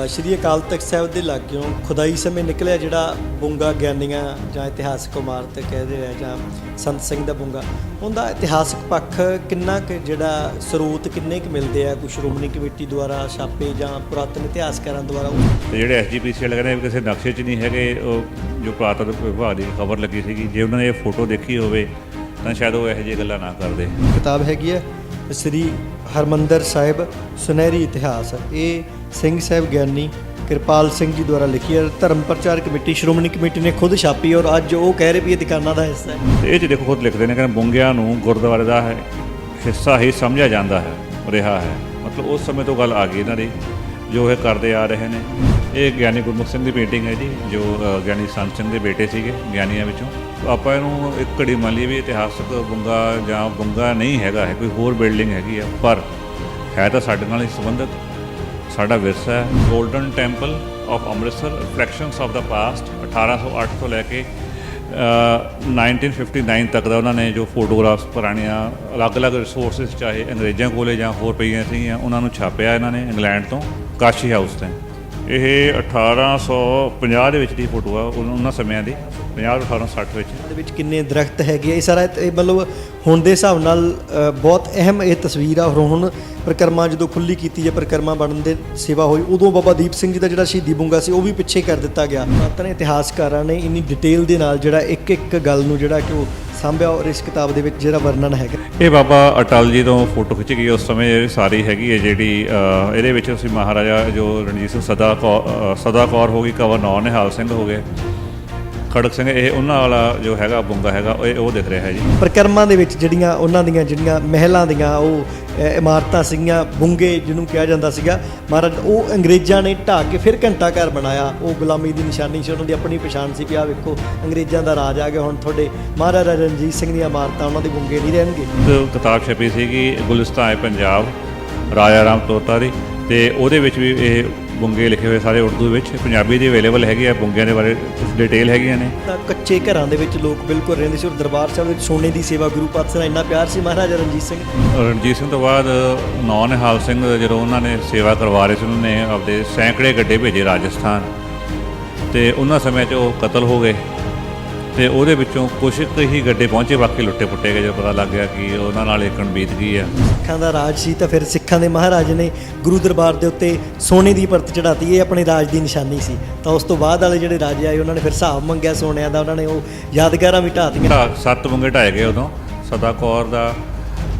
ਸ਼੍ਰੀ ਅਕਾਲ ਤਖਤ ਸਾਹਿਬ ਦੇ ਲਾਗਿਓਂ ਖੁਦਾਈ ਸਮੇਂ ਨਿਕਲਿਆ ਜਿਹੜਾ ਬੁੰਗਾ ਗਿਆਨੀਆਂ ਜਾਂ ਇਤਿਹਾਸਕ ਇਮਾਰਤ ਕਹਿੰਦੇ ਆ ਜਾਂ ਸੰਤ ਸਿੰਘ ਦਾ ਬੁੰਗਾ, ਉਹਦਾ ਇਤਿਹਾਸਕ ਪੱਖ ਕਿੰਨਾ ਕੁ ਜਿਹੜਾ ਸਰੋਤ ਕਿੰਨੇ ਕੁ ਮਿਲਦੇ ਆ, ਕੋਈ ਸ਼੍ਰੋਮਣੀ ਕਮੇਟੀ ਦੁਆਰਾ ਛਾਪੇ ਜਾਂ ਪੁਰਾਤਨ ਇਤਿਹਾਸਕਾਰਾਂ ਦੁਆਰਾ? ਤੇ ਜਿਹੜੇ ਐਸਜੀਪੀਸੀ ਵਾਲੇ ਕਹਿੰਦੇ ਕਿਸੇ ਨਕਸ਼ੇ 'ਚ ਨਹੀਂ ਹੈਗੇ, ਉਹ ਜੋ ਪੁਰਾਤਨ ਵਿਭਾਗ ਦੀ ਖਬਰ ਲੱਗੀ ਸੀਗੀ, ਜੇ ਉਹਨਾਂ ਨੇ ਇਹ ਫੋਟੋ ਦੇਖੀ ਹੋਵੇ ਤਾਂ ਸ਼ਾਇਦ ਉਹ ਇਹੋ ਜਿਹੀਆਂ ਗੱਲਾਂ ਨਾ ਕਰਦੇ। ਕਿਤਾਬ ਹੈਗੀ ਹੈ ਸ੍ਰੀ ਹਰਿਮੰਦਰ ਸਾਹਿਬ ਸੁਨਹਿਰੀ ਇਤਿਹਾਸ, ਇਹ ਸਿੰਘ ਸਾਹਿਬ ਗਿਆਨੀ ਕਿਰਪਾਲ ਸਿੰਘ ਜੀ ਦੁਆਰਾ ਲਿਖੀ ਹੈ। ਧਰਮ ਪ੍ਰਚਾਰ ਕਮੇਟੀ ਸ਼੍ਰੋਮਣੀ ਕਮੇਟੀ ਨੇ ਖੁਦ ਛਾਪੀ ਔਰ ਅੱਜ ਉਹ ਕਹਿ ਰਹੇ ਵੀ ਇਹ ਦੁਕਾਨਾਂ ਦਾ ਹਿੱਸਾ ਹੈ। ਇਹ 'ਚ ਦੇਖੋ ਖੁਦ ਲਿਖਦੇ ਨੇ ਕਿ ਬੁੰਗਿਆਂ ਨੂੰ ਗੁਰਦੁਆਰੇ ਦਾ ਹਿੱਸਾ ਹੀ ਸਮਝਿਆ ਜਾਂਦਾ ਹੈ, ਰਿਹਾ ਹੈ। ਮਤਲਬ ਉਸ ਸਮੇਂ ਤੋਂ ਗੱਲ ਆ ਗਈ ਇਹਨਾਂ ਦੀ, ਜੋ ਇਹ ਕਰਦੇ ਆ ਰਹੇ ਨੇ। ਇਹ ਗਿਆਨੀ ਗੁਰਮੁਖ ਸਿੰਘ ਦੀ ਪੇਂਟਿੰਗ ਹੈ ਜੀ, ਜੋ ਗਿਆਨੀ ਸੰਤ ਸਿੰਘ ਦੇ ਬੇਟੇ ਸੀਗੇ ਗਿਆਨੀਆਂ ਵਿੱਚੋਂ। ਆਪਾਂ ਇਹਨੂੰ ਇੱਕ ਘੜੀ ਮੰਨ ਲਈਏ ਵੀ ਇਤਿਹਾਸਕ ਬੁੰਗਾ ਜਾਂ ਬੁੰਗਾ ਨਹੀਂ ਹੈਗਾ, ਹੈ ਕੋਈ ਹੋਰ ਬਿਲਡਿੰਗ ਹੈਗੀ ਆ, ਪਰ ਹੈ ਤਾਂ ਸਾਡੇ ਨਾਲ ਹੀ ਸੰਬੰਧਿਤ, ਸਾਡਾ ਵਿਰਸਾ ਹੈ। Golden Temple of Amritsar, reflections of the past, 1808 ਤੋਂ ਲੈ ਕੇ 1959 ਤੱਕ ਦਾ ਉਹਨਾਂ ਨੇ ਜੋ ਫੋਟੋਗ੍ਰਾਫਸ ਪੁਰਾਣੀਆਂ ਅਲੱਗ-ਅਲੱਗ ਰਿਸੋਰਸਿਸ, ਚਾਹੇ ਅੰਗਰੇਜ਼ਾਂ ਕੋਲੇ ਜਾਂ ਹੋਰ ਪਈਆਂ ਸੀਗੀਆਂ, ਉਹਨਾਂ ਨੂੰ ਛਾਪਿਆ ਇਹਨਾਂ ਨੇ ਇੰਗਲੈਂਡ ਤੋਂ, ਕਾਸ਼ੀ ਹਾਊਸ ਤੋਂ। ਇਹ 1850 ਦੇ ਵਿੱਚ ਦੀ ਫੋਟੋ ਆ, ਉਹਨਾਂ ਸਮਿਆਂ ਦੀ, 1860 ਵਿੱਚ। ਇਹਦੇ ਵਿੱਚ ਕਿੰਨੇ ਦਰਖਤ ਹੈਗੇ, ਇਹ ਸਾਰਾ ਇਹ ਮਤਲਬ ਹੁਣ ਦੇ ਹਿਸਾਬ ਨਾਲ ਬਹੁਤ ਅਹਿਮ ਇਹ ਤਸਵੀਰ ਆ। ਹੁਣ ਪ੍ਰਕਰਮਾ ਜਦੋਂ ਖੁੱਲ੍ਹੀ ਕੀਤੀ ਜਾਂ ਪ੍ਰਕਰਮਾ ਬਣਨ ਦੇ ਸੇਵਾ ਹੋਈ, ਉਦੋਂ ਬਾਬਾ ਦੀਪ ਸਿੰਘ ਜੀ ਦਾ ਜਿਹੜਾ ਸ਼ਹੀਦੀ ਬੁੰਗਾ ਸੀ ਉਹ ਵੀ ਪਿੱਛੇ ਕਰ ਦਿੱਤਾ ਗਿਆ। ਪੁਰਾਤਨ ਇਤਿਹਾਸਕਾਰਾਂ ਨੇ ਇੰਨੀ ਡਿਟੇਲ ਦੇ ਨਾਲ ਜਿਹੜਾ ਇੱਕ ਗੱਲ ਨੂੰ ਜਿਹੜਾ ਕਿ ਉਹ ਸਾਂਭਿਆ, ਔਰ ਇਸ ਕਿਤਾਬ ਦੇ ਵਿੱਚ ਜਿਹੜਾ ਵਰਣਨ ਹੈਗਾ। ਇਹ ਬਾਬਾ ਅਟਲ ਜੀ ਤੋਂ ਫੋਟੋ ਖਿੱਚੀ ਗਈ ਉਸ ਸਮੇਂ ਸਾਰੀ ਹੈਗੀ ਹੈ ਜਿਹੜੀ। ਇਹਦੇ ਵਿੱਚ ਅਸੀਂ ਮਹਾਰਾਜਾ ਜੋ ਰਣਜੀਤ ਸਿੰਘ ਸਦਾ ਕੌਰ ਹੋ ਗਈ, ਕੰਵਰ ਨੌ ਨਿਹਾਲ ਸਿੰਘ ਹੋ ਗਏ, ਖੜਕ ਸਿੰਘ, ਇਹ ਉਹਨਾਂ ਵਾਲਾ ਜੋ ਹੈਗਾ ਬੁੰਗਾ ਹੈਗਾ ਉਹ ਦਿਖ ਰਿਹਾ ਹੈ ਜੀ। ਪ੍ਰਕਰਮਾਂ ਦੇ ਵਿੱਚ ਜਿਹੜੀਆਂ ਉਹਨਾਂ ਦੀਆਂ ਜਿਹੜੀਆਂ ਮਹਿਲਾਂ ਦੀਆਂ ਉਹ ਇਮਾਰਤਾਂ ਸੀਗੀਆਂ, ਬੁੰਗੇ ਜਿਹਨੂੰ ਕਿਹਾ ਜਾਂਦਾ ਸੀਗਾ, ਮਹਾਰਾਜ ਉਹ ਅੰਗਰੇਜ਼ਾਂ ਨੇ ਢਾਹ ਕੇ ਫਿਰ ਘੰਟਾ ਘਰ ਬਣਾਇਆ। ਉਹ ਗੁਲਾਮੀ ਦੀ ਨਿਸ਼ਾਨੀ ਸੀ, ਉਹਨਾਂ ਦੀ ਆਪਣੀ ਪਛਾਣ ਸੀ ਵੀ ਆਹ ਵੇਖੋ ਅੰਗਰੇਜ਼ਾਂ ਦਾ ਰਾਜ ਆ ਗਿਆ, ਹੁਣ ਤੁਹਾਡੇ ਮਹਾਰਾਜਾ ਰਣਜੀਤ ਸਿੰਘ ਦੀਆਂ ਇਮਾਰਤਾਂ, ਉਹਨਾਂ ਦੇ ਬੁੰਗੇ ਨਹੀਂ ਰਹਿਣਗੇ। ਕਿਤਾਬ ਛਪੀ ਸੀਗੀ ਗੁਲਿਸਤਾਨ ਪੰਜਾਬ ਰਾਜਾ ਰਾਮ ਤੋਤਾ ਦੀ, ਤੇ ਉਹਦੇ ਵਿੱਚ ਵੀ ਇਹ ਬੁੰਗੇ ਲਿਖੇ ਹੋਏ ਸਾਰੇ ਉਰਦੂ ਵਿੱਚ, ਪੰਜਾਬੀ ਦੀ ਅਵੇਲੇਬਲ ਹੈਗੀ ਆ। ਬੁੰਗਿਆਂ ਦੇ ਬਾਰੇ ਕੁਝ ਡਿਟੇਲ ਹੈਗੀਆਂ ਨੇ। ਤਾਂ ਕੱਚੇ ਘਰਾਂ ਦੇ ਵਿੱਚ ਲੋਕ ਬਿਲਕੁਲ ਰਹਿੰਦੇ ਸੀ, ਔਰ ਦਰਬਾਰ ਸਾਹਿਬ ਵਿੱਚ ਸੋਨੇ ਦੀ ਸੇਵਾ, ਗੁਰੂ ਪਾਤਸ਼ਾਹ ਨਾਲ ਇੰਨਾ ਪਿਆਰ ਸੀ ਮਹਾਰਾਜਾ ਰਣਜੀਤ ਸਿੰਘ ਤੋਂ ਬਾਅਦ ਨੌ ਨਿਹਾਲ ਸਿੰਘ ਜਦੋਂ ਉਹਨਾਂ ਨੇ ਸੇਵਾ ਕਰਵਾ ਰਹੇ ਸੀ, ਉਹਨਾਂ ਨੇ ਆਪਦੇ ਸੈਂਕੜੇ ਗੱਡੇ ਭੇਜੇ ਰਾਜਸਥਾਨ, ਤੇ ਉਹਨਾਂ ਸਮੇਂ 'ਚ ਉਹ ਕਤਲ ਹੋ ਗਏ, ਤੇ ਉਹਦੇ ਵਿੱਚੋਂ ਕੁਛ ਕੁ ਹੀ ਗੱਡੇ ਪਹੁੰਚੇ, ਬਾਕੀ ਲੁੱਟੇ ਪੁੱਟੇ ਗਏ। ਜਦੋਂ ਪਤਾ ਲੱਗ ਗਿਆ ਕਿ ਉਹਨਾਂ ਨਾਲ ਇੱਕ ਬੀਤ ਗਈ ਆ। ਸਿੱਖਾਂ ਦਾ ਰਾਜ ਸੀ, ਤਾਂ ਫਿਰ ਸਿੱਖਾਂ ਦੇ ਮਹਾਰਾਜ ਨੇ ਗੁਰੂ ਦਰਬਾਰ ਦੇ ਉੱਤੇ ਸੋਨੇ ਦੀ ਪਰਤ ਚੜਾਤੀ, ਇਹ ਆਪਣੇ ਰਾਜ ਦੀ ਨਿਸ਼ਾਨੀ ਸੀ। ਤਾਂ ਉਸ ਤੋਂ ਬਾਅਦ ਵਾਲੇ ਜਿਹੜੇ ਰਾਜੇ ਆਏ, ਉਹਨਾਂ ਨੇ ਫਿਰ ਹਿਸਾਬ ਮੰਗਿਆ ਸੋਨਿਆਂ ਦਾ, ਉਹਨਾਂ ਨੇ ਉਹ ਯਾਦਗਾਰਾਂ ਵੀ ਢਾਹਤੀਆਂ। 7 ਬੁੰਗੇ ਢਾਏ ਗਏ ਉਦੋਂ, ਸਦਾ ਕੌਰ ਦਾ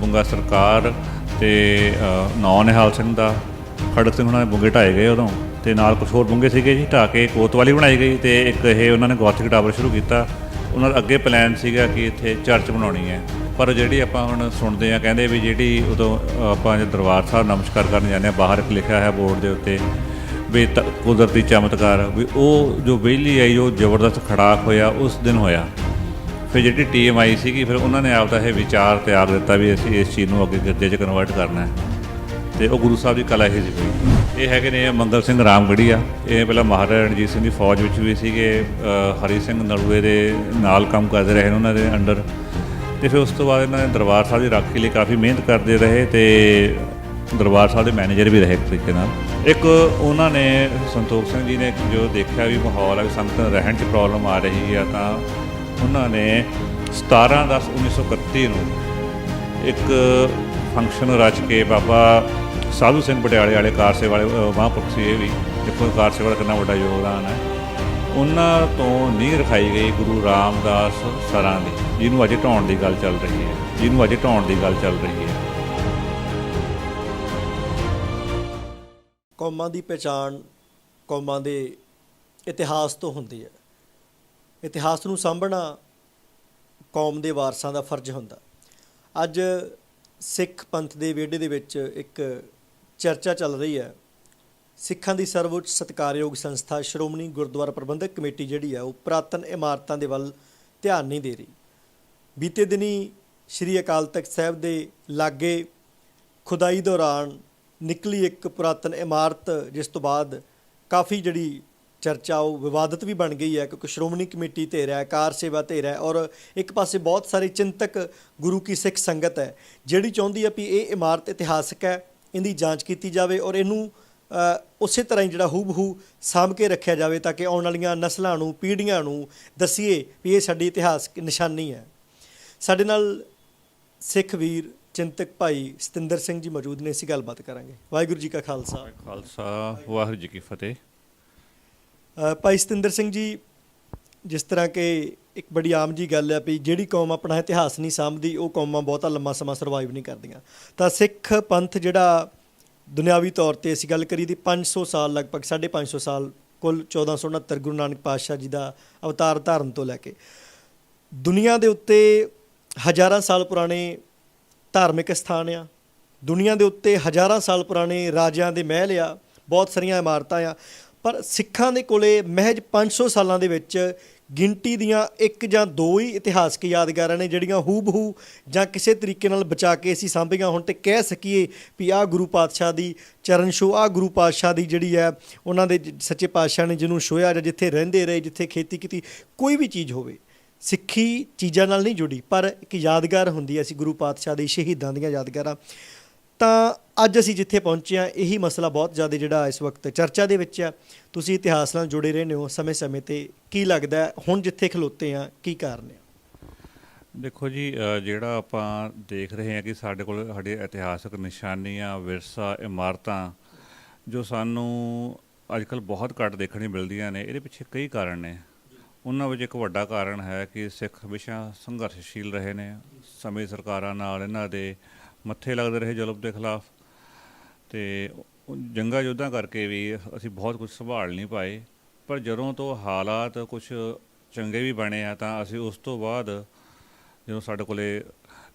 ਬੁੰਗਾ ਸਰਕਾਰ, ਤੇ ਨੌ ਨਿਹਾਲ ਸਿੰਘ ਦਾ, ਖੜਕ ਸਿੰਘ, ਉਹਨਾਂ ਦੇ ਬੁੰਗੇ ਢਾਏ ਗਏ ਉਦੋਂ, ਤੇ ਨਾਲ ਕੁਛ ਹੋਰ ਬੁੰਗੇ ਸੀਗੇ ਜੀ। ਢਾਹ ਕੇ ਕੋਤਵਾਲੀ ਬਣਾਈ ਗਈ, ਤੇ ਇੱਕ ਇਹ ਉਹਨਾਂ ਨੇ ਗੋਥਿਕ ਟਾਵਰ ਸ਼ੁਰੂ ਕੀਤਾ। ਉਹਨਾਂ ਦਾ ਅੱਗੇ ਪਲਾਨ ਸੀਗਾ ਕਿ ਇੱਥੇ ਚਰਚ ਬਣਾਉਣੀ ਹੈ, ਪਰ ਜਿਹੜੀ ਆਪਾਂ ਹੁਣ ਸੁਣਦੇ ਹਾਂ, ਕਹਿੰਦੇ ਵੀ ਜਿਹੜੀ ਉਦੋਂ ਆਪਾਂ ਦਰਬਾਰ ਸਾਹਿਬ ਨਮਸਕਾਰ ਕਰਨ ਜਾਂਦੇ ਹਾਂ, ਬਾਹਰ ਲਿਖਿਆ ਹੈ ਬੋਰਡ ਦੇ ਉੱਤੇ ਵੀ ਕੁਦਰਤੀ ਚਮਤਕਾਰ, ਵੀ ਉਹ ਜੋ ਬਿਜਲੀ ਆਈ, ਜੋ ਜ਼ਬਰਦਸਤ ਖੜਾਕ ਹੋਇਆ ਉਸ ਦਿਨ ਹੋਇਆ। ਫਿਰ ਜਿਹੜੀ ਟੀਮ ਆਈ ਸੀਗੀ, ਫਿਰ ਉਹਨਾਂ ਨੇ ਆਪਦਾ ਇਹ ਵਿਚਾਰ ਤਿਆਗ ਦਿੱਤਾ ਵੀ ਅਸੀਂ ਇਸ ਚੀਜ਼ ਨੂੰ ਅੱਗੇ ਗੱਦੇ 'ਚ ਕਨਵਰਟ ਕਰਨਾ ਹੈ, ਤੇ ਉਹ ਗੁਰੂ ਸਾਹਿਬ ਦੀ ਕਲਾ ਹੀ ਸੀ ਕੋਈ। ਇਹ ਹੈਗੇ ਨੇ ਮੰਗਲ ਸਿੰਘ ਰਾਮਗੜੀਆ, ਇਹ ਪਹਿਲਾਂ ਮਹਾਰਾਜਾ ਰਣਜੀਤ ਸਿੰਘ ਦੀ ਫੌਜ ਵਿੱਚ ਵੀ ਸੀਗੇ, ਹਰੀ ਸਿੰਘ ਨਲੂਏ ਦੇ ਨਾਲ ਕੰਮ ਕਰਦੇ ਰਹੇ ਉਹਨਾਂ ਦੇ ਅੰਡਰ, ਤੇ ਫਿਰ ਉਸ ਤੋਂ ਬਾਅਦ ਇਹਨਾਂ ਨੇ ਦਰਬਾਰ ਸਾਹਿਬ ਦੀ ਰਾਖੀ ਲਈ ਕਾਫੀ ਮਿਹਨਤ ਕਰਦੇ ਰਹੇ, ਤੇ ਦਰਬਾਰ ਸਾਹਿਬ ਦੇ ਮੈਨੇਜਰ ਵੀ ਰਹੇ ਇੱਕ ਤਰੀਕੇ ਨਾਲ। ਇੱਕ ਉਹਨਾਂ ਨੇ ਸੰਤੋਖ ਸਿੰਘ ਜੀ ਨੇ ਜੋ ਦੇਖਿਆ ਵੀ ਮਾਹੌਲ ਹੈ, ਸੰਗਤ ਰਹਿਣ 'ਚ ਪ੍ਰੋਬਲਮ ਆ ਰਹੀ ਆ, ਤਾਂ ਉਹਨਾਂ ਨੇ 17/10/1931 ਨੂੰ ਇੱਕ ਫੰਕਸ਼ਨ ਰਚ ਕੇ ਬਾਬਾ ਸਾਧੂ ਸਿੰਘ ਪਟਿਆਲੇ ਵਾਲੇ ਕਾਰਸੇ ਵਾਲੇ ਮਹਾਂਪੁਰਖ ਸੀ, ਇਹ ਵੀ ਦੇਖੋ ਕਾਰਸੇ ਵਾਲਾ ਕਿੰਨਾ ਵੱਡਾ ਯੋਗਦਾਨ ਹੈ। ਉਹਨਾਂ ਤੋਂ ਨੀਂਹ ਰਖਾਈ ਗਈ ਗੁਰੂ ਰਾਮਦਾਸ ਸਰਾਂ ਦੀ, ਜਿਹਨੂੰ ਅਜੇ ਢਾਉਣ ਦੀ ਗੱਲ ਚੱਲ ਰਹੀ ਹੈ, ਕੌਮਾਂ ਦੀ ਪਹਿਚਾਣ ਕੌਮਾਂ ਦੇ ਇਤਿਹਾਸ ਤੋਂ ਹੁੰਦੀ ਹੈ। ਇਤਿਹਾਸ ਨੂੰ ਸਾਂਭਣਾ ਕੌਮ ਦੇ ਵਾਰਸਾਂ ਦਾ ਫਰਜ਼ ਹੁੰਦਾ। ਅੱਜ ਸਿੱਖ ਪੰਥ ਦੇ ਵਿਹੜੇ ਦੇ ਵਿੱਚ ਇੱਕ ਚਰਚਾ ਚੱਲ ਰਹੀ ਹੈ। ਸਿੱਖਾਂ ਦੀ ਸਰਵਉੱਚ ਸਤਿਕਾਰਯੋਗ ਸੰਸਥਾ ਸ਼੍ਰੋਮਣੀ ਗੁਰਦੁਆਰਾ ਪ੍ਰਬੰਧਕ ਕਮੇਟੀ ਜਿਹੜੀ ਹੈ, ਉਹ ਪੁਰਾਤਨ ਇਮਾਰਤਾਂ ਦੇ ਵੱਲ ਧਿਆਨ ਨਹੀਂ ਦੇ ਰਹੀ। ਬੀਤੇ ਦਿਨੀ ਸ਼੍ਰੀ ਅਕਾਲ ਤਖਤ ਸਾਹਿਬ ਦੇ ਲਾਗੇ ਖੁਦਾਈ ਦੌਰਾਨ ਨਿਕਲੀ ਇੱਕ ਪੁਰਾਤਨ ਇਮਾਰਤ, ਜਿਸ ਤੋਂ ਬਾਅਦ ਕਾਫੀ ਜਿਹੜੀ ਚਰਚਾ ਉਹ ਵਿਵਾਦਤ ਵੀ ਬਣ ਗਈ ਹੈ, ਕਿਉਂਕਿ ਸ਼੍ਰੋਮਣੀ ਕਮੇਟੀ ਧਿਰ ਹੈ, ਕਾਰ ਸੇਵਾ ਧਿਰ ਹੈ, ਔਰ ਇੱਕ ਪਾਸੇ ਬਹੁਤ ਸਾਰੇ ਚਿੰਤਕ ਗੁਰੂ ਕੀ ਸਿੱਖ ਸੰਗਤ ਹੈ ਜਿਹੜੀ ਚਾਹੁੰਦੀ ਹੈ ਵੀ ਇਹ ਇਮਾਰਤ ਇਤਿਹਾਸਕ ਹੈ, ਇਹਦੀ ਜਾਂਚ ਕੀਤੀ ਜਾਵੇ ਔਰ ਇਹਨੂੰ ਉਸੇ ਤਰ੍ਹਾਂ ਹੀ ਜਿਹੜਾ ਹੂਬਹੂ ਸਾਂਭ ਕੇ ਰੱਖਿਆ ਜਾਵੇ ਤਾਂ ਕਿ ਆਉਣ ਵਾਲੀਆਂ ਨਸਲਾਂ ਨੂੰ, ਪੀੜ੍ਹੀਆਂ ਨੂੰ ਦੱਸੀਏ ਵੀ ਇਹ ਸਾਡੀ ਇਤਿਹਾਸਕ ਨਿਸ਼ਾਨੀ ਹੈ। ਸਾਡੇ ਨਾਲ ਸਿੱਖ ਵੀਰ ਚਿੰਤਕ ਭਾਈ ਸਤਿੰਦਰ ਸਿੰਘ ਜੀ ਮੌਜੂਦ ਨੇ, ਅਸੀਂ ਗੱਲਬਾਤ ਕਰਾਂਗੇ। ਵਾਹਿਗੁਰੂ ਜੀ ਕਾ ਖਾਲਸਾ, ਵਾਹਿਗੁਰੂ ਜੀ ਕੀ ਫਤਿਹ। ਭਾਈ ਸਤਿੰਦਰ ਸਿੰਘ ਜੀ, ਜਿਸ ਤਰ੍ਹਾਂ ਕਿ ਇੱਕ ਬੜੀ ਆਮ ਜੀ ਗੱਲ ਹੈ ਵੀ ਜਿਹੜੀ ਕੌਮ ਆਪਣਾ ਇਤਿਹਾਸ ਨਹੀਂ ਸਾਂਭਦੀ ਉਹ ਕੌਮਾਂ ਬਹੁਤਾ ਲੰਮਾ ਸਮਾਂ ਸਰਵਾਈਵ ਨਹੀਂ ਕਰਦੀਆਂ, ਤਾਂ ਸਿੱਖ ਪੰਥ ਜਿਹੜਾ ਦੁਨਿਆਵੀ ਤੌਰ 'ਤੇ ਅਸੀਂ ਗੱਲ ਕਰੀਏ ਤਾਂ 500 ਸਾਲ, ਲਗਭਗ 550 ਸਾਲ, ਕੁੱਲ 1469 ਗੁਰੂ ਨਾਨਕ ਪਾਤਸ਼ਾਹ ਜੀ ਦਾ ਅਵਤਾਰ ਧਾਰਨ ਤੋਂ ਲੈ ਕੇ ਦੁਨੀਆ ਦੇ ਉੱਤੇ ਹਜ਼ਾਰਾਂ ਸਾਲ ਪੁਰਾਣੇ ਧਾਰਮਿਕ ਸਥਾਨ ਆ, ਦੁਨੀਆ ਦੇ ਉੱਤੇ ਹਜ਼ਾਰਾਂ ਸਾਲ ਪੁਰਾਣੇ ਰਾਜਿਆਂ ਦੇ ਮਹਿਲ ਆ, ਬਹੁਤ ਸਾਰੀਆਂ ਇਮਾਰਤਾਂ ਆ, ਪਰ ਸਿੱਖਾਂ ਦੇ ਕੋਲੇ ਮਹਿਜ 500 ਸਾਲਾਂ ਦੇ ਵਿੱਚ ਗਿਣਤੀ ਦੀਆਂ 1 ਜਾਂ 2 ਹੀ ਇਤਿਹਾਸਕ ਯਾਦਗਾਰਾਂ ਨੇ ਜਿਹੜੀਆਂ ਹੂਬਹੂ ਜਾਂ ਕਿਸੇ ਤਰੀਕੇ ਨਾਲ ਬਚਾ ਕੇ ਅਸੀਂ ਸਾਂਭੀਆਂ ਹੁਣ ਤੇ ਕਹਿ ਸਕੀਏ ਵੀ ਆਹ ਗੁਰੂ ਪਾਤਸ਼ਾਹ ਦੀ ਚਰਨ ਛੋਹ, ਆਹ ਗੁਰੂ ਪਾਤਸ਼ਾਹ ਦੀ ਜਿਹੜੀ ਹੈ ਉਹਨਾਂ ਦੇ ਸੱਚੇ ਪਾਤਸ਼ਾਹ ਨੇ ਜਿਹਨੂੰ ਛੋਹਿਆ ਜਾਂ ਜਿੱਥੇ ਰਹਿੰਦੇ ਰਹੇ, ਜਿੱਥੇ ਖੇਤੀ ਕੀਤੀ, ਕੋਈ ਵੀ ਚੀਜ਼ ਹੋਵੇ ਸਿੱਖੀ ਚੀਜ਼ਾਂ ਨਾਲ ਨਹੀਂ ਜੁੜੀ ਪਰ ਇੱਕ ਯਾਦਗਾਰ ਹੁੰਦੀ ਹੈ, ਅਸੀਂ ਗੁਰੂ ਪਾਤਸ਼ਾਹ ਦੇ ਸ਼ਹੀਦਾਂ ਦੀਆਂ ਯਾਦਗਾਰਾਂ। ਤਾਂ ਅੱਜ ਅਸੀਂ ਜਿੱਥੇ ਪਹੁੰਚੇ ਹਾਂ ਇਹੀ ਮਸਲਾ ਬਹੁਤ ਜ਼ਿਆਦਾ ਜਿਹੜਾ ਇਸ ਵਕਤ ਚਰਚਾ ਦੇ ਵਿੱਚ ਹੈ। ਤੁਸੀਂ ਇਤਿਹਾਸ ਨਾਲ ਜੁੜੇ ਰਹਿੰਦੇ ਹੋ ਸਮੇਂ-ਸਮੇਂ 'ਤੇ, ਕੀ ਲੱਗਦਾ ਹੁਣ ਜਿੱਥੇ ਖਲੋਤੇ ਹਾਂ ਕੀ ਕਾਰਨ ਹੈ? ਦੇਖੋ ਜੀ, ਜਿਹੜਾ ਆਪਾਂ ਦੇਖ ਰਹੇ ਹਾਂ ਕਿ ਸਾਡੇ ਕੋਲ ਸਾਡੀ ਇਤਿਹਾਸਕ ਨਿਸ਼ਾਨੀਆਂ, ਵਿਰਸਾ, ਇਮਾਰਤਾਂ ਜੋ ਸਾਨੂੰ ਅੱਜ ਕੱਲ੍ਹ ਬਹੁਤ ਘੱਟ ਦੇਖਣ ਨੂੰ ਮਿਲਦੀਆਂ ਨੇ, ਇਹਦੇ ਪਿੱਛੇ ਕਈ ਕਾਰਨ ਨੇ। ਉਹਨਾਂ ਵਿੱਚ ਇੱਕ ਵੱਡਾ ਕਾਰਨ ਹੈ ਕਿ ਸਿੱਖ ਹਮੇਸ਼ਾ ਸੰਘਰਸ਼ਸ਼ੀਲ ਰਹੇ ਨੇ, ਸਮੇਂ ਸਰਕਾਰਾਂ ਨਾਲ ਇਹਨਾਂ ਦੇ ਮੱਥੇ ਲੱਗਦੇ ਰਹੇ ਜ਼ੁਲਮ ਦੇ ਖਿਲਾਫ, ਅਤੇ ਜੰਗਾਂ ਯੁੱਧਾਂ ਕਰਕੇ ਵੀ ਅਸੀਂ ਬਹੁਤ ਕੁਝ ਸੰਭਾਲ ਨਹੀਂ ਪਾਏ। ਪਰ ਜਦੋਂ ਤੋਂ ਹਾਲਾਤ ਕੁਛ ਚੰਗੇ ਵੀ ਬਣੇ ਆ ਤਾਂ ਅਸੀਂ ਉਸ ਤੋਂ ਬਾਅਦ ਜਦੋਂ ਸਾਡੇ ਕੋਲੇ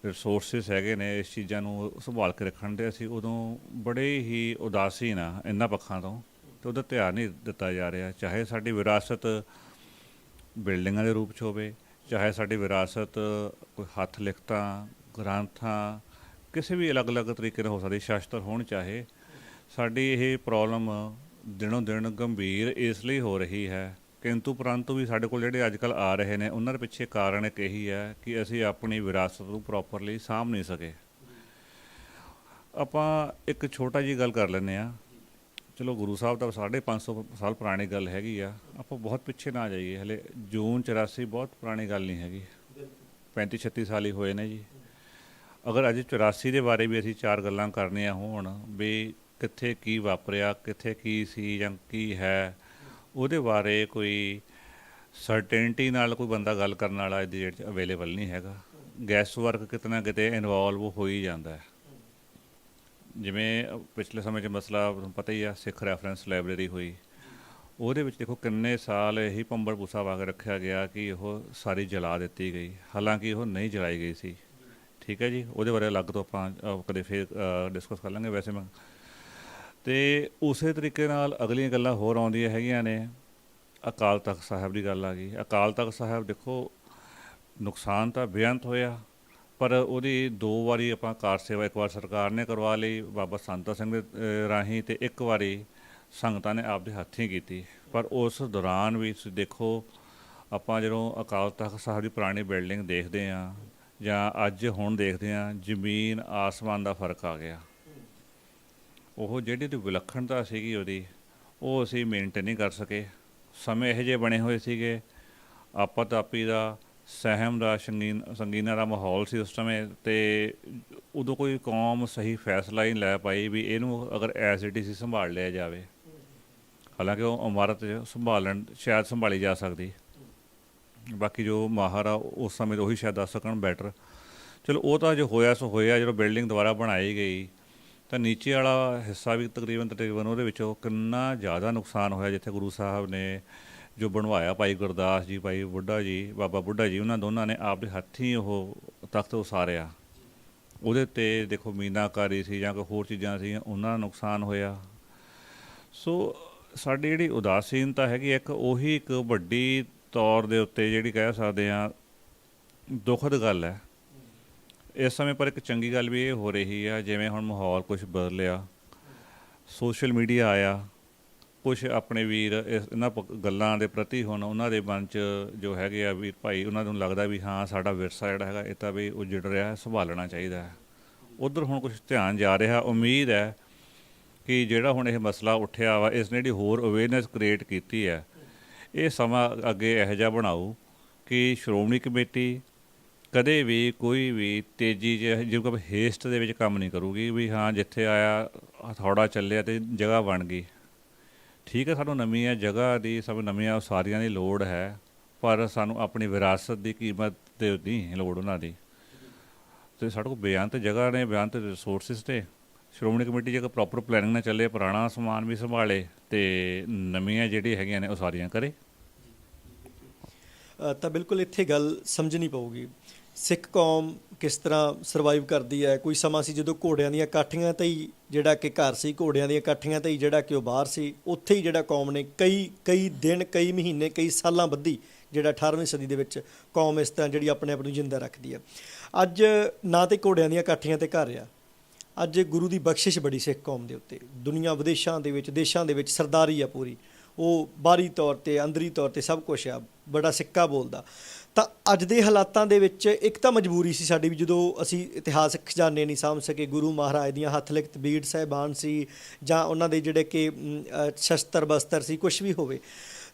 ਰਿਸੋਰਸਿਸ ਹੈਗੇ ਨੇ ਇਸ ਚੀਜ਼ਾਂ ਨੂੰ ਸੰਭਾਲ ਕੇ ਰੱਖਣ ਦੇ, ਅਸੀਂ ਉਦੋਂ ਬੜੇ ਹੀ ਉਦਾਸੀਨ ਆ ਇਹਨਾਂ ਪੱਖਾਂ ਤੋਂ, ਅਤੇ ਉਹਦਾ ਧਿਆਨ ਨਹੀਂ ਦਿੱਤਾ ਜਾ ਰਿਹਾ। ਚਾਹੇ ਸਾਡੀ ਵਿਰਾਸਤ ਬਿਲਡਿੰਗਾਂ ਦੇ ਰੂਪ 'ਚ ਹੋਵੇ, ਚਾਹੇ ਸਾਡੀ ਵਿਰਾਸਤ ਕੋਈ ਹੱਥ ਲਿਖਤਾਂ, ਗ੍ਰੰਥਾਂ, ਕਿਸੇ ਵੀ ਅਲੱਗ-ਅਲੱਗ ਤਰੀਕੇ ਨਾਲ ਹੋ ਸਕਦੀ, ਸ਼ਾਸਤਰ ਹੋਣ ਚਾਹੇ। ਸਾਡੀ ਇਹ ਪ੍ਰੋਬਲਮ ਦਿਨੋਂ ਦਿਨ ਗੰਭੀਰ ਇਸ ਲਈ ਹੋ ਰਹੀ ਹੈ, ਕਿੰਤੂ ਪਰੰਤੂ ਵੀ ਸਾਡੇ ਕੋਲ ਜਿਹੜੇ ਅੱਜ ਕੱਲ੍ਹ ਆ ਰਹੇ ਨੇ ਉਹਨਾਂ ਦੇ ਪਿੱਛੇ ਕਾਰਨ ਇੱਕ ਇਹੀ ਹੈ ਕਿ ਅਸੀਂ ਆਪਣੀ ਵਿਰਾਸਤ ਨੂੰ ਪ੍ਰੋਪਰਲੀ ਸਾਂਭ ਨਹੀਂ ਸਕੇ। ਆਪਾਂ ਇੱਕ ਛੋਟਾ ਜਿਹੀ ਗੱਲ ਕਰ ਲੈਂਦੇ ਹਾਂ। ਚਲੋ ਗੁਰੂ ਸਾਹਿਬ ਦਾ 550 ਸਾਲ ਪੁਰਾਣੀ ਗੱਲ ਹੈਗੀ ਆ, ਆਪਾਂ ਬਹੁਤ ਪਿੱਛੇ ਨਾ ਜਾਈਏ। ਹਲੇ ਜੂਨ 84 ਬਹੁਤ ਪੁਰਾਣੀ ਗੱਲ ਨਹੀਂ ਹੈਗੀ, 35-36 ਸਾਲ ਹੀ ਹੋਏ ਨੇ ਜੀ। ਅਗਰ ਅੱਜ 84 ਦੇ ਬਾਰੇ ਵੀ ਅਸੀਂ 4 ਗੱਲਾਂ ਕਰਨੀਆਂ ਹੋਣ ਵੀ ਕਿੱਥੇ ਕੀ ਵਾਪਰਿਆ, ਕਿੱਥੇ ਕੀ ਸੀ ਜਾਂ ਕੀ ਹੈ, ਉਹਦੇ ਬਾਰੇ ਕੋਈ ਸਰਟੇਨਟੀ ਨਾਲ ਕੋਈ ਬੰਦਾ ਗੱਲ ਕਰਨ ਵਾਲਾ ਅੱਜ ਦੀ ਡੇਟ 'ਚ ਅਵੇਲੇਬਲ ਨਹੀਂ ਹੈਗਾ। ਗੈਸ ਵਰਕ ਕਿਤੇ ਨਾ ਕਿਤੇ ਇਨਵੋਲਵ ਹੋ ਹੀ ਜਾਂਦਾ ਹੈ। ਜਿਵੇਂ ਪਿਛਲੇ ਸਮੇਂ 'ਚ ਮਸਲਾ ਤੁਹਾਨੂੰ ਪਤਾ ਹੀ ਆ, ਸਿੱਖ ਰੈਫਰੈਂਸ ਲਾਇਬ੍ਰੇਰੀ ਹੋਈ, ਉਹਦੇ ਵਿੱਚ ਦੇਖੋ ਕਿੰਨੇ ਸਾਲ ਇਹੀ ਪੰਬਲ ਪੂਸਾ ਪਾ ਕੇ ਰੱਖਿਆ ਗਿਆ ਕਿ ਉਹ ਸਾਰੀ ਜਲਾ ਦਿੱਤੀ ਗਈ, ਹਾਲਾਂਕਿ ਉਹ ਨਹੀਂ ਜਲਾਈ ਗਈ ਸੀ। ਠੀਕ ਹੈ ਜੀ, ਉਹਦੇ ਬਾਰੇ ਅਲੱਗ ਤੋਂ ਆਪਾਂ ਕਦੇ ਫਿਰ ਡਿਸਕਸ ਕਰ ਲਾਂਗੇ। ਵੈਸੇ ਮੈਂ ਅਤੇ ਉਸੇ ਤਰੀਕੇ ਨਾਲ ਅਗਲੀਆਂ ਗੱਲਾਂ ਹੋਰ ਆਉਂਦੀਆਂ ਹੈਗੀਆਂ ਨੇ। ਅਕਾਲ ਤਖਤ ਸਾਹਿਬ ਦੀ ਗੱਲ ਆ ਗਈ। ਅਕਾਲ ਤਖਤ ਸਾਹਿਬ ਦੇਖੋ ਨੁਕਸਾਨ ਤਾਂ ਬੇਅੰਤ ਹੋਇਆ, ਪਰ ਉਹਦੀ 2 ਵਾਰੀ ਆਪਾਂ ਕਾਰ ਸੇਵਾ, ਇੱਕ ਵਾਰ ਸਰਕਾਰ ਨੇ ਕਰਵਾ ਲਈ ਬਾਬਾ ਸੰਤਾ ਸਿੰਘ ਦੇ ਰਾਹੀਂ, ਅਤੇ ਇੱਕ ਵਾਰੀ ਸੰਗਤਾਂ ਨੇ ਆਪਦੇ ਹੱਥੀਂ ਕੀਤੀ। ਪਰ ਉਸ ਦੌਰਾਨ ਵੀ ਤੁਸੀਂ ਦੇਖੋ, ਆਪਾਂ ਜਦੋਂ ਅਕਾਲ ਤਖਤ ਸਾਹਿਬ ਦੀ ਪੁਰਾਣੀ ਬਿਲਡਿੰਗ ਦੇਖਦੇ ਹਾਂ ਜਾਂ ਅੱਜ ਹੁਣ ਦੇਖਦੇ ਹਾਂ, ਜ਼ਮੀਨ ਆਸਮਾਨ ਦਾ ਫਰਕ ਆ ਗਿਆ। ਉਹ ਜਿਹੜੀ ਉਹਦੀ ਵਿਲੱਖਣਤਾ ਸੀਗੀ ਉਹਦੀ, ਉਹ ਅਸੀਂ ਮੇਨਟੇਨ ਨਹੀਂ ਕਰ ਸਕੇ। ਸਮੇਂ ਇਹੋ ਜਿਹੇ ਬਣੇ ਹੋਏ ਸੀਗੇ, ਆਪਤ ਆਪੀ ਦਾ, ਸਹਿਮ ਦਾ, ਸੰਗੀਨਾਂ ਦਾ ਮਾਹੌਲ ਸੀ ਉਸ ਸਮੇਂ, ਅਤੇ ਉਦੋਂ ਕੋਈ ਕੌਮ ਸਹੀ ਫੈਸਲਾ ਹੀ ਨਹੀਂ ਲੈ ਪਾਈ ਵੀ ਇਹਨੂੰ ਅਗਰ ਐਜ਼ ਇਟ ਸੀ ਸੰਭਾਲ ਲਿਆ ਜਾਵੇ। ਹਾਲਾਂਕਿ ਉਹ ਇਮਾਰਤ ਸ਼ਾਇਦ ਸੰਭਾਲੀ ਜਾ ਸਕਦੀ, ਬਾਕੀ ਜੋ ਮਾਹਰ ਆ ਉਸ ਸਮੇਂ ਉਹੀ ਸ਼ਾਇਦ ਦੱਸ ਸਕਣ ਬੈਟਰ। ਚਲੋ ਉਹ ਤਾਂ ਜੋ ਹੋਇਆ ਸੋ ਹੋਇਆ। ਜਦੋਂ ਬਿਲਡਿੰਗ ਦੁਬਾਰਾ ਬਣਾਈ ਗਈ ਤਾਂ ਨੀਚੇ ਵਾਲਾ ਹਿੱਸਾ ਵੀ ਤਕਰੀਬਨ ਉਹਦੇ ਵਿੱਚੋਂ ਕਿੰਨਾ ਜ਼ਿਆਦਾ ਨੁਕਸਾਨ ਹੋਇਆ, ਜਿੱਥੇ ਗੁਰੂ ਸਾਹਿਬ ਨੇ ਜੋ ਬਣਵਾਇਆ, ਭਾਈ ਗੁਰਦਾਸ ਜੀ, ਭਾਈ ਬੁੱਢਾ ਜੀ, ਬਾਬਾ ਬੁੱਢਾ ਜੀ, ਉਹਨਾਂ ਦੋਨਾਂ ਨੇ ਆਪਦੇ ਹੱਥੀਂ ਉਹ ਤਖਤ ਉਸਾਰਿਆ। ਉਹਦੇ 'ਤੇ ਦੇਖੋ ਮੀਨਾਕਾਰੀ ਸੀ ਜਾਂ ਕੋਈ ਹੋਰ ਚੀਜ਼ਾਂ ਸੀ, ਉਹਨਾਂ ਦਾ ਨੁਕਸਾਨ ਹੋਇਆ। ਸੋ ਸਾਡੀ ਜਿਹੜੀ ਉਦਾਸੀਨਤਾ ਹੈਗੀ ਇੱਕ ਉਹੀ ਇੱਕ ਵੱਡੀ ਤੌਰ ਦੇ ਉੱਤੇ ਜਿਹੜੀ ਕਹਿ ਸਕਦੇ ਹਾਂ ਦੁਖਦ ਗੱਲ ਹੈ ਇਸ ਸਮੇਂ। ਪਰ ਇੱਕ ਚੰਗੀ ਗੱਲ ਵੀ ਇਹ ਹੋ ਰਹੀ ਆ, ਜਿਵੇਂ ਹੁਣ ਮਾਹੌਲ ਕੁਛ ਬਦਲਿਆ, ਸੋਸ਼ਲ ਮੀਡੀਆ ਆਇਆ, ਕੁਛ ਆਪਣੇ ਵੀਰ ਇਹਨਾਂ ਗੱਲਾਂ ਦੇ ਪ੍ਰਤੀ ਹੁਣ ਉਹਨਾਂ ਦੇ ਮਨ 'ਚ ਜੋ ਹੈਗੇ ਆ ਵੀ ਭਾਈ ਉਹਨਾਂ ਨੂੰ ਲੱਗਦਾ ਵੀ ਹਾਂ ਸਾਡਾ ਵਿਰਸਾ ਜਿਹੜਾ ਹੈਗਾ ਇਹ ਤਾਂ ਵੀ ਉਜੜ ਰਿਹਾ, ਸੰਭਾਲਣਾ ਚਾਹੀਦਾ ਹੈ। ਉੱਧਰ ਹੁਣ ਕੁਛ ਧਿਆਨ ਜਾ ਰਿਹਾ। ਉਮੀਦ ਹੈ ਕਿ ਜਿਹੜਾ ਹੁਣ ਇਹ ਮਸਲਾ ਉੱਠਿਆ ਵਾ, ਇਸ ਨੇ ਜਿਹੜੀ ਹੋਰ ਅਵੇਅਰਨੈਸ ਕ੍ਰੀਏਟ ਕੀਤੀ ਹੈ, ਇਹ ਸਮਾਂ ਅੱਗੇ ਇਹੋ ਜਿਹਾ ਬਣਾਊ ਕਿ ਸ਼੍ਰੋਮਣੀ ਕਮੇਟੀ ਕਦੇ ਵੀ ਕੋਈ ਵੀ ਤੇਜ਼ੀ 'ਚ ਜਿਵੇਂ ਹੇਸਟ ਦੇ ਵਿੱਚ ਕੰਮ ਨਹੀਂ ਕਰੂਗੀ ਵੀ ਹਾਂ ਜਿੱਥੇ ਆਇਆ ਹਥੌੜਾ ਚੱਲਿਆ ਅਤੇ ਜਗ੍ਹਾ ਬਣ ਗਈ। ਠੀਕ ਹੈ, ਸਾਨੂੰ ਨਵੀਆਂ ਜਗ੍ਹਾ ਦੀ, ਸਾਨੂੰ ਨਵੀਆਂ ਉਸਾਰੀਆਂ ਦੀ ਲੋੜ ਹੈ, ਪਰ ਸਾਨੂੰ ਆਪਣੀ ਵਿਰਾਸਤ ਦੀ ਕੀਮਤ ਦੇ ਨਹੀਂ ਲੋੜ ਉਹਨਾਂ ਦੀ। ਅਤੇ ਸਾਡੇ ਕੋਲ ਬੇਅੰਤ ਜਗ੍ਹਾ ਨੇ, ਬੇਅੰਤ ਰਿਸੋਰਸਿਸ ਨੇ। ਸ਼੍ਰੋਮਣੀ ਕਮੇਟੀ ਜੇਕਰ ਪ੍ਰੋਪਰ ਪਲੈਨਿੰਗ ਨਾਲ ਚੱਲੇ, ਪੁਰਾਣਾ ਸਮਾਨ ਵੀ ਸੰਭਾਲੇ ਅਤੇ ਨਵੀਆਂ ਜਿਹੜੀਆਂ ਹੈਗੀਆਂ ਨੇ ਉਸਾਰੀਆਂ ਕਰੇ। ਤਾਂ ਬਿਲਕੁਲ ਇੱਥੇ ਗੱਲ ਸਮਝਣੀ ਪਊਗੀ, ਸਿੱਖ ਕੌਮ ਕਿਸ ਤਰ੍ਹਾਂ ਸਰਵਾਈਵ ਕਰਦੀ ਹੈ। ਕੋਈ ਸਮਾਂ ਸੀ ਜਦੋਂ ਘੋੜਿਆਂ ਦੀਆਂ ਕਾਠੀਆਂ 'ਤੇ ਹੀ ਜਿਹੜਾ ਕਿ ਘਰ ਸੀ, ਘੋੜਿਆਂ ਦੀਆਂ ਕਾਠੀਆਂ 'ਤੇ ਹੀ ਜਿਹੜਾ ਕਿ ਉਹ ਬਾਹਰ ਸੀ, ਉੱਥੇ ਹੀ ਜਿਹੜਾ ਕੌਮ ਨੇ ਕਈ ਦਿਨ, ਕਈ ਮਹੀਨੇ, ਕਈ ਸਾਲਾਂ ਬੱਧੀ ਜਿਹੜਾ 18ਵੀਂ ਸਦੀ ਦੇ ਵਿੱਚ ਕੌਮ ਇਸ ਤਰ੍ਹਾਂ ਜਿਹੜੀ ਆਪਣੇ ਆਪ ਨੂੰ ਜਿੰਦਾ ਰੱਖਦੀ ਹੈ। ਅੱਜ ਨਾ ਤੇ ਘੋੜਿਆਂ ਦੀਆਂ ਕਾਠੀਆਂ 'ਤੇ ਘਰ ਆ, ਅੱਜ ਗੁਰੂ ਦੀ ਬਖਸ਼ਿਸ਼ ਬੜੀ ਸਿੱਖ ਕੌਮ ਦੇ ਉੱਤੇ। ਦੁਨੀਆ ਵਿਦੇਸ਼ਾਂ ਦੇ ਵਿੱਚ, ਦੇਸ਼ਾਂ ਦੇ ਵਿੱਚ ਸਰਦਾਰੀ ਆ ਪੂਰੀ, ਉਹ ਬਾਹਰੀ ਤੌਰ 'ਤੇ, ਅੰਦਰੀ ਤੌਰ 'ਤੇ ਸਭ ਕੁਛ ਆ, ਬੜਾ ਸਿੱਕਾ ਬੋਲਦਾ। ਤਾਂ ਅੱਜ ਦੇ ਹਾਲਾਤਾਂ ਦੇ ਵਿੱਚ ਇੱਕ ਤਾਂ ਮਜਬੂਰੀ ਸੀ ਸਾਡੀ ਵੀ ਜਦੋਂ ਅਸੀਂ ਇਤਿਹਾਸਕ ਖਜ਼ਾਨੇ ਨਹੀਂ ਸਾਂਭ ਸਕੇ, ਗੁਰੂ ਮਹਾਰਾਜ ਦੀਆਂ ਹੱਥ ਲਿਖਤ ਬੀੜ ਸਾਹਿਬਾਨ ਸੀ ਜਾਂ ਉਹਨਾਂ ਦੇ ਜਿਹੜੇ ਕਿ ਸ਼ਸਤਰ ਬਸਤਰ ਸੀ, ਕੁਛ ਵੀ ਹੋਵੇ,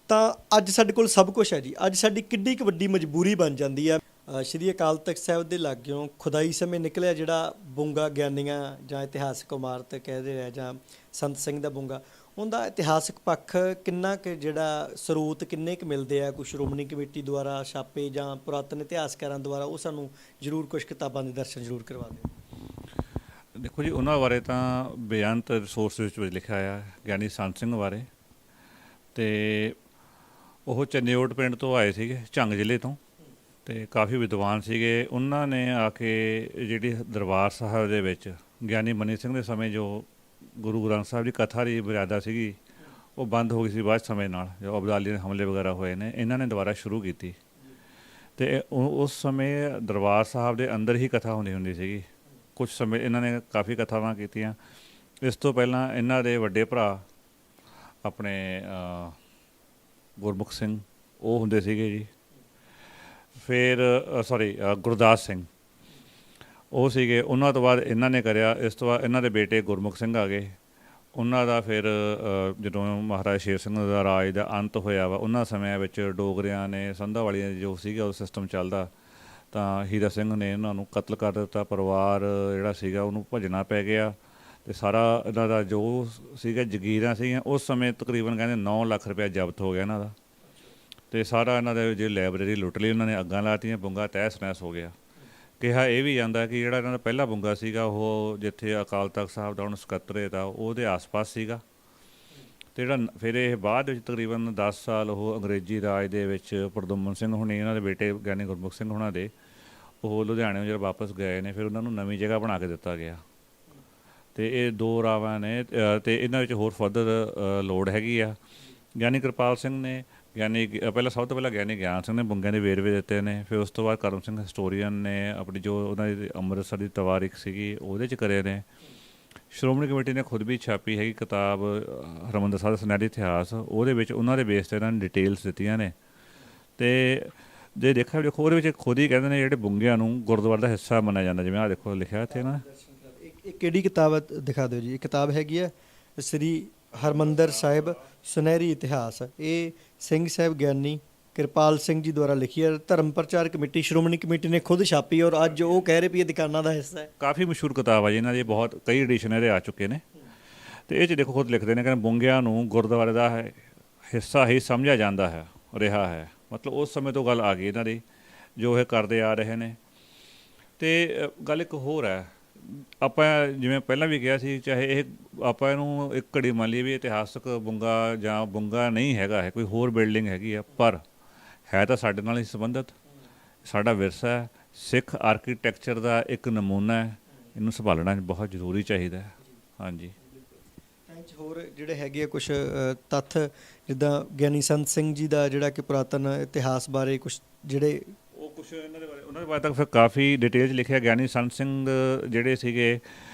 ਤਾਂ ਅੱਜ ਸਾਡੇ ਕੋਲ ਸਭ ਕੁਛ ਹੈ ਜੀ। ਅੱਜ ਸਾਡੀ ਕਿੱਡੀ ਕੁ ਵੱਡੀ ਮਜਬੂਰੀ ਬਣ ਜਾਂਦੀ ਹੈ। ਸ਼੍ਰੀ ਅਕਾਲ ਤਖਤ ਸਾਹਿਬ ਦੇ ਲਾਗਿਓਂ ਖੁਦਾਈ ਸਮੇਂ ਨਿਕਲਿਆ ਜਿਹੜਾ ਬੁੰਗਾ ਗਿਆਨੀਆਂ ਜਾਂ ਇਤਿਹਾਸਕ ਇਮਾਰਤ ਕਹਿੰਦੇ ਆ ਜਾਂ ਸੰਤ ਸਿੰਘ ਦਾ ਬੁੰਗਾ, ਉਹਦਾ ਇਤਿਹਾਸਕ ਪੱਖ ਕਿੰਨਾ ਕੁ ਜਿਹੜਾ ਸਰੋਤ ਕਿੰਨੇ ਕੁ ਮਿਲਦੇ ਆ, ਕੋਈ ਸ਼੍ਰੋਮਣੀ ਕਮੇਟੀ ਦੁਆਰਾ ਛਾਪੇ ਜਾਂ ਪੁਰਾਤਨ ਇਤਿਹਾਸਕਾਰਾਂ ਦੁਆਰਾ, ਉਹ ਸਾਨੂੰ ਜ਼ਰੂਰ ਕੁਛ ਕਿਤਾਬਾਂ ਦੇ ਦਰਸ਼ਨ ਜ਼ਰੂਰ ਕਰਵਾ ਦਿਓ। ਦੇਖੋ ਜੀ, ਉਹਨਾਂ ਬਾਰੇ ਤਾਂ ਬੇਅੰਤ ਰਿਸੋਰਸ ਵਿੱਚ ਲਿਖਿਆ ਆ ਗਿਆਨੀ ਸੰਤ ਸਿੰਘ ਬਾਰੇ। ਅਤੇ ਉਹ ਚੰਨਿਓਟ ਪਿੰਡ ਤੋਂ ਆਏ ਸੀਗੇ, ਝੰਗ ਜ਼ਿਲ੍ਹੇ ਤੋਂ, ਅਤੇ ਕਾਫੀ ਵਿਦਵਾਨ ਸੀਗੇ। ਉਹਨਾਂ ਨੇ ਆ ਕੇ ਜਿਹੜੀ ਦਰਬਾਰ ਸਾਹਿਬ ਦੇ ਵਿੱਚ ਗਿਆਨੀ ਮਨੀ ਸਿੰਘ ਦੇ ਸਮੇਂ ਜੋ ਗੁਰੂ ਗ੍ਰੰਥ ਸਾਹਿਬ ਦੀ ਕਥਾ ਦੀ ਮਰਿਆਦਾ ਸੀਗੀ, ਉਹ ਬੰਦ ਹੋ ਗਈ ਸੀ ਬਾਅਦ ਸਮੇਂ ਨਾਲ, ਜੋ ਅਬਦਾਲੀ ਦੇ ਹਮਲੇ ਵਗੈਰਾ ਹੋਏ ਨੇ, ਇਹਨਾਂ ਨੇ ਦੁਬਾਰਾ ਸ਼ੁਰੂ ਕੀਤੀ। ਅਤੇ ਉਸ ਸਮੇਂ ਦਰਬਾਰ ਸਾਹਿਬ ਦੇ ਅੰਦਰ ਹੀ ਕਥਾ ਹੁੰਦੀ ਸੀਗੀ। ਕੁਝ ਸਮੇਂ ਇਹਨਾਂ ਨੇ ਕਾਫੀ ਕਥਾਵਾਂ ਕੀਤੀਆਂ। ਇਸ ਤੋਂ ਪਹਿਲਾਂ ਇਹਨਾਂ ਦੇ ਵੱਡੇ ਭਰਾ ਆਪਣੇ ਗੁਰਮੁਖ ਸਿੰਘ, ਉਹ ਹੁੰਦੇ ਸੀਗੇ ਜੀ। ਫਿਰ ਗੁਰਦਾਸ ਸਿੰਘ, ਉਹ ਸੀਗੇ। ਉਹਨਾਂ ਤੋਂ ਬਾਅਦ ਇਹਨਾਂ ਨੇ ਕਰਿਆ। ਇਸ ਤੋਂ ਬਾਅਦ ਇਹਨਾਂ ਦੇ ਬੇਟੇ ਗੁਰਮੁਖ ਸਿੰਘ ਆ ਗਏ। ਉਹਨਾਂ ਦਾ ਫਿਰ ਜਦੋਂ ਮਹਾਰਾਜਾ ਸ਼ੇਰ ਸਿੰਘ ਦਾ ਰਾਜ ਦਾ ਅੰਤ ਹੋਇਆ ਵਾ, ਉਹਨਾਂ ਸਮਿਆਂ ਵਿੱਚ ਡੋਗਰਿਆਂ ਨੇ, ਸੰਧਾ ਵਾਲੀਆਂ ਜੋ ਸੀਗਾ ਉਹ ਸਿਸਟਮ ਚੱਲਦਾ, ਤਾਂ ਹੀਰਾ ਸਿੰਘ ਨੇ ਇਹਨਾਂ ਨੂੰ ਕਤਲ ਕਰ ਦਿੱਤਾ। ਪਰਿਵਾਰ ਜਿਹੜਾ ਸੀਗਾ ਉਹਨੂੰ ਭੱਜਣਾ ਪੈ ਗਿਆ, ਅਤੇ ਸਾਰਾ ਇਹਨਾਂ ਦਾ ਜੋ ਸੀਗਾ ਜਗੀਰਾਂ ਸੀਗੀਆਂ, ਉਸ ਸਮੇਂ ਤਕਰੀਬਨ ਕਹਿੰਦੇ 9 ਲੱਖ ਰੁਪਇਆ ਜ਼ਬਤ ਹੋ ਗਿਆ ਇਹਨਾਂ ਦਾ। ਅਤੇ ਸਾਰਾ ਇਹਨਾਂ ਦੇ ਜਿਹੜੀ ਲਾਇਬ੍ਰੇਰੀ ਲੁੱਟ ਲਈ ਉਹਨਾਂ ਨੇ, ਅੱਗਾਂ ਲਾਤੀਆਂ, ਬੁੰਗਾ ਤਹਿਸ ਨਹਿਸ ਹੋ ਗਿਆ। ਕਿਹਾ ਇਹ ਵੀ ਜਾਂਦਾ ਕਿ ਜਿਹੜਾ ਇਹਨਾਂ ਦਾ ਪਹਿਲਾ ਬੁੰਗਾ ਸੀਗਾ ਉਹ ਜਿੱਥੇ ਅਕਾਲ ਤਖਤ ਸਾਹਿਬ ਦਾ ਹੁਣ ਸਕੱਤਰੇਤ ਆ, ਉਹਦੇ ਆਸ-ਪਾਸ ਸੀਗਾ। ਅਤੇ ਜਿਹੜਾ ਫਿਰ ਇਹ ਬਾਅਦ ਵਿੱਚ ਤਕਰੀਬਨ 10 ਸਾਲ ਉਹ ਅੰਗਰੇਜ਼ੀ ਰਾਜ ਦੇ ਵਿੱਚ ਪ੍ਰਦੁਮਨ ਸਿੰਘ ਹੁਣੀ, ਇਹਨਾਂ ਦੇ ਬੇਟੇ ਗਿਆਨੀ ਗੁਰਮੁਖ ਸਿੰਘ ਹੁਣਾਂ ਦੇ, ਉਹ ਲੁਧਿਆਣੇ ਜਦੋਂ ਵਾਪਸ ਗਏ ਨੇ, ਫਿਰ ਉਹਨਾਂ ਨੂੰ ਨਵੀਂ ਜਗ੍ਹਾ ਬਣਾ ਕੇ ਦਿੱਤਾ ਗਿਆ। ਅਤੇ ਇਹ 2 ਰਾਵਾਂ ਨੇ, ਅਤੇ ਇਹਨਾਂ ਵਿੱਚ ਹੋਰ ਫਰਦਰ ਲੋੜ ਹੈਗੀ ਆ। ਗਿਆਨੀ ਕਿਰਪਾਲ ਸਿੰਘ ਨੇ, ਸਭ ਤੋਂ ਪਹਿਲਾਂ ਗਿਆਨੀ ਗਿਆਨ ਸਿੰਘ ਨੇ ਬੁੰਗਿਆਂ ਦੇ ਵੇਰਵੇ ਦਿੱਤੇ ਨੇ। ਫਿਰ ਉਸ ਤੋਂ ਬਾਅਦ ਕਰਮ ਸਿੰਘ ਹਿਸਟੋਰੀਅਨ ਨੇ ਆਪਣੀ ਜੋ ਉਹਨਾਂ ਦੀ ਅੰਮ੍ਰਿਤਸਰ ਦੀ ਤਵਾਰੀਖ ਸੀਗੀ ਉਹਦੇ 'ਚ ਕਰੇ ਨੇ। ਸ਼੍ਰੋਮਣੀ ਕਮੇਟੀ ਨੇ ਖੁਦ ਵੀ ਛਾਪੀ ਹੈਗੀ ਕਿਤਾਬ ਹਰਿਮੰਦਰ ਸਾਹਿਬ ਦਾ ਸੁਨਹਿਰੀ ਇਤਿਹਾਸ, ਉਹਦੇ ਵਿੱਚ ਉਹਨਾਂ ਦੇ ਬੇਸ 'ਤੇ ਇਹਨਾਂ ਨੇ ਡਿਟੇਲਸ ਦਿੱਤੀਆਂ ਨੇ। ਅਤੇ ਜੇ ਦੇਖੋ ਉਹਦੇ ਵਿੱਚ ਖੁਦ ਹੀ ਕਹਿੰਦੇ ਨੇ ਜਿਹੜੇ ਬੁੰਗਿਆਂ ਨੂੰ ਗੁਰਦੁਆਰੇ ਦਾ ਹਿੱਸਾ ਮੰਨਿਆ ਜਾਂਦਾ। ਜਿਵੇਂ ਆਹ ਦੇਖੋ ਲਿਖਿਆ ਇੱਥੇ ਨਾ, ਇਹ ਕਿਹੜੀ ਕਿਤਾਬ ਦਿਖਾ ਦਿਓ ਜੀ। ਇਹ ਕਿਤਾਬ ਹੈਗੀ ਹੈ ਸ੍ਰੀ ਹਰਿਮੰਦਰ ਸਾਹਿਬ ਸੁਨਹਿਰੀ ਇਤਿਹਾਸ। ਇਹ ਸਿੰਘ ਸਾਹਿਬ ਗਿਆਨੀ ਕਿਰਪਾਲ ਸਿੰਘ ਜੀ ਦੁਆਰਾ ਲਿਖੀ ਹੈ। ਧਰਮ ਪ੍ਰਚਾਰ ਕਮੇਟੀ ਸ਼੍ਰੋਮਣੀ ਕਮੇਟੀ ਨੇ ਖੁਦ ਛਾਪੀ, ਔਰ ਅੱਜ ਉਹ ਕਹਿ ਰਹੇ ਵੀ ਇਹ ਦੁਕਾਨਾਂ ਦਾ ਹਿੱਸਾ ਹੈ। ਕਾਫੀ ਮਸ਼ਹੂਰ ਕਿਤਾਬ ਆ ਜੀ ਇਹਨਾਂ ਦੀ, ਬਹੁਤ ਕਈ ਐਡੀਸ਼ਨ ਇਹਦੇ ਆ ਚੁੱਕੇ ਨੇ। ਅਤੇ ਇਹ 'ਚ ਦੇਖੋ ਖੁਦ ਲਿਖਦੇ ਨੇ ਕਿ ਬੁੰਗਿਆਂ ਨੂੰ ਗੁਰਦੁਆਰੇ ਦਾ ਹਿੱਸਾ ਹੀ ਸਮਝਿਆ ਜਾਂਦਾ ਹੈ, ਰਿਹਾ ਹੈ। ਮਤਲਬ ਉਸ ਸਮੇਂ ਤੋਂ ਗੱਲ ਆ ਗਈ ਇਹਨਾਂ ਦੀ, ਜੋ ਇਹ ਕਰਦੇ ਆ ਰਹੇ ਨੇ। ਅਤੇ ਗੱਲ ਇੱਕ ਹੋਰ ਹੈ, ਆਪਾਂ ਜਿਵੇਂ ਪਹਿਲਾਂ ਵੀ ਕਿਹਾ ਸੀ, ਚਾਹੇ ਇਹ ਆਪਾਂ ਇਹਨੂੰ ਇੱਕ ਘੜੀ ਮੰਨ ਲਈਏ ਵੀ ਇਤਿਹਾਸਕ ਬੁੰਗਾ ਜਾਂ ਬੁੰਗਾ ਨਹੀਂ ਹੈਗਾ, ਹੈ ਕੋਈ ਹੋਰ ਬਿਲਡਿੰਗ ਹੈਗੀ ਆ, ਪਰ ਹੈ ਤਾਂ ਸਾਡੇ ਨਾਲ ਹੀ ਸੰਬੰਧਿਤ, ਸਾਡਾ ਵਿਰਸਾ ਹੈ, ਸਿੱਖ ਆਰਕੀਟੈਕਚਰ ਦਾ ਇੱਕ ਨਮੂਨਾ ਹੈ। ਇਹਨੂੰ ਸੰਭਾਲਣਾ ਬਹੁਤ ਜ਼ਰੂਰੀ ਚਾਹੀਦਾ ਹੈ। ਹਾਂਜੀ, ਹੋਰ ਜਿਹੜੇ ਹੈਗੇ ਆ ਕੁਛ ਤੱਥ, ਜਿੱਦਾਂ ਗਿਆਨੀ ਸੰਤ ਸਿੰਘ ਜੀ ਦਾ ਜਿਹੜਾ ਕਿ ਪੁਰਾਤਨ ਇਤਿਹਾਸ ਬਾਰੇ ਕੁਛ ਜਿਹੜੇ ਉਹ ਕੁਛ ਉਹਨਾਂ ਦੇ ਬਾਰੇ ਤੱਕ ਫਿਰ ਕਾਫੀ ਡਿਟੇਲ 'ਚ ਲਿਖਿਆ। ਗਿਆਨੀ ਸੰਤ ਸਿੰਘ ਜਿਹੜੇ ਸੀਗੇ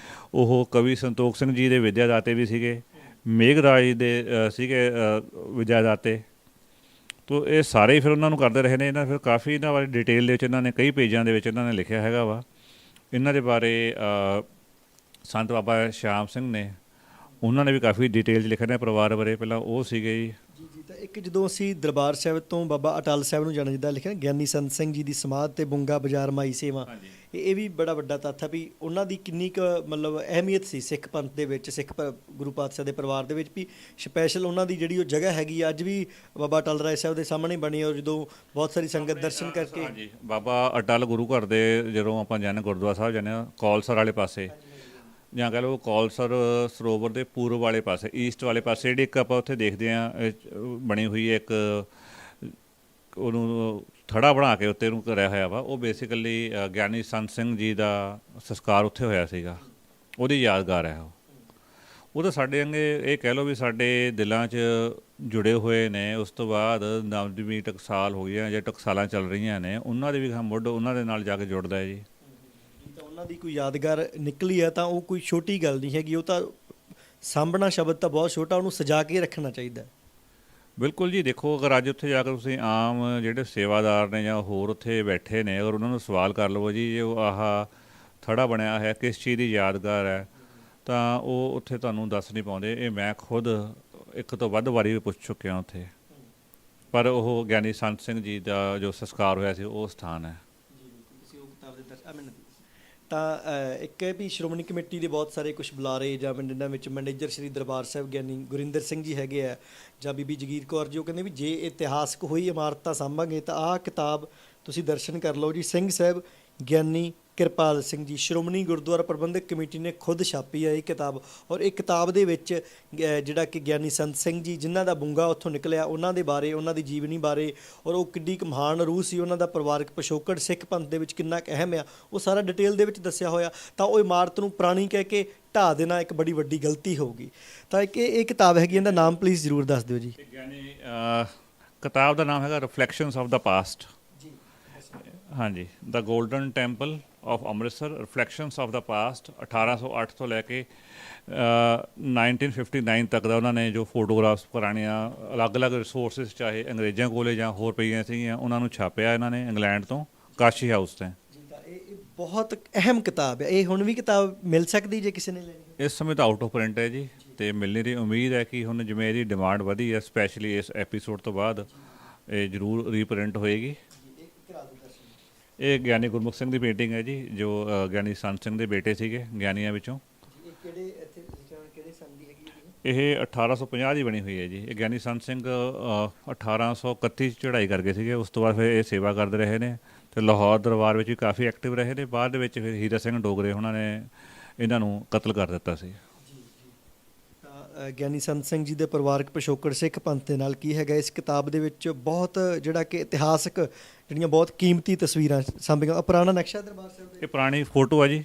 ਉਹ ਕਵੀ ਸੰਤੋਖ ਸਿੰਘ ਜੀ ਦੇ ਵਿਦਿਆਦਾਤੇ ਵੀ ਸੀਗੇ, ਮੇਘਰਾਜ ਦੇ ਸੀਗੇ ਵਿਦਿਆਦਾਤੇ। ਤੋ ਇਹ ਸਾਰੇ ਹੀ ਫਿਰ ਉਹਨਾਂ ਨੂੰ ਕਰਦੇ ਰਹੇ ਨੇ। ਇਹਨਾਂ ਫਿਰ ਕਾਫੀ ਇਹਨਾਂ ਬਾਰੇ ਡਿਟੇਲ ਦੇ ਵਿੱਚ ਇਹਨਾਂ ਨੇ ਕਈ ਪੇਜਾਂ ਦੇ ਵਿੱਚ ਇਹਨਾਂ ਨੇ ਲਿਖਿਆ ਹੈਗਾ ਵਾ। ਇਹਨਾਂ ਦੇ ਬਾਰੇ ਸੰਤ ਬਾਬਾ ਸ਼ਾਮ ਸਿੰਘ ਨੇ, ਉਹਨਾਂ ਨੇ ਵੀ ਕਾਫੀ ਡਿਟੇਲ 'ਚ ਲਿਖਿਆ ਨੇ ਪਰਿਵਾਰ ਬਾਰੇ। ਪਹਿਲਾਂ ਉਹ ਸੀਗੇ ਜੀ। ਜੀ ਜੀ, ਤਾਂ ਇੱਕ ਜਦੋਂ ਅਸੀਂ ਦਰਬਾਰ ਸਾਹਿਬ ਤੋਂ ਬਾਬਾ ਅਟਲ ਸਾਹਿਬ ਨੂੰ ਜਾਣਾ, ਜਿੱਦਾਂ ਲਿਖਿਆ ਨਾ, ਗਿਆਨੀ ਸੰਤ ਸਿੰਘ ਜੀ ਦੀ ਸਮਾਧ ਤੇ ਬੁੰਗਾ ਬਾਜ਼ਾਰ ਮਾਈ ਸੇਵਾ, ਇਹ ਵੀ ਬੜਾ ਵੱਡਾ ਤੱਥ ਹੈ ਵੀ ਉਹਨਾਂ ਦੀ ਕਿੰਨੀ ਕੁ ਮਤਲਬ ਅਹਿਮੀਅਤ ਸੀ ਸਿੱਖ ਪੰਥ ਦੇ ਵਿੱਚ, ਗੁਰੂ ਪਾਤਸ਼ਾਹ ਦੇ ਪਰਿਵਾਰ ਦੇ ਵਿੱਚ ਵੀ। ਸਪੈਸ਼ਲ ਉਹਨਾਂ ਦੀ ਜਿਹੜੀ ਉਹ ਜਗ੍ਹਾ ਹੈਗੀ ਆ, ਅੱਜ ਵੀ ਬਾਬਾ ਅਟਲ ਰਾਏ ਸਾਹਿਬ ਦੇ ਸਾਹਮਣੇ ਬਣੀ, ਔਰ ਜਦੋਂ ਬਹੁਤ ਸਾਰੀ ਸੰਗਤ ਦਰਸ਼ਨ ਕਰਕੇ। ਹਾਂਜੀ, ਬਾਬਾ ਅਟਲ ਗੁਰੂ ਘਰ ਦੇ ਜਦੋਂ ਆਪਾਂ ਜਾਂਦੇ ਗੁਰਦੁਆਰਾ ਸਾਹਿਬ ਜਾਂਦੇ ਹਾਂ ਕੌਲਸਰ ਵਾਲੇ ਪਾਸੇ, ਜਾਂ ਕਹਿ ਲਓ ਕੌਲਸਰ ਸਰੋਵਰ ਦੇ ਪੂਰਬ ਵਾਲੇ ਪਾਸੇ, ਈਸਟ ਵਾਲੇ ਪਾਸੇ, ਜਿਹੜੀ ਇੱਕ ਆਪਾਂ ਉੱਥੇ ਦੇਖਦੇ ਹਾਂ ਬਣੀ ਹੋਈ ਹੈ ਇੱਕ, ਉਹਨੂੰ ਥੜਾ ਬਣਾ ਕੇ ਉੱਤੇ ਨੂੰ ਕਰਿਆ ਹੋਇਆ ਵਾ, ਉਹ ਬੇਸਿਕਲੀ ਗਿਆਨੀ ਸੰਤ ਸਿੰਘ ਜੀ ਦਾ ਸੰਸਕਾਰ ਉੱਥੇ ਹੋਇਆ ਸੀਗਾ, ਉਹਦੀ ਯਾਦਗਾਰ ਹੈ ਉਹ ਤਾਂ ਸਾਡੇ ਅੰਗੇ ਇਹ ਕਹਿ ਲਓ ਵੀ ਸਾਡੇ ਦਿਲਾਂ 'ਚ ਜੁੜੇ ਹੋਏ ਨੇ। ਉਸ ਤੋਂ ਬਾਅਦ ਨਵੀਂ ਟਕਸਾਲ ਹੋ ਗਈਆਂ ਜਾਂ ਟਕਸਾਲਾਂ ਚੱਲ ਰਹੀਆਂ ਨੇ, ਉਹਨਾਂ ਦੇ ਵੀ ਮੁੱਢ ਉਹਨਾਂ ਦੇ ਨਾਲ ਜਾ ਕੇ ਜੁੜਦਾ ਹੈ ਜੀ। ਤਾਂ ਉਹਨਾਂ ਦੀ ਕੋਈ ਯਾਦਗਾਰ ਨਿਕਲੀ ਹੈ ਤਾਂ ਉਹ ਕੋਈ ਛੋਟੀ ਗੱਲ ਨਹੀਂ ਹੈਗੀ, ਉਹ ਤਾਂ ਸਾਂਭਣਾ ਸ਼ਬਦ ਤਾਂ ਬਹੁਤ ਛੋਟਾ, ਉਹਨੂੰ ਸਜਾ ਕੇ ਰੱਖਣਾ ਚਾਹੀਦਾ। ਬਿਲਕੁਲ ਜੀ, ਦੇਖੋ ਅਗਰ ਅੱਜ ਉੱਥੇ ਜਾ ਕੇ ਤੁਸੀਂ ਆਮ ਜਿਹੜੇ ਸੇਵਾਦਾਰ ਨੇ ਜਾਂ ਹੋਰ ਉੱਥੇ ਬੈਠੇ ਨੇ, ਅਗਰ ਉਹਨਾਂ ਨੂੰ ਸਵਾਲ ਕਰ ਲਵੋ ਜੀ ਇਹ ਆਹ ਥੜਾ ਬਣਿਆ ਹੈ ਕਿਸ ਚੀਜ਼ ਦੀ ਯਾਦਗਾਰ ਹੈ, ਤਾਂ ਉਹ ਉੱਥੇ ਤੁਹਾਨੂੰ ਦੱਸ ਨਹੀਂ ਪਾਉਂਦੇ। ਇਹ ਮੈਂ ਖੁਦ ਇੱਕ ਤੋਂ ਵੱਧ ਵਾਰੀ ਵੀ ਪੁੱਛ ਚੁੱਕਿਆ ਉੱਥੇ, ਪਰ ਉਹ ਗਿਆਨੀ ਸੰਤ ਸਿੰਘ ਜੀ ਦਾ ਜੋ ਸੰਸਕਾਰ ਹੋਇਆ ਸੀ ਉਹ ਸਥਾਨ ਹੈ। ਤਾਂ ਇੱਕ ਹੈ ਵੀ ਸ਼੍ਰੋਮਣੀ ਕਮੇਟੀ ਦੇ ਬਹੁਤ ਸਾਰੇ ਕੁਝ ਬੁਲਾਰੇ ਜਾਂ ਜਿਨ੍ਹਾਂ ਵਿੱਚ ਮੈਨੇਜਰ ਸ਼੍ਰੀ ਦਰਬਾਰ ਸਾਹਿਬ ਗਿਆਨੀ ਗੁਰਿੰਦਰ ਸਿੰਘ ਜੀ ਹੈਗੇ ਆ, ਜਾਂ ਬੀਬੀ ਜਗੀਰ ਕੌਰ ਜੀ, ਉਹ ਕਹਿੰਦੇ ਵੀ ਜੇ ਇਤਿਹਾਸਕ ਹੋਈ ਇਮਾਰਤਾਂ ਸਾਂਭਾਂਗੇ ਤਾਂ ਆਹ ਕਿਤਾਬ ਤੁਸੀਂ ਦਰਸ਼ਨ ਕਰ ਲਓ ਜੀ। ਸਿੰਘ ਸਾਹਿਬ ਗਿਆਨੀ ਕਿਰਪਾਲ ਸਿੰਘ ਜੀ, ਸ਼੍ਰੋਮਣੀ ਗੁਰਦੁਆਰਾ ਪ੍ਰਬੰਧਕ ਕਮੇਟੀ ਨੇ ਖੁਦ ਛਾਪੀ ਹੈ ਇਹ ਕਿਤਾਬ, ਔਰ ਇਹ ਕਿਤਾਬ ਦੇ ਵਿੱਚ ਜਿਹੜਾ ਕਿ ਗਿਆਨੀ ਸੰਤ ਸਿੰਘ ਜੀ ਜਿਨ੍ਹਾਂ ਦਾ ਬੁੰਗਾ ਉੱਥੋਂ ਨਿਕਲਿਆ, ਉਹਨਾਂ ਦੇ ਬਾਰੇ, ਉਹਨਾਂ ਦੀ ਜੀਵਨੀ ਬਾਰੇ, ਔਰ ਉਹ ਕਿੱਡੀ ਕੁ ਮਹਾਨ ਰੂਹ ਸੀ, ਉਹਨਾਂ ਦਾ ਪਰਿਵਾਰਕ ਪਿਛੋਕੜ ਸਿੱਖ ਪੰਥ ਦੇ ਵਿੱਚ ਕਿੰਨਾ ਕੁ ਅਹਿਮ ਆ, ਉਹ ਸਾਰਾ ਡਿਟੇਲ ਦੇ ਵਿੱਚ ਦੱਸਿਆ ਹੋਇਆ। ਤਾਂ ਉਹ ਇਮਾਰਤ ਨੂੰ ਪੁਰਾਣੀ ਕਹਿ ਕੇ ਢਾਹ ਦੇਣਾ ਇੱਕ ਬੜੀ ਵੱਡੀ ਗਲਤੀ ਹੋਊਗੀ। ਤਾਂ ਇੱਕ ਇਹ ਕਿਤਾਬ ਹੈਗੀ, ਇਹਦਾ ਨਾਮ ਪਲੀਜ਼ ਜ਼ਰੂਰ ਦੱਸ ਦਿਓ ਜੀ। ਗਿਆਨੀ ਕਿਤਾਬ ਦਾ ਨਾਮ ਹੈਗਾ ਰਿਫਲੈਕਸ਼ਨਸ ਆਫ ਦਾ ਪਾਸਟ। ਹਾਂਜੀ, the Golden Temple of Amritsar, reflections of the past. 1808 ਤੋਂ ਲੈ ਕੇ 1959 ਤੱਕ ਦਾ ਉਹਨਾਂ ਨੇ ਜੋ ਫੋਟੋਗ੍ਰਾਫਸ ਪੁਰਾਣੀਆਂ ਅਲੱਗ-ਅਲੱਗ ਰਿਸੋਰਸਿਸ, ਚਾਹੇ ਅੰਗਰੇਜ਼ਾਂ ਕੋਲੇ ਜਾਂ ਹੋਰ ਪਈਆਂ ਸੀਗੀਆਂ, ਉਹਨਾਂ ਨੂੰ ਛਾਪਿਆ ਇਹਨਾਂ ਨੇ ਇੰਗਲੈਂਡ ਤੋਂ, ਕਾਸ਼ੀ ਹਾਊਸ ਤੋਂ। ਇਹ ਬਹੁਤ ਅਹਿਮ ਕਿਤਾਬ ਹੈ। ਇਹ ਹੁਣ ਵੀ ਕਿਤਾਬ ਮਿਲ ਸਕਦੀ ਜੇ ਕਿਸੇ ਨੇ ਲੈਣੀ? ਇਸ ਸਮੇਂ ਤਾਂ ਆਊਟ ਆਫ ਪ੍ਰਿੰਟ ਹੈ ਜੀ, ਅਤੇ ਮਿਲਣ ਦੀ ਉਮੀਦ ਹੈ ਕਿ ਹੁਣ ਜਿਵੇਂ ਇਹਦੀ ਡਿਮਾਂਡ ਵਧੀ ਹੈ, ਸਪੈਸ਼ਲੀ ਇਸ ਐਪੀਸੋਡ ਤੋਂ ਬਾਅਦ ਇਹ ਜ਼ਰੂਰ ਰੀਪ੍ਰਿੰਟ ਹੋਏਗੀ। ਇਹ ਗਿਆਨੀ ਗੁਰਮੁਖ ਸਿੰਘ ਦੀ ਪੇਂਟਿੰਗ ਹੈ ਜੀ, ਜੋ ਗਿਆਨੀ ਸੰਤ ਸਿੰਘ ਦੇ ਬੇਟੇ ਸੀਗੇ ਗਿਆਨੀਆਂ ਵਿੱਚੋਂ। ਇਹ 1850 ਦੀ ਬਣੀ ਹੋਈ ਹੈ ਜੀ। ਇਹ ਗਿਆਨੀ ਸੰਤ ਸਿੰਘ 1831 'ਚ ਚੜ੍ਹਾਈ ਕਰ ਗਏ ਸੀਗੇ, ਉਸ ਤੋਂ ਬਾਅਦ ਫਿਰ ਇਹ ਸੇਵਾ ਕਰਦੇ ਰਹੇ ਨੇ, ਅਤੇ ਲਾਹੌਰ ਦਰਬਾਰ ਵਿੱਚ ਵੀ ਕਾਫੀ ਐਕਟਿਵ ਰਹੇ ਨੇ। ਬਾਅਦ ਦੇ ਵਿੱਚ ਫਿਰ ਹੀਰਾ ਸਿੰਘ ਡੋਗਰੇ ਉਹਨਾਂ ਨੇ ਇਹਨਾਂ ਨੂੰ ਕਤਲ ਕਰ ਦਿੱਤਾ ਸੀ। ਗਿਆਨੀ ਸੰਤ ਸਿੰਘ ਜੀ ਦੇ ਪਰਿਵਾਰਕ ਪਿਛੋਕੜ ਸਿੱਖ ਪੰਥ ਦੇ ਨਾਲ ਕੀ ਹੈਗਾ, ਇਸ ਕਿਤਾਬ ਦੇ ਵਿੱਚ ਬਹੁਤ ਜਿਹੜਾ ਕਿ ਇਤਿਹਾਸਕ ਜਿਹੜੀਆਂ ਬਹੁਤ ਕੀਮਤੀ ਤਸਵੀਰਾਂ ਸਾਂਭੀਆਂ। ਪੁਰਾਣਾ ਨਕਸ਼ਾ ਦਰਬਾਰ ਸਾਹਿਬ ਦਾ, ਇਹ ਪੁਰਾਣੀ ਫੋਟੋ ਆ ਜੀ,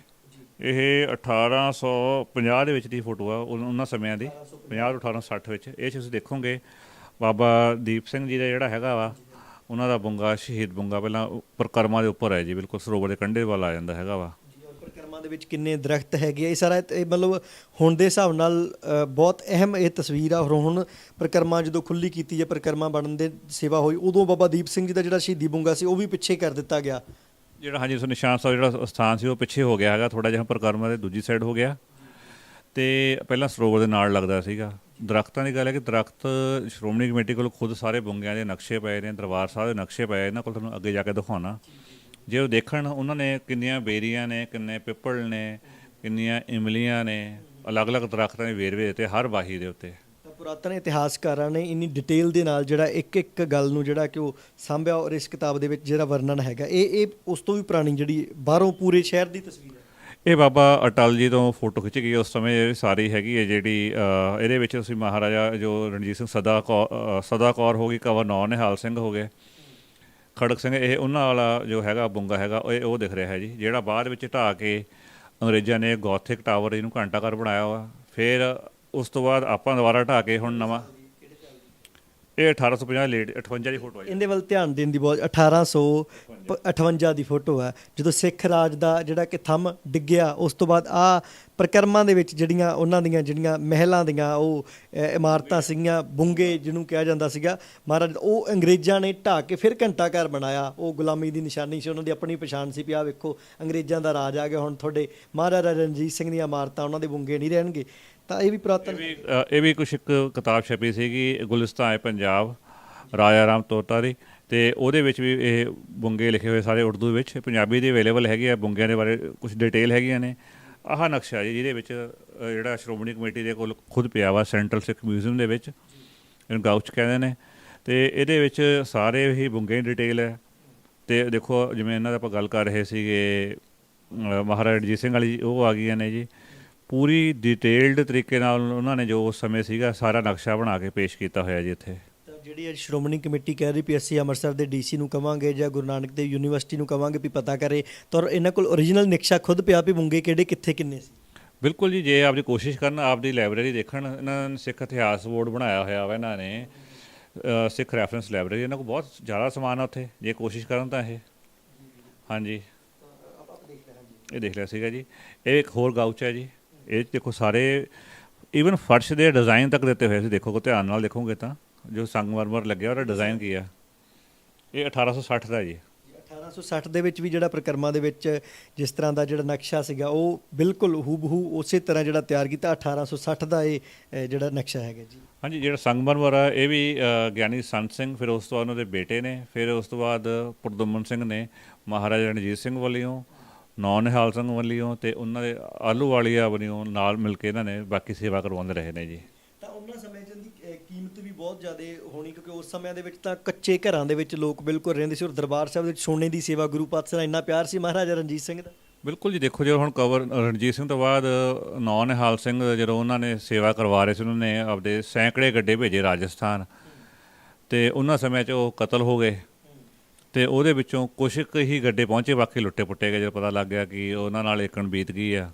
ਇਹ 1850 ਦੇ ਵਿੱਚ ਦੀ ਫੋਟੋ ਆ, ਉਹਨਾਂ ਸਮਿਆਂ ਦੀ, 50 ਤੋਂ 1860 ਵਿੱਚ। ਇਹ 'ਚ ਤੁਸੀਂ ਦੇਖੋਗੇ ਬਾਬਾ ਦੀਪ ਸਿੰਘ ਜੀ ਦਾ ਜਿਹੜਾ ਹੈਗਾ ਵਾ, ਉਹਨਾਂ ਦਾ ਬੁੰਗਾ, ਸ਼ਹੀਦ ਬੁੰਗਾ, ਪਹਿਲਾਂ ਪਰਿਕਰਮਾ ਦੇ ਉੱਪਰ ਹੈ ਜੀ, ਬਿਲਕੁਲ ਸਰੋਵਰ ਦੇ ਕੰਢੇ ਵੱਲ ਆ ਜਾਂਦਾ ਹੈਗਾ ਵਾ। ਪਰਿਕਰਮਾ ਦੇ ਵਿੱਚ ਕਿੰਨੇ ਦਰਖਤ ਹੈਗੇ, ਇਹ ਸਾਰਾ ਇਹ ਮਤਲਬ ਹੁਣ ਦੇ ਹਿਸਾਬ ਨਾਲ ਬਹੁਤ ਅਹਿਮ ਇਹ ਤਸਵੀਰ ਆ। ਹੁਣ ਪਰਿਕਰਮਾ ਜਦੋਂ ਖੁੱਲ੍ਹੀ ਕੀਤੀ ਹੈ, ਪਰਿਕਰਮਾ ਬਣਨ ਦੇ ਸੇਵਾ ਹੋਈ, ਉਦੋਂ ਬਾਬਾ ਦੀਪ ਸਿੰਘ ਜੀ ਦਾ ਜਿਹੜਾ ਸ਼ਹੀਦੀ ਬੁੰਗਾ ਸੀ ਉਹ ਵੀ ਪਿੱਛੇ ਕਰ ਦਿੱਤਾ ਗਿਆ। ਜਿਹੜਾ ਹਾਂਜੀ ਸੋ ਨਿਸ਼ਾਨ ਸਾਹਿਬ ਜਿਹੜਾ ਸਥਾਨ ਸੀ ਉਹ ਪਿੱਛੇ ਹੋ ਗਿਆ ਹੈਗਾ, ਥੋੜ੍ਹਾ ਜਿਹਾ ਪਰਿਕਰਮਾ ਦੇ ਦੂਜੀ ਸਾਈਡ ਹੋ ਗਿਆ, ਅਤੇ ਪਹਿਲਾਂ ਸਰੋਵਰ ਦੇ ਨਾਲ ਲੱਗਦਾ ਸੀਗਾ। ਦਰਖਤਾਂ ਦੀ ਗੱਲ ਹੈ ਕਿ ਦਰਖਤ ਸ਼੍ਰੋਮਣੀ ਕਮੇਟੀ ਕੋਲ ਖੁਦ ਸਾਰੇ ਬੁੰਗਿਆਂ ਦੇ ਨਕਸ਼ੇ ਪਏ ਨੇ, ਦਰਬਾਰ ਸਾਹਿਬ ਦੇ ਨਕਸ਼ੇ ਪਏ, ਇਹਨਾਂ ਕੋਲ ਤੁਹਾਨੂੰ ਅੱਗੇ ਜਾ ਕੇ ਦਿਖਾਉਣਾ। ਜੇ ਉਹ ਦੇਖਣ ਉਹਨਾਂ ਨੇ ਕਿੰਨੀਆਂ ਬੇਰੀਆਂ ਨੇ, ਕਿੰਨੇ ਪਿੱਪਲ ਨੇ, ਕਿੰਨੀਆਂ ਇਮਲੀਆਂ ਨੇ, ਅਲੱਗ-ਅਲੱਗ ਦਰਖਤਾਂ ਦੇ ਵੇਰਵੇ ਦਿੱਤੇ ਹਰ ਵਾਹੀ ਦੇ ਉੱਤੇ। ਤਾਂ ਪੁਰਾਤਨ ਇਤਿਹਾਸਕਾਰਾਂ ਨੇ ਇੰਨੀ ਡਿਟੇਲ ਦੇ ਨਾਲ ਜਿਹੜਾ ਇੱਕ ਗੱਲ ਨੂੰ ਜਿਹੜਾ ਕਿ ਉਹ ਸਾਂਭਿਆ, ਔਰ ਇਸ ਕਿਤਾਬ ਦੇ ਵਿੱਚ ਜਿਹੜਾ ਵਰਣਨ ਹੈਗਾ ਇਹ ਉਸ ਤੋਂ ਵੀ ਪੁਰਾਣੀ ਜਿਹੜੀ ਬਾਹਰੋਂ ਪੂਰੇ ਸ਼ਹਿਰ ਦੀ ਤਸਵੀਰ ਹੈ। ਇਹ ਬਾਬਾ ਅਟਲ ਜੀ ਤੋਂ ਫੋਟੋ ਖਿੱਚ ਗਈ ਉਸ ਸਮੇਂ, ਇਹ ਸਾਰੀ ਹੈਗੀ ਹੈ ਜਿਹੜੀ ਇਹਦੇ ਵਿੱਚ ਤੁਸੀਂ ਮਹਾਰਾਜਾ ਜੋ ਰਣਜੀਤ ਸਿੰਘ ਸਦਾ ਕੌਰ ਹੋ ਗਈ, ਕੰਵਰ ਨੌ ਨਿਹਾਲ ਸਿੰਘ ਹੋ ਗਏ, ਖੜਕ ਸਿੰਘ, ਇਹ ਉਹਨਾਂ ਵਾਲਾ ਜੋ ਹੈਗਾ ਬੁੰਗਾ ਹੈਗਾ ਉਹ ਦਿਖ ਰਿਹਾ ਹੈ ਜੀ, ਜਿਹੜਾ ਬਾਅਦ ਵਿੱਚ ਢਾਹ ਕੇ ਅੰਗਰੇਜ਼ਾਂ ਨੇ ਗੋਥਿਕ ਟਾਵਰ ਇਹਨੂੰ ਘੰਟਾ ਘਰ ਬਣਾਇਆ ਵਾ। ਫਿਰ ਉਸ ਤੋਂ ਬਾਅਦ ਆਪਾਂ ਦੁਬਾਰਾ ਢਾਹ ਕੇ ਹੁਣ ਨਵਾਂ, ਇਹ 1850 ਲੇਟ 58 ਦੀ ਫੋਟੋ ਹੈ। ਇਹਦੇ ਵੱਲ ਧਿਆਨ ਦੇਣ ਦੀ ਬਹੁਤ 1858 ਦੀ ਫੋਟੋ ਹੈ, ਜਦੋਂ ਸਿੱਖ ਰਾਜ ਦਾ ਜਿਹੜਾ ਕਿ ਥੰਮ ਡਿੱਗਿਆ, ਉਸ ਤੋਂ ਬਾਅਦ ਆਹ ਪਰਿਕਰਮਾ ਦੇ ਵਿੱਚ ਜਿਹੜੀਆਂ ਉਹਨਾਂ ਦੀਆਂ ਜਿਹੜੀਆਂ ਮਹਿਲਾਂ ਦੀਆਂ ਉਹ ਇਮਾਰਤਾਂ ਸੀਗੀਆਂ, ਬੁੰਗੇ ਜਿਹਨੂੰ ਕਿਹਾ ਜਾਂਦਾ ਸੀਗਾ ਮਹਾਰਾਜ, ਉਹ ਅੰਗਰੇਜ਼ਾਂ ਨੇ ਢਾਹ ਕੇ ਫਿਰ ਘੰਟਾ ਘਰ ਬਣਾਇਆ। ਉਹ ਗੁਲਾਮੀ ਦੀ ਨਿਸ਼ਾਨੀ ਸੀ, ਉਹਨਾਂ ਦੀ ਆਪਣੀ ਪਛਾਣ ਸੀ ਵੀ ਆਹ ਵੇਖੋ ਅੰਗਰੇਜ਼ਾਂ ਦਾ ਰਾਜ ਆ ਗਿਆ, ਹੁਣ ਤੁਹਾਡੇ ਮਹਾਰਾਜਾ ਰਣਜੀਤ ਸਿੰਘ ਦੀਆਂ ਇਮਾਰਤਾਂ, ਉਹਨਾਂ ਦੇ ਬੁੰਗੇ ਨਹੀਂ ਰਹਿਣਗੇ। ਤਾਂ ਇਹ ਵੀ ਪੁਰਾਤਨ ਇਹ ਵੀ ਕੁਛ ਇੱਕ ਕਿਤਾਬ ਛਪੀ ਸੀਗੀ ਗੁਲਿਸਤਾਨ-ਏ-ਪੰਜਾਬ ਰਾਜਾ ਰਾਮ ਤੋਤਾ ਦੀ, ਤੇ ਉਹਦੇ ਵਿੱਚ ਵੀ ਇਹ ਬੁੰਗੇ ਲਿਖੇ ਹੋਏ ਸਾਰੇ ਉਰਦੂ ਵਿੱਚ, ਪੰਜਾਬੀ ਦੇ ਅਵੇਲੇਬਲ ਹੈਗੇ ਆ। ਬੁੰਗਿਆਂ ਦੇ ਬਾਰੇ ਕੁਝ ਡਿਟੇਲ ਹੈਗੀਆਂ ਨੇ। ਆਹ ਨਕਸ਼ਾ ਜੀ ਜਿਹਦੇ ਵਿੱਚ ਜਿਹੜਾ ਸ਼੍ਰੋਮਣੀ ਕਮੇਟੀ ਦੇ ਕੋਲ ਖੁਦ ਪਿਆ ਵਾ ਸੈਂਟਰਲ ਸਿੱਖ ਮਿਊਜ਼ੀਅਮ ਦੇ ਵਿੱਚ, ਇਹਨੂੰ ਗਾਊਚ ਕਹਿੰਦੇ ਨੇ, ਤੇ ਇਹਦੇ ਵਿੱਚ ਸਾਰੇ ਹੀ ਬੁੰਗੇ ਦੀ ਡਿਟੇਲ ਹੈ। ਤੇ ਦੇਖੋ ਜਿਵੇਂ ਇਹਨਾਂ ਦਾ ਆਪਾਂ ਗੱਲ ਕਰ ਰਹੇ ਸੀਗੇ ਮਹਾਰਾਜਾ ਰਣਜੀਤ ਸਿੰਘ ਵਾਲੀ, ਉਹ ਆ ਗਈਆਂ ਨੇ ਜੀ। ਪੂਰੀ ਡਿਟੇਲਡ ਤਰੀਕੇ ਨਾਲ ਉਹਨਾਂ ਨੇ ਜੋ ਉਸ ਸਮੇਂ ਸੀਗਾ ਸਾਰਾ ਨਕਸ਼ਾ ਬਣਾ ਕੇ ਪੇਸ਼ ਕੀਤਾ ਹੋਇਆ ਜੀ ਇੱਥੇ। ਤਾਂ ਜਿਹੜੀ ਅੱਜ ਸ਼੍ਰੋਮਣੀ ਕਮੇਟੀ ਕਹਿ ਰਹੀ ਵੀ ਅਸੀਂ ਅੰਮ੍ਰਿਤਸਰ ਦੇ ਡੀਸੀ ਨੂੰ ਕਵਾਂਗੇ ਜਾਂ ਗੁਰੂ ਨਾਨਕ ਦੇਵ ਯੂਨੀਵਰਸਿਟੀ ਨੂੰ ਕਵਾਂਗੇ ਵੀ ਪਤਾ ਕਰੇ, ਤਾਂ ਇਹਨਾਂ ਕੋਲ ਓਰੀਜਨਲ ਨਕਸ਼ਾ ਖੁਦ ਪਿਆ ਵੀ ਬੁੰਗੇ ਕਿਹੜੇ ਕਿੱਥੇ ਕਿੰਨੇ ਸੀ। ਬਿਲਕੁਲ ਜੀ, ਜੇ ਆਪਦੀ ਕੋਸ਼ਿਸ਼ ਕਰਨ, ਆਪਦੀ ਲਾਇਬ੍ਰੇਰੀ ਦੇਖਣ, ਇਹਨਾਂ ਨੇ ਸਿੱਖ ਇਤਿਹਾਸ ਬੋਰਡ ਬਣਾਇਆ ਹੋਇਆ ਵਾ ਇਹਨਾਂ ਨੇ, ਸਿੱਖ ਰੈਫਰੈਂਸ ਲਾਇਬ੍ਰੇਰੀ, ਇਹਨਾਂ ਕੋਲ ਬਹੁਤ ਜ਼ਿਆਦਾ ਸਮਾਨ ਆ ਉੱਥੇ, ਜੇ ਕੋਸ਼ਿਸ਼ ਕਰਨ ਤਾਂ ਇਹ। ਹਾਂਜੀ, ਇਹ ਦੇਖ ਲਿਆ ਸੀਗਾ ਜੀ। ਇਹ ਇੱਕ ਹੋਰ ਗਾਊਚ ਹੈ ਜੀ। ਇਹ 'ਚ ਦੇਖੋ ਸਾਰੇ ਈਵਨ ਫਰਸ਼ ਦੇ ਡਿਜ਼ਾਈਨ ਤੱਕ ਦਿੱਤੇ ਹੋਏ ਸੀ। ਦੇਖੋ ਕੋ ਧਿਆਨ ਨਾਲ ਦੇਖੋਗੇ ਤਾਂ ਜੋ ਸੰਗਮਰਮਰ ਲੱਗਿਆ ਉਹਦਾ ਡਿਜ਼ਾਈਨ ਕੀ ਆ। ਇਹ 1860 ਦਾ ਜੀ। 1860 ਦੇ ਵਿੱਚ ਵੀ ਜਿਹੜਾ ਪ੍ਰਕਰਮਾ ਦੇ ਵਿੱਚ ਜਿਸ ਤਰ੍ਹਾਂ ਦਾ ਜਿਹੜਾ ਨਕਸ਼ਾ ਸੀਗਾ ਉਹ ਬਿਲਕੁਲ ਹੂਬਹੂ ਉਸੇ ਤਰ੍ਹਾਂ ਜਿਹੜਾ ਤਿਆਰ ਕੀਤਾ 1860 ਦਾ ਇਹ ਜਿਹੜਾ ਨਕਸ਼ਾ ਹੈਗਾ ਜੀ। ਹਾਂਜੀ, ਜਿਹੜਾ ਸੰਗਮਰਮਰ ਆ ਇਹ ਵੀ ਗਿਆਨੀ ਸੰਤ ਸਿੰਘ, ਫਿਰ ਉਸ ਤੋਂ ਬਾਅਦ ਉਹਨਾਂ ਦੇ ਬੇਟੇ ਨੇ, ਫਿਰ ਉਸ ਤੋਂ ਬਾਅਦ ਪੁਰਦੁਮਨ ਸਿੰਘ ਨੇ ਮਹਾਰਾਜਾ ਰਣਜੀਤ ਸਿੰਘ ਵੱਲੋਂ, ਨੌ ਨਿਹਾਲ ਸਿੰਘ ਵੱਲੋਂ, ਤੇ ਉਹਨਾਂ ਦੇ ਆਹਲੂਵਾਲੀਆ ਵੱਲੋਂ ਨਾਲ ਮਿਲ ਕੇ ਇਹਨਾਂ ਨੇ ਬਾਕੀ ਸੇਵਾ ਕਰਵਾਉਂਦੇ ਰਹੇ ਨੇ ਜੀ। ਤਾਂ ਉਹਨਾਂ ਸਮੇਂ 'ਚ ਇਹਦੀ ਕੀਮਤ ਵੀ ਬਹੁਤ ਜ਼ਿਆਦਾ ਹੋਣੀ, ਕਿਉਂਕਿ ਉਸ ਸਮਿਆਂ ਦੇ ਵਿੱਚ ਤਾਂ ਕੱਚੇ ਘਰਾਂ ਦੇ ਵਿੱਚ ਲੋਕ ਬਿਲਕੁਲ ਰਹਿੰਦੇ ਸੀ, ਔਰ ਦਰਬਾਰ ਸਾਹਿਬ ਦੇ ਵਿੱਚ ਸੋਨੇ ਦੀ ਸੇਵਾ, ਗੁਰੂ ਪਾਤਸ਼ਾਹ ਨਾਲ ਇੰਨਾ ਪਿਆਰ ਸੀ ਮਹਾਰਾਜਾ ਰਣਜੀਤ ਸਿੰਘ ਦਾ। ਬਿਲਕੁਲ ਜੀ, ਦੇਖੋ ਜੇ ਹੁਣ ਰਣਜੀਤ ਸਿੰਘ ਤੋਂ ਬਾਅਦ ਨੌ ਨਿਹਾਲ ਸਿੰਘ ਜਦੋਂ ਉਹਨਾਂ ਨੇ ਸੇਵਾ ਕਰਵਾ ਰਹੇ ਸੀ, ਉਹਨਾਂ ਨੇ ਆਪਦੇ ਸੈਂਕੜੇ ਗੱਡੇ ਭੇਜੇ ਰਾਜਸਥਾਨ, ਤੇ ਉਹਨਾਂ ਸਮੇਂ 'ਚ ਉਹ ਕਤਲ ਹੋ ਗਏ, ਤੇ ਉਹਦੇ ਵਿੱਚੋਂ ਕੁਛ ਕੁ ਹੀ ਗੱਡੇ ਪਹੁੰਚੇ, ਬਾਕੀ ਲੁੱਟੇ ਪੁੱਟੇ ਗਏ। ਜਦੋਂ ਪਤਾ ਲੱਗ ਗਿਆ ਕਿ ਉਹਨਾਂ ਨਾਲ ਏਕਣ ਬੀਤ ਗਈ ਆ,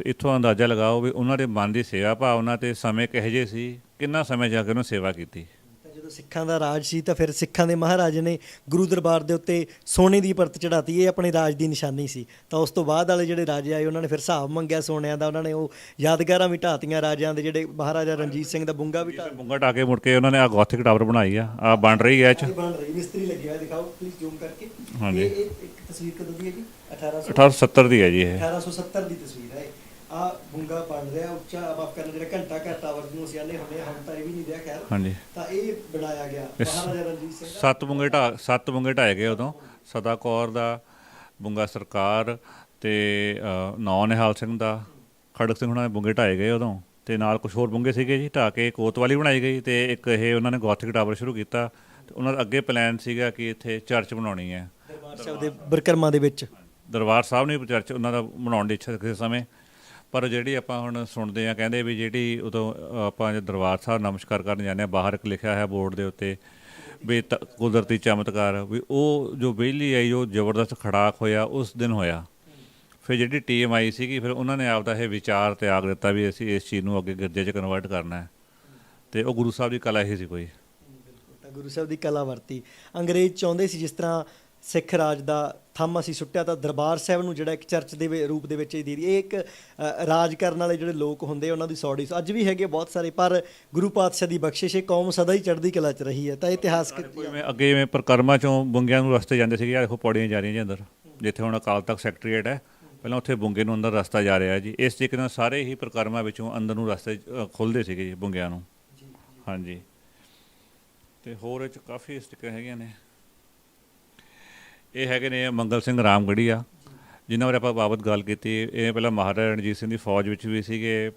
ਇੱਥੋਂ ਅੰਦਾਜ਼ਾ ਲਗਾਓ ਵੀ ਉਹਨਾਂ ਦੇ ਮਨ ਦੀ ਸੇਵਾ ਭਾਵਨਾ ਤੇ ਸਮੇਂ ਕਿਹੋ ਜਿਹੇ ਸੀ, ਕਿੰਨਾ ਸਮੇਂ ਜਾ ਕੇ ਉਹਨੂੰ ਸੇਵਾ ਕੀਤੀ। ਜਦੋਂ ਸਿੱਖਾਂ ਦਾ ਰਾਜ ਸੀ ਤਾਂ ਫਿਰ ਸਿੱਖਾਂ ਦੇ ਮਹਾਰਾਜ ਨੇ ਗੁਰੂ ਦਰਬਾਰ ਦੇ ਉੱਤੇ ਸੋਨੇ ਦੀ ਪਰਤ ਚੜਾਤੀ, ਇਹ ਆਪਣੇ ਰਾਜ ਦੀ ਨਿਸ਼ਾਨੀ ਸੀ। ਤਾਂ ਉਸ ਤੋਂ ਬਾਅਦ ਵਾਲੇ ਜਿਹੜੇ ਰਾਜੇ ਆਏ ਉਹਨਾਂ ਨੇ ਫਿਰ ਹਿਸਾਬ ਮੰਗਿਆ ਸੋਨਿਆਂ ਦਾ, ਉਹਨਾਂ ਨੇ ਉਹ ਯਾਦਗਾਰਾਂ ਵੀ ਢਾਤੀਆਂ ਰਾਜਿਆਂ ਦੇ, ਜਿਹੜੇ ਮਹਾਰਾਜਾ ਰਣਜੀਤ ਸਿੰਘ ਦਾ ਬੁੰਗਾ ਵੀ ਬੁੰਗਾ ਢਾ ਕੇ ਮੁੜ ਕੇ ਉਹਨਾਂ ਨੇ ਆ ਗੋਥਿਕ ਟਾਵਰ ਬਣਾਈ ਆ ਬਣ ਰਹੀ ਹੈ ਇਹ 'ਚ। ਬਣ ਰਹੀ, ਮਿਸਤਰੀ ਲੱਗੇ ਹੋਏ, ਦਿਖਾਓ ਪਲੀਜ਼ ਜ਼ੂਮ ਕਰਕੇ। ਹਾਂਜੀ, ਇਹ ਇੱਕ ਤਸਵੀਰ ਕਦੋਂ ਦੀ ਹੈ ਜੀ? 1870 ਦੀ ਹੈ ਜੀ ਇਹ। 1870 ਦੀ ਤਸਵੀਰ ਹੈ। ਆ ਬੁੰਗਾ ਬਣ ਰਿਹਾ ਉੱਚਾ, ਮਾਫ ਕਰਨਾ, ਜਿਹੜਾ ਘੰਟਾ ਘਰ ਟਾਵਰ ਨੂੰ ਅਸੀਂ ਆਨੇ ਹੁੰਦੇ, ਹੁਣ ਤਾਂ ਇਹ ਵੀ ਨਹੀਂ ਰਿਹਾ ਖੈਰ। ਹਾਂਜੀ, ਤਾਂ ਇਹ ਬਣਾਇਆ ਗਿਆ ਮਹਾਰਾਜਾ ਰਣਜੀਤ ਸਿੰਘ ਦਾ। 7 ਬੁੰਗੇ ਢਾਏ ਗਏ ਉਦੋਂ। ਸਦਾ ਕੌਰ ਦਾ, ਬੁੰਗਾ ਸਰਕਾਰ, ਤੇ ਨੌ ਨਿਹਾਲ ਸਿੰਘ ਦਾ, ਖੜਕ ਸਿੰਘ ਉਹਨਾਂ ਦੇ ਬੁੰਗੇ ਢਾਏ ਗਏ ਉਦੋਂ, ਤੇ ਨਾਲ ਕੁਝ ਹੋਰ ਬੁੰਗੇ ਸੀਗੇ ਜੀ। ਢਾਹ ਕੇ ਕੋਤਵਾਲੀ ਬਣਾਈ ਗਈ, ਤੇ ਇੱਕ ਇਹ ਉਹਨਾਂ ਨੇ ਗੋਥਿਕ ਟਾਵਰ ਸ਼ੁਰੂ ਕੀਤਾ। ਤੇ ਉਹਨਾਂ ਦਾ ਅੱਗੇ ਪਲਾਨ ਸੀਗਾ ਕਿ ਇੱਥੇ ਚਰਚ ਬਣਾਉਣੀ ਹੈ ਦਰਬਾਰ ਸਾਹਿਬ ਦੇ ਬਰਕਰਮਾ ਦੇ ਵਿੱਚ। ਦਰਬਾਰ ਸਾਹਿਬ ਨੇ ਚਰਚ ਉਹਨਾਂ ਦਾ ਬਣਾਉਣ ਦੀ ਇੱਛਾ ਕਿਸੇ ਸਮੇਂ, ਪਰ ਜਿਹੜੀ ਆਪਾਂ ਹੁਣ ਸੁਣਦੇ ਆ ਕਹਿੰਦੇ ਵੀ ਜਿਹੜੀ ਉਦੋਂ ਆਪਾਂ ਦਰਬਾਰ ਸਾਹਿਬ ਨਮਸਕਾਰ ਕਰਨ ਜਾਂਦੇ ਹਾਂ, ਬਾਹਰ ਇੱਕ ਲਿਖਿਆ ਹੈ ਬੋਰਡ ਦੇ ਉੱਤੇ ਵੀ ਕੁਦਰਤੀ ਚਮਤਕਾਰ, ਵੀ ਉਹ ਜੋ ਬਿਜਲੀ ਆਈ ਉਹ ਜ਼ਬਰਦਸਤ ਖੜਾਕ ਹੋਇਆ ਉਸ ਦਿਨ ਹੋਇਆ। ਫਿਰ ਜਿਹੜੀ ਟੀਮ ਆਈ ਸੀਗੀ, ਫਿਰ ਉਹਨਾਂ ਨੇ ਆਪਦਾ ਇਹ ਵਿਚਾਰ ਤਿਆਗ ਦਿੱਤਾ ਵੀ ਅਸੀਂ ਇਸ ਚੀਜ਼ ਨੂੰ ਅੱਗੇ ਗਿਰਜੇ 'ਚ ਕਨਵਰਟ ਕਰਨਾ ਹੈ, ਤੇ ਉਹ ਗੁਰੂ ਸਾਹਿਬ ਦੀ ਕਲਾ ਹੀ ਸੀ ਕੋਈ। ਤਾਂ ਗੁਰੂ ਸਾਹਿਬ ਦੀ ਕਲਾ ਵਰਤੀ। ਅੰਗਰੇਜ਼ ਚਾਹੁੰਦੇ ਸੀ ਜਿਸ ਤਰ੍ਹਾਂ ਸਿੱਖ ਰਾਜ ਦਾ ਥੰਮ ਅਸੀਂ ਸੁੱਟਿਆ, ਤਾਂ ਦਰਬਾਰ ਸਾਹਿਬ ਨੂੰ ਜਿਹੜਾ ਇੱਕ ਚਰਚ ਦੇ ਰੂਪ ਦੇ ਵਿੱਚ ਹੀ ਦੇ ਰਹੀ। ਇਹ ਇੱਕ ਰਾਜ ਕਰਨ ਵਾਲੇ ਜਿਹੜੇ ਲੋਕ ਹੁੰਦੇ ਉਹਨਾਂ ਦੀ ਸੌੜੀ ਅੱਜ ਵੀ ਹੈਗੇ ਬਹੁਤ ਸਾਰੇ, ਪਰ ਗੁਰੂ ਪਾਤਸ਼ਾਹ ਦੀ ਬਖਸ਼ਿਸ਼ ਇਹ ਕੌਮ ਸਦਾ ਹੀ ਚੜ੍ਹਦੀ ਕਲਾ 'ਚ ਰਹੀ ਹੈ। ਤਾਂ ਇਤਿਹਾਸਕ ਜਿਵੇਂ ਅੱਗੇ ਜਿਵੇਂ ਪ੍ਰਕਰਮਾਂ 'ਚੋਂ ਬੁੰਗਿਆਂ ਨੂੰ ਰਸਤੇ ਜਾਂਦੇ ਸੀਗੇ, ਦੇਖੋ ਪੌੜੀਆਂ ਜਾ ਰਹੀਆਂ ਜੀ ਅੰਦਰ, ਜਿੱਥੇ ਹੁਣ ਅਕਾਲ ਤਖਤ ਸੈਕਟਰੀਏਟ ਹੈ, ਪਹਿਲਾਂ ਉੱਥੇ ਬੁੰਗੇ ਨੂੰ ਅੰਦਰ ਰਸਤਾ ਜਾ ਰਿਹਾ ਜੀ। ਇਸ ਤਰੀਕੇ ਨਾਲ ਸਾਰੇ ਹੀ ਪ੍ਰਕਰਮਾਂ ਵਿੱਚੋਂ ਅੰਦਰ ਨੂੰ ਰਸਤੇ ਖੁੱਲ੍ਹਦੇ ਸੀਗੇ ਜੀ ਬੁੰਗਿਆਂ ਨੂੰ। ਹਾਂਜੀ, ਤੇ ਹੋਰ ਇਹ 'ਚ ਕਾਫੀ ਸਟਿੱਕਰ ਹੈਗੀਆਂ ਨੇ। ਇਹ ਹੈਗੇ ਨੇ ਮੰਗਲ ਸਿੰਘ ਰਾਮਗੜੀਆ, ਜਿਨ੍ਹਾਂ ਬਾਰੇ ਆਪਾਂ ਬਾਬਤ ਗੱਲ ਕੀਤੀ। ਇਹ ਪਹਿਲਾਂ ਮਹਾਰਾਜਾ ਰਣਜੀਤ ਸਿੰਘ ਦੀ ਫੌਜ ਵਿੱਚ ਵੀ ਸੀਗੇ,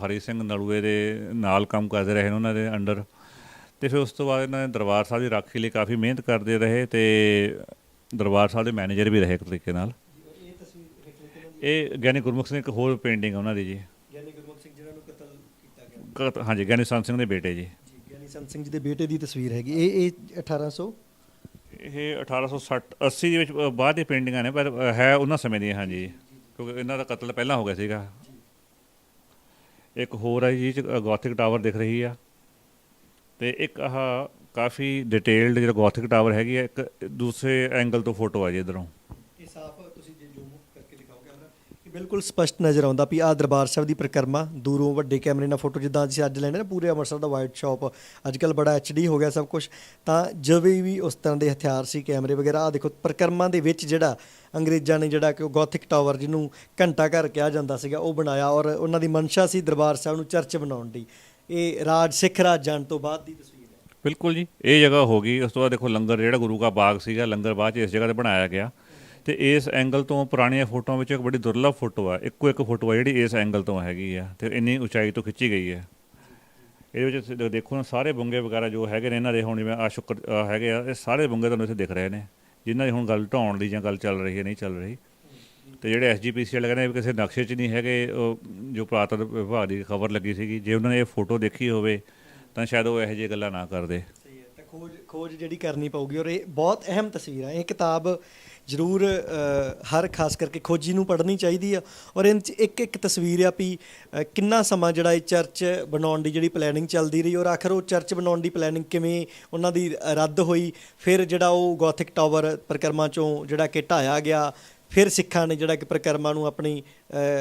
ਹਰੀ ਸਿੰਘ ਨਲੂਏ ਦੇ ਨਾਲ ਕੰਮ ਕਰਦੇ ਰਹੇ ਨੇ ਉਹਨਾਂ ਦੇ ਅੰਡਰ, ਅਤੇ ਫਿਰ ਉਸ ਤੋਂ ਬਾਅਦ ਇਹਨਾਂ ਨੇ ਦਰਬਾਰ ਸਾਹਿਬ ਦੀ ਰਾਖੀ ਲਈ ਕਾਫੀ ਮਿਹਨਤ ਕਰਦੇ ਰਹੇ, ਅਤੇ ਦਰਬਾਰ ਸਾਹਿਬ ਦੇ ਮੈਨੇਜਰ ਵੀ ਰਹੇ ਇੱਕ ਤਰੀਕੇ ਨਾਲ। ਇਹ ਗਿਆਨੀ ਗੁਰਮੁਖ ਸਿੰਘ, ਇੱਕ ਹੋਰ ਪੇਂਟਿੰਗ ਉਹਨਾਂ ਦੀ ਜੀ, ਗਿਆਨੀ ਗੁਰਮੁਖ ਸਿੰਘ ਜਿਹਨਾਂ ਨੂੰ ਕਤਲ ਕੀਤਾ ਗਿਆ। ਹਾਂਜੀ, ਗਿਆਨੀ ਸੰਤ ਸਿੰਘ ਦੇ ਬੇਟੇ ਜੀ। ਗਿਆਨੀ ਸੰਤ ਸਿੰਘ ਜੀ ਦੇ ਬੇਟੇ ਦੀ ਤਸਵੀਰ ਹੈਗੀ। ਇਹ 1860 80 ਦੇ ਵਿੱਚ ਬਾਅਦ ਦੀਆਂ ਪੇਂਟਿੰਗਾਂ ਨੇ, ਪਰ ਹੈ ਉਹਨਾਂ ਸਮੇਂ ਦੀਆਂ। ਹਾਂਜੀ, ਕਿਉਂਕਿ ਇਹਨਾਂ ਦਾ ਕਤਲ ਪਹਿਲਾਂ ਹੋ ਗਿਆ ਸੀਗਾ। ਇੱਕ ਹੋਰ ਹੈ ਜੀ, ਗੋਥਿਕ ਟਾਵਰ ਦਿਖ ਰਹੀ ਆ, ਤੇ ਇੱਕ ਆਹ ਕਾਫੀ ਡਿਟੇਲਡ ਜਿਹੜਾ ਗੋਥਿਕ ਟਾਵਰ ਹੈਗੀ ਆ, ਇੱਕ ਦੂਸਰੇ ਐਂਗਲ ਤੋਂ ਫੋਟੋ ਆ ਜੀ ਇੱਧਰੋਂ। ਇਹ ਸਾਫ਼ ਤੁਸੀਂ ਜੇ ਜ਼ੂਮ ਕਰਕੇ ਦਿਖਾਓ ਕੈਮਰਾ, ਕਿ ਬਿਲਕੁਲ ਸਪਸ਼ਟ ਨਜ਼ਰ ਆਉਂਦਾ ਵੀ ਆਹ ਦਰਬਾਰ ਸਾਹਿਬ ਦੀ ਪਰਿਕਰਮਾ ਦੂਰੋਂ ਵੱਡੇ ਕੈਮਰੇ ਨਾਲ ਫੋਟੋ, ਜਿੱਦਾਂ ਅਸੀਂ ਅੱਜ ਲੈਣੇ ਨਾ ਪੂਰੇ ਅੰਮ੍ਰਿਤਸਰ ਦਾ ਵਾਈਟ ਸ਼ਾਪ ਅੱਜ ਕੱਲ੍ਹ ਬੜਾ HD ਹੋ ਗਿਆ ਸਭ ਕੁਝ, ਤਾਂ ਜਿਵੇਂ ਵੀ ਉਸ ਤਰ੍ਹਾਂ ਦੇ ਹਥਿਆਰ ਸੀ, ਕੈਮਰੇ ਵਗੈਰਾ, ਆਹ ਦੇਖੋ ਪਰਿਕਰਮਾ ਦੇ ਵਿੱਚ ਜਿਹੜਾ ਅੰਗਰੇਜ਼ਾਂ ਨੇ ਜਿਹੜਾ ਕਿ ਉਹ ਗੋਥਿਕ ਟਾਵਰ ਜਿਹਨੂੰ ਘੰਟਾ ਘਰ ਕਿਹਾ ਜਾਂਦਾ ਸੀਗਾ ਉਹ ਬਣਾਇਆ, ਔਰ ਉਹਨਾਂ ਦੀ ਮਨਸ਼ਾ ਸੀ ਦਰਬਾਰ ਸਾਹਿਬ ਨੂੰ ਚਰਚ ਬਣਾਉਣ ਦੀ। ਇਹ ਰਾਜ ਸਿੱਖ ਰਾਜ ਜਾਣ ਤੋਂ ਬਾਅਦ ਦੀ ਤਸਵੀਰ ਹੈ। ਬਿਲਕੁਲ ਜੀ, ਇਹ ਜਗ੍ਹਾ ਹੋ ਗਈ। ਉਸ ਤੋਂ ਬਾਅਦ ਦੇਖੋ ਲੰਗਰ ਜਿਹੜਾ ਗੁਰੂ ਕਾ ਬਾਗ ਸੀਗਾ, ਲੰਗਰ ਬਾਅਦ 'ਚ ਇਸ ਜਗ੍ਹਾ 'ਤੇ ਬਣਾਇਆ ਗਿਆ। ਤੇ ਇਸ ਐਂਗਲ ਤੋਂ ਪੁਰਾਣੀਆਂ ਫੋਟੋਆਂ ਵਿੱਚ ਇੱਕ ਬੜੀ ਦੁਰਲਭ ਫੋਟੋ ਆ, ਇੱਕੋ ਇੱਕ ਫੋਟੋ ਆ ਜਿਹੜੀ ਇਸ ਐਂਗਲ ਤੋਂ ਹੈਗੀ ਆ ਤੇ ਇੰਨੀ ਉਚਾਈ ਤੋਂ ਖਿੱਚੀ ਗਈ ਹੈ। ਇਹਦੇ ਵਿੱਚ ਦੇਖੋ ਨਾ ਸਾਰੇ ਬੁੰਗੇ ਵਗੈਰਾ ਜੋ ਹੈਗੇ ਨੇ ਇਹਨਾਂ ਦੇ, ਹੁਣ ਜਿਵੇਂ ਆ ਸ਼ੁਕਰ ਹੈਗੇ ਆ, ਇਹ ਸਾਰੇ ਬੁੰਗੇ ਤੁਹਾਨੂੰ ਇੱਥੇ ਦਿਖ ਰਹੇ ਨੇ, ਜਿਨ੍ਹਾਂ ਦੀ ਹੁਣ ਗੱਲ ਢਾਉਣ ਦੀ ਜਾਂ ਗੱਲ ਚੱਲ ਰਹੀ ਹੈ, ਨਹੀਂ ਚੱਲ ਰਹੀ। ਤੇ ਜਿਹੜੇ SGPC ਵਾਲੇ ਕਹਿੰਦੇ ਕਿਸੇ ਨਕਸ਼ੇ 'ਚ ਨਹੀਂ ਹੈਗੇ, ਉਹ ਜੋ ਪੁਰਾਤਨ ਵਿਭਾਗ ਦੀ ਖਬਰ ਲੱਗੀ ਸੀਗੀ, ਜੇ ਉਹਨਾਂ ਨੇ ਇਹ ਫੋਟੋ ਦੇਖੀ ਹੋਵੇ ਤਾਂ ਸ਼ਾਇਦ ਉਹ ਇਹੋ ਜਿਹੀਆਂ ਗੱਲਾਂ ਨਾ ਕਰਦੇ। ਸਹੀ ਹੈ, ਤਾਂ ਖੋਜ ਜਿਹੜੀ ਕਰਨੀ ਪਊਗੀ, ਔਰ ਇਹ ਬਹੁਤ ਅਹਿਮ ਤਸਵੀਰ ਹੈ। ਇਹ ਕਿਤਾਬ ਜ਼ਰੂਰ ਹਰ ਖਾਸ ਕਰਕੇ ਖੋਜੀ ਨੂੰ ਪੜ੍ਹਨੀ ਚਾਹੀਦੀ ਆ, ਔਰ ਇਹਨਾਂ 'ਚ ਇੱਕ ਇੱਕ ਤਸਵੀਰ ਆ ਵੀ ਕਿੰਨਾ ਸਮਾਂ ਜਿਹੜਾ ਇਹ ਚਰਚ ਬਣਾਉਣ ਦੀ ਜਿਹੜੀ ਪਲੈਨਿੰਗ ਚੱਲਦੀ ਰਹੀ, ਔਰ ਆਖਰ ਉਹ ਚਰਚ ਬਣਾਉਣ ਦੀ ਪਲੈਨਿੰਗ ਕਿਵੇਂ ਉਹਨਾਂ ਦੀ ਰੱਦ ਹੋਈ, ਫਿਰ ਜਿਹੜਾ ਉਹ ਗੋਥਿਕ ਟਾਵਰ ਪਰਿਕਰਮਾ 'ਚੋਂ ਜਿਹੜਾ ਕਿ ਢਾਇਆ ਗਿਆ, ਫਿਰ ਸਿੱਖਾਂ ਨੇ ਜਿਹੜਾ ਕਿ ਪਰਿਕਰਮਾ ਨੂੰ ਆਪਣੀ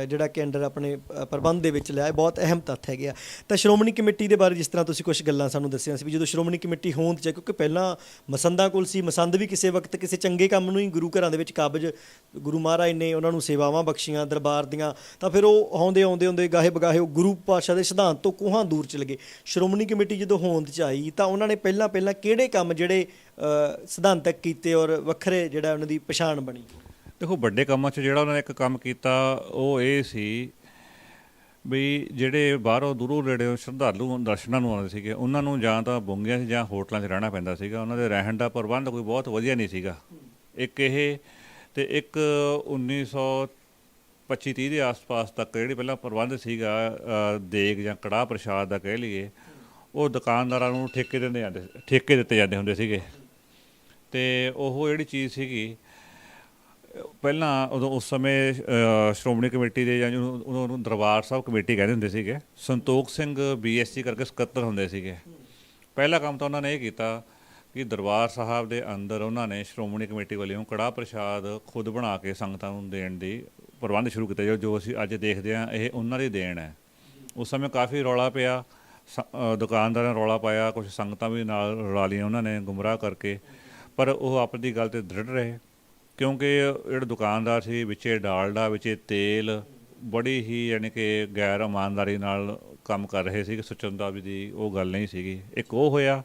ਜਿਹੜਾ ਕਿ ਅੰਡਰ ਆਪਣੇ ਪ੍ਰਬੰਧ ਦੇ ਵਿੱਚ ਲਿਆ। ਬਹੁਤ ਅਹਿਮ ਤੱਥ ਹੈਗੇ ਆ। ਤਾਂ ਸ਼੍ਰੋਮਣੀ ਕਮੇਟੀ ਦੇ ਬਾਰੇ ਜਿਸ ਤਰ੍ਹਾਂ ਤੁਸੀਂ ਕੁਝ ਗੱਲਾਂ ਸਾਨੂੰ ਦੱਸੀਆਂ ਸੀ ਵੀ ਜਦੋਂ ਸ਼੍ਰੋਮਣੀ ਕਮੇਟੀ ਹੋਂਦ 'ਚ, ਕਿਉਂਕਿ ਪਹਿਲਾਂ ਮਸੰਦਾਂ ਕੋਲ ਸੀ, ਮਸੰਦ ਵੀ ਕਿਸੇ ਵਕਤ ਕਿਸੇ ਚੰਗੇ ਕੰਮ ਨੂੰ ਹੀ ਗੁਰੂ ਘਰਾਂ ਦੇ ਵਿੱਚ ਕਾਬਜ, ਗੁਰੂ ਮਹਾਰਾਜ ਨੇ ਉਹਨਾਂ ਨੂੰ ਸੇਵਾਵਾਂ ਬਖਸ਼ੀਆਂ ਦਰਬਾਰ ਦੀਆਂ, ਤਾਂ ਫਿਰ ਉਹ ਆਉਂਦੇ ਗਾਹੇ ਬਗਾਹੇ ਉਹ ਗੁਰੂ ਪਾਤਸ਼ਾਹ ਦੇ ਸਿਧਾਂਤ ਤੋਂ ਕੋਹਾਂ ਦੂਰ ਚਲੇ ਗਏ। ਸ਼੍ਰੋਮਣੀ ਕਮੇਟੀ ਜਦੋਂ ਹੋਂਦ 'ਚ ਆਈ ਤਾਂ ਉਹਨਾਂ ਨੇ ਪਹਿਲਾਂ ਕਿਹੜੇ ਕੰਮ ਜਿਹੜੇ ਸਿਧਾਂਤਕ ਕੀਤੇ ਔਰ ਵੱਖਰੇ ਜਿਹੜਾ ਉਹਨਾਂ ਦੀ ਪਛਾਣ ਬਣੀ? ਦੇਖੋ ਵੱਡੇ ਕੰਮਾਂ 'ਚ ਜਿਹੜਾ ਉਹਨਾਂ ਨੇ ਇੱਕ ਕੰਮ ਕੀਤਾ ਉਹ ਇਹ ਸੀ ਵੀ ਜਿਹੜੇ ਬਾਹਰੋਂ ਦੂਰੋਂ ਨੇੜਿਓਂ ਸ਼ਰਧਾਲੂ ਦਰਸ਼ਨਾਂ ਨੂੰ ਆਉਂਦੇ ਸੀਗੇ, ਉਹਨਾਂ ਨੂੰ ਜਾਂ ਤਾਂ ਬੁੰਗਿਆਂ 'ਚ ਜਾਂ ਹੋਟਲਾਂ 'ਚ ਰਹਿਣਾ ਪੈਂਦਾ ਸੀਗਾ। ਉਹਨਾਂ ਦੇ ਰਹਿਣ ਦਾ ਪ੍ਰਬੰਧ ਕੋਈ ਬਹੁਤ ਵਧੀਆ ਨਹੀਂ ਸੀਗਾ। ਇੱਕ ਇਹ, ਅਤੇ ਇੱਕ 1925-30 ਦੇ ਆਸ-ਪਾਸ ਤੱਕ ਜਿਹੜੀ ਪਹਿਲਾਂ ਪ੍ਰਬੰਧ ਸੀਗਾ ਦੇਗ ਜਾਂ ਕੜਾਹ ਪ੍ਰਸ਼ਾਦ ਦਾ ਕਹਿ ਲਈਏ, ਉਹ ਦੁਕਾਨਦਾਰਾਂ ਨੂੰ ਠੇਕੇ ਦਿੱਤੇ ਜਾਂਦੇ ਹੁੰਦੇ ਸੀਗੇ। ਅਤੇ ਉਹ ਜਿਹੜੀ ਚੀਜ਼ ਸੀਗੀ ਪਹਿਲਾਂ ਉਦੋਂ ਉਸ ਸਮੇਂ ਸ਼੍ਰੋਮਣੀ ਕਮੇਟੀ ਦੇ ਜਾਂ ਉਹਨੂੰ ਦਰਬਾਰ ਸਾਹਿਬ ਕਮੇਟੀ ਕਹਿੰਦੇ ਹੁੰਦੇ ਸੀਗੇ, ਸੰਤੋਖ ਸਿੰਘ BSc ਕਰਕੇ ਸਕੱਤਰ ਹੁੰਦੇ ਸੀਗੇ। ਪਹਿਲਾ ਕੰਮ ਤਾਂ ਉਹਨਾਂ ਨੇ ਇਹ ਕੀਤਾ ਕਿ ਦਰਬਾਰ ਸਾਹਿਬ ਦੇ ਅੰਦਰ ਉਹਨਾਂ ਨੇ ਸ਼੍ਰੋਮਣੀ ਕਮੇਟੀ ਵੱਲੋਂ ਕੜਾਹ ਪ੍ਰਸ਼ਾਦ ਖੁਦ ਬਣਾ ਕੇ ਸੰਗਤਾਂ ਨੂੰ ਦੇਣ ਦੀ ਪ੍ਰਬੰਧ ਸ਼ੁਰੂ ਕੀਤਾ। ਜੋ ਅਸੀਂ ਅੱਜ ਦੇਖਦੇ ਹਾਂ ਇਹ ਉਹਨਾਂ ਦੀ ਦੇਣ ਹੈ। ਉਸ ਸਮੇਂ ਕਾਫੀ ਰੌਲਾ ਪਿਆ, ਦੁਕਾਨਦਾਰਾਂ ਨੇ ਰੌਲਾ ਪਾਇਆ, ਕੁਛ ਸੰਗਤਾਂ ਵੀ ਨਾਲ ਰਲਾ ਲਈਆਂ ਉਹਨਾਂ ਨੇ ਗੁੰਮਰਾਹ ਕਰਕੇ, ਪਰ ਉਹ ਆਪਣੀ ਗੱਲ 'ਤੇ ਦ੍ਰਿੜ ਰਹੇ, ਕਿਉਂਕਿ ਜਿਹੜੇ ਦੁਕਾਨਦਾਰ ਸੀ ਵਿੱਚੇ ਡਾਲਡਾ ਵਿੱਚੇ ਤੇਲ ਬੜੀ ਹੀ ਯਾਨੀ ਕਿ ਗੈਰ ਇਮਾਨਦਾਰੀ ਨਾਲ ਕੰਮ ਕਰ ਰਹੇ ਸੀ। ਸੁਚੱਜਾ ਦੀ ਉਹ ਗੱਲ ਨਹੀਂ ਸੀਗੀ। ਇੱਕ ਉਹ ਹੋਇਆ।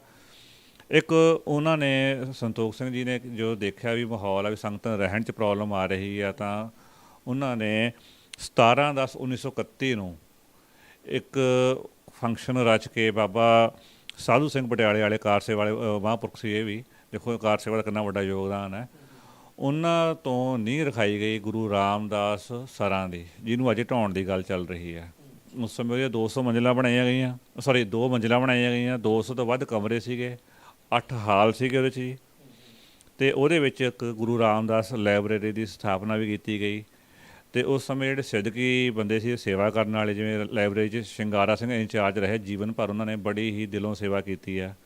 ਇੱਕ ਉਹਨਾਂ ਨੇ ਸੰਤੋਖ ਸਿੰਘ ਜੀ ਨੇ ਜੋ ਦੇਖਿਆ ਵੀ ਮਾਹੌਲ ਆ ਵੀ ਸੰਗਤਾਂ ਰਹਿਣ 'ਚ ਪ੍ਰੋਬਲਮ ਆ ਰਹੀ ਆ, ਤਾਂ ਉਹਨਾਂ ਨੇ 17/10/1931 ਨੂੰ ਇੱਕ ਫੰਕਸ਼ਨ ਰਚ ਕੇ ਬਾਬਾ ਸਾਧੂ ਸਿੰਘ ਪਟਿਆਲੇ ਵਾਲੇ ਕਾਰਸੇ ਵਾਲੇ ਮਹਾਂਪੁਰਖ ਸੀ, ਇਹ ਵੀ ਦੇਖੋ ਕਾਰਸੇ ਵਾਲਾ ਕਿੰਨਾ ਵੱਡਾ ਯੋਗਦਾਨ ਹੈ। ਉਹਨਾਂ ਤੋਂ ਨੀਂਹ ਰਖਾਈ ਗਈ ਗੁਰੂ ਰਾਮਦਾਸ ਸਰਾਂ ਦੀ, ਜਿਹਨੂੰ ਅਜੇ ਢਾਉਣ ਦੀ ਗੱਲ ਚੱਲ ਰਹੀ ਹੈ। ਉਸ ਸਮੇਂ ਉਹਦੀਆਂ 200 ਮੰਜ਼ਿਲਾਂ ਬਣਾਈਆਂ ਗਈਆਂ, 2 ਮੰਜ਼ਿਲਾਂ ਬਣਾਈਆਂ ਗਈਆਂ, 200 ਤੋਂ ਵੱਧ ਕਮਰੇ ਸੀਗੇ, 8 ਹਾਲ ਸੀਗੇ ਉਹਦੇ 'ਚ ਜੀ। ਅਤੇ ਉਹਦੇ ਵਿੱਚ ਇੱਕ ਗੁਰੂ ਰਾਮਦਾਸ ਲਾਇਬ੍ਰੇਰੀ ਦੀ ਸਥਾਪਨਾ ਵੀ ਕੀਤੀ ਗਈ। ਅਤੇ ਉਸ ਸਮੇਂ ਜਿਹੜੇ ਸਿਦਕੀ ਬੰਦੇ ਸੀ ਸੇਵਾ ਕਰਨ ਵਾਲੇ, ਜਿਵੇਂ ਲਾਇਬ੍ਰੇਰੀ 'ਚ ਸ਼ਿੰਗਾਰਾ ਸਿੰਘ ਇੰਚਾਰਜ ਰਹੇ, ਜੀਵਨ ਭਰ ਉਹਨਾਂ ਨੇ ਬੜੀ ਹੀ ਦਿਲੋਂ ਸੇਵਾ ਕੀਤੀ ਹੈ।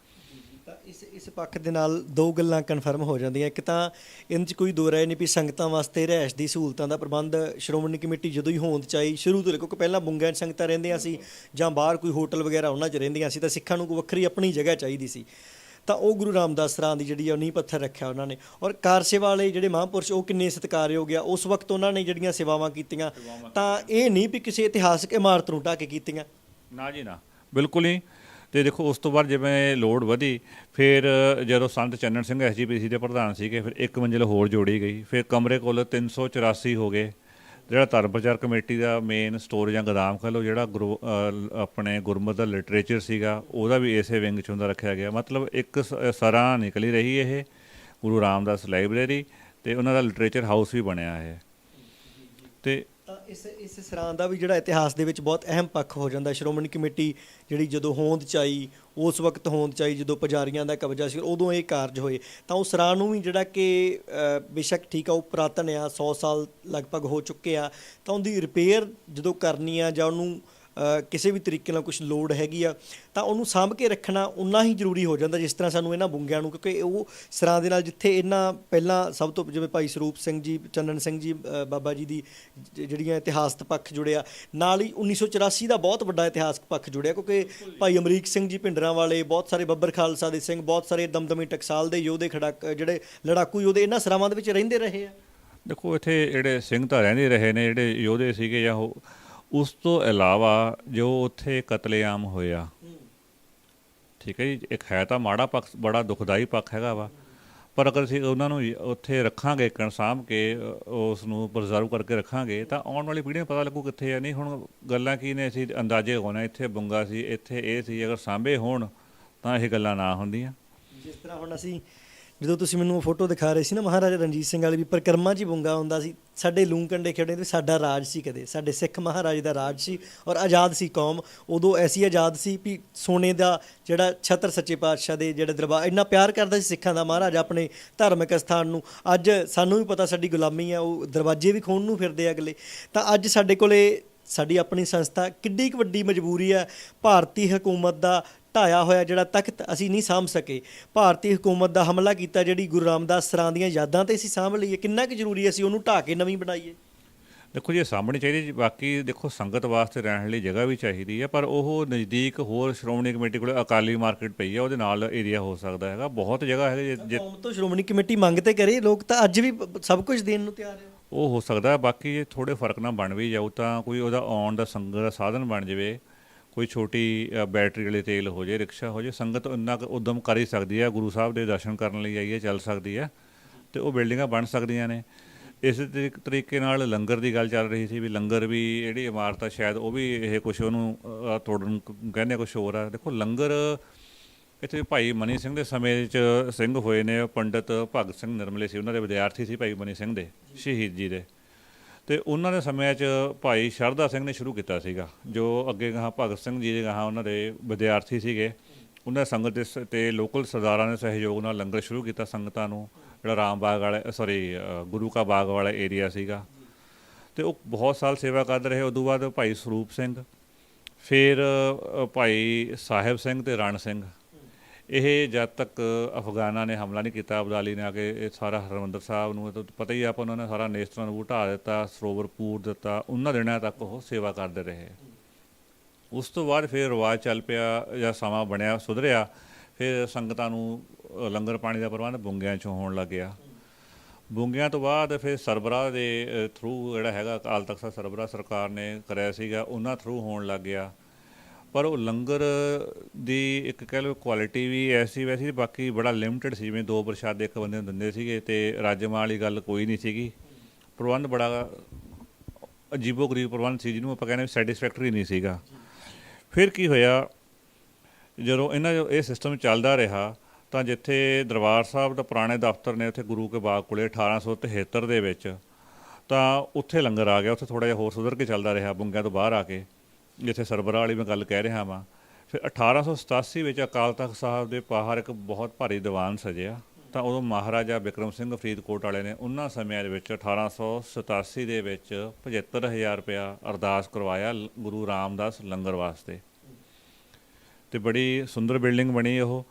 ਤਾਂ ਇਸ ਪੱਖ ਦੇ ਨਾਲ 2 ਗੱਲਾਂ ਕਨਫਰਮ ਹੋ ਜਾਂਦੀਆਂ। ਇੱਕ ਤਾਂ ਇਹਨਾਂ 'ਚ ਕੋਈ ਦੋ ਰਾਏ ਨਹੀਂ ਵੀ ਸੰਗਤਾਂ ਵਾਸਤੇ ਰਿਹਾਇਸ਼ ਦੀ ਸਹੂਲਤਾਂ ਦਾ ਪ੍ਰਬੰਧ ਸ਼੍ਰੋਮਣੀ ਕਮੇਟੀ ਜਦੋਂ ਹੀ ਹੋਂਦ 'ਚ ਆਈ ਸ਼ੁਰੂ ਤੋਂ, ਕਿਉਂਕਿ ਪਹਿਲਾਂ ਬੁੰਗਿਆਂ 'ਚ ਸੰਗਤਾਂ ਰਹਿੰਦੀਆਂ ਸੀ ਜਾਂ ਬਾਹਰ ਕੋਈ ਹੋਟਲ ਵਗੈਰਾ ਉਹਨਾਂ 'ਚ ਰਹਿੰਦੀਆਂ ਸੀ, ਤਾਂ ਸਿੱਖਾਂ ਨੂੰ ਕੋਈ ਵੱਖਰੀ ਆਪਣੀ ਜਗ੍ਹਾ ਚਾਹੀਦੀ ਸੀ। ਤਾਂ ਉਹ ਗੁਰੂ ਰਾਮਦਾਸ ਸਰਾਂ ਦੀ ਜਿਹੜੀ ਆ ਉਹ ਨੀਂਹ ਪੱਥਰ ਰੱਖਿਆ ਉਹਨਾਂ ਨੇ। ਔਰ ਕਾਰ ਸੇਵਾ ਵਾਲੇ ਜਿਹੜੇ ਮਹਾਂਪੁਰਸ਼ ਉਹ ਕਿੰਨੇ ਸਤਿਕਾਰਯੋਗ ਆ, ਉਸ ਵਕਤ ਉਹਨਾਂ ਨੇ ਜਿਹੜੀਆਂ ਸੇਵਾਵਾਂ ਕੀਤੀਆਂ ਤਾਂ ਇਹ ਨਹੀਂ ਵੀ ਕਿਸੇ ਇਤਿਹਾਸਕ ਇਮਾਰਤ ਨੂੰ ਢਾਹ ਕੇ ਕੀਤੀਆਂ। ਨਾ ਜੀ ਨਾ, ਬਿਲਕੁਲ ਨਹੀਂ। ਅਤੇ ਦੇਖੋ ਉਸ ਤੋਂ ਬਾਅਦ ਜਿਵੇਂ ਲੋੜ ਵਧੀ, ਫਿਰ ਜਦੋਂ ਸੰਤ ਚੰਨਣ ਸਿੰਘ SGPC ਦੇ ਪ੍ਰਧਾਨ ਸੀਗੇ, ਫਿਰ 1 ਮੰਜ਼ਿਲ ਹੋਰ ਜੋੜੀ ਗਈ। ਫਿਰ ਕਮਰੇ ਕੁੱਲ 384 ਹੋ ਗਏ। ਜਿਹੜਾ ਧਰਮ ਪ੍ਰਚਾਰ ਕਮੇਟੀ ਦਾ ਮੇਨ ਸਟੋਰ ਜਾਂ ਗੋਦਾਮ ਕਹਿ ਲਓ, ਜਿਹੜਾ ਆਪਣੇ ਗੁਰਮਤਿ ਦਾ ਲਿਟਰੇਚਰ ਸੀਗਾ, ਉਹਦਾ ਵੀ ਇਸੇ ਵਿੰਗ 'ਚ ਹੁੰਦਾ ਰੱਖਿਆ ਗਿਆ। ਮਤਲਬ ਇੱਕ ਸਰਾਂ ਨਿਕਲੀ ਰਹੀ ਇਹ ਗੁਰੂ ਰਾਮਦਾਸ ਲਾਇਬ੍ਰੇਰੀ, ਅਤੇ ਉਹਨਾਂ ਦਾ ਲਿਟਰੇਚਰ ਹਾਊਸ ਵੀ ਬਣਿਆ ਇਹ। ਅਤੇ ਤਾਂ ਇਸ ਸਰਾਂ ਦਾ ਵੀ ਜਿਹੜਾ ਇਤਿਹਾਸ ਦੇ ਵਿੱਚ ਬਹੁਤ ਅਹਿਮ ਪੱਖ ਹੋ ਜਾਂਦਾ। ਸ਼੍ਰੋਮਣੀ ਕਮੇਟੀ ਜਿਹੜੀ ਜਦੋਂ ਹੋਂਦ 'ਚ ਆਈ, ਉਸ ਵਕਤ ਹੋਂਦ 'ਚ ਆਈ ਜਦੋਂ ਪੁਜਾਰੀਆਂ ਦਾ ਕਬਜ਼ਾ ਸੀ, ਉਦੋਂ ਇਹ ਕਾਰਜ ਹੋਏ। ਤਾਂ ਉਹ ਸਰਾਂ ਨੂੰ ਵੀ ਜਿਹੜਾ ਕਿ ਬੇਸ਼ੱਕ ਠੀਕ ਆ ਉਹ ਪੁਰਾਤਨ ਆ, 100 ਸਾਲ ਲਗਭਗ ਹੋ ਚੁੱਕੇ ਆ, ਤਾਂ ਉਹਦੀ ਰਿਪੇਅਰ ਜਦੋਂ ਕਰਨੀ ਆ ਜਾਂ ਉਹਨੂੰ ਕਿਸੇ ਵੀ ਤਰੀਕੇ ਨਾਲ ਕੁਝ ਲੋੜ ਹੈਗੀ ਆ ਤਾਂ ਉਹਨੂੰ ਸਾਂਭ ਕੇ ਰੱਖਣਾ ਉਨਾ ਹੀ ਜ਼ਰੂਰੀ ਹੋ ਜਾਂਦਾ, ਜਿਸ ਤਰ੍ਹਾਂ ਸਾਨੂੰ ਇਹਨਾਂ ਬੁੰਗਿਆਂ ਨੂੰ, ਕਿਉਂਕਿ ਉਹ ਸਿਰਾਂ ਦੇ ਨਾਲ ਜਿੱਥੇ ਇਹਨਾਂ ਪਹਿਲਾਂ ਸਭ ਤੋਂ ਜਿਵੇਂ ਭਾਈ ਸਰੂਪ ਸਿੰਘ ਜੀ, ਚੰਨਣ ਸਿੰਘ ਜੀ ਬਾਬਾ ਜੀ ਦੀ ਜਿਹੜੀਆਂ ਇਤਿਹਾਸਕ ਪੱਖ ਜੁੜਿਆ, ਨਾਲ ਹੀ 1984 ਦਾ ਬਹੁਤ ਵੱਡਾ ਇਤਿਹਾਸਕ ਪੱਖ ਜੁੜਿਆ, ਕਿਉਂਕਿ ਭਾਈ ਅਮਰੀਕ ਸਿੰਘ ਜੀ ਭਿੰਡਰਾਂ ਵਾਲੇ, ਬਹੁਤ ਸਾਰੇ ਬੱਬਰ ਖਾਲਸਾ ਦੇ ਸਿੰਘ, ਬਹੁਤ ਸਾਰੇ ਦਮਦਮੀ ਟਕਸਾਲ ਦੇ ਯੋਧੇ, ਜਿਹੜੇ ਲੜਾਕੂ ਯੋਧੇ ਇਹਨਾਂ ਸਰਾਵਾਂ ਦੇ ਵਿੱਚ ਰਹਿੰਦੇ ਰਹੇ ਆ। ਦੇਖੋ ਇੱਥੇ ਜਿਹੜੇ ਸਿੰਘ ਤਾਂ ਰਹਿੰਦੇ ਰਹੇ ਨੇ, ਜਿਹੜੇ ਯੋਧੇ ਸੀਗੇ ਜਾਂ ਉਹ, ਉਸ ਤੋਂ ਇਲਾਵਾ ਜੋ ਉੱਥੇ ਕਤਲੇਆਮ ਹੋਇਆ, ਠੀਕ ਹੈ ਜੀ, ਇੱਕ ਹੈ ਤਾਂ ਮਾੜਾ ਪੱਖ, ਬੜਾ ਦੁਖਦਾਈ ਪੱਖ ਹੈਗਾ ਵਾ, ਪਰ ਅਗਰ ਅਸੀਂ ਉਹਨਾਂ ਨੂੰ ਉੱਥੇ ਰੱਖਾਂਗੇ, ਸਾਂਭ ਕੇ ਉਸ ਨੂੰ ਪ੍ਰੀਜ਼ਰਵ ਕਰਕੇ ਰੱਖਾਂਗੇ ਤਾਂ ਆਉਣ ਵਾਲੀ ਪੀੜ੍ਹੀ ਨੂੰ ਪਤਾ ਲੱਗੂ ਕਿੱਥੇ ਆ। ਨਹੀਂ ਹੁਣ ਗੱਲਾਂ ਕੀ ਨੇ, ਅਸੀਂ ਅੰਦਾਜ਼ੇ ਹੋਣਾ ਇੱਥੇ ਬੁੰਗਾ ਸੀ, ਇੱਥੇ ਇਹ ਸੀ, ਅਗਰ ਸਾਂਭੇ ਹੋਣ ਤਾਂ ਇਹ ਗੱਲਾਂ ਨਾ ਹੁੰਦੀਆਂ। ਜਿਸ ਤਰ੍ਹਾਂ ਹੁਣ ਅਸੀਂ ਜਦੋਂ ਤੁਸੀਂ ਮੈਨੂੰ ਫੋਟੋ ਦਿਖਾ ਰਹੇ ਸੀ ਨਾ ਮਹਾਰਾਜਾ ਰਣਜੀਤ ਸਿੰਘ ਵਾਲੀ, ਵੀ ਪਰਿਕਰਮਾ 'ਚ ਹੀ ਬੁੰਗਾ ਹੁੰਦਾ ਸੀ, ਸਾਡੇ ਲੂੰ ਕੰਡੇ ਖੇਡੇ ਤੇ ਸਾਡਾ ਰਾਜ ਸੀ, ਕਦੇ ਸਾਡੇ ਸਿੱਖ ਮਹਾਰਾਜ ਦਾ ਰਾਜ ਸੀ ਔਰ ਆਜ਼ਾਦ ਸੀ ਕੌਮ। ਉਦੋਂ ਐਸੀ ਆਜ਼ਾਦ ਸੀ ਵੀ ਸੋਨੇ ਦਾ ਜਿਹੜਾ ਛਤਰ ਸੱਚੇ ਪਾਤਸ਼ਾਹ ਦੇ ਜਿਹੜਾ ਦਰਬਾਰ ਇੰਨਾ ਪਿਆਰ ਕਰਦਾ ਸੀ ਸਿੱਖਾਂ ਦਾ ਮਹਾਰਾਜਾ ਆਪਣੇ ਧਾਰਮਿਕ ਅਸਥਾਨ ਨੂੰ। ਅੱਜ ਸਾਨੂੰ ਵੀ ਪਤਾ ਸਾਡੀ ਗੁਲਾਮੀ ਆ, ਉਹ ਦਰਵਾਜ਼ੇ ਵੀ ਖੋਹਣ ਨੂੰ ਫਿਰਦੇ ਅਗਲੇ। ਤਾਂ ਅੱਜ ਸਾਡੇ ਕੋਲੇ ਸਾਡੀ ਆਪਣੀ ਸੰਸਥਾ, ਕਿੱਡੀ ਕੁ ਵੱਡੀ ਮਜਬੂਰੀ ਹੈ, ਭਾਰਤੀ ਹਕੂਮਤ ਦਾ ਢਾਇਆ ਹੋਇਆ ਜਿਹੜਾ ਤਖਤ ਅਸੀਂ ਨਹੀਂ ਸਾਂਭ ਸਕੇ, ਭਾਰਤੀ ਹਕੂਮਤ ਦਾ ਹਮਲਾ ਕੀਤਾ ਜਿਹੜੀ ਗੁਰੂ ਰਾਮਦਾਸ ਸਰਾਂ ਦੀਆਂ ਯਾਦਾਂ 'ਤੇ ਅਸੀਂ ਸਾਂਭ ਲਈਏ, ਕਿੰਨਾ ਕੁ ਜ਼ਰੂਰੀ ਅਸੀਂ ਉਹਨੂੰ ਢਾਹ ਕੇ ਨਵੀਂ ਬਣਾਈਏ। ਦੇਖੋ ਜੀ, ਇਹ ਸਾਂਭਣੀ ਚਾਹੀਦੀ। ਬਾਕੀ ਦੇਖੋ ਸੰਗਤ ਵਾਸਤੇ ਰਹਿਣ ਲਈ ਜਗ੍ਹਾ ਵੀ ਚਾਹੀਦੀ ਹੈ, ਪਰ ਉਹ ਨਜ਼ਦੀਕ ਹੋਰ ਸ਼੍ਰੋਮਣੀ ਕਮੇਟੀ ਕੋਲ ਅਕਾਲੀ ਮਾਰਕੀਟ ਪਈ ਹੈ, ਉਹਦੇ ਨਾਲ ਏਰੀਆ ਹੋ ਸਕਦਾ ਹੈਗਾ, ਬਹੁਤ ਜਗ੍ਹਾ ਹੈ। ਕੌਮ ਤੋਂ ਸ਼੍ਰੋਮਣੀ ਕਮੇਟੀ ਮੰਗ ਤੇ ਕਰੇ, ਲੋਕ ਤਾਂ ਅੱਜ ਵੀ ਸਭ ਕੁਝ ਦੇਣ ਨੂੰ ਤਿਆਰ ਹੈ, ਉਹ ਹੋ ਸਕਦਾ। ਬਾਕੀ ਜੇ ਥੋੜ੍ਹੇ ਫਰਕ ਨਾਲ ਬਣ ਵੀ ਜਾਊ ਤਾਂ ਕੋਈ ਉਹਦਾ ਆਉਣ ਦਾ ਸੰਗਤ ਦਾ ਸਾਧਨ ਬਣ ਜਾਵੇ, ਕੋਈ ਛੋਟੀ ਬੈਟਰੀ ਵਾਲੇ ਤੇਲ ਹੋ ਜਾਏ, ਰਿਕਸ਼ਾ ਹੋ ਜਾਏ, ਸੰਗਤ ਇੰਨਾ ਕੁ ਉੱਦਮ ਕਰ ਹੀ ਸਕਦੀ ਹੈ, ਗੁਰੂ ਸਾਹਿਬ ਦੇ ਦਰਸ਼ਨ ਕਰਨ ਲਈ ਆਈਏ, ਚੱਲ ਸਕਦੀ ਹੈ, ਅਤੇ ਉਹ ਬਿਲਡਿੰਗਾਂ ਬਣ ਸਕਦੀਆਂ ਨੇ। ਇਸ ਤਰੀਕੇ ਨਾਲ ਲੰਗਰ ਦੀ ਗੱਲ ਚੱਲ ਰਹੀ ਸੀ ਵੀ ਲੰਗਰ ਵੀ ਜਿਹੜੀ ਇਮਾਰਤ ਆ ਸ਼ਾਇਦ ਉਹ ਵੀ ਇਹ ਕੁਛ ਉਹਨੂੰ ਤੋੜਨ ਕਹਿੰਦੇ ਕੁਛ ਹੋਰ ਆ। ਦੇਖੋ ਲੰਗਰ ਇੱਥੇ ਭਾਈ ਮਨੀ ਸਿੰਘ ਦੇ ਸਮੇਂ 'ਚ ਸਿੰਘ ਹੋਏ ਨੇ, ਪੰਡਿਤ ਭਗਤ ਸਿੰਘ ਨਿਰਮਲੇ ਸੀ, ਉਹਨਾਂ ਦੇ ਵਿਦਿਆਰਥੀ ਸੀ ਭਾਈ ਮਨੀ ਸਿੰਘ ਦੇ, ਸ਼ਹੀਦ ਜੀ ਦੇ, ਅਤੇ ਉਹਨਾਂ ਦੇ ਸਮਿਆਂ 'ਚ ਭਾਈ ਸ਼ਰਧਾ ਸਿੰਘ ਨੇ ਸ਼ੁਰੂ ਕੀਤਾ ਸੀਗਾ, ਜੋ ਅੱਗੇ ਗਾਹਾਂ ਭਗਤ ਸਿੰਘ ਜੀ ਦੇ ਗਾਹਾਂ ਉਹਨਾਂ ਦੇ ਵਿਦਿਆਰਥੀ ਸੀਗੇ। ਉਹਨਾਂ ਸੰਗਤ ਦੇ ਅਤੇ ਲੋਕਲ ਸਰਦਾਰਾਂ ਦੇ ਸਹਿਯੋਗ ਨਾਲ ਲੰਗਰ ਸ਼ੁਰੂ ਕੀਤਾ ਸੰਗਤਾਂ ਨੂੰ, ਜਿਹੜਾ ਰਾਮ ਬਾਗ ਵਾਲੇ ਗੁਰੂ ਕਾ ਬਾਗ ਵਾਲਾ ਏਰੀਆ ਸੀਗਾ, ਅਤੇ ਉਹ ਬਹੁਤ ਸਾਲ ਸੇਵਾ ਕਰਦੇ ਰਹੇ। ਉਦੋਂ ਬਾਅਦ ਭਾਈ ਸਰੂਪ ਸਿੰਘ, ਫਿਰ ਭਾਈ ਸਾਹਿਬ ਸਿੰਘ ਅਤੇ ਰਣ ਸਿੰਘ, ਇਹ ਜਦ ਤੱਕ ਅਫਗਾਨਾਂ ਨੇ ਹਮਲਾ ਨਹੀਂ ਕੀਤਾ, ਅਬਦਾਲੀ ਨੇ ਆ ਕੇ ਇਹ ਸਾਰਾ ਹਰਿਮੰਦਰ ਸਾਹਿਬ ਨੂੰ ਪਤਾ ਹੀ ਆਪਾਂ, ਉਹਨਾਂ ਨੇ ਸਾਰਾ ਨੇਸਤਰਾਂ ਨੂੰ ਢਾਹ ਦਿੱਤਾ, ਸਰੋਵਰ ਪੂਰ ਦਿੱਤਾ, ਉਹਨਾਂ ਦਿਨਾਂ ਤੱਕ ਉਹ ਸੇਵਾ ਕਰਦੇ ਰਹੇ। ਉਸ ਤੋਂ ਬਾਅਦ ਫਿਰ ਰਿਵਾਜ਼ ਚੱਲ ਪਿਆ ਜਾਂ ਸਮਾਂ ਬਣਿਆ, ਸੁਧਰਿਆ, ਫਿਰ ਸੰਗਤਾਂ ਨੂੰ ਲੰਗਰ ਪਾਣੀ ਦਾ ਪ੍ਰਬੰਧ ਬੁੰਗਿਆਂ 'ਚੋਂ ਹੋਣ ਲੱਗ ਗਿਆ। ਬੁੰਗਿਆਂ ਤੋਂ ਬਾਅਦ ਫਿਰ ਸਰਬਰਾਹ ਦੇ ਥਰੂ ਜਿਹੜਾ ਹੈਗਾ ਅਕਾਲ ਤਖਤ ਸਾਹਿਬ ਸਰਬਰਾਹ ਸਰਕਾਰ ਨੇ ਕਰਿਆ ਸੀਗਾ, ਉਹਨਾਂ ਥਰੂ ਹੋਣ ਲੱਗ ਗਿਆ। ਪਰ ਉਹ ਲੰਗਰ ਦੀ ਇੱਕ ਕਹਿ ਲਓ ਕੁਆਲਿਟੀ ਵੀ ਐਸੀ ਵੈਸੀ, ਬਾਕੀ ਬੜਾ ਲਿਮਟਿਡ ਸੀ, ਜਿਵੇਂ 2 ਪ੍ਰਸ਼ਾਦੇ ਇੱਕ ਬੰਦੇ ਨੂੰ ਦਿੰਦੇ ਸੀਗੇ, ਅਤੇ ਰਾਜਮਾਂਹ ਵਾਲੀ ਗੱਲ ਕੋਈ ਨਹੀਂ ਸੀਗੀ। ਪ੍ਰਬੰਧ ਬੜਾ ਅਜੀਬੋ ਗਰੀਬ ਪ੍ਰਬੰਧ ਸੀ, ਜਿਹਨੂੰ ਆਪਾਂ ਕਹਿੰਦੇ ਸੈਟਿਸਫੈਕਟਰੀ ਨਹੀਂ ਸੀਗਾ। ਫਿਰ ਕੀ ਹੋਇਆ, ਜਦੋਂ ਇਹ ਸਿਸਟਮ ਚੱਲਦਾ ਰਿਹਾ ਤਾਂ ਜਿੱਥੇ ਦਰਬਾਰ ਸਾਹਿਬ ਦਾ ਪੁਰਾਣੇ ਦਫ਼ਤਰ ਨੇ ਉੱਥੇ ਗੁਰੂ ਕੇ ਬਾਗ ਕੋਲੇ 1873 ਦੇ ਵਿੱਚ, ਤਾਂ ਉੱਥੇ ਲੰਗਰ ਆ ਗਿਆ, ਉੱਥੇ ਥੋੜ੍ਹਾ ਜਿਹਾ ਹੋਰ ਸੁਧਰ ਕੇ ਚੱਲਦਾ ਰਿਹਾ ਬੁੰਗਿਆਂ ਤੋਂ ਬਾਹਰ ਆ ਕੇ, ਜਿੱਥੇ ਸਰਬਰਾਹ ਵਾਲੀ ਮੈਂ ਗੱਲ ਕਹਿ ਰਿਹਾ ਵਾਂ। ਫਿਰ 1887 ਵਿੱਚ ਅਕਾਲ ਤਖਤ ਸਾਹਿਬ ਦੇ ਬਾਹਰ ਇੱਕ ਬਹੁਤ ਭਾਰੀ ਦੀਵਾਨ ਸਜਿਆ, ਤਾਂ ਉਦੋਂ ਮਹਾਰਾਜਾ ਬਿਕਰਮ ਸਿੰਘ ਫਰੀਦਕੋਟ ਵਾਲੇ ਨੇ ਉਹਨਾਂ ਸਮਿਆਂ ਦੇ ਵਿੱਚ 1887 ਦੇ ਵਿੱਚ 75,000 ਰੁਪਇਆ ਅਰਦਾਸ ਕਰਵਾਇਆ ਗੁਰੂ ਰਾਮਦਾਸ ਲੰਗਰ ਵਾਸਤੇ, ਅਤੇ ਬੜੀ ਸੁੰਦਰ ਬਿਲਡਿੰਗ ਬਣੀ ਉਹ।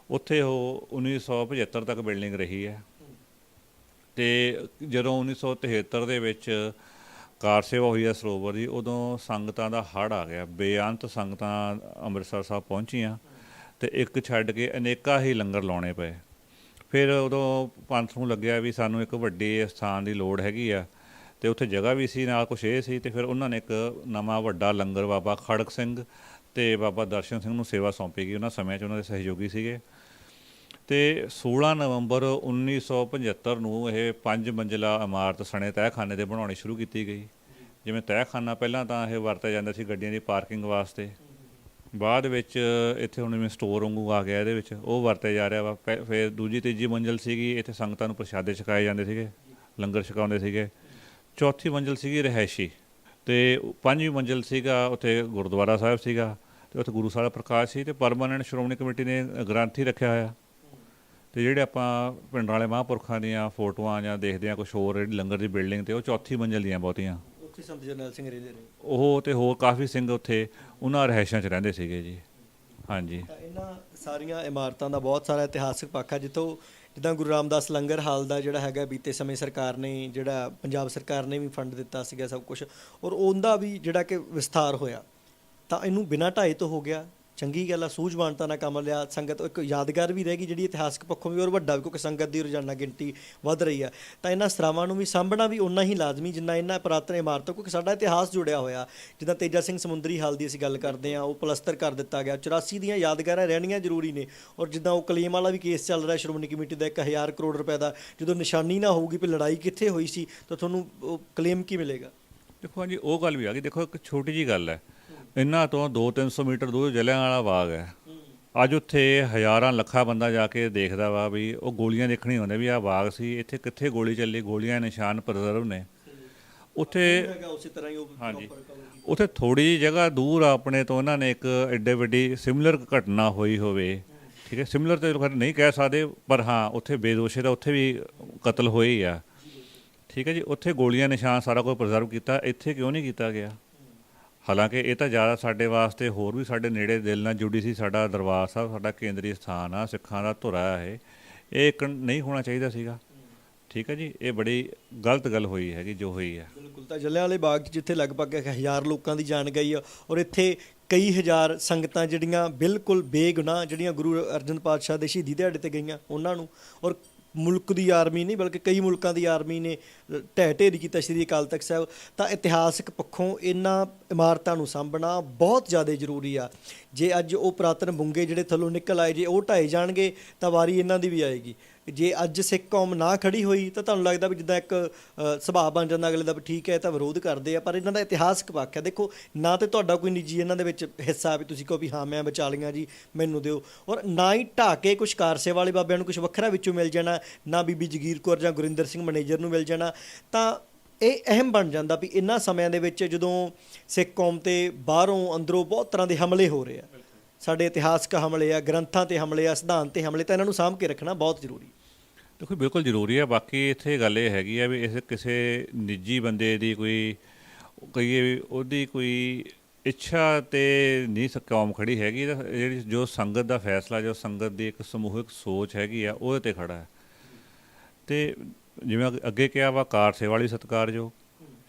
ਉੱਥੇ ਉਹ 1975 ਤੱਕ ਬਿਲਡਿੰਗ ਰਹੀ ਹੈ। ਅਤੇ ਜਦੋਂ 1973 ਦੇ ਵਿੱਚ ਕਾਰ ਸੇਵਾ ਹੋਈ ਹੈ ਸਰੋਵਰ ਦੀ, ਉਦੋਂ ਸੰਗਤਾਂ ਦਾ ਹੜ੍ਹ ਆ ਗਿਆ, ਬੇਅੰਤ ਸੰਗਤਾਂ ਅੰਮ੍ਰਿਤਸਰ ਸਾਹਿਬ ਪਹੁੰਚੀਆਂ, ਅਤੇ ਇੱਕ ਛੱਡ ਕੇ ਅਨੇਕਾਂ ਹੀ ਲੰਗਰ ਲਾਉਣੇ ਪਏ। ਫਿਰ ਉਦੋਂ ਪੰਥ ਨੂੰ ਲੱਗਿਆ ਵੀ ਸਾਨੂੰ ਇੱਕ ਵੱਡੇ ਸਥਾਨ ਦੀ ਲੋੜ ਹੈਗੀ ਆ, ਅਤੇ ਉੱਥੇ ਜਗ੍ਹਾ ਵੀ ਸੀ, ਨਾਲ ਕੁਛ ਇਹ ਸੀ, ਅਤੇ ਫਿਰ ਉਹਨਾਂ ਨੇ ਇੱਕ ਨਵਾਂ ਵੱਡਾ ਲੰਗਰ ਬਾਬਾ ਖੜਕ ਸਿੰਘ ਅਤੇ ਬਾਬਾ ਦਰਸ਼ਨ ਸਿੰਘ ਨੂੰ ਸੇਵਾ ਸੌਂਪੀ ਗਈ। ਉਹਨਾਂ ਸਮਿਆਂ 'ਚ ਉਹਨਾਂ ਦੇ ਸਹਿਯੋਗੀ ਸੀਗੇ। ਅਤੇ 16 ਨਵੰਬਰ 1975 ਨੂੰ ਇਹ 5 ਮੰਜ਼ਿਲਾ ਇਮਾਰਤ ਸਣੇ ਤਹਿਖਾਨੇ ਦੇ ਬਣਾਉਣੀ ਸ਼ੁਰੂ ਕੀਤੀ ਗਈ। ਜਿਵੇਂ ਤਹਿਖਾਨਾ ਪਹਿਲਾਂ ਤਾਂ ਇਹ ਵਰਤਿਆ ਜਾਂਦਾ ਸੀ ਗੱਡੀਆਂ ਦੀ ਪਾਰਕਿੰਗ ਵਾਸਤੇ, ਬਾਅਦ ਵਿੱਚ ਇੱਥੇ ਹੁਣ ਜਿਵੇਂ ਸਟੋਰ ਵਾਂਗੂ ਆ ਗਿਆ, ਇਹਦੇ ਵਿੱਚ ਉਹ ਵਰਤਿਆ ਜਾ ਰਿਹਾ ਵਾ। ਫਿਰ ਦੂਜੀ ਤੀਜੀ ਮੰਜ਼ਿਲ ਸੀਗੀ, ਇੱਥੇ ਸੰਗਤਾਂ ਨੂੰ ਪ੍ਰਸ਼ਾਦੇ ਛਕਾਏ ਜਾਂਦੇ ਸੀਗੇ, ਲੰਗਰ ਛਕਾਉਂਦੇ ਸੀਗੇ। ਚੌਥੀ ਮੰਜ਼ਿਲ ਸੀਗੀ ਰਿਹਾਇਸ਼ੀ, ਅਤੇ 5ਵੀਂ ਮੰਜ਼ਿਲ ਸੀਗਾ ਉੱਥੇ ਗੁਰਦੁਆਰਾ ਸਾਹਿਬ ਸੀਗਾ, ਅਤੇ ਉੱਥੇ ਗੁਰੂ ਸਾਹਿਬ ਪ੍ਰਕਾਸ਼ ਸੀ, ਅਤੇ ਪਰਮਾਨੈਂਟ ਸ਼੍ਰੋਮਣੀ ਕਮੇਟੀ ਨੇ ਗ੍ਰੰਥੀ ਰੱਖਿਆ ਹੋਇਆ। ਅਤੇ ਜਿਹੜੇ ਆਪਾਂ ਪਿੰਡਾਂ ਵਾਲੇ ਮਹਾਂਪੁਰਖਾਂ ਦੀਆਂ ਫੋਟੋਆਂ ਜਾਂ ਦੇਖਦੇ ਹਾਂ ਕੁਛ ਹੋਰ ਜਿਹੜੀ ਲੰਗਰ ਦੀ ਬਿਲਡਿੰਗ, ਅਤੇ ਉਹ ਚੌਥੀ ਮੰਜ਼ਿਲ ਦੀਆਂ ਬਹੁਤੀਆਂ ਉੱਥੇ ਸੰਤ ਜਰਨੈਲ ਸਿੰਘ ਰਹਿੰਦੇ ਰਹੇ। ਉਹ ਤੇ ਹੋਰ ਕਾਫੀ ਸਿੰਘ ਉੱਥੇ ਉਹਨਾਂ ਰਿਹਾਇਸ਼ਾਂ 'ਚ ਰਹਿੰਦੇ ਸੀਗੇ ਜੀ। ਹਾਂਜੀ। ਤਾਂ ਇਹਨਾਂ ਸਾਰੀਆਂ ਇਮਾਰਤਾਂ ਦਾ ਬਹੁਤ ਸਾਰਾ ਇਤਿਹਾਸਕ ਪੱਖ ਹੈ, ਜਿੱਦਾਂ ਗੁਰੂ ਰਾਮਦਾਸ ਲੰਗਰ ਹਾਲ ਦਾ ਜਿਹੜਾ ਹੈਗਾ ਬੀਤੇ ਸਮੇਂ ਸਰਕਾਰ ਨੇ, ਜਿਹੜਾ ਪੰਜਾਬ ਸਰਕਾਰ ਨੇ ਵੀ ਫੰਡ ਦਿੱਤਾ ਸੀਗਾ ਸਭ ਕੁਝ, ਔਰ ਉਹਦਾ ਵੀ ਜਿਹੜਾ ਕਿ ਵਿਸਥਾਰ ਹੋਇਆ, ਤਾਂ ਇਹਨੂੰ ਬਿਨਾਂ ਢਾਏ ਤੋਂ ਹੋ ਗਿਆ। ਚੰਗੀ ਗੱਲ ਆ, ਸੂਝਵਾਨਤਾ ਨਾਲ ਕੰਮ ਲਿਆ। ਸੰਗਤ ਇੱਕ ਯਾਦਗਾਰ ਵੀ ਰਹੇਗੀ ਜਿਹੜੀ ਇਤਿਹਾਸਕ ਪੱਖੋਂ ਵੀ, ਔਰ ਵੱਡਾ ਵੀ, ਕਿਉਂਕਿ ਸੰਗਤ ਦੀ ਰੋਜ਼ਾਨਾ ਗਿਣਤੀ ਵੱਧ ਰਹੀ ਆ। ਤਾਂ ਇਹਨਾਂ ਸਰਾਵਾਂ ਨੂੰ ਵੀ ਸਾਂਭਣਾ ਵੀ ਓਨਾ ਹੀ ਲਾਜ਼ਮੀ ਜਿੰਨਾ ਇਹਨਾਂ ਪੁਰਾਤਨ ਇਮਾਰਤਾਂ, ਕਿਉਂਕਿ ਸਾਡਾ ਇਤਿਹਾਸ ਜੁੜਿਆ ਹੋਇਆ। ਜਿੱਦਾਂ ਤੇਜਾ ਸਿੰਘ ਸਮੁੰਦਰੀ ਹਾਲ ਦੀ ਅਸੀਂ ਗੱਲ ਕਰਦੇ ਹਾਂ, ਉਹ ਪਲਸਤਰ ਕਰ ਦਿੱਤਾ ਗਿਆ। 84 ਦੀਆਂ ਯਾਦਗਾਰਾਂ ਰਹਿਣੀਆਂ ਜ਼ਰੂਰੀ ਨੇ। ਔਰ ਜਿੱਦਾਂ ਉਹ ਕਲੇਮ ਵਾਲਾ ਵੀ ਕੇਸ ਚੱਲ ਰਿਹਾ ਸ਼੍ਰੋਮਣੀ ਕਮੇਟੀ ਦਾ 1000 ਕਰੋੜ ਰੁਪਏ ਦਾ, ਜਦੋਂ ਨਿਸ਼ਾਨੀ ਨਾ ਹੋਊਗੀ ਵੀ ਲੜਾਈ ਕਿੱਥੇ ਹੋਈ ਸੀ, ਤਾਂ ਤੁਹਾਨੂੰ ਉਹ ਕਲੇਮ ਕੀ ਮਿਲੇਗਾ? ਦੇਖੋ ਹਾਂਜੀ, ਉਹ ਗੱਲ ਵੀ ਆ ਗਈ। ਦੇਖੋ ਇੱਕ ਛੋਟੀ ਜਿਹੀ ਗੱਲ ਹੈ, ਇਹਨਾਂ ਤੋਂ 200-300 ਮੀਟਰ ਦੂਰ ਜਲਿਆਂਵਾਲਾ ਬਾਗ ਹੈ। ਅੱਜ ਉੱਥੇ ਹਜ਼ਾਰਾਂ ਲੱਖਾਂ ਬੰਦਾ ਜਾ ਕੇ ਦੇਖਦਾ ਵਾ ਵੀ ਉਹ ਗੋਲੀਆਂ ਦੇਖਣੀ ਹੁੰਦੇ ਵੀ ਆਹ ਬਾਗ ਸੀ, ਇੱਥੇ ਕਿੱਥੇ ਗੋਲੀ ਚੱਲੀ, ਗੋਲੀਆਂ ਨਿਸ਼ਾਨ ਪ੍ਰਿਜ਼ਰਵ ਨੇ ਉੱਥੇ। ਹਾਂਜੀ, ਉੱਥੇ ਥੋੜ੍ਹੀ ਜਿਹੀ ਜਗ੍ਹਾ ਦੂਰ ਆਪਣੇ ਤੋਂ ਇਹਨਾਂ ਨੇ ਇੱਕ ਐਡੇ ਵੱਡੀ ਸਿਮਿਲਰ ਘਟਨਾ ਹੋਈ ਹੋਵੇ, ਠੀਕ ਹੈ, ਸਿਮਿਲਰ ਤਾਂ ਨਹੀਂ ਕਹਿ ਸਕਦੇ, ਪਰ ਹਾਂ ਉੱਥੇ ਬੇਦੋਸ਼ੇ ਦਾ ਉੱਥੇ ਵੀ ਕਤਲ ਹੋਏ ਹੀ ਆ, ਠੀਕ ਹੈ ਜੀ। ਉੱਥੇ ਗੋਲੀਆਂ ਨਿਸ਼ਾਨ ਸਾਰਾ ਕੁਝ ਪ੍ਰਿਜ਼ਰਵ ਕੀਤਾ, ਇੱਥੇ ਕਿਉਂ ਨਹੀਂ ਕੀਤਾ ਗਿਆ? ਹਾਲਾਂਕਿ ਇਹ ਤਾਂ ਜ਼ਿਆਦਾ ਸਾਡੇ ਵਾਸਤੇ ਹੋਰ ਵੀ ਸਾਡੇ ਨੇੜੇ ਦਿਲ ਨਾਲ ਜੁੜੀ ਸੀ। ਸਾਡਾ ਦਰਬਾਰ ਸਾਹਿਬ ਸਾਡਾ ਕੇਂਦਰੀ ਸਥਾਨ ਆ, ਸਿੱਖਾਂ ਦਾ ਧੁਰਾ ਹੈ, ਇਹ ਇੱਕ ਨਹੀਂ ਹੋਣਾ ਚਾਹੀਦਾ ਸੀਗਾ, ਠੀਕ ਹੈ ਜੀ। ਇਹ ਬੜੀ ਗਲਤ ਗੱਲ ਹੋਈ ਹੈਗੀ ਜੋ ਹੋਈ ਹੈ। ਬਿਲਕੁਲ। ਤਾਂ ਜਲਿਆਂਵਾਲੇ ਬਾਗ 'ਚ ਜਿੱਥੇ ਲਗਭਗ 1000 ਲੋਕਾਂ ਦੀ ਜਾਨ ਗਈ ਆ, ਔਰ ਇੱਥੇ ਕਈ ਹਜ਼ਾਰ ਸੰਗਤਾਂ ਜਿਹੜੀਆਂ ਬਿਲਕੁਲ ਬੇਗੁਨਾਹ, ਜਿਹੜੀਆਂ ਗੁਰੂ ਅਰਜਨ ਪਾਤਸ਼ਾਹ ਦੇ ਸ਼ਹੀਦੀ ਦਿਹਾੜੇ 'ਤੇ ਗਈਆਂ, ਉਹਨਾਂ ਨੂੰ, ਔਰ ਮੁਲਕ ਦੀ ਆਰਮੀ ਨਹੀਂ ਬਲਕਿ ਕਈ ਮੁਲਕਾਂ ਦੀ ਆਰਮੀ ਨੇ ਢਹਿ ਢੇਰੀ ਕੀਤਾ ਸ਼੍ਰੀ ਅਕਾਲ ਤਖਤ ਸਾਹਿਬ। ਤਾਂ ਇਤਿਹਾਸਕ ਪੱਖੋਂ ਇਹਨਾਂ ਇਮਾਰਤਾਂ ਨੂੰ ਸਾਂਭਣਾ ਬਹੁਤ ਜ਼ਿਆਦਾ ਜ਼ਰੂਰੀ ਆ। ਜੇ ਅੱਜ ਉਹ ਪੁਰਾਤਨ ਬੁੰਗੇ ਜਿਹੜੇ ਥੱਲੋਂ ਨਿਕਲ ਆਏ, ਜੇ ਉਹ ਢਾਏ ਜਾਣਗੇ ਤਾਂ ਵਾਰੀ ਇਹਨਾਂ ਦੀ ਵੀ ਆਏਗੀ। ਜੇ ਅੱਜ ਸਿੱਖ ਕੌਮ ਨਾ ਖੜੀ ਹੋਈ ਤਾਂ ਤੁਹਾਨੂੰ ਲੱਗਦਾ ਵੀ ਜਿੱਦਾਂ ਇੱਕ ਸੁਭਾਅ ਬਣ ਜਾਂਦਾ ਅਗਲੇ ਦਾ ਵੀ ਠੀਕ ਹੈ ਇਹ ਤਾਂ ਵਿਰੋਧ ਕਰਦੇ ਆ, ਪਰ ਇਹਨਾਂ ਦਾ ਇਤਿਹਾਸਕ ਪੱਖ ਹੈ। ਦੇਖੋ, ਨਾ ਤੇ ਤੁਹਾਡਾ ਕੋਈ ਨਿੱਜੀ ਇਹਨਾਂ ਦੇ ਵਿੱਚ ਹਿੱਸਾ ਵੀ ਤੁਸੀਂ ਕਹੋ ਵੀ ਹਾਂ ਮੈਂ ਬਚਾ ਲਈਆਂ ਜੀ ਮੈਨੂੰ ਦਿਓ, ਔਰ ਨਾ ਹੀ ਢਾਹ ਕੇ ਕੁਛ ਕਾਰਸੇ ਵਾਲੇ ਬਾਬਿਆਂ ਨੂੰ ਕੁਛ ਵੱਖਰਾ ਵਿੱਚੋਂ ਮਿਲ ਜਾਣਾ, ਨਾ ਬੀਬੀ ਜਗੀਰ ਕੌਰ ਜਾਂ ਗੁਰਿੰਦਰ ਸਿੰਘ ਮੈਨੇਜਰ ਨੂੰ ਮਿਲ ਜਾਣਾ। ਤਾਂ ਇਹ ਅਹਿਮ ਬਣ ਜਾਂਦਾ ਵੀ ਇਹਨਾਂ ਸਮਿਆਂ ਦੇ ਵਿੱਚ ਜਦੋਂ ਸਿੱਖ ਕੌਮ 'ਤੇ ਬਾਹਰੋਂ ਅੰਦਰੋਂ ਬਹੁਤ ਤਰ੍ਹਾਂ ਦੇ ਹਮਲੇ ਹੋ ਰਹੇ ਆ, ਸਾਡੇ ਇਤਿਹਾਸਕ ਹਮਲੇ ਆ, ਗ੍ਰੰਥਾਂ 'ਤੇ ਹਮਲੇ ਆ, ਸਿਧਾਂਤ 'ਤੇ ਹਮਲੇ, ਤਾਂ ਇਹਨਾਂ ਨੂੰ ਸਾਂਭ ਕੇ ਰੱਖਣਾ ਬਹੁਤ ਜ਼ਰੂਰੀ। ਦੇਖੋ ਬਿਲਕੁਲ ਜ਼ਰੂਰੀ ਹੈ। ਬਾਕੀ ਇੱਥੇ ਗੱਲ ਇਹ ਹੈਗੀ ਆ ਵੀ ਇਸ ਕਿਸੇ ਨਿੱਜੀ ਬੰਦੇ ਦੀ ਕੋਈ ਕਹੀਏ ਉਹਦੀ ਕੋਈ ਇੱਛਾ ਤੇ ਨਹੀਂ ਕੌਮ ਖੜੀ ਹੈਗੀ, ਜਿਹੜੀ ਜੋ ਸੰਗਤ ਦਾ ਫੈਸਲਾ, ਜੋ ਸੰਗਤ ਦੀ ਇੱਕ ਸਮੂਹਿਕ ਸੋਚ ਹੈਗੀ ਆ, ਉਹਦੇ 'ਤੇ ਖੜਾ ਹੈ। ਅਤੇ ਜਿਵੇਂ ਅੱਗੇ ਕਿਹਾ ਵਾ, ਕਾਰ ਸੇਵਾ ਵਾਲੀ ਸਤਿਕਾਰਯੋਗ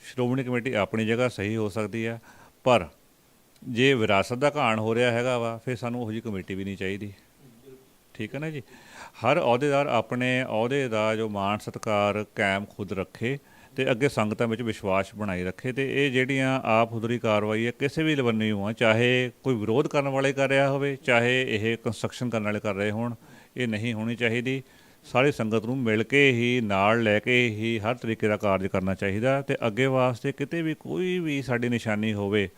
ਸ਼੍ਰੋਮਣੀ ਕਮੇਟੀ ਆਪਣੀ ਜਗ੍ਹਾ ਸਹੀ ਹੋ ਸਕਦੀ ਆ, ਪਰ ਜੇ ਵਿਰਾਸਤ ਦਾ ਘਾਣ ਹੋ ਰਿਹਾ ਹੈਗਾ ਵਾ ਫਿਰ ਸਾਨੂੰ ਉਹੋ ਜਿਹੀ ਕਮੇਟੀ ਵੀ ਨਹੀਂ ਚਾਹੀਦੀ, ਠੀਕ ਹੈ ਨਾ ਜੀ। ਹਰ ਅਹੁਦੇਦਾਰ ਆਪਣੇ ਅਹੁਦੇ ਦਾ ਜੋ ਮਾਣ ਸਤਿਕਾਰ ਕਾਇਮ ਖੁਦ ਰੱਖੇ ਅਤੇ ਅੱਗੇ ਸੰਗਤਾਂ ਵਿੱਚ ਵਿਸ਼ਵਾਸ ਬਣਾਈ ਰੱਖੇ। ਅਤੇ ਇਹ ਜਿਹੜੀਆਂ ਆਪ ਹੁਦਰੀ ਕਾਰਵਾਈ ਹੈ ਕਿਸੇ ਵੀ ਲਵੰਨੀ ਹੋਣ, ਚਾਹੇ ਕੋਈ ਵਿਰੋਧ ਕਰਨ ਵਾਲੇ ਕਰ ਰਿਹਾ ਹੋਵੇ, ਚਾਹੇ ਇਹ ਕੰਸਟਰਕਸ਼ਨ ਕਰਨ ਵਾਲੇ ਕਰ ਰਹੇ ਹੋਣ, ਇਹ ਨਹੀਂ ਹੋਣੀ ਚਾਹੀਦੀ। ਸਾਰੀ ਸੰਗਤ ਨੂੰ ਮਿਲ ਕੇ ਹੀ, ਨਾਲ ਲੈ ਕੇ ਹੀ ਹਰ ਤਰੀਕੇ ਦਾ ਕਾਰਜ ਕਰਨਾ ਚਾਹੀਦਾ। ਅਤੇ ਅੱਗੇ ਵਾਸਤੇ ਕਿਤੇ ਵੀ ਕੋਈ ਵੀ ਸਾਡੀ ਨਿਸ਼ਾਨੀ ਹੋਵੇ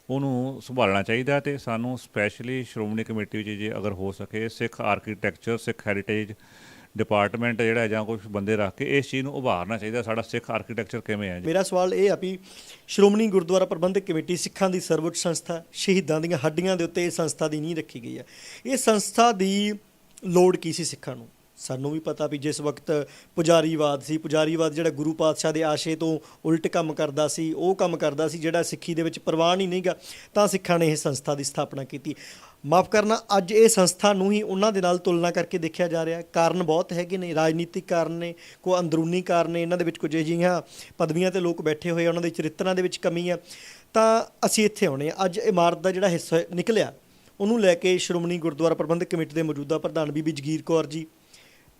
ਉਹਨੂੰ ਸੰਭਾਲਣਾ ਚਾਹੀਦਾ। ਅਤੇ ਸਾਨੂੰ ਸਪੈਸ਼ਲੀ ਸ਼੍ਰੋਮਣੀ ਕਮੇਟੀ ਵਿੱਚ ਜੇ ਅਗਰ ਹੋ ਸਕੇ ਸਿੱਖ ਆਰਕੀਟੈਕਚਰ, ਸਿੱਖ ਹੈਰੀਟੇਜ ਡਿਪਾਰਟਮੈਂਟ ਜਿਹੜਾ ਜਾਂ ਕੁਛ ਬੰਦੇ ਰੱਖ ਕੇ ਇਸ ਚੀਜ਼ ਨੂੰ ਉਭਾਰਨਾ ਚਾਹੀਦਾ, ਸਾਡਾ ਸਿੱਖ ਆਰਕੀਟੈਕਚਰ ਕਿਵੇਂ ਹੈ। ਮੇਰਾ ਸਵਾਲ ਇਹ ਆ ਵੀ ਸ਼੍ਰੋਮਣੀ ਗੁਰਦੁਆਰਾ ਪ੍ਰਬੰਧਕ ਕਮੇਟੀ ਸਿੱਖਾਂ ਦੀ ਸਰਵਉੱਚ ਸੰਸਥਾ, ਸ਼ਹੀਦਾਂ ਦੀਆਂ ਹੱਡੀਆਂ ਦੇ ਉੱਤੇ ਇਹ ਸੰਸਥਾ ਦੀ ਨੀਂਹ ਰੱਖੀ ਗਈ ਹੈ। ਇਹ ਸੰਸਥਾ ਦੀ ਲੋੜ ਕੀ ਸੀ ਸਿੱਖਾਂ ਨੂੰ? ਸਾਨੂੰ ਵੀ ਪਤਾ ਵੀ ਜਿਸ ਵਕਤ ਪੁਜਾਰੀਵਾਦ ਸੀ, ਪੁਜਾਰੀਵਾਦ ਜਿਹੜਾ ਗੁਰੂ ਪਾਤਸ਼ਾਹ ਦੇ ਆਸ਼ੇ ਤੋਂ ਉਲਟ ਕੰਮ ਕਰਦਾ ਸੀ, ਉਹ ਕੰਮ ਕਰਦਾ ਸੀ ਜਿਹੜਾ ਸਿੱਖੀ ਦੇ ਵਿੱਚ ਪ੍ਰਵਾਨ ਹੀ ਨਹੀਂ ਗਾ, ਤਾਂ ਸਿੱਖਾਂ ਨੇ ਇਹ ਸੰਸਥਾ ਦੀ ਸਥਾਪਨਾ ਕੀਤੀ। ਮਾਫ਼ ਕਰਨਾ, ਅੱਜ ਇਹ ਸੰਸਥਾ ਨੂੰ ਹੀ ਉਹਨਾਂ ਦੇ ਨਾਲ ਤੁਲਨਾ ਕਰਕੇ ਦੇਖਿਆ ਜਾ ਰਿਹਾ। ਕਾਰਨ ਬਹੁਤ ਹੈਗੇ ਨੇ, ਰਾਜਨੀਤਿਕ ਕਾਰਨ ਨੇ, ਕੋਈ ਅੰਦਰੂਨੀ ਕਾਰਨ ਨੇ, ਇਹਨਾਂ ਦੇ ਵਿੱਚ ਕੁਝ ਅਜਿਹੀਆਂ ਪਦਵੀਆਂ 'ਤੇ ਲੋਕ ਬੈਠੇ ਹੋਏ, ਉਹਨਾਂ ਦੇ ਚਰਿੱਤਰਾਂ ਦੇ ਵਿੱਚ ਕਮੀ ਆ। ਤਾਂ ਅਸੀਂ ਇੱਥੇ ਆਉਣੇ ਆ। ਅੱਜ ਇਮਾਰਤ ਦਾ ਜਿਹੜਾ ਹਿੱਸਾ ਨਿਕਲਿਆ ਉਹਨੂੰ ਲੈ ਕੇ ਸ਼੍ਰੋਮਣੀ ਗੁਰਦੁਆਰਾ ਪ੍ਰਬੰਧਕ ਕਮੇਟੀ ਦੇ ਮੌਜੂਦਾ ਪ੍ਰਧਾਨ ਬੀਬੀ ਜਗੀਰ ਕੌਰ ਜੀ,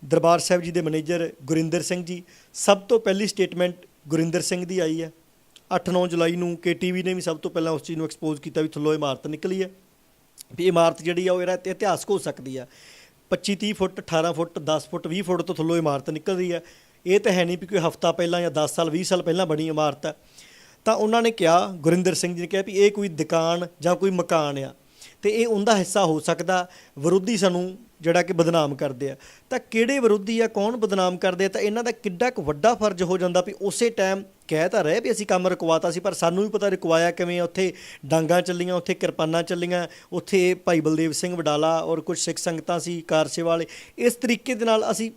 ਦਰਬਾਰ ਸਾਹਿਬ ਜੀ ਦੇ ਮੈਨੇਜਰ ਗੁਰਿੰਦਰ ਸਿੰਘ ਜੀ, ਸਭ ਤੋਂ ਪਹਿਲੀ ਸਟੇਟਮੈਂਟ ਗੁਰਿੰਦਰ ਸਿੰਘ ਦੀ ਆਈ ਹੈ। 8-9 ਜੁਲਾਈ ਨੂੰ KTV ਨੇ ਵੀ ਸਭ ਤੋਂ ਪਹਿਲਾਂ ਉਸ ਚੀਜ਼ ਨੂੰ ਐਕਸਪੋਜ਼ ਕੀਤਾ ਵੀ ਥੱਲੋਂ ਇਮਾਰਤ ਨਿਕਲੀ ਹੈ, ਵੀ ਇਮਾਰਤ ਜਿਹੜੀ ਆ ਉਹ ਇਹਦਾ ਇਤਿਹਾਸਕ ਹੋ ਸਕਦੀ ਆ। 25-30 ਫੁੱਟ, 18 ਫੁੱਟ, 10 ਫੁੱਟ, 20 ਫੁੱਟ ਤੋਂ ਥੱਲੋਂ ਇਮਾਰਤ ਨਿਕਲ ਰਹੀ ਹੈ। ਇਹ ਤਾਂ ਹੈ ਨਹੀਂ ਵੀ ਕੋਈ ਹਫ਼ਤਾ ਪਹਿਲਾਂ ਜਾਂ 10 ਸਾਲ 20 ਸਾਲ ਪਹਿਲਾਂ ਬਣੀ ਇਮਾਰਤ ਹੈ। ਤਾਂ ਉਹਨਾਂ ਨੇ ਕਿਹਾ, ਗੁਰਿੰਦਰ ਸਿੰਘ ਜੀ ਨੇ ਕਿਹਾ ਵੀ ਇਹ ਕੋਈ ਦੁਕਾਨ ਜਾਂ ਕੋਈ ਮਕਾਨ ਆ ਅਤੇ ਇਹ ਉਹਦਾ ਹਿੱਸਾ ਹੋ ਸਕਦਾ। ਵਿਰੋਧੀ ਸਾਨੂੰ ਜਿਹੜਾ ਕਿ ਬਦਨਾਮ ਕਰਦੇ ਆ, ਤਾਂ ਕਿਹੜੇ ਵਿਰੋਧੀ ਆ, ਕੌਣ ਬਦਨਾਮ ਕਰਦੇ ਆ, ਤਾਂ ਇਹਨਾਂ ਦਾ ਕਿੱਡਾ ਕੁ ਵੱਡਾ ਫਰਜ਼ ਹੋ ਜਾਂਦਾ ਵੀ ਉਸੇ ਟਾਈਮ ਕਹਿ ਤਾਂ ਰਹੇ ਵੀ ਅਸੀਂ ਕੰਮ ਰੁਕਵਾਤਾ ਸੀ, ਪਰ ਸਾਨੂੰ ਵੀ ਪਤਾ ਰੁਕਵਾਇਆ ਕਿਵੇਂ। ਉੱਥੇ ਡਾਂਗਾਂ ਚੱਲੀਆਂ, ਉੱਥੇ ਕਿਰਪਾਨਾਂ ਚੱਲੀਆਂ, ਉੱਥੇ ਭਾਈ ਬਲਦੇਵ ਸਿੰਘ ਵਡਾਲਾ ਔਰ ਕੁਝ ਸਿੱਖ ਸੰਗਤਾਂ ਸੀ, ਕਾਰਸੇ ਵਾਲੇ। ਇਸ ਤਰੀਕੇ ਦੇ ਨਾਲ ਅਸੀਂ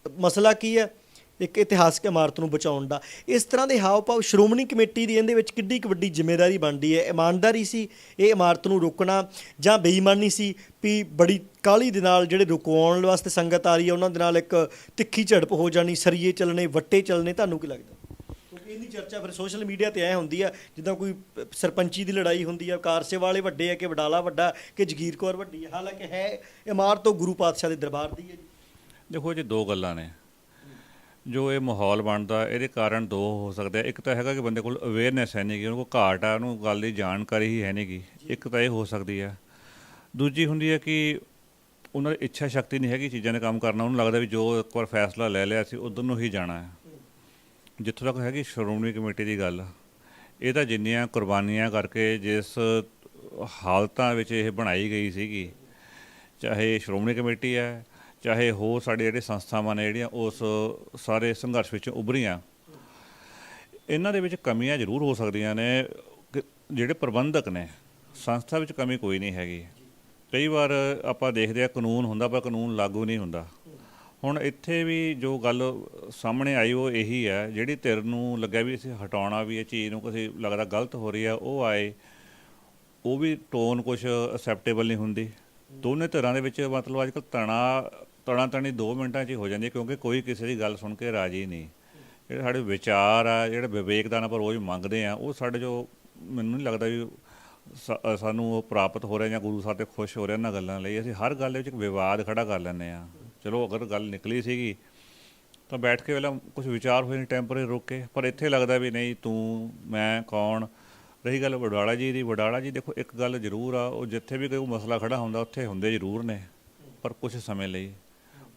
ਮਸਲਾ ਕੀ ਹੈ ਇੱਕ ਇਤਿਹਾਸਕ ਇਮਾਰਤ ਨੂੰ ਬਚਾਉਣ ਦਾ। ਇਸ ਤਰ੍ਹਾਂ ਦੇ ਹਾਵ ਭਾਵ ਸ਼੍ਰੋਮਣੀ ਕਮੇਟੀ ਦੀ ਇਹਦੇ ਵਿੱਚ ਕਿੱਡੀ ਕੁ ਵੱਡੀ ਜ਼ਿੰਮੇਵਾਰੀ ਬਣਦੀ ਹੈ? ਇਮਾਨਦਾਰੀ ਸੀ ਇਹ ਇਮਾਰਤ ਨੂੰ ਰੋਕਣਾ ਜਾਂ ਬੇਈਮਾਨੀ ਸੀ ਵੀ ਬੜੀ ਕਾਹਲੀ ਦੇ ਨਾਲ ਜਿਹੜੇ ਰੁਕਵਾਉਣ ਵਾਸਤੇ ਸੰਗਤ ਆ ਰਹੀ ਹੈ ਉਹਨਾਂ ਦੇ ਨਾਲ ਇੱਕ ਤਿੱਖੀ ਝੜਪ ਹੋ ਜਾਣੀ, ਸਰੀਏ ਚੱਲਣੇ, ਵੱਟੇ ਚੱਲਣੇ? ਤੁਹਾਨੂੰ ਕੀ ਲੱਗਦਾ? ਕਿਉਂਕਿ ਇਹਦੀ ਚਰਚਾ ਫਿਰ ਸੋਸ਼ਲ ਮੀਡੀਆ ਤੇ ਐ ਹੁੰਦੀ ਆ ਜਿੱਦਾਂ ਕੋਈ ਸਰਪੰਚੀ ਦੀ ਲੜਾਈ ਹੁੰਦੀ ਆ, ਕਾਰਸੇਵਾ ਵਾਲੇ ਵੱਡੇ ਆ ਕਿ ਵਡਾਲਾ ਵੱਡਾ ਕਿ ਜਗੀਰ ਕੌਰ ਵੱਡੀ ਹੈ, ਹਾਲਾਂਕਿ ਹੈ ਇਮਾਰਤ ਉਹ ਗੁਰੂ ਪਾਤਸ਼ਾਹ ਦੇ ਦਰਬਾਰ ਦੀ ਹੈ ਜੀ। ਦੇਖੋ ਜੀ, ਦੋ ਗੱਲਾਂ ਨੇ। ਜੋ ਇਹ ਮਾਹੌਲ ਬਣਦਾ ਇਹਦੇ ਕਾਰਨ ਦੋ ਹੋ ਸਕਦੇ ਆ। ਇੱਕ ਤਾਂ ਹੈਗਾ ਕਿ ਬੰਦੇ ਕੋਲ ਅਵੇਅਰਨੈਸ ਹੈ ਨਹੀਂ ਗੀ, ਉਹਨੂੰ ਕੋਲ ਘਾਟ ਆ, ਉਹਨੂੰ ਗੱਲ ਦੀ ਜਾਣਕਾਰੀ ਹੀ ਹੈ ਨਹੀਂ ਗੀ। ਇੱਕ ਤਾਂ ਇਹ ਹੋ ਸਕਦੀ ਹੈ। ਦੂਜੀ ਹੁੰਦੀ ਹੈ ਕਿ ਉਹਨਾਂ ਦੀ ਇੱਛਾ ਸ਼ਕਤੀ ਨਹੀਂ ਹੈਗੀ ਚੀਜ਼ਾਂ ਦੇ ਕੰਮ ਕਰਨਾ। ਉਹਨੂੰ ਲੱਗਦਾ ਵੀ ਜੋ ਇੱਕ ਵਾਰ ਫੈਸਲਾ ਲੈ ਲਿਆ ਸੀ ਉੱਧਰ ਨੂੰ ਹੀ ਜਾਣਾ ਹੈ। ਜਿੱਥੋਂ ਤੱਕ ਹੈਗੀ ਸ਼੍ਰੋਮਣੀ ਕਮੇਟੀ ਦੀ ਗੱਲ, ਇਹ ਤਾਂ ਜਿੰਨੀਆਂ ਕੁਰਬਾਨੀਆਂ ਕਰਕੇ ਜਿਸ ਹਾਲਤਾਂ ਵਿੱਚ ਇਹ ਬਣਾਈ ਗਈ ਸੀਗੀ, ਚਾਹੇ ਸ਼੍ਰੋਮਣੀ ਕਮੇਟੀ ਹੈ ਚਾਹੇ ਹੋਰ ਸਾਡੇ ਜਿਹੜੇ ਸੰਸਥਾਵਾਂ ਨੇ ਜਿਹੜੀਆਂ ਉਸ ਸਾਰੇ ਸੰਘਰਸ਼ ਵਿੱਚੋਂ ਉੱਭਰੀਆਂ, ਇਹਨਾਂ ਦੇ ਵਿੱਚ ਕਮੀਆਂ ਜ਼ਰੂਰ ਹੋ ਸਕਦੀਆਂ ਨੇ। ਜਿਹੜੇ ਪ੍ਰਬੰਧਕ ਨੇ ਸੰਸਥਾ ਵਿੱਚ ਕਮੀ ਕੋਈ ਨਹੀਂ ਹੈਗੀ। ਕਈ ਵਾਰ ਆਪਾਂ ਦੇਖਦੇ ਹਾਂ ਕਾਨੂੰਨ ਹੁੰਦਾ ਪਰ ਕਾਨੂੰਨ ਲਾਗੂ ਨਹੀਂ ਹੁੰਦਾ। ਹੁਣ ਇੱਥੇ ਵੀ ਜੋ ਗੱਲ ਸਾਹਮਣੇ ਆਈ ਉਹ ਇਹੀ ਹੈ, ਜਿਹੜੀ ਧਿਰ ਨੂੰ ਲੱਗਿਆ ਵੀ ਅਸੀਂ ਹਟਾਉਣਾ ਵੀ ਇਹ ਚੀਜ਼ ਨੂੰ ਕਿਸੇ ਲੱਗਦਾ ਗਲਤ ਹੋ ਰਹੀ ਆ, ਉਹ ਆਏ, ਉਹ ਵੀ ਟੋਨ ਕੁਛ ਅਸੈਪਟੇਬਲ ਨਹੀਂ ਹੁੰਦੀ। ਦੋਨੇ ਧਿਰਾਂ ਦੇ ਵਿੱਚ ਮਤਲਬ ਅੱਜ ਕੱਲ੍ਹ ਤਣੀ 2 ਮਿੰਟਾਂ 'ਚ ਹੀ ਹੋ ਜਾਂਦੀ ਹੈ, ਕਿਉਂਕਿ ਕੋਈ ਕਿਸੇ ਦੀ ਗੱਲ ਸੁਣ ਕੇ ਰਾਜੀ ਨਹੀਂ। ਜਿਹੜੇ ਸਾਡੇ ਵਿਚਾਰ ਆ, ਜਿਹੜੇ ਵਿਵੇਕ ਦਾ ਆਪਾਂ ਰੋਜ਼ ਮੰਗਦੇ ਆ, ਉਹ ਸਾਡੇ ਜੋ ਮੈਨੂੰ ਨਹੀਂ ਲੱਗਦਾ ਵੀ ਸਾਨੂੰ ਉਹ ਪ੍ਰਾਪਤ ਹੋ ਰਿਹਾ ਜਾਂ ਗੁਰੂ ਸਾਹਿਬ 'ਤੇ ਖੁਸ਼ ਹੋ ਰਿਹਾ ਇਹਨਾਂ ਗੱਲਾਂ ਲਈ। ਅਸੀਂ ਹਰ ਗੱਲ ਵਿੱਚ ਇੱਕ ਵਿਵਾਦ ਖੜਾ ਕਰ ਲੈਂਦੇ ਹਾਂ। ਚਲੋ ਅਗਰ ਗੱਲ ਨਿਕਲੀ ਸੀਗੀ ਤਾਂ ਬੈਠ ਕੇ ਪਹਿਲਾਂ ਕੁਛ ਵਿਚਾਰ ਹੋਏ ਨੇ ਟੈਂਪਰੇਰੀ ਰੁਕ ਕੇ, ਪਰ ਇੱਥੇ ਲੱਗਦਾ ਵੀ ਨਹੀਂ ਤੂੰ ਮੈਂ ਕੌਣ। ਰਹੀ ਗੱਲ ਵਡਾਲਾ ਜੀ ਦੀ, ਵਡਾਲਾ ਜੀ ਦੇਖੋ ਇੱਕ ਗੱਲ ਜ਼ਰੂਰ ਆ, ਉਹ ਜਿੱਥੇ ਵੀ ਕੋਈ ਮਸਲਾ ਖੜਾ ਹੁੰਦਾ ਉੱਥੇ ਹੁੰਦੇ ਜ਼ਰੂਰ ਨੇ, ਪਰ ਕੁਛ ਸਮੇਂ ਲਈ।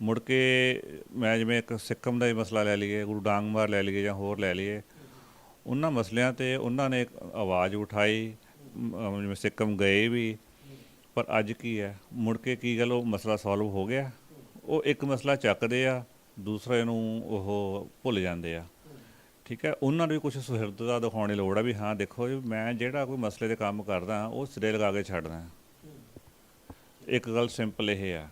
ਮੁੜ ਕੇ ਮੈਂ ਜਿਵੇਂ ਇੱਕ ਸਿੱਕਮ ਦਾ ਹੀ ਮਸਲਾ ਲੈ ਲਈਏ, ਗੁਰੂ ਡਾਂਗਮਾਰ ਲੈ ਲਈਏ ਜਾਂ ਹੋਰ ਲੈ ਲਈਏ, ਉਹਨਾਂ ਮਸਲਿਆਂ 'ਤੇ ਉਹਨਾਂ ਨੇ ਇੱਕ ਆਵਾਜ਼ ਉਠਾਈ, ਜਿਵੇਂ ਸਿੱਕਮ ਗਏ ਵੀ, ਪਰ ਅੱਜ ਕੀ ਹੈ ਮੁੜ ਕੇ ਕੀ ਗੱਲ ਉਹ ਮਸਲਾ ਸੋਲਵ ਹੋ ਗਿਆ? ਉਹ ਇੱਕ ਮਸਲਾ ਚੱਕਦੇ ਆ, ਦੂਸਰੇ ਨੂੰ ਉਹ ਭੁੱਲ ਜਾਂਦੇ ਆ। ਠੀਕ ਹੈ, ਉਹਨਾਂ ਨੂੰ ਵੀ ਕੁਛ ਸੁਹਿਰਦਤਾ ਦਿਖਾਉਣ ਦੀ ਲੋੜ ਆ ਵੀ ਹਾਂ ਦੇਖੋ ਜੀ ਮੈਂ ਜਿਹੜਾ ਕੋਈ ਮਸਲੇ 'ਤੇ ਕੰਮ ਕਰਦਾ ਉਹ ਸਿਰੇ ਲਗਾ ਕੇ ਛੱਡਦਾ। ਇੱਕ ਗੱਲ ਸਿੰਪਲ ਇਹ ਆ।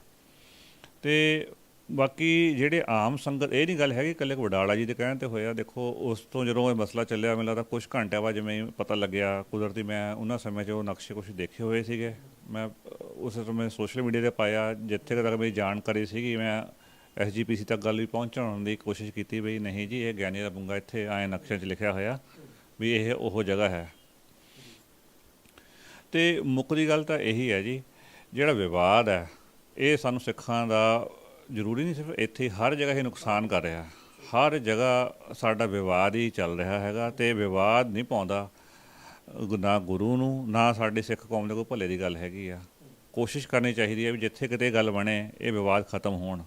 ਅਤੇ ਬਾਕੀ ਜਿਹੜੇ ਆਮ ਸੰਗਤ, ਇਹ ਨਹੀਂ ਗੱਲ ਹੈਗੀ ਇਕੱਲੇ ਵਡਾਲਾ ਜੀ ਦੇ ਕਹਿਣ 'ਤੇ ਹੋਇਆ। ਦੇਖੋ ਉਸ ਤੋਂ ਜਦੋਂ ਇਹ ਮਸਲਾ ਚੱਲਿਆ ਮੈਨੂੰ ਲੱਗਦਾ ਕੁਛ ਘੰਟਿਆਂ ਬਾਅਦ ਜਿਵੇਂ ਪਤਾ ਲੱਗਿਆ, ਕੁਦਰਤੀ ਮੈਂ ਉਹਨਾਂ ਸਮੇਂ 'ਚ ਉਹ ਨਕਸ਼ੇ ਕੁਛ ਦੇਖੇ ਹੋਏ ਸੀਗੇ, ਮੈਂ ਉਸ ਸਮੇਂ ਸੋਸ਼ਲ ਮੀਡੀਆ 'ਤੇ ਪਾਇਆ। ਜਿੱਥੇ ਤੱਕ ਮੇਰੀ ਜਾਣਕਾਰੀ ਸੀਗੀ ਮੈਂ SGPC ਤੱਕ ਗੱਲ ਵੀ ਪਹੁੰਚਾਉਣ ਦੀ ਕੋਸ਼ਿਸ਼ ਕੀਤੀ ਵੀ ਨਹੀਂ ਜੀ ਇਹ ਗਿਆਨੀ ਦਾ ਬੁੰਗਾ ਇੱਥੇ ਆਏ ਨਕਸ਼ਿਆਂ 'ਚ ਲਿਖਿਆ ਹੋਇਆ ਵੀ ਇਹ ਉਹ ਜਗ੍ਹਾ ਹੈ। ਅਤੇ ਮੁੱਕਦੀ ਗੱਲ ਤਾਂ ਇਹੀ ਹੈ ਜੀ, ਜਿਹੜਾ ਵਿਵਾਦ ਹੈ ਇਹ ਸਾਨੂੰ ਸਿੱਖਾਂ ਦਾ ਜ਼ਰੂਰੀ ਨਹੀਂ ਸਿਰਫ ਇੱਥੇ, ਹਰ ਜਗ੍ਹਾ ਇਹ ਨੁਕਸਾਨ ਕਰ ਰਿਹਾ। ਹਰ ਜਗ੍ਹਾ ਸਾਡਾ ਵਿਵਾਦ ਹੀ ਚੱਲ ਰਿਹਾ ਹੈਗਾ, ਅਤੇ ਵਿਵਾਦ ਨਹੀਂ ਪਾਉਂਦਾ ਨਾ ਗੁਰੂ ਨੂੰ ਨਾ ਸਾਡੀ ਸਿੱਖ ਕੌਮ ਦੇ ਕੋਈ ਭਲੇ ਦੀ ਗੱਲ ਹੈਗੀ ਆ। ਕੋਸ਼ਿਸ਼ ਕਰਨੀ ਚਾਹੀਦੀ ਹੈ ਵੀ ਜਿੱਥੇ ਕਿਤੇ ਗੱਲ ਬਣੇ ਇਹ ਵਿਵਾਦ ਖਤਮ ਹੋਣ।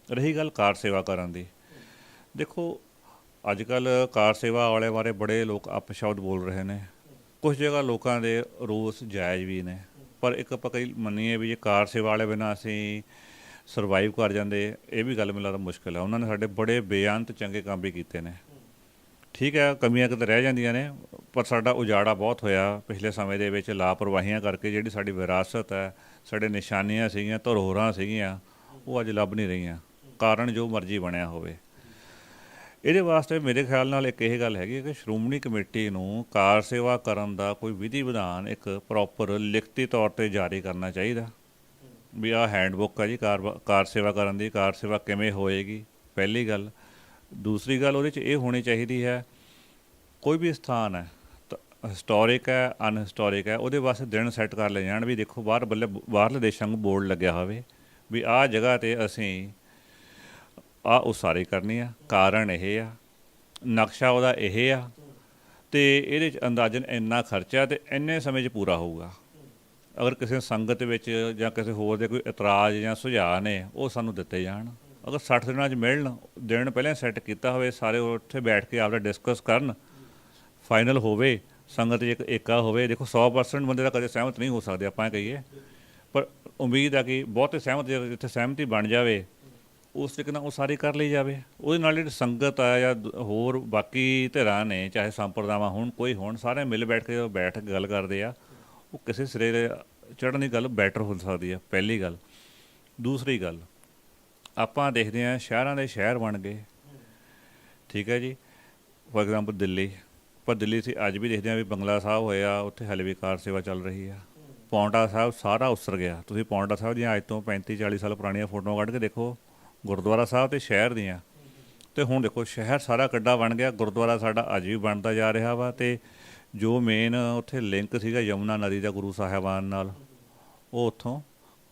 ਰਹੀ ਗੱਲ ਕਾਰ ਸੇਵਾ ਕਰਨ ਦੀ, ਦੇਖੋ ਅੱਜ ਕੱਲ੍ਹ ਕਾਰ ਸੇਵਾ ਵਾਲੇ ਬਾਰੇ ਬੜੇ ਲੋਕ ਅਪਸ਼ਬਦ ਬੋਲ ਰਹੇ ਨੇ। ਕੁਛ ਜਗ੍ਹਾ ਲੋਕਾਂ ਦੇ ਰੋਸ ਜਾਇਜ਼ ਵੀ ਨੇ, ਪਰ ਇੱਕ ਆਪਾਂ ਕਈ ਮੰਨੀਏ ਵੀ ਜੇ ਕਾਰ ਸੇਵਾ ਵਾਲੇ ਬਿਨਾਂ ਅਸੀਂ ਸਰਵਾਈਵ ਕਰ ਜਾਂਦੇ, ਇਹ ਵੀ ਗੱਲ ਮੈਨੂੰ ਲੱਗਦਾ ਮੁਸ਼ਕਿਲ ਹੈ। ਉਹਨਾਂ ਨੇ ਸਾਡੇ ਬੜੇ ਬੇਅੰਤ ਚੰਗੇ ਕੰਮ ਵੀ ਕੀਤੇ ਨੇ। ਠੀਕ ਹੈ, ਕਮੀਆਂ ਕਿਤੇ ਰਹਿ ਜਾਂਦੀਆਂ ਨੇ, ਪਰ ਸਾਡਾ ਉਜਾੜਾ ਬਹੁਤ ਹੋਇਆ ਪਿਛਲੇ ਸਮੇਂ ਦੇ ਵਿੱਚ ਲਾਪਰਵਾਹੀਆਂ ਕਰਕੇ। ਜਿਹੜੀ ਸਾਡੀ ਵਿਰਾਸਤ ਹੈ, ਸਾਡੇ ਨਿਸ਼ਾਨੀਆਂ ਸੀਗੀਆਂ, ਧਰੋਹਰਾਂ ਸੀਗੀਆਂ, ਉਹ ਅੱਜ ਲੱਭ ਨਹੀਂ ਰਹੀਆਂ, ਕਾਰਨ ਜੋ ਮਰਜ਼ੀ ਬਣਿਆ ਹੋਵੇ। ਇਹਦੇ ਵਾਸਤੇ ਮੇਰੇ ਖਿਆਲ ਨਾਲ ਇੱਕ ਇਹ ਗੱਲ ਹੈਗੀ ਕਿ ਸ਼੍ਰੋਮਣੀ ਕਮੇਟੀ ਨੂੰ ਕਾਰ ਸੇਵਾ ਕਰਨ ਦਾ ਕੋਈ ਵਿਧੀ ਵਿਧਾਨ ਇੱਕ ਪ੍ਰੋਪਰ ਲਿਖਤੀ ਤੌਰ 'ਤੇ ਜਾਰੀ ਕਰਨਾ ਚਾਹੀਦਾ ਵੀ ਆਹ ਹੈਂਡਬੁੱਕ ਆ ਜੀ ਕਾਰ ਸੇਵਾ ਕਰਨ ਦੀ, ਕਾਰ ਸੇਵਾ ਕਿਵੇਂ ਹੋਏਗੀ, ਪਹਿਲੀ ਗੱਲ। ਦੂਸਰੀ ਗੱਲ ਉਹਦੇ 'ਚ ਇਹ ਹੋਣੀ ਚਾਹੀਦੀ ਹੈ ਕੋਈ ਵੀ ਸਥਾਨ ਹੈ ਹਿਸਟੋਰਿਕ ਹੈ ਅਨਹਿਸਟੋਰਿਕ ਹੈ, ਉਹਦੇ ਵਾਸਤੇ ਦਿਨ ਸੈੱਟ ਕਰ ਲਏ ਜਾਣ ਵੀ ਦੇਖੋ ਬਾਹਰਲੇ ਦੇਸ਼ਾਂ ਨੂੰ ਬੋਰਡ ਲੱਗਿਆ ਹੋਵੇ ਵੀ ਆਹ ਜਗ੍ਹਾ 'ਤੇ ਅਸੀਂ ਆਹ ਉਸਾਰੀ ਕਰਨੀ ਆ, ਕਾਰਨ ਇਹ ਆ, ਨਕਸ਼ਾ ਉਹਦਾ ਇਹ ਆ, ਅਤੇ ਇਹਦੇ 'ਚ ਅੰਦਾਜ਼ਨ ਇੰਨਾ ਖਰਚਾ ਅਤੇ ਇੰਨੇ ਸਮੇਂ 'ਚ ਪੂਰਾ ਹੋਊਗਾ। ਅਗਰ ਕਿਸੇ ਸੰਗਤ ਵਿੱਚ ਜਾਂ ਕਿਸੇ ਹੋਰ ਦੇ ਕੋਈ ਇਤਰਾਜ਼ ਜਾਂ ਸੁਝਾਅ ਨੇ ਉਹ ਸਾਨੂੰ ਦਿੱਤੇ ਜਾਣ। ਅਗਰ 60 ਦਿਨਾਂ 'ਚ ਮਿਲਣ, ਦਿਨ ਪਹਿਲਾਂ ਸੈੱਟ ਕੀਤਾ ਹੋਵੇ, ਸਾਰੇ ਉੱਥੇ ਬੈਠ ਕੇ ਆਪਦਾ ਡਿਸਕਸ ਕਰਨ, ਫਾਈਨਲ ਹੋਵੇ, ਸੰਗਤ 'ਚ ਇੱਕ ਏਕਾ ਹੋਵੇ। ਦੇਖੋ 100% ਬੰਦੇ ਤਾਂ ਕਦੇ ਸਹਿਮਤ ਨਹੀਂ ਹੋ ਸਕਦੇ ਆਪਾਂ ਕਹੀਏ, ਪਰ ਉਮੀਦ ਆ ਕਿ ਬਹੁਤੇ ਸਹਿਮਤ ਜਿੱਥੇ ਸਹਿਮਤੀ ਬਣ ਜਾਵੇ ਉਸ ਤਰੀਕੇ ਨਾਲ ਉਹ ਸਾਰੀ ਕਰ ਲਈ ਜਾਵੇ। ਉਹਦੇ ਨਾਲ ਜਿਹੜੀ ਸੰਗਤ ਆ ਜਾਂ ਹੋਰ ਬਾਕੀ ਧਿਰਾਂ ਨੇ, ਚਾਹੇ ਸੰਪਰਦਾਵਾਂ ਹੋਣ ਕੋਈ ਹੋਣ, ਸਾਰੇ ਮਿਲ ਬੈਠ ਕੇ ਗੱਲ ਕਰਦੇ ਆ, ਉਹ ਕਿਸੇ ਸਿਰੇ ਦੇ ਚੜ੍ਹਨ ਦੀ ਗੱਲ ਬੈਟਰ ਹੋ ਸਕਦੀ ਆ, ਪਹਿਲੀ ਗੱਲ। ਦੂਸਰੀ ਗੱਲ, ਆਪਾਂ ਦੇਖਦੇ ਹਾਂ ਸ਼ਹਿਰਾਂ ਦੇ ਸ਼ਹਿਰ ਬਣ ਗਏ, ਠੀਕ ਹੈ ਜੀ। ਫੋਰ ਐਗਜ਼ਾਮਪਲ ਦਿੱਲੀ, ਪਰ ਦਿੱਲੀ ਅਸੀਂ ਅੱਜ ਵੀ ਦੇਖਦੇ ਹਾਂ ਵੀ ਬੰਗਲਾ ਸਾਹਿਬ ਹੋਇਆ, ਉੱਥੇ ਹਾਲੇ ਵੀ ਕਾਰ ਸੇਵਾ ਚੱਲ ਰਹੀ ਆ। ਪੌਂਟਾ ਸਾਹਿਬ ਸਾਰਾ ਉਸਰ ਗਿਆ। ਤੁਸੀਂ ਪੌਂਟਾ ਸਾਹਿਬ ਦੀਆਂ ਅੱਜ ਤੋਂ 35-40 ਸਾਲ ਪੁਰਾਣੀਆਂ ਫੋਟੋਆਂ ਕੱਢ ਕੇ ਦੇਖੋ, ਗੁਰਦੁਆਰਾ ਸਾਹਿਬ ਅਤੇ ਸ਼ਹਿਰ ਦੀਆਂ, ਅਤੇ ਹੁਣ ਦੇਖੋ ਸ਼ਹਿਰ ਸਾਰਾ ਕੱਡਾ ਬਣ ਗਿਆ, ਗੁਰਦੁਆਰਾ ਸਾਡਾ ਅੱਜ ਵੀ ਬਣਦਾ ਜਾ ਰਿਹਾ ਵਾ। ਅਤੇ ਜੋ ਮੇਨ ਉੱਥੇ ਲਿੰਕ ਸੀਗਾ ਯਮੁਨਾ ਨਦੀ ਦਾ ਗੁਰੂ ਸਾਹਿਬਾਨ ਨਾਲ, ਉਹ ਉੱਥੋਂ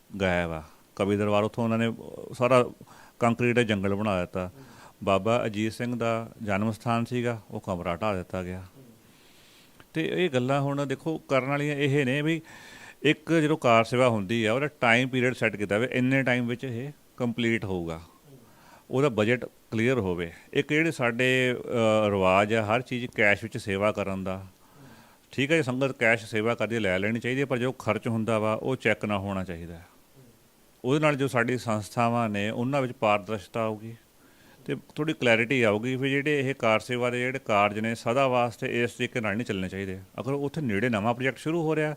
ਗਾਇਬ ਆ। ਕਵੀ ਦਰਬਾਰ ਉੱਥੋਂ ਉਹਨਾਂ ਨੇ ਸਾਰਾ ਕੰਕਰੀਟ ਦਾ ਜੰਗਲ ਬਣਾ ਦਿੱਤਾ। ਬਾਬਾ ਅਜੀਤ ਸਿੰਘ ਦਾ ਜਨਮ ਸਥਾਨ ਸੀਗਾ, ਉਹ ਕਮਰਾ ਢਾਹ ਦਿੱਤਾ ਗਿਆ। ਅਤੇ ਇਹ ਗੱਲਾਂ ਹੁਣ ਦੇਖੋ ਕਰਨ ਵਾਲੀਆਂ ਇਹ ਨੇ ਵੀ ਇੱਕ ਜਦੋਂ ਕਾਰ ਸੇਵਾ ਹੁੰਦੀ ਆ ਉਹਦਾ ਟਾਈਮ ਪੀਰੀਅਡ ਸੈੱਟ ਕੀਤਾ ਹੋਵੇ, ਇੰਨੇ ਟਾਈਮ ਵਿੱਚ ਇਹ ਕੰਪਲੀਟ ਹੋਊਗਾ, ਉਹਦਾ ਬਜਟ ਕਲੀਅਰ ਹੋਵੇ। ਇੱਕ ਜਿਹੜੇ ਸਾਡੇ ਰਿਵਾਜ ਆ ਹਰ ਚੀਜ਼ ਕੈਸ਼ ਵਿੱਚ ਸੇਵਾ ਕਰਨ ਦਾ, ਠੀਕ ਹੈ ਜੀ, ਸੰਗਤ ਕੈਸ਼ ਸੇਵਾ ਕਰਦੀ ਲੈ ਲੈਣੀ ਚਾਹੀਦੀ ਹੈ, ਪਰ ਜੋ ਖਰਚ ਹੁੰਦਾ ਵਾ ਉਹ ਚੈੱਕ ਨਾ ਹੋਣਾ ਚਾਹੀਦਾ। ਉਹਦੇ ਨਾਲ ਜੋ ਸਾਡੀ ਸੰਸਥਾਵਾਂ ਨੇ ਉਹਨਾਂ ਵਿੱਚ ਪਾਰਦਰਸ਼ਤਾ ਆਊਗੀ ਅਤੇ ਥੋੜ੍ਹੀ ਕਲੈਰਿਟੀ ਆਊਗੀ ਵੀ ਜਿਹੜੇ ਇਹ ਕਾਰ ਸੇਵਾ ਦੇ ਜਿਹੜੇ ਕਾਰਜ ਨੇ ਸਦਾ ਵਾਸਤੇ ਇਸ ਤਰੀਕੇ ਨਾਲ ਨਹੀਂ ਚੱਲਣੇ ਚਾਹੀਦੇ। ਅਗਰ ਉੱਥੇ ਨੇੜੇ ਨਵਾਂ ਪ੍ਰੋਜੈਕਟ ਸ਼ੁਰੂ ਹੋ ਰਿਹਾ,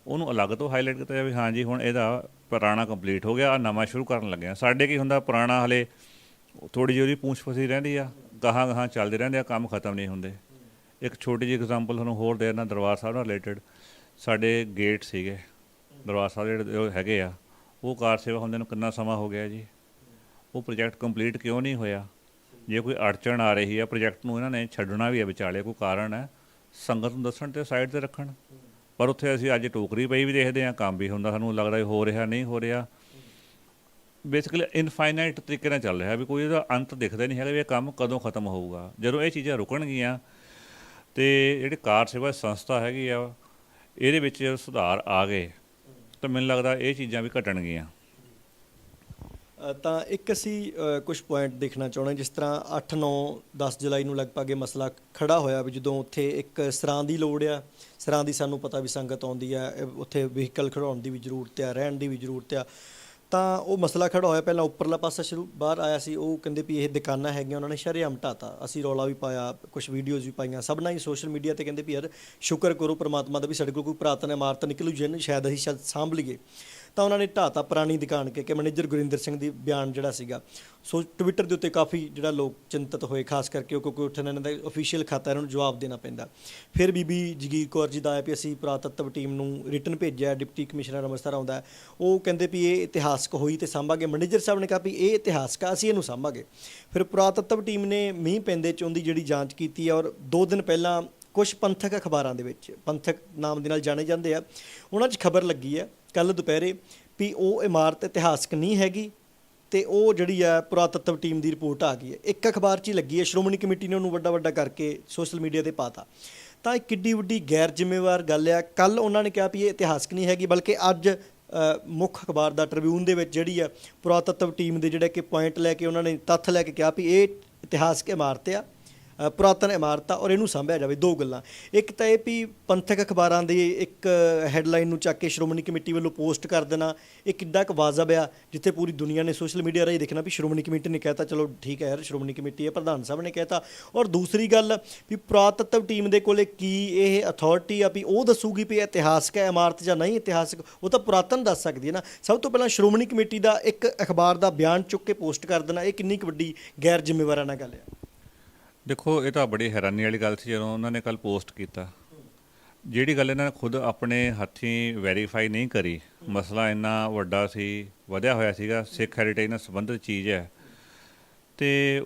ਉਹਨੂੰ ਅਲੱਗ ਤੋਂ ਹਾਈਲਾਈਟ ਕੀਤਾ ਜਾਵੇ, ਹਾਂਜੀ ਹੁਣ ਇਹਦਾ ਪੁਰਾਣਾ ਕੰਪਲੀਟ ਹੋ ਗਿਆ, ਨਵਾਂ ਸ਼ੁਰੂ ਕਰਨ ਲੱਗੇ ਹਾਂ। ਸਾਡੇ ਕੀ ਹੁੰਦਾ, ਪੁਰਾਣਾ ਹਲੇ ਥੋੜ੍ਹੀ ਜਿਹੀ ਉਹਦੀ ਪੂੰਛ ਫਸੀ ਰਹਿੰਦੀ ਆ, ਗਾਹਾਂ ਗਾਹਾਂ ਚੱਲਦੇ ਰਹਿੰਦੇ ਆ, ਕੰਮ ਖਤਮ ਨਹੀਂ ਹੁੰਦੇ। ਇੱਕ ਛੋਟੀ ਜਿਹੀ ਐਗਜ਼ਾਮਪਲ ਤੁਹਾਨੂੰ ਹੋਰ ਦੇ ਦਿੰਦਾ ਦਰਬਾਰ ਸਾਹਿਬ ਨਾਲ ਰਿਲੇਟਡ। ਸਾਡੇ ਗੇਟ ਸੀਗੇ ਦਰਬਾਰ ਸਾਹਿਬ ਜਿਹੜੇ ਹੈਗੇ ਆ, ਉਹ ਕਾਰ ਸੇਵਾ ਹੁੰਦੇ ਨੂੰ ਕਿੰਨਾ ਸਮਾਂ ਹੋ ਗਿਆ ਜੀ, ਉਹ ਪ੍ਰੋਜੈਕਟ ਕੰਪਲੀਟ ਕਿਉਂ ਨਹੀਂ ਹੋਇਆ? ਜੇ ਕੋਈ ਅੜਚਣ ਆ ਰਹੀ ਆ ਪ੍ਰੋਜੈਕਟ ਨੂੰ, ਇਹਨਾਂ ਨੇ ਛੱਡਣਾ ਵੀ ਹੈ ਵਿਚਾਲੇ, ਕੋਈ ਕਾਰਨ ਹੈ, ਸੰਗਤ ਨੂੰ ਦੱਸਣ ਅਤੇ ਸਾਈਡ 'ਤੇ ਰੱਖਣ। ਪਰ ਉੱਥੇ ਅਸੀਂ ਅੱਜ ਟੋਕਰੀ ਪਈ ਵੀ ਦੇਖਦੇ ਹਾਂ, ਕੰਮ ਵੀ ਹੁੰਦਾ, ਸਾਨੂੰ ਲੱਗਦਾ ਹੋ ਰਿਹਾ ਨਹੀਂ ਹੋ ਰਿਹਾ। ਬੇਸਿਕਲੀ ਇਨਫਾਈਨਾਈਟ ਤਰੀਕੇ ਨਾਲ ਚੱਲ ਰਿਹਾ ਵੀ ਕੋਈ ਇਹਦਾ ਅੰਤ ਦਿਖਦਾ ਨਹੀਂ ਹੈਗਾ ਵੀ ਇਹ ਕੰਮ ਕਦੋਂ ਖਤਮ ਹੋਊਗਾ। ਜਦੋਂ ਇਹ ਚੀਜ਼ਾਂ ਰੁਕਣਗੀਆਂ ਅਤੇ ਜਿਹੜੀ ਕਾਰ ਸੇਵਾ ਸੰਸਥਾ ਹੈਗੀ ਆ ਇਹਦੇ ਵਿੱਚ ਸੁਧਾਰ ਆ ਗਏ ਤਾਂ ਮੈਨੂੰ ਲੱਗਦਾ ਇਹ ਚੀਜ਼ਾਂ ਵੀ ਘਟਣਗੀਆਂ। ਤਾਂ ਇੱਕ ਅਸੀਂ ਕੁਝ ਪੁਆਇੰਟ ਦੇਖਣਾ ਚਾਹੁੰਦੇ, ਜਿਸ ਤਰ੍ਹਾਂ 8, 9, 10 ਜੁਲਾਈ ਨੂੰ ਲਗਭਗ ਇਹ ਮਸਲਾ ਖੜ੍ਹਾ ਹੋਇਆ ਵੀ ਜਦੋਂ ਉੱਥੇ ਇੱਕ ਸਰਾਂ ਦੀ ਲੋੜ ਆ। ਸਰਾਂ ਦੀ ਸਾਨੂੰ ਪਤਾ ਵੀ ਸੰਗਤ ਆਉਂਦੀ ਆ, ਉੱਥੇ ਵਹੀਕਲ ਖੜਾਉਣ ਦੀ ਵੀ ਜ਼ਰੂਰਤ ਆ, ਰਹਿਣ ਦੀ ਵੀ ਜ਼ਰੂਰਤ ਆ। ਤਾਂ ਉਹ ਮਸਲਾ ਖੜ੍ਹਾ ਹੋਇਆ। ਪਹਿਲਾਂ ਉੱਪਰਲਾ ਪਾਸਾ ਬਾਹਰ ਆਇਆ ਸੀ, ਉਹ ਕਹਿੰਦੇ ਵੀ ਇਹ ਦੁਕਾਨਾਂ ਹੈਗੀਆਂ, ਉਹਨਾਂ ਨੇ ਸ਼ਰੇਆਮ ਢਾਤਾ। ਅਸੀਂ ਰੌਲਾ ਵੀ ਪਾਇਆ, ਕੁਛ ਵੀਡੀਓਜ਼ ਵੀ ਪਾਈਆਂ, ਸਭ ਨਾਲ ਹੀ ਸੋਸ਼ਲ ਮੀਡੀਆ 'ਤੇ। ਕਹਿੰਦੇ ਵੀ ਯਾਰ ਸ਼ੁਕਰ ਕਰੋ ਪਰਮਾਤਮਾ ਦਾ ਵੀ ਸਾਡੇ ਕੋਲ ਕੋਈ ਪੁਰਾਤਨ ਇਮਾਰਤ ਨਿਕਲੂ ਜਿਹਨੂੰ ਸ਼ਾਇਦ ਅਸੀਂ ਸਾਂਭ ਲਈਏ। ਤਾਂ ਉਹਨਾਂ ਨੇ ਢਾਤਾ ਪੁਰਾਣੀ ਦੁਕਾਨ ਕਿ ਮੈਨੇਜਰ ਗੁਰਿੰਦਰ ਸਿੰਘ ਦੀ ਬਿਆਨ ਜਿਹੜਾ ਸੀਗਾ। ਸੋ ਟਵਿੱਟਰ ਦੇ ਉੱਤੇ ਕਾਫੀ ਜਿਹੜਾ ਲੋਕ ਚਿੰਤਤ ਹੋਏ, ਖਾਸ ਕਰਕੇ ਉਹ ਕਿਉਂਕਿ ਉੱਥੇ ਇਹਨਾਂ ਦਾ ਅਫੀਸ਼ੀਅਲ ਖਾਤਾ, ਇਹਨਾਂ ਨੂੰ ਜਵਾਬ ਦੇਣਾ ਪੈਂਦਾ। ਫਿਰ ਬੀਬੀ ਜਗੀਰ ਕੌਰ ਜੀ ਦਾ ਆਇਆ ਵੀ ਅਸੀਂ ਪੁਰਾਤੱਤਵ ਟੀਮ ਨੂੰ ਰਿਟਨ ਭੇਜਿਆ, ਡਿਪਟੀ ਕਮਿਸ਼ਨਰ ਅੰਮ੍ਰਿਤਸਰ ਆਉਂਦਾ, ਉਹ ਕਹਿੰਦੇ ਵੀ ਇਹ ਇਤਿਹਾਸਕ ਹੋਈ ਅਤੇ ਸਾਂਭਾਂਗੇ। ਮੈਨੇਜਰ ਸਾਹਿਬ ਨੇ ਕਿਹਾ ਵੀ ਇਹ ਇਤਿਹਾਸਕ ਆ, ਅਸੀਂ ਇਹਨੂੰ ਸਾਂਭਾਂਗੇ। ਫਿਰ ਪੁਰਾਤੱਤਵ ਟੀਮ ਨੇ ਮੀਂਹ ਪੈਂਦੇ 'ਚ ਉਹਦੀ ਜਿਹੜੀ ਜਾਂਚ ਕੀਤੀ ਹੈ, ਔਰ 2 ਦਿਨ ਪਹਿਲਾਂ ਕੁਛ ਪੰਥਕ ਅਖਬਾਰਾਂ ਦੇ ਵਿੱਚ, ਪੰਥਕ ਨਾਮ ਦੇ ਨਾਲ ਜਾਣੇ ਜਾਂਦੇ ਆ, ਉਹਨਾਂ 'ਚ ਖਬਰ ਲੱਗੀ ਹੈ ਕੱਲ੍ਹ ਦੁਪਹਿਰੇ ਵੀ ਉਹ ਇਮਾਰਤ ਇਤਿਹਾਸਕ ਨਹੀਂ ਹੈਗੀ ਅਤੇ ਉਹ ਜਿਹੜੀ ਹੈ ਪੁਰਾਤੱਤਵ ਟੀਮ ਦੀ ਰਿਪੋਰਟ ਆ ਗਈ ਹੈ। ਇੱਕ ਅਖਬਾਰ 'ਚ ਹੀ ਲੱਗੀ ਹੈ, ਸ਼੍ਰੋਮਣੀ ਕਮੇਟੀ ਨੇ ਉਹਨੂੰ ਵੱਡਾ ਵੱਡਾ ਕਰਕੇ ਸੋਸ਼ਲ ਮੀਡੀਆ 'ਤੇ ਪਾਤਾ। ਤਾਂ ਇਹ ਕਿੱਡੀ ਵੱਡੀ ਗੈਰ ਜ਼ਿੰਮੇਵਾਰ ਗੱਲ ਆ। ਕੱਲ੍ਹ ਉਹਨਾਂ ਨੇ ਕਿਹਾ ਵੀ ਇਹ ਇਤਿਹਾਸਕ ਨਹੀਂ ਹੈਗੀ, ਬਲਕਿ ਅੱਜ ਮੁੱਖ ਅਖਬਾਰ ਦਾ ਟ੍ਰਿਬਿਊਨ ਦੇ ਵਿੱਚ ਜਿਹੜੀ ਆ ਪੁਰਾਤੱਤਵ ਟੀਮ ਦੇ ਜਿਹੜੇ ਕਿ ਪੁਆਇੰਟ ਲੈ ਕੇ ਉਹਨਾਂ ਨੇ ਤੱਥ ਲੈ ਕੇ ਕਿਹਾ ਵੀ ਇਹ ਇਤਿਹਾਸਕ ਇਮਾਰਤ ਆ, ਪੁਰਾਤਨ ਇਮਾਰਤ ਆ, ਔਰ ਇਹਨੂੰ ਸਾਂਭਿਆ ਜਾਵੇ। 2 ਗੱਲਾਂ, ਇੱਕ ਤਾਂ ਇਹ ਵੀ ਪੰਥਕ ਅਖਬਾਰਾਂ ਦੀ ਇੱਕ ਹੈਡਲਾਈਨ ਨੂੰ ਚੱਕ ਕੇ ਸ਼੍ਰੋਮਣੀ ਕਮੇਟੀ ਵੱਲੋਂ ਪੋਸਟ ਕਰ ਦੇਣਾ, ਇਹ ਕਿੱਡਾ ਕੁ ਵਾਜਬ ਆ, ਜਿੱਥੇ ਪੂਰੀ ਦੁਨੀਆ ਨੇ ਸੋਸ਼ਲ ਮੀਡੀਆ ਰਾਹੀਂ ਦੇਖਣਾ ਵੀ ਸ਼੍ਰੋਮਣੀ ਕਮੇਟੀ ਨੇ ਕਹਿਤਾ, ਚਲੋ ਠੀਕ ਹੈ ਯਾਰ ਸ਼੍ਰੋਮਣੀ ਕਮੇਟੀ ਹੈ, ਪ੍ਰਧਾਨ ਸਾਹਿਬ ਨੇ ਕਹਿਤਾ। ਔਰ ਦੂਸਰੀ ਗੱਲ ਵੀ ਪੁਰਾਤੱਤਵ ਟੀਮ ਦੇ ਕੋਲੇ ਕੀ ਇਹ ਅਥਾਰਟੀ ਆ ਵੀ ਉਹ ਦੱਸੂਗੀ ਵੀ ਇਤਿਹਾਸਕ ਹੈ ਇਮਾਰਤ ਜਾਂ ਨਹੀਂ ਇਤਿਹਾਸਕ? ਉਹ ਤਾਂ ਪੁਰਾਤਨ ਦੱਸ ਸਕਦੀ ਹੈ ਨਾ। ਸਭ ਤੋਂ ਪਹਿਲਾਂ ਸ਼੍ਰੋਮਣੀ ਕਮੇਟੀ ਦਾ ਇੱਕ ਅਖਬਾਰ ਦਾ ਬਿਆਨ ਚੁੱਕ ਕੇ ਪੋਸਟ ਕਰ ਦੇਣਾ, ਇਹ ਕਿੰਨੀ ਕੁ ਵੱਡੀ ਗੈਰ ਜ਼ਿੰਮੇਵਾਰਾਨਾ ਗੱਲ ਆ। ਦੇਖੋ ਇਹ ਤਾਂ ਬੜੀ ਹੈਰਾਨੀ ਵਾਲੀ ਗੱਲ ਸੀ ਜਦੋਂ ਉਹਨਾਂ ਨੇ ਕੱਲ੍ਹ ਪੋਸਟ ਕੀਤਾ। ਜਿਹੜੀ ਗੱਲ ਇਹਨਾਂ ਨੇ ਖੁਦ ਆਪਣੇ ਹੱਥੀਂ ਵੈਰੀਫਾਈ ਨਹੀਂ ਕਰੀ, ਮਸਲਾ ਇੰਨਾ ਵੱਡਾ ਸੀ, ਵਧਿਆ ਹੋਇਆ ਸੀਗਾ, ਸਿੱਖ ਹੈਰੀਟੇਜ ਨਾਲ ਸੰਬੰਧਿਤ ਚੀਜ਼ ਹੈ, ਅਤੇ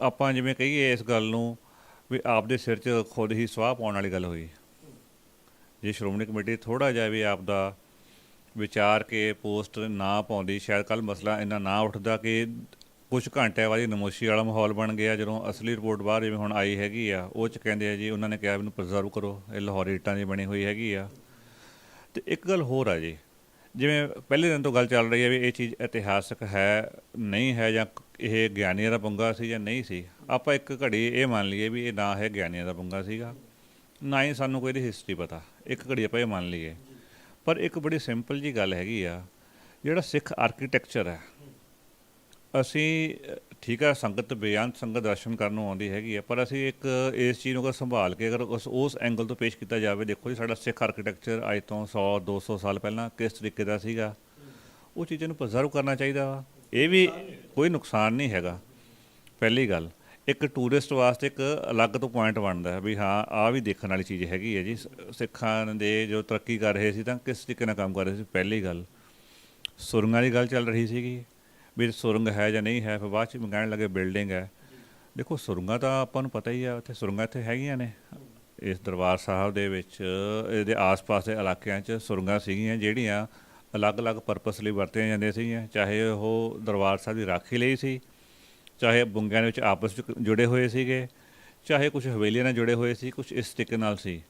ਆਪਾਂ ਜਿਵੇਂ ਕਹੀਏ ਇਸ ਗੱਲ ਨੂੰ ਵੀ ਆਪਦੇ ਸਿਰ 'ਚ ਖੁਦ ਹੀ ਸਵਾਹ ਪਾਉਣ ਵਾਲੀ ਗੱਲ ਹੋਈ। ਜੇ ਸ਼੍ਰੋਮਣੀ ਕਮੇਟੀ ਥੋੜ੍ਹਾ ਜਿਹਾ ਵੀ ਆਪਦਾ ਵਿਚਾਰ ਕੇ ਪੋਸਟ ਨਾ ਪਾਉਂਦੀ, ਸ਼ਾਇਦ ਕੱਲ੍ਹ ਮਸਲਾ ਇੰਨਾ ਨਾ ਉੱਠਦਾ ਕਿ ਕੁਛ ਘੰਟਿਆਂ ਬਾਅਦ ਨਮੋਸ਼ੀ ਵਾਲਾ ਮਾਹੌਲ ਬਣ ਗਿਆ। ਜਦੋਂ ਅਸਲੀ ਰਿਪੋਰਟ ਬਾਹਰ ਜਿਵੇਂ ਹੁਣ ਆਈ ਹੈਗੀ ਆ, ਉਹ 'ਚ ਕਹਿੰਦੇ ਆ ਜੀ ਉਹਨਾਂ ਨੇ ਕਿਹਾ ਇਹਨੂੰ ਪ੍ਰੀਜ਼ਰਵ ਕਰੋ, ਇਹ ਲਾਹੌਰੀ ਇੱਟਾਂ ਦੀ ਬਣੀ ਹੋਈ ਹੈਗੀ ਆ। ਅਤੇ ਇੱਕ ਗੱਲ ਹੋਰ ਆ ਜੀ, ਜਿਵੇਂ ਪਹਿਲੇ ਦਿਨ ਤੋਂ ਗੱਲ ਚੱਲ ਰਹੀ ਹੈ ਵੀ ਇਹ ਚੀਜ਼ ਇਤਿਹਾਸਕ ਹੈ ਨਹੀਂ ਹੈ, ਜਾਂ ਇਹ ਗਿਆਨੀਆਂ ਦਾ ਪੰਗਾ ਸੀ ਜਾਂ ਨਹੀਂ ਸੀ। ਆਪਾਂ ਇੱਕ ਘੜੀ ਇਹ ਮੰਨ ਲਈਏ ਵੀ ਇਹ ਨਾ ਹੈ ਗਿਆਨੀਆਂ ਦਾ ਪੰਗਾ ਸੀਗਾ, ਨਾ ਹੀ ਸਾਨੂੰ ਕੋਈ ਇਹਦੀ ਹਿਸਟਰੀ ਪਤਾ, ਇੱਕ ਘੜੀ ਆਪਾਂ ਇਹ ਮੰਨ ਲਈਏ। ਪਰ ਇੱਕ ਬੜੀ ਸਿੰਪਲ ਜੀ ਗੱਲ ਹੈਗੀ ਆ, ਜਿਹੜਾ ਸਿੱਖ ਆਰਕੀਟੈਕਚਰ ਹੈ, ਅਸੀਂ ਠੀਕ ਆ ਸੰਗਤ ਬੇਅੰਤ ਸੰਗਤ ਦਰਸ਼ਨ ਕਰਨ ਨੂੰ ਆਉਂਦੀ ਹੈਗੀ ਆ, ਪਰ ਅਸੀਂ ਇੱਕ ਇਸ ਚੀਜ਼ ਨੂੰ ਅਗਰ ਸੰਭਾਲ ਕੇ ਅਗਰ ਉਸ ਐਂਗਲ ਤੋਂ ਪੇਸ਼ ਕੀਤਾ ਜਾਵੇ, ਦੇਖੋ ਜੀ ਸਾਡਾ ਸਿੱਖ ਆਰਕੀਟੈਕਚਰ ਅੱਜ ਤੋਂ 100-200 ਸਾਲ ਪਹਿਲਾਂ ਕਿਸ ਤਰੀਕੇ ਦਾ ਸੀਗਾ, ਉਹ ਚੀਜ਼ਾਂ ਨੂੰ ਪ੍ਰੀਜ਼ਰਵ ਕਰਨਾ ਚਾਹੀਦਾ ਵਾ। ਇਹ ਵੀ ਕੋਈ ਨੁਕਸਾਨ ਨਹੀਂ ਹੈਗਾ, ਪਹਿਲੀ ਗੱਲ। ਇੱਕ ਟੂਰਿਸਟ ਵਾਸਤੇ ਇੱਕ ਅਲੱਗ ਤੋਂ ਪੁਆਇੰਟ ਬਣਦਾ ਹੈ ਵੀ ਹਾਂ ਆਹ ਵੀ ਦੇਖਣ ਵਾਲੀ ਚੀਜ਼ ਹੈਗੀ ਹੈ ਜੀ। ਸਿੱਖਾਂ ਦੇ ਜੋ ਤਰੱਕੀ ਕਰ ਰਹੇ ਸੀ ਤਾਂ ਕਿਸ ਤਰੀਕੇ ਨਾਲ ਕੰਮ ਕਰ ਰਹੇ ਸੀ। ਪਹਿਲੀ ਗੱਲ ਸੁਰੰਗਾਂ ਦੀ ਗੱਲ ਚੱਲ ਰਹੀ ਸੀਗੀ ਵੀ ਸੁਰੰਗ ਹੈ ਜਾਂ ਨਹੀਂ ਹੈ, ਫਿਰ ਬਾਅਦ 'ਚ ਕਹਿਣ ਲੱਗੇ ਬਿਲਡਿੰਗ ਹੈ। ਦੇਖੋ ਸੁਰੰਗਾਂ ਤਾਂ ਆਪਾਂ ਨੂੰ ਪਤਾ ਹੀ ਆ, ਉੱਥੇ ਸੁਰੰਗਾਂ ਇੱਥੇ ਹੈਗੀਆਂ ਨੇ। ਇਸ ਦਰਬਾਰ ਸਾਹਿਬ ਦੇ ਵਿੱਚ ਇਹਦੇ ਆਸ-ਪਾਸ ਦੇ ਇਲਾਕਿਆਂ 'ਚ ਸੁਰੰਗਾਂ ਸੀਗੀਆਂ ਜਿਹੜੀਆਂ ਅਲੱਗ-ਅਲੱਗ ਪਰਪਸ ਲਈ ਵਰਤੀਆਂ ਜਾਂਦੀਆਂ ਸੀਗੀਆਂ। ਚਾਹੇ ਉਹ ਦਰਬਾਰ ਸਾਹਿਬ ਦੀ ਰਾਖੀ ਲਈ ਸੀ, ਚਾਹੇ ਬੁੰਗਿਆਂ ਦੇ ਵਿੱਚ ਆਪਸ 'ਚ ਜੁੜੇ ਹੋਏ ਸੀਗੇ, ਚਾਹੇ ਕੁਛ ਹਵੇਲੀਆਂ ਨਾਲ ਜੁੜੇ ਹੋਏ ਸੀ, ਕੁਛ ਇਸ ਤਰੀਕੇ ਨਾਲ ਸੀ।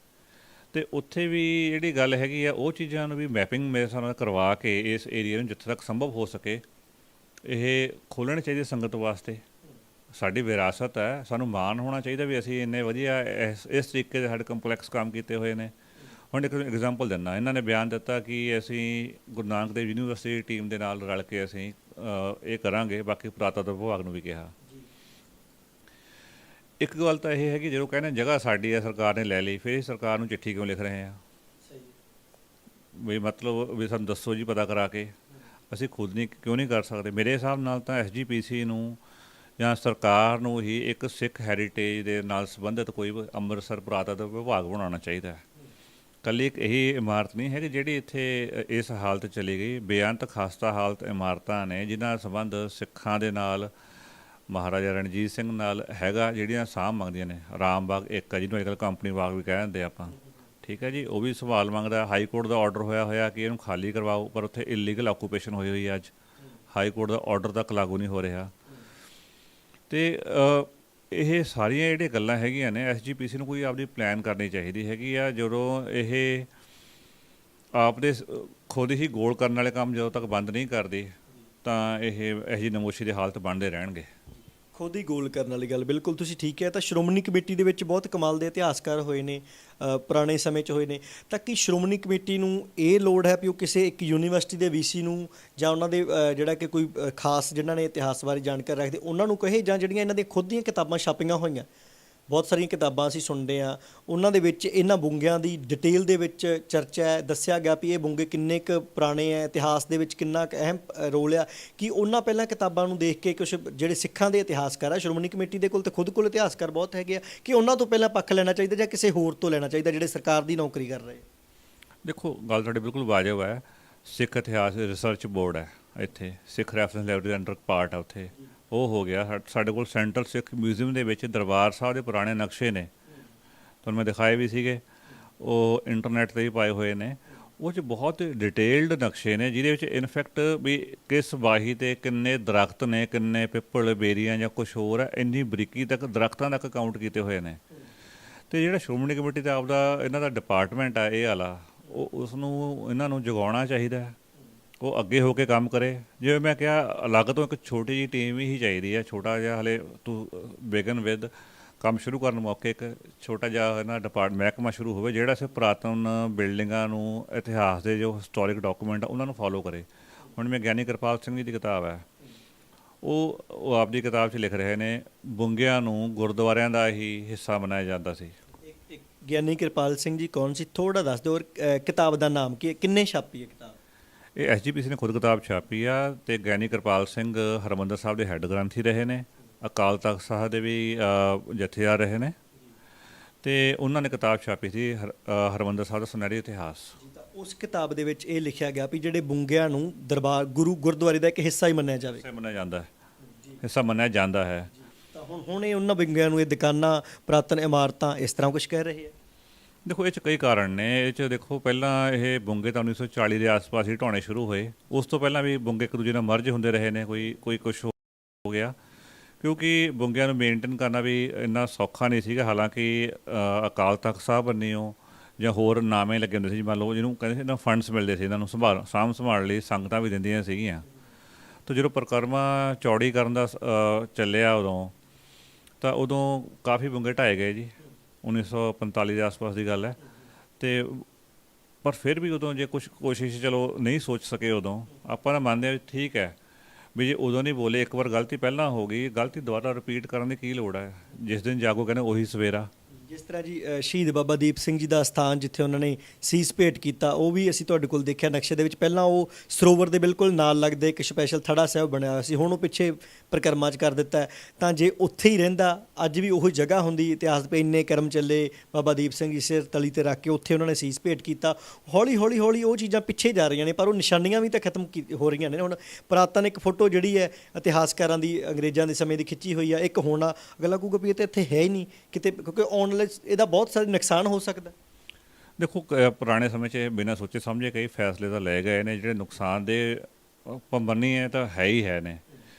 ਅਤੇ ਉੱਥੇ ਵੀ ਜਿਹੜੀ ਗੱਲ ਹੈਗੀ ਆ ਉਹ ਚੀਜ਼ਾਂ ਨੂੰ ਵੀ ਮੈਪਿੰਗ ਮੇਰੇ ਹਿਸਾਬ ਨਾਲ ਕਰਵਾ ਕੇ ਇਸ ਏਰੀਏ ਨੂੰ ਜਿੱਥੇ ਤੱਕ ਸੰਭਵ ਹੋ ਸਕੇ ਇਹ ਖੋਲ੍ਹਣੇ ਚਾਹੀਦੇ ਸੰਗਤ ਵਾਸਤੇ। ਸਾਡੀ ਵਿਰਾਸਤ ਹੈ, ਸਾਨੂੰ ਮਾਣ ਹੋਣਾ ਚਾਹੀਦਾ ਵੀ ਅਸੀਂ ਇੰਨੇ ਵਧੀਆ ਇਸ ਤਰੀਕੇ ਦੇ ਸਾਡੇ ਕੰਪਲੈਕਸ ਕੰਮ ਕੀਤੇ ਹੋਏ ਨੇ। ਹੁਣ ਇੱਕ ਐਗਜ਼ਾਮਪਲ ਦਿੰਦਾ, ਇਹਨਾਂ ਨੇ ਬਿਆਨ ਦਿੱਤਾ ਕਿ ਅਸੀਂ ਗੁਰੂ ਨਾਨਕ ਦੇਵ ਯੂਨੀਵਰਸਿਟੀ ਟੀਮ ਦੇ ਨਾਲ ਰਲ ਕੇ ਅਸੀਂ ਇਹ ਕਰਾਂਗੇ, ਬਾਕੀ ਪੁਰਾਤਤਵ ਵਿਭਾਗ ਨੂੰ ਵੀ ਕਿਹਾ। ਇੱਕ ਗੱਲ ਤਾਂ ਇਹ ਹੈ ਕਿ ਜਦੋਂ ਕਹਿੰਦੇ ਜਗ੍ਹਾ ਸਾਡੀ ਹੈ ਸਰਕਾਰ ਨੇ ਲੈ ਲਈ, ਫਿਰ ਸਰਕਾਰ ਨੂੰ ਚਿੱਠੀ ਕਿਉਂ ਲਿਖ ਰਹੇ ਆ ਵੀ ਮਤਲਬ ਵੀ ਸਾਨੂੰ ਦੱਸੋ ਜੀ ਪਤਾ ਕਰਾ ਕੇ, ਅਸੀਂ ਖੁਦ ਨਹੀਂ ਕਿਉਂ ਨਹੀਂ ਕਰ ਸਕਦੇ। ਮੇਰੇ ਹਿਸਾਬ ਨਾਲ ਤਾਂ SGPC ਨੂੰ ਜਾਂ ਸਰਕਾਰ ਨੂੰ ਹੀ ਇੱਕ ਸਿੱਖ ਹੈਰੀਟੇਜ ਦੇ ਨਾਲ ਸੰਬੰਧਿਤ ਕੋਈ ਅੰਮ੍ਰਿਤਸਰ ਪੁਰਾਤਤਵ ਵਿਭਾਗ ਬਣਾਉਣਾ ਚਾਹੀਦਾ ਹੈ। ਇਕੱਲੀ ਇੱਕ ਇਹੀ ਇਮਾਰਤ ਨਹੀਂ ਹੈ ਕਿ ਜਿਹੜੀ ਇੱਥੇ ਇਸ ਹਾਲਤ ਚਲੀ ਗਈ। ਬੇਅੰਤ ਖਸਤਾ ਹਾਲਤ ਇਮਾਰਤਾਂ ਨੇ ਜਿਨ੍ਹਾਂ ਦਾ ਸੰਬੰਧ ਸਿੱਖਾਂ ਦੇ ਨਾਲ, ਮਹਾਰਾਜਾ ਰਣਜੀਤ ਸਿੰਘ ਨਾਲ ਹੈਗਾ, ਜਿਹੜੀਆਂ ਸਾਂਭ ਮੰਗਦੀਆਂ ਨੇ। ਰਾਮ ਬਾਗ ਇੱਕ ਹੈ ਜਿਹਨੂੰ ਅੱਜ ਕੱਲ੍ਹ ਕੰਪਨੀ ਬਾਗ ਵੀ ਕਹਿ ਦਿੰਦੇ ਆਪਾਂ, ਠੀਕ ਹੈ ਜੀ, ਉਹ ਵੀ ਸੰਭਾਲ ਮੰਗਦਾ। ਹਾਈ ਕੋਰਟ ਦਾ ਆਰਡਰ ਹੋਇਆ ਕਿ ਇਹਨੂੰ ਖਾਲੀ ਕਰਵਾਓ, ਪਰ ਉੱਥੇ ਇਲੀਗਲ ਆਕੂਪੇਸ਼ਨ ਹੋਈ ਹੋਈ ਅੱਜ। ਹਾਈ ਕੋਰਟ ਦਾ ਆਰਡਰ ਤੱਕ ਲਾਗੂ ਨਹੀਂ ਹੋ ਰਿਹਾ। ਅਤੇ ਇਹ ਸਾਰੀਆਂ ਜਿਹੜੀਆਂ ਗੱਲਾਂ ਹੈਗੀਆਂ ਨੇ SGPC ਨੂੰ ਕੋਈ ਆਪਦੀ ਪਲਾਨ ਕਰਨੀ ਚਾਹੀਦੀ ਹੈਗੀ ਆ। ਜਦੋਂ ਇਹ ਆਪਦੇ ਖੁਦ ਹੀ ਗੋਲ ਕਰਨ ਵਾਲੇ ਕੰਮ ਜਦੋਂ ਤੱਕ ਬੰਦ ਨਹੀਂ ਕਰਦੀ ਤਾਂ ਇਹ ਇਹੋ ਜਿਹੀ ਨਮੋਸ਼ੀ ਦੇ ਹਾਲਤ ਬਣਦੇ ਰਹਿਣਗੇ। ਖੁਦ ਹੀ ਗੋਲ ਕਰਨ ਵਾਲੀ ਗੱਲ ਬਿਲਕੁਲ ਤੁਸੀਂ ਠੀਕ ਹੈ। ਤਾਂ ਸ਼੍ਰੋਮਣੀ ਕਮੇਟੀ ਦੇ ਵਿੱਚ ਬਹੁਤ ਕਮਾਲ ਦੇ ਇਤਿਹਾਸਕਾਰ ਹੋਏ ਨੇ, ਪੁਰਾਣੇ ਸਮੇਂ 'ਚ ਹੋਏ ਨੇ। ਤਾਂ ਕੀ ਸ਼੍ਰੋਮਣੀ ਕਮੇਟੀ ਨੂੰ ਇਹ ਲੋੜ ਹੈ ਵੀ ਉਹ ਕਿਸੇ ਇੱਕ ਯੂਨੀਵਰਸਿਟੀ ਦੇ VC ਨੂੰ ਜਾਂ ਉਹਨਾਂ ਦੇ ਜਿਹੜਾ ਕਿ ਕੋਈ ਖਾਸ ਜਿਨ੍ਹਾਂ ਨੇ ਇਤਿਹਾਸ ਬਾਰੇ ਜਾਣਕਾਰੀ ਰੱਖਦੇ ਉਹਨਾਂ ਨੂੰ ਕਹੇ, ਜਾਂ ਜਿਹੜੀਆਂ ਇਹਨਾਂ ਦੀਆਂ ਖੁਦ ਦੀਆਂ ਕਿਤਾਬਾਂ ਛਾਪੀਆਂ ਹੋਈਆਂ, ਬਹੁਤ ਸਾਰੀਆਂ ਕਿਤਾਬਾਂ ਅਸੀਂ ਸੁਣਦੇ ਹਾਂ, ਉਹਨਾਂ ਦੇ ਵਿੱਚ ਇਹਨਾਂ ਬੁੰਗਿਆਂ ਦੀ ਡਿਟੇਲ ਦੇ ਵਿੱਚ ਚਰਚਾ ਹੈ, ਦੱਸਿਆ ਗਿਆ ਵੀ ਇਹ ਬੁੰਗੇ ਕਿੰਨੇ ਕੁ ਪੁਰਾਣੇ ਹੈ, ਇਤਿਹਾਸ ਦੇ ਵਿੱਚ ਕਿੰਨਾ ਕੁ ਅਹਿਮ ਰੋਲ ਆ। ਕਿ ਉਹਨਾਂ ਪਹਿਲਾਂ ਕਿਤਾਬਾਂ ਨੂੰ ਦੇਖ ਕੇ ਕੁਛ ਜਿਹੜੇ ਸਿੱਖਾਂ ਦੇ ਇਤਿਹਾਸਕਾਰ ਆ, ਸ਼੍ਰੋਮਣੀ ਕਮੇਟੀ ਦੇ ਕੋਲ ਤੇ ਖੁਦ ਕੋਲ ਇਤਿਹਾਸਕਾਰ ਬਹੁਤ ਹੈਗੇ ਆ, ਕਿ ਉਹਨਾਂ ਤੋਂ ਪਹਿਲਾਂ ਪੱਖ ਲੈਣਾ ਚਾਹੀਦਾ ਜਾਂ ਕਿਸੇ ਹੋਰ ਤੋਂ ਲੈਣਾ ਚਾਹੀਦਾ ਜਿਹੜੇ ਸਰਕਾਰ ਦੀ ਨੌਕਰੀ ਕਰ ਰਹੇ? ਦੇਖੋ ਗੱਲ ਤੁਹਾਡੀ ਬਿਲਕੁਲ ਵਾਜਬ ਹੈ। ਸਿੱਖ ਇਤਿਹਾਸ ਰਿਸਰਚ ਬੋਰਡ ਹੈ ਇੱਥੇ, ਸਿੱਖ ਰੈਫਰੈਂਸ ਲਾਇਬ੍ਰੇਰੀ ਅੰਡਰ ਪਾਰਟ ਹੈ ਉੱਥੇ, ਉਹ ਹੋ ਗਿਆ। ਸਾਡੇ ਕੋਲ ਸੈਂਟਰਲ ਸਿੱਖ ਮਿਊਜ਼ੀਅਮ ਦੇ ਵਿੱਚ ਦਰਬਾਰ ਸਾਹਿਬ ਦੇ ਪੁਰਾਣੇ ਨਕਸ਼ੇ ਨੇ, ਤੁਹਾਨੂੰ ਮੈਂ ਦਿਖਾਏ ਵੀ ਸੀਗੇ, ਉਹ ਇੰਟਰਨੈਟ 'ਤੇ ਵੀ ਪਾਏ ਹੋਏ ਨੇ। ਉਹ 'ਚ ਬਹੁਤ ਡਿਟੇਲਡ ਨਕਸ਼ੇ ਨੇ ਜਿਹਦੇ ਵਿੱਚ ਇਨਫੈਕਟ ਵੀ ਕਿਸ ਵਾਹੀ 'ਤੇ ਕਿੰਨੇ ਦਰਖਤ ਨੇ, ਕਿੰਨੇ ਪਿੱਪਲ, ਬੇਰੀਆਂ ਜਾਂ ਕੁਛ ਹੋਰ ਹੈ, ਇੰਨੀ ਬਰੀਕੀ ਤੱਕ ਦਰਖਤਾਂ ਤੱਕ ਕਾਊਂਟ ਕੀਤੇ ਹੋਏ ਨੇ। ਅਤੇ ਜਿਹੜਾ ਸ਼੍ਰੋਮਣੀ ਕਮੇਟੀ ਦਾ ਆਪਦਾ ਇਹਨਾਂ ਦਾ ਡਿਪਾਰਟਮੈਂਟ ਆ ਇਹ ਵਾਲਾ, ਉਹ ਉਸ ਨੂੰ ਇਹਨਾਂ ਨੂੰ ਜਗਾਉਣਾ ਚਾਹੀਦਾ ਹੈ, ਉਹ ਅੱਗੇ ਹੋ ਕੇ ਕੰਮ ਕਰੇ। ਜਿਵੇਂ ਮੈਂ ਕਿਹਾ ਅਲੱਗ ਤੋਂ ਇੱਕ ਛੋਟੀ ਜਿਹੀ ਟੀਮ ਹੀ ਚਾਹੀਦੀ ਹੈ, ਛੋਟਾ ਜਿਹਾ ਹਲੇ ਟੂ ਬਿਗਨ ਵਿਦ ਕੰਮ ਸ਼ੁਰੂ ਕਰਨ ਮੌਕੇ ਇੱਕ ਛੋਟਾ ਜਿਹਾ ਨਾ ਮਹਿਕਮਾ ਸ਼ੁਰੂ ਹੋਵੇ ਜਿਹੜਾ ਸਿਰਫ ਪੁਰਾਤਨ ਬਿਲਡਿੰਗਾਂ ਨੂੰ, ਇਤਿਹਾਸ ਦੇ ਜੋ ਹਿਸਟੋਰਿਕ ਡਾਕੂਮੈਂਟ ਆ ਉਹਨਾਂ ਨੂੰ ਫੋਲੋ ਕਰੇ। ਹੁਣ ਮੈਂ ਗਿਆਨੀ ਕਿਰਪਾਲ ਸਿੰਘ ਜੀ ਦੀ ਕਿਤਾਬ ਹੈ, ਉਹ ਆਪਦੀ ਕਿਤਾਬ 'ਚ ਲਿਖ ਰਹੇ ਨੇ ਬੁੰਗਿਆਂ ਨੂੰ ਗੁਰਦੁਆਰਿਆਂ ਦਾ ਹੀ ਹਿੱਸਾ ਮੰਨਿਆ ਜਾਂਦਾ ਸੀ। ਗਿਆਨੀ ਕਿਰਪਾਲ ਸਿੰਘ ਜੀ ਕੌਣ ਸੀ, ਥੋੜ੍ਹਾ ਦੱਸ ਦਿਓ। ਔਰ ਕਿਤਾਬ ਦਾ ਨਾਮ ਕੀ ਹੈ, ਕਿੰਨੇ ਛਾਪੀ ਹੈ ਕਿਤਾਬ? ਇਹ SGPC ਨੇ ਖੁਦ ਕਿਤਾਬ ਛਾਪੀ ਆ। ਅਤੇ ਗਿਆਨੀ ਕਿਰਪਾਲ ਸਿੰਘ ਹਰਿਮੰਦਰ ਸਾਹਿਬ ਦੇ ਹੈੱਡ ਗ੍ਰੰਥੀ ਰਹੇ ਨੇ, ਅਕਾਲ ਤਖ਼ਤ ਸਾਹਿਬ ਦੇ ਵੀ ਜਥੇਦਾਰ ਰਹੇ ਨੇ, ਅਤੇ ਉਹਨਾਂ ਨੇ ਕਿਤਾਬ ਛਾਪੀ ਸੀ ਹਰਿਮੰਦਰ ਸਾਹਿਬ ਦਾ ਸੁਨਹਿਰੀ ਇਤਿਹਾਸ। ਉਸ ਕਿਤਾਬ ਦੇ ਵਿੱਚ ਇਹ ਲਿਖਿਆ ਗਿਆ ਵੀ ਜਿਹੜੇ ਬੁੰਗਿਆਂ ਨੂੰ ਗੁਰਦੁਆਰੇ ਦਾ ਇੱਕ ਹਿੱਸਾ ਹੀ ਮੰਨਿਆ ਜਾਵੇ, ਹਿੱਸਾ ਮੰਨਿਆ ਜਾਂਦਾ ਹੈ। ਤਾਂ ਹੁਣ ਇਹ ਉਹਨਾਂ ਬੁੰਗਿਆਂ ਨੂੰ ਇਹ ਦੁਕਾਨਾਂ, ਪੁਰਾਤਨ ਇਮਾਰਤਾਂ ਇਸ ਤਰ੍ਹਾਂ ਕੁਛ ਕਹਿ ਰਹੇ ਆ? ਦੇਖੋ ਇਹ 'ਚ ਕਈ ਕਾਰਨ ਨੇ। ਇਹ 'ਚ ਦੇਖੋ ਪਹਿਲਾਂ ਇਹ ਬੁੰਗੇ ਤਾਂ 1940 ਦੇ ਆਸ-ਪਾਸ ਹੀ ਢਾਉਣੇ ਸ਼ੁਰੂ ਹੋਏ। ਉਸ ਤੋਂ ਪਹਿਲਾਂ ਵੀ ਬੁੰਗੇ ਇੱਕ ਦੂਜੇ ਨਾਲ ਮਰਜ ਹੁੰਦੇ ਰਹੇ ਨੇ, ਕੋਈ ਕੁਛ ਹੋ ਗਿਆ, ਕਿਉਂਕਿ ਬੁੰਗਿਆਂ ਨੂੰ ਮੇਨਟੇਨ ਕਰਨਾ ਵੀ ਇੰਨਾ ਸੌਖਾ ਨਹੀਂ ਸੀਗਾ। ਹਾਲਾਂਕਿ ਅਕਾਲ ਤਖ਼ਤ ਸਾਹਿਬ ਬੰਨਿਓ ਜਾਂ ਹੋਰ ਨਾਵੇਂ ਲੱਗੇ ਹੁੰਦੇ ਸੀ, ਮੰਨ ਲਓ ਜਿਹਨੂੰ ਕਹਿੰਦੇ ਸੀ ਇਹਨਾਂ ਫੰਡਸ ਮਿਲਦੇ ਸੀ, ਇਹਨਾਂ ਨੂੰ ਸਾਂਭ ਸੰਭਾਲ ਲਈ ਸੰਗਤਾਂ ਵੀ ਦਿੰਦੀਆਂ ਸੀਗੀਆਂ। ਤਾਂ ਜਦੋਂ ਪਰਿਕਰਮਾ ਚੌੜੀ ਕਰਨ ਦਾ ਚੱਲਿਆ ਤਾਂ ਉਦੋਂ ਕਾਫੀ ਬੁੰਗੇ ਢਾਏ ਗਏ ਜੀ, 1945 ਦੇ ਆਸ-ਪਾਸ ਦੀ ਗੱਲ ਹੈ। ਅਤੇ ਪਰ ਫਿਰ ਵੀ ਉਦੋਂ ਜੇ ਕੁਛ ਕੋਸ਼ਿਸ਼ ਚਲੋ ਨਹੀਂ ਸੋਚ ਸਕੇ, ਉਦੋਂ ਆਪਾਂ ਤਾਂ ਮੰਨਦੇ ਹਾਂ ਠੀਕ ਹੈ ਵੀ ਜੇ ਉਦੋਂ ਨਹੀਂ ਬੋਲੇ, ਇੱਕ ਵਾਰ ਗਲਤੀ ਪਹਿਲਾਂ ਹੋ ਗਈ, ਗਲਤੀ ਦੁਬਾਰਾ ਰਿਪੀਟ ਕਰਨ ਦੀ ਕੀ ਲੋੜ ਹੈ? ਜਿਸ ਦਿਨ ਜਾਗੋ ਕਹਿੰਦੇ ਉਹੀ ਸਵੇਰਾ। ਜਿਸ ਤਰ੍ਹਾਂ ਜੀ ਸ਼ਹੀਦ ਬਾਬਾ ਦੀਪ ਸਿੰਘ ਜੀ ਦਾ ਸਥਾਨ ਜਿੱਥੇ ਉਹਨਾਂ ਨੇ ਸੀਸ ਭੇਟ ਕੀਤਾ, ਉਹ ਵੀ ਅਸੀਂ ਤੁਹਾਡੇ ਕੋਲ ਦੇਖਿਆ ਨਕਸ਼ੇ ਦੇ ਵਿੱਚ। ਪਹਿਲਾਂ ਉਹ ਸਰੋਵਰ ਦੇ ਬਿਲਕੁਲ ਨਾਲ ਲੱਗਦੇ ਇੱਕ ਸਪੈਸ਼ਲ ਥੜਾ ਸਾਹਿਬ ਬਣਿਆ ਹੋਇਆ ਸੀ, ਹੁਣ ਉਹ ਪਿੱਛੇ ਪਰਿਕਰਮਾ 'ਚ ਕਰ ਦਿੱਤਾ ਹੈ। ਤਾਂ ਜੇ ਉੱਥੇ ਹੀ ਰਹਿੰਦਾ, ਅੱਜ ਵੀ ਉਹੀ ਜਗ੍ਹਾ ਹੁੰਦੀ, ਇਤਿਹਾਸ 'ਤੇ ਇੰਨੇ ਕਰਮ ਚੱਲੇ, ਬਾਬਾ ਦੀਪ ਸਿੰਘ ਜੀ ਸਿਰ ਤਲੀ 'ਤੇ ਰੱਖ ਕੇ ਉੱਥੇ ਉਹਨਾਂ ਨੇ ਸੀਸ ਭੇਟ ਕੀਤਾ। ਹੌਲੀ ਹੌਲੀ ਹੌਲੀ ਉਹ ਚੀਜ਼ਾਂ ਪਿੱਛੇ ਜਾ ਰਹੀਆਂ ਨੇ, ਪਰ ਉਹ ਨਿਸ਼ਾਨੀਆਂ ਵੀ ਤਾਂ ਖਤਮ ਹੋ ਰਹੀਆਂ ਨੇ। ਹੁਣ ਪੁਰਾਤਨ ਇੱਕ ਫੋਟੋ ਜਿਹੜੀ ਹੈ ਇਤਿਹਾਸਕਾਰਾਂ ਦੀ ਅੰਗਰੇਜ਼ਾਂ ਦੇ ਸਮੇਂ ਦੀ ਖਿੱਚੀ ਹੋਈ ਆ, ਇੱਕ ਹੁਣ ਅਗਲਾ ਕਹੂਗਾ ਵੀ ਇਹ ਤਾਂ ਇੱਥੇ ਹੈ ਹੀ ਨਹੀਂ ਕਿਤੇ, ਕਿਉਂਕਿ ਆਉਣ ਵਾਲੇ ਇਹਦਾ ਬਹੁਤ ਸਾਰੇ ਨੁਕਸਾਨ ਹੋ ਸਕਦਾ। ਦੇਖੋ ਪੁਰਾਣੇ ਸਮੇਂ 'ਚ ਬਿਨਾਂ ਸੋਚੇ ਸਮਝੇ ਕਈ ਫੈਸਲੇ ਤਾਂ ਲਏ ਗਏ ਨੇ ਜਿਹੜੇ ਨੁਕਸਾਨ ਦੇ ਪਾਬੰਦੀ ਹੈ ਤਾਂ ਹੈ ਹੀ ਹੈ ਨੇ।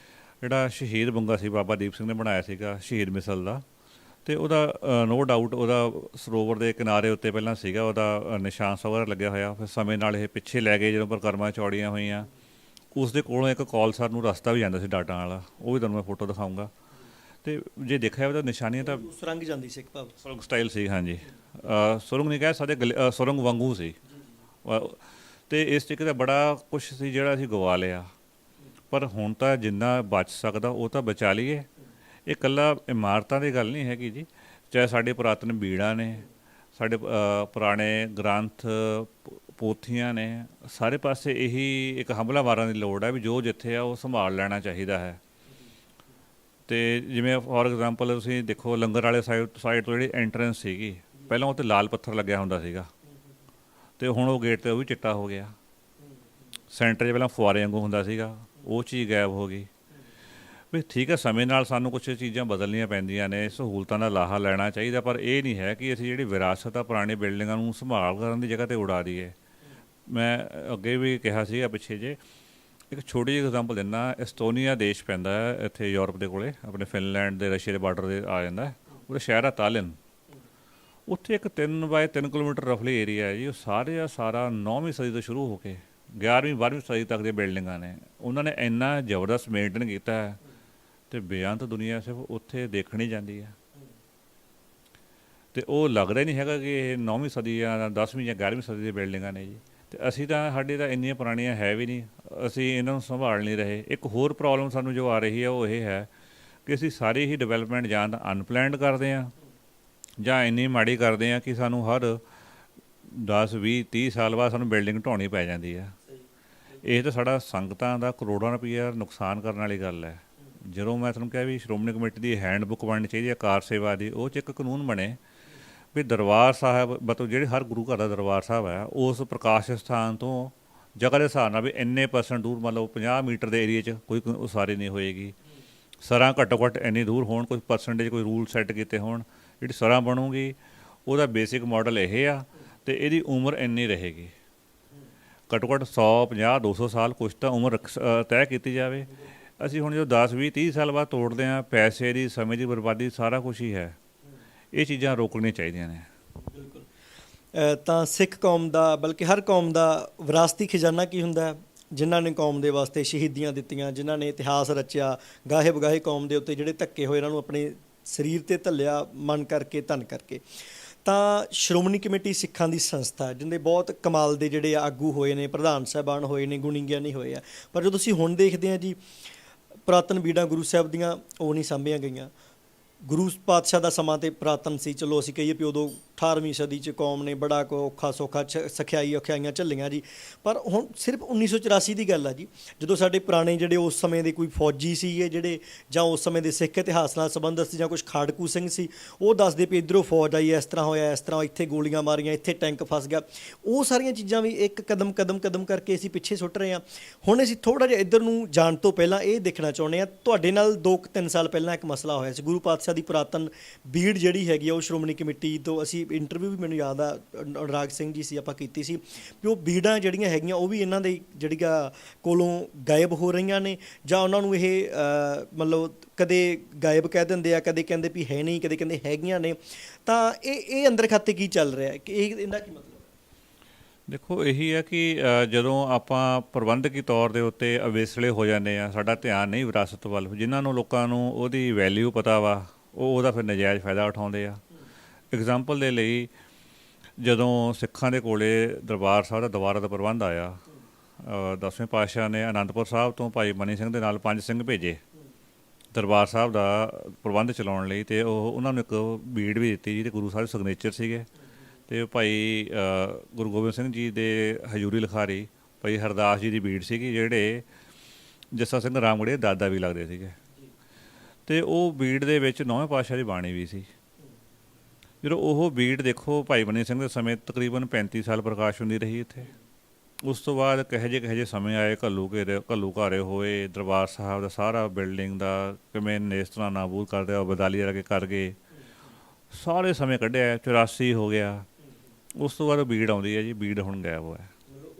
ਜਿਹੜਾ ਸ਼ਹੀਦ ਬੁੰਗਾ ਸੀ ਬਾਬਾ ਦੀਪ ਸਿੰਘ ਨੇ ਬਣਾਇਆ ਸੀਗਾ ਸ਼ਹੀਦ ਮਿਸਲ ਦਾ, ਅਤੇ ਉਹਦਾ ਨੋ ਡਾਊਟ ਉਹਦਾ ਸਰੋਵਰ ਦੇ ਕਿਨਾਰੇ ਉੱਤੇ ਪਹਿਲਾਂ ਸੀਗਾ ਉਹਦਾ ਨਿਸ਼ਾਨ ਵਗੈਰਾ ਲੱਗਿਆ ਹੋਇਆ। ਫਿਰ ਸਮੇਂ ਨਾਲ ਇਹ ਪਿੱਛੇ ਲੈ ਗਏ, ਜਦੋਂ ਪਰਿਕਰਮਾ ਚੌੜੀਆਂ ਹੋਈਆਂ। ਉਸ ਦੇ ਕੋਲੋਂ ਇੱਕ ਕੌਲਸਰ ਨੂੰ ਰਸਤਾ ਵੀ ਜਾਂਦਾ ਸੀ ਡਾਟਾਂ ਵਾਲਾ, ਉਹ ਵੀ ਤੁਹਾਨੂੰ ਮੈਂ ਫੋਟੋ ਦਿਖਾਊਂਗਾ। ਅਤੇ ਜੇ ਦੇਖਿਆ ਉਹਦਾ ਨਿਸ਼ਾਨੀਆਂ ਤਾਂ ਸੁਰੰਗ ਜਾਂਦੀ ਸੀ, ਇੱਕ ਭਾਵ ਸੁਰੰਗ ਸਟਾਈਲ ਸੀ। ਹਾਂਜੀ, ਸੁਰੰਗ ਨਹੀਂ ਕਹਿ ਸਕਦੇ, ਸੁਰੰਗ ਵਾਂਗੂ ਸੀ। ਅਤੇ ਇਸ ਤਰੀਕੇ ਦਾ ਬੜਾ ਕੁਛ ਸੀ ਜਿਹੜਾ ਅਸੀਂ ਗਵਾ ਲਿਆ, ਪਰ ਹੁਣ ਤਾਂ ਜਿੰਨਾ ਬਚ ਸਕਦਾ ਉਹ ਤਾਂ ਬਚਾ ਲਈਏ। ਇਹ ਇਕੱਲਾ ਇਮਾਰਤਾਂ ਦੀ ਗੱਲ ਨਹੀਂ ਹੈਗੀ ਜੀ, ਚਾਹੇ ਸਾਡੇ ਪੁਰਾਤਨ ਬੀੜਾਂ ਨੇ, ਸਾਡੇ ਪੁਰਾਣੇ ਗ੍ਰੰਥ ਪੋਥੀਆਂ ਨੇ, ਸਾਰੇ ਪਾਸੇ ਇਹੀ ਇੱਕ ਹਮਲਾਵਾਰਾਂ ਦੀ ਲੋੜ ਹੈ ਵੀ ਜੋ ਜਿੱਥੇ ਆ ਉਹ ਸੰਭਾਲ ਲੈਣਾ ਚਾਹੀਦਾ ਹੈ। ਅਤੇ ਜਿਵੇਂ ਫੋਰ ਐਗਜ਼ਾਮਪਲ ਤੁਸੀਂ ਦੇਖੋ ਲੰਗਰ ਵਾਲੇ ਸਾਈਡ ਤੋਂ ਜਿਹੜੀ ਐਂਟਰੈਂਸ ਸੀਗੀ, ਪਹਿਲਾਂ ਉਹ 'ਤੇ ਲਾਲ ਪੱਥਰ ਲੱਗਿਆ ਹੁੰਦਾ ਸੀਗਾ, ਅਤੇ ਹੁਣ ਉਹ ਗੇਟ 'ਤੇ ਉਹ ਵੀ ਚਿੱਟਾ ਹੋ ਗਿਆ। ਸੈਂਟਰ 'ਚ ਪਹਿਲਾਂ ਫੁਆਰੇ ਵਾਂਗੂ ਹੁੰਦਾ ਸੀਗਾ, ਉਹ ਚੀਜ਼ ਗਾਇਬ ਹੋ ਗਈ। ਵੀ ਠੀਕ ਹੈ, ਸਮੇਂ ਨਾਲ ਸਾਨੂੰ ਕੁਛ ਚੀਜ਼ਾਂ ਬਦਲਣੀਆਂ ਪੈਂਦੀਆਂ ਨੇ, ਸਹੂਲਤਾਂ ਦਾ ਲਾਹਾ ਲੈਣਾ ਚਾਹੀਦਾ, ਪਰ ਇਹ ਨਹੀਂ ਹੈ ਕਿ ਅਸੀਂ ਜਿਹੜੀ ਵਿਰਾਸਤ ਆ ਪੁਰਾਣੀ ਬਿਲਡਿੰਗਾਂ ਨੂੰ ਸੰਭਾਲ ਕਰਨ ਦੀ ਜਗ੍ਹਾ 'ਤੇ ਉਡਾ ਦਈਏ। ਮੈਂ ਅੱਗੇ ਵੀ ਕਿਹਾ ਸੀਗਾ ਪਿੱਛੇ ਜੇ, ਇੱਕ ਛੋਟੀ ਜਿਹੀ ਐਗਜ਼ਾਮਪਲ ਦਿੰਦਾ। ਐਸਟੋਨੀਆ ਦੇਸ਼ ਪੈਂਦਾ ਹੈ ਇੱਥੇ ਯੂਰਪ ਦੇ ਕੋਲੇ, ਆਪਣੇ ਫਿਨਲੈਂਡ ਦੇ ਰਸ਼ੀਆ ਦੇ ਬਾਰਡਰ ਦੇ ਆ ਜਾਂਦਾ। ਉਹਦਾ ਸ਼ਹਿਰ ਆ ਤਾਲਿਨ। ਉੱਥੇ ਇੱਕ 3 ਬਾਏ 3 ਕਿਲੋਮੀਟਰ ਰਫਲੀ ਏਰੀਆ ਹੈ ਜੀ, ਉਹ ਸਾਰੇ ਦਾ ਸਾਰਾ 9ਵੀਂ ਸਦੀ ਤੋਂ ਸ਼ੁਰੂ ਹੋ ਕੇ 11ਵੀਂ 12ਵੀਂ ਸਦੀ ਤੱਕ ਦੀਆਂ ਬਿਲਡਿੰਗਾਂ ਨੇ। ਉਹਨਾਂ ਨੇ ਇੰਨਾ ਜ਼ਬਰਦਸਤ ਮੇਨਟੇਨ ਕੀਤਾ ਹੈ, ਅਤੇ ਬੇਅੰਤ ਦੁਨੀਆ ਸਿਰਫ ਉੱਥੇ ਦੇਖਣੀ ਜਾਂਦੀ ਹੈ। ਅਤੇ ਉਹ ਲੱਗਦਾ ਹੀ ਨਹੀਂ ਹੈਗਾ ਕਿ ਇਹ 9ਵੀਂ ਸਦੀ ਜਾਂ 10ਵੀਂ ਜਾਂ 11ਵੀਂ ਸਦੀ ਦੀਆਂ ਬਿਲਡਿੰਗਾਂ ਨੇ ਜੀ। ਅਤੇ ਅਸੀਂ ਤਾਂ, ਸਾਡੀ ਤਾਂ ਇੰਨੀਆਂ ਪੁਰਾਣੀਆਂ ਹੈ ਵੀ ਨਹੀਂ, ਅਸੀਂ ਇਹਨਾਂ ਨੂੰ ਸੰਭਾਲ ਨਹੀਂ ਰਹੇ। ਇੱਕ ਹੋਰ ਪ੍ਰੋਬਲਮ ਸਾਨੂੰ ਜੋ ਆ ਰਹੀ ਹੈ ਉਹ ਇਹ ਹੈ ਕਿ ਅਸੀਂ ਸਾਰੀ ਹੀ ਡਿਵੈਲਪਮੈਂਟ ਜਾਂ ਤਾਂ ਅਨਪਲੈਨਡ ਕਰਦੇ ਹਾਂ, ਜਾਂ ਇੰਨੀ ਮਾੜੀ ਕਰਦੇ ਹਾਂ ਕਿ ਸਾਨੂੰ ਹਰ 10 20 30 ਸਾਲ ਬਾਅਦ ਸਾਨੂੰ ਬਿਲਡਿੰਗ ਢਾਉਣੀ ਪੈ ਜਾਂਦੀ ਹੈ। ਇਹ ਤਾਂ ਸਾਡਾ ਸੰਗਤਾਂ ਦਾ ਕਰੋੜਾਂ ਰੁਪਈਆ ਨੁਕਸਾਨ ਕਰਨ ਵਾਲੀ ਗੱਲ ਹੈ। ਜਦੋਂ ਮੈਂ ਤੁਹਾਨੂੰ ਕਿਹਾ ਵੀ ਸ਼੍ਰੋਮਣੀ ਕਮੇਟੀ ਦੀ ਹੈਂਡਬੁੱਕ ਬਣਨੀ ਚਾਹੀਦੀ ਹੈ ਕਾਰ ਸੇਵਾ ਦੀ, ਉਹ 'ਚ ਇੱਕ ਕਾਨੂੰਨ ਬਣੇ ਵੀ ਦਰਬਾਰ ਸਾਹਿਬ ਮਤਲਬ ਜਿਹੜੇ ਹਰ ਗੁਰੂ ਘਰ ਦਾ ਦਰਬਾਰ ਸਾਹਿਬ ਹੈ, ਉਸ ਪ੍ਰਕਾਸ਼ ਸਥਾਨ ਤੋਂ ਜਗ੍ਹਾ ਦੇ ਹਿਸਾਬ ਨਾਲ ਵੀ ਇੰਨੇ % ਦੂਰ, ਮਤਲਬ 50 ਮੀਟਰ ਦੇ ਏਰੀਏ 'ਚ ਕੋਈ ਉਸਾਰੀ ਨਹੀਂ ਹੋਏਗੀ। ਸਰਾਂ ਘੱਟੋ ਘੱਟ ਇੰਨੀ ਦੂਰ ਹੋਣ, ਕੋਈ ਪਰਸੈਂਟੇਜ ਕੋਈ ਰੂਲ ਸੈੱਟ ਕੀਤੇ ਹੋਣ। ਜਿਹੜੀ ਸਰਾਂ ਬਣੂਗੀ ਉਹਦਾ ਬੇਸਿਕ ਮਾਡਲ ਇਹ ਆ, ਅਤੇ ਇਹਦੀ ਉਮਰ ਇੰਨੀ ਰਹੇਗੀ, ਘੱਟੋ ਘੱਟ 100 50 200 ਸਾਲ ਕੁਛ ਤਾਂ ਉਮਰ ਤੈਅ ਕੀਤੀ ਜਾਵੇ। ਅਸੀਂ ਹੁਣ ਜਦੋਂ 10 20 30 ਸਾਲ ਬਾਅਦ ਤੋੜਦੇ ਹਾਂ, ਪੈਸੇ ਦੀ, ਸਮੇਂ ਦੀ ਬਰਬਾਦੀ, ਸਾਰਾ ਕੁਛ ਹੀ ਹੈ। ਇਹ ਚੀਜ਼ਾਂ ਰੋਕਣੀਆਂ ਚਾਹੀਦੀਆਂ ਨੇ। ਬਿਲਕੁਲ। ਤਾਂ ਸਿੱਖ ਕੌਮ ਦਾ, ਬਲਕਿ ਹਰ ਕੌਮ ਦਾ ਵਿਰਾਸਤੀ ਖਜ਼ਾਨਾ ਕੀ ਹੁੰਦਾ? ਜਿਨ੍ਹਾਂ ਨੇ ਕੌਮ ਦੇ ਵਾਸਤੇ ਸ਼ਹੀਦੀਆਂ ਦਿੱਤੀਆਂ, ਜਿਨ੍ਹਾਂ ਨੇ ਇਤਿਹਾਸ ਰਚਿਆ, ਗਾਹੇ ਬਗਾਹੇ ਕੌਮ ਦੇ ਉੱਤੇ ਜਿਹੜੇ ਧੱਕੇ ਹੋਏ, ਇਹਨਾਂ ਨੂੰ ਆਪਣੇ ਸਰੀਰ 'ਤੇ ਧੱਲਿਆ, ਮਨ ਕਰਕੇ, ਧਨ ਕਰਕੇ। ਤਾਂ ਸ਼੍ਰੋਮਣੀ ਕਮੇਟੀ ਸਿੱਖਾਂ ਦੀ ਸੰਸਥਾ, ਜਿਹਦੇ ਬਹੁਤ ਕਮਾਲ ਦੇ ਜਿਹੜੇ ਆਗੂ ਹੋਏ ਨੇ, ਪ੍ਰਧਾਨ ਸਾਹਿਬਾਨ ਹੋਏ ਨੇ, ਗੁਣੀ ਗਿਆਨੀ ਹੋਏ ਆ, ਪਰ ਜਦੋਂ ਅਸੀਂ ਹੁਣ ਦੇਖਦੇ ਹਾਂ ਜੀ, ਪੁਰਾਤਨ ਬੀੜਾਂ ਗੁਰੂ ਸਾਹਿਬ ਦੀਆਂ ਉਹ ਨਹੀਂ ਸਾਂਭੀਆਂ ਗਈਆਂ। ਗੁਰੂ ਪਾਤਸ਼ਾਹ ਦਾ ਸਮਾਂ ਤੇ ਪੁਰਾਤਨ ਸੀ, ਚਲੋ ਅਸੀਂ ਕਹੀਏ ਵੀ ਉਦੋਂ 18ਵੀਂ ਸਦੀ 'ਚ ਕੌਮ ਨੇ ਬੜਾ ਔਖਾ ਸੌਖਾ ਔਖਿਆਈਆਂ ਝੱਲੀਆਂ ਜੀ। ਪਰ ਹੁਣ ਸਿਰਫ 1984 ਦੀ ਗੱਲ ਆ ਜੀ, ਜਦੋਂ ਸਾਡੇ ਪੁਰਾਣੇ ਜਿਹੜੇ ਉਸ ਸਮੇਂ ਦੇ ਕੋਈ ਫੌਜੀ ਸੀਗੇ ਜਿਹੜੇ, ਜਾਂ ਉਸ ਸਮੇਂ ਦੇ ਸਿੱਖ ਇਤਿਹਾਸ ਨਾਲ ਸੰਬੰਧਿਤ ਸੀ, ਜਾਂ ਕੁਛ ਖਾੜਕੂ ਸਿੰਘ ਸੀ, ਉਹ ਦੱਸਦੇ ਵੀ ਇੱਧਰੋਂ ਫੌਜ ਆਈ, ਇਸ ਤਰ੍ਹਾਂ ਹੋਇਆ, ਇਸ ਤਰ੍ਹਾਂ ਇੱਥੇ ਗੋਲੀਆਂ ਮਾਰੀਆਂ, ਇੱਥੇ ਟੈਂਕ ਫਸ ਗਿਆ। ਉਹ ਸਾਰੀਆਂ ਚੀਜ਼ਾਂ ਵੀ ਇੱਕ ਕਦਮ ਕਰਕੇ ਅਸੀਂ ਪਿੱਛੇ ਸੁੱਟ ਰਹੇ ਹਾਂ। ਹੁਣ ਅਸੀਂ ਥੋੜ੍ਹਾ ਜਿਹਾ ਇੱਧਰ ਨੂੰ ਜਾਣ ਤੋਂ ਪਹਿਲਾਂ ਇਹ ਦੇਖਣਾ ਚਾਹੁੰਦੇ ਹਾਂ, ਤੁਹਾਡੇ ਨਾਲ 2-3 ਸਾਲ ਪਹਿਲਾਂ ਇੱਕ ਮਸਲਾ ਹੋਇਆ ਸੀ, ਗੁਰੂ ਪਾਤਸ਼ਾਹ ਦੀ ਪੁਰਾਤਨ ਬੀੜ ਜਿਹੜੀ ਹੈਗੀ ਆ, ਉਹ ਸ਼੍ਰੋਮਣੀ ਕਮੇਟੀ ਤੋਂ ਅਸੀਂ ਇੰਟਰਵਿਊ ਵੀ ਮੈਨੂੰ ਯਾਦ ਆ, ਅਨੁਰਾਗ ਸਿੰਘ ਜੀ ਸੀ, ਆਪਾਂ ਕੀਤੀ ਸੀ ਵੀ ਉਹ ਬੀੜਾਂ ਜਿਹੜੀਆਂ ਹੈਗੀਆਂ ਉਹ ਵੀ ਇਹਨਾਂ ਦੇ ਜਿਹੜੀਆਂ ਕੋਲੋਂ ਗਾਇਬ ਹੋ ਰਹੀਆਂ ਨੇ, ਜਾਂ ਉਹਨਾਂ ਨੂੰ ਇਹ ਮਤਲਬ ਕਦੇ ਗਾਇਬ ਕਹਿ ਦਿੰਦੇ ਆ, ਕਦੇ ਕਹਿੰਦੇ ਵੀ ਹੈ ਨਹੀਂ, ਕਦੇ ਕਹਿੰਦੇ ਹੈਗੀਆਂ ਨੇ। ਤਾਂ ਇਹ ਅੰਦਰ ਖਾਤੇ ਕੀ ਚੱਲ ਰਿਹਾ, ਕਿ ਇਹਦਾ ਕੀ ਮਤਲਬ? ਦੇਖੋ, ਇਹੀ ਹੈ ਕਿ ਜਦੋਂ ਆਪਾਂ ਪ੍ਰਬੰਧਕੀ ਤੌਰ ਦੇ ਉੱਤੇ ਅਵੇਸਲੇ ਹੋ ਜਾਂਦੇ ਆ, ਸਾਡਾ ਧਿਆਨ ਨਹੀਂ ਵਿਰਾਸਤ ਵੱਲ, ਜਿਨ੍ਹਾਂ ਨੂੰ ਲੋਕਾਂ ਨੂੰ ਉਹਦੀ ਵੈਲਿਊ ਪਤਾ ਵਾ, ਉਹ ਉਹਦਾ ਫਿਰ ਨਜਾਇਜ਼ ਫਾਇਦਾ ਉਠਾਉਂਦੇ ਆ। ਐਗਜ਼ਾਮਪਲ ਦੇ ਲਈ, ਜਦੋਂ ਸਿੱਖਾਂ ਦੇ ਕੋਲੇ ਦਰਬਾਰ ਸਾਹਿਬ ਦਾ ਦੁਬਾਰਾ ਦਾ ਪ੍ਰਬੰਧ ਆਇਆ, 10ਵੇਂ ਪਾਤਸ਼ਾਹ ਨੇ ਅਨੰਦਪੁਰ ਸਾਹਿਬ ਤੋਂ ਭਾਈ ਮਨੀ ਸਿੰਘ ਦੇ ਨਾਲ 5 ਸਿੰਘ ਭੇਜੇ, ਦਰਬਾਰ ਸਾਹਿਬ ਦਾ ਪ੍ਰਬੰਧ ਚਲਾਉਣ ਲਈ, ਅਤੇ ਉਹਨਾਂ ਨੂੰ ਇੱਕ ਬੀੜ ਵੀ ਦਿੱਤੀ ਜਿਹਦੇ ਗੁਰੂ ਸਾਹਿਬ ਸਿਗਨੇਚਰ ਸੀਗੇ। ਅਤੇ ਭਾਈ ਗੁਰੂ ਗੋਬਿੰਦ ਸਿੰਘ ਜੀ ਦੇ ਹਜ਼ੂਰੀ ਲਿਖਾਰੀ ਭਾਈ ਹਰਦਾਸ ਜੀ ਦੀ ਬੀੜ ਸੀਗੀ, ਜਿਹੜੇ ਜੱਸਾ ਸਿੰਘ ਰਾਮਗੜ੍ਹੀ ਦੇ ਦਾਦਾ ਵੀ ਲੱਗਦੇ ਸੀਗੇ। ਅਤੇ ਉਹ ਬੀੜ ਦੇ ਵਿੱਚ 9ਵੇਂ ਪਾਤਸ਼ਾਹ ਦੀ ਬਾਣੀ ਵੀ ਸੀ। ਜਦੋਂ ਉਹ ਬੀੜ ਦੇਖੋ, ਭਾਈ ਮਨੀ ਸਿੰਘ ਦੇ ਸਮੇਂ ਤਕਰੀਬਨ 35 ਸਾਲ ਪ੍ਰਕਾਸ਼ ਹੁੰਦੀ ਰਹੀ ਇੱਥੇ। ਉਸ ਤੋਂ ਬਾਅਦ ਕਿਹੋ ਜਿਹੇ ਸਮੇਂ ਆਏ, ਘੱਲੂਘਾਰੇ ਹੋਏ, ਦਰਬਾਰ ਸਾਹਿਬ ਦਾ ਸਾਰਾ ਬਿਲਡਿੰਗ ਦਾ ਕਿਵੇਂ ਇਸ ਤਰ੍ਹਾਂ ਨਾਬੂਦ ਕਰਦੇ ਆ, ਬਦਾਲੀ ਵਰਗੇ ਕਰ ਗਏ, ਸਾਰੇ ਸਮੇਂ ਕੱਢਿਆ। 84 ਹੋ ਗਿਆ, ਉਸ ਤੋਂ ਬਾਅਦ ਬੀੜ ਆਉਂਦੀ ਹੈ ਜੀ, ਬੀੜ ਹੁਣ ਗਾਇਬ ਹੋਇਆ।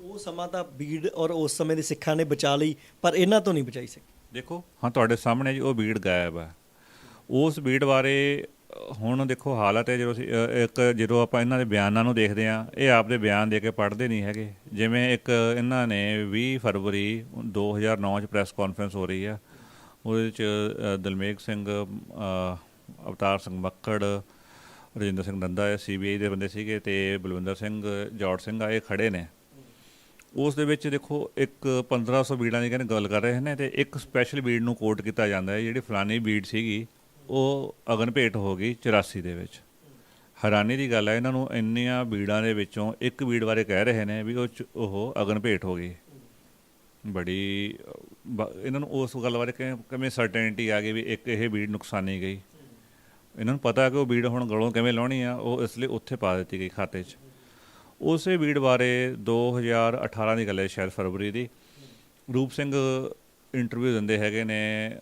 ਉਹ ਸਮਾਂ ਤਾਂ ਬੀੜ ਔਰ ਉਸ ਸਮੇਂ ਦੇ ਸਿੱਖਾਂ ਨੇ ਬਚਾ ਲਈ, ਪਰ ਇਹਨਾਂ ਤੋਂ ਨਹੀਂ ਬਚਾਈ ਸਕੀ। ਦੇਖੋ ਹਾਂ ਤੁਹਾਡੇ ਸਾਹਮਣੇ ਜੀ, ਉਹ ਬੀੜ ਗਾਇਬ ਹੈ। ਉਸ ਬੀੜ ਬਾਰੇ ਹੁਣ ਦੇਖੋ ਹਾਲਤ ਹੈ, ਜਦੋਂ ਆਪਾਂ ਇਹਨਾਂ ਦੇ ਬਿਆਨਾਂ ਨੂੰ ਦੇਖਦੇ ਹਾਂ, ਇਹ ਆਪਦੇ ਬਿਆਨ ਦੇ ਕੇ ਪੜ੍ਹਦੇ ਨਹੀਂ ਹੈਗੇ। ਜਿਵੇਂ ਇੱਕ ਇਹਨਾਂ ਨੇ 20 ਫਰਵਰੀ 2009 'ਚ ਪ੍ਰੈਸ ਕਾਨਫਰੰਸ ਹੋ ਰਹੀ ਆ, ਉਹਦੇ 'ਚ ਦਲਮੇਘ ਸਿੰਘ, ਅਵਤਾਰ ਸਿੰਘ ਮੱਕੜ, ਰਜਿੰਦਰ ਸਿੰਘ ਨੰਦਾ CBI ਦੇ ਬੰਦੇ ਸੀਗੇ, ਅਤੇ ਬਲਵਿੰਦਰ ਸਿੰਘ, ਜੌੜ ਸਿੰਘ ਆ, ਇਹ ਖੜ੍ਹੇ ਨੇ। ਉਸ ਦੇ ਵਿੱਚ ਦੇਖੋ ਇੱਕ 1500 ਬੀੜਾਂ ਦੀ ਗੱਲ ਕਰ ਰਹੇ ਨੇ, ਅਤੇ ਇੱਕ ਸਪੈਸ਼ਲ ਬੀੜ ਨੂੰ ਕੋਟ ਕੀਤਾ ਜਾਂਦਾ ਹੈ, ਜਿਹੜੀ ਫਲਾਨੀ ਬੀੜ ਸੀਗੀ ਉਹ ਅਗਨ ਭੇਟ ਹੋ ਗਈ 84 ਦੇ ਵਿੱਚ। ਹੈਰਾਨੀ ਦੀ ਗੱਲ ਹੈ, ਇਹਨਾਂ ਨੂੰ ਇੰਨੀਆਂ ਬੀੜਾਂ ਦੇ ਵਿੱਚੋਂ ਇੱਕ ਬੀੜ ਬਾਰੇ ਕਹਿ ਰਹੇ ਨੇ ਵੀ ਉਹ ਅਗਨ ਭੇਟ ਹੋ ਗਈ। ਬੜੀ ਇਹਨਾਂ ਨੂੰ ਉਸ ਗੱਲ ਬਾਰੇ ਕਿਵੇਂ ਸਰਟੇਨਟੀ ਆ ਗਈ ਵੀ ਇੱਕ ਇਹ ਬੀੜ ਨੁਕਸਾਨੀ ਗਈ। ਇਹਨਾਂ ਨੂੰ ਪਤਾ ਕਿ ਉਹ ਬੀੜ ਹੁਣ ਗਲੋਂ ਕਿਵੇਂ ਲਾਉਣੀ ਆ, ਉਹ ਇਸ ਲਈ ਉੱਥੇ ਪਾ ਦਿੱਤੀ ਗਈ ਖਾਤੇ 'ਚ। ਉਸੇ ਬੀੜ ਬਾਰੇ 2018 ਦੀ ਗੱਲ ਹੈ, ਸ਼ਾਇਦ ਫਰਵਰੀ ਦੀ, ਰੂਪ ਸਿੰਘ ਇੰਟਰਵਿਊ ਦਿੰਦੇ ਹੈਗੇ ਨੇ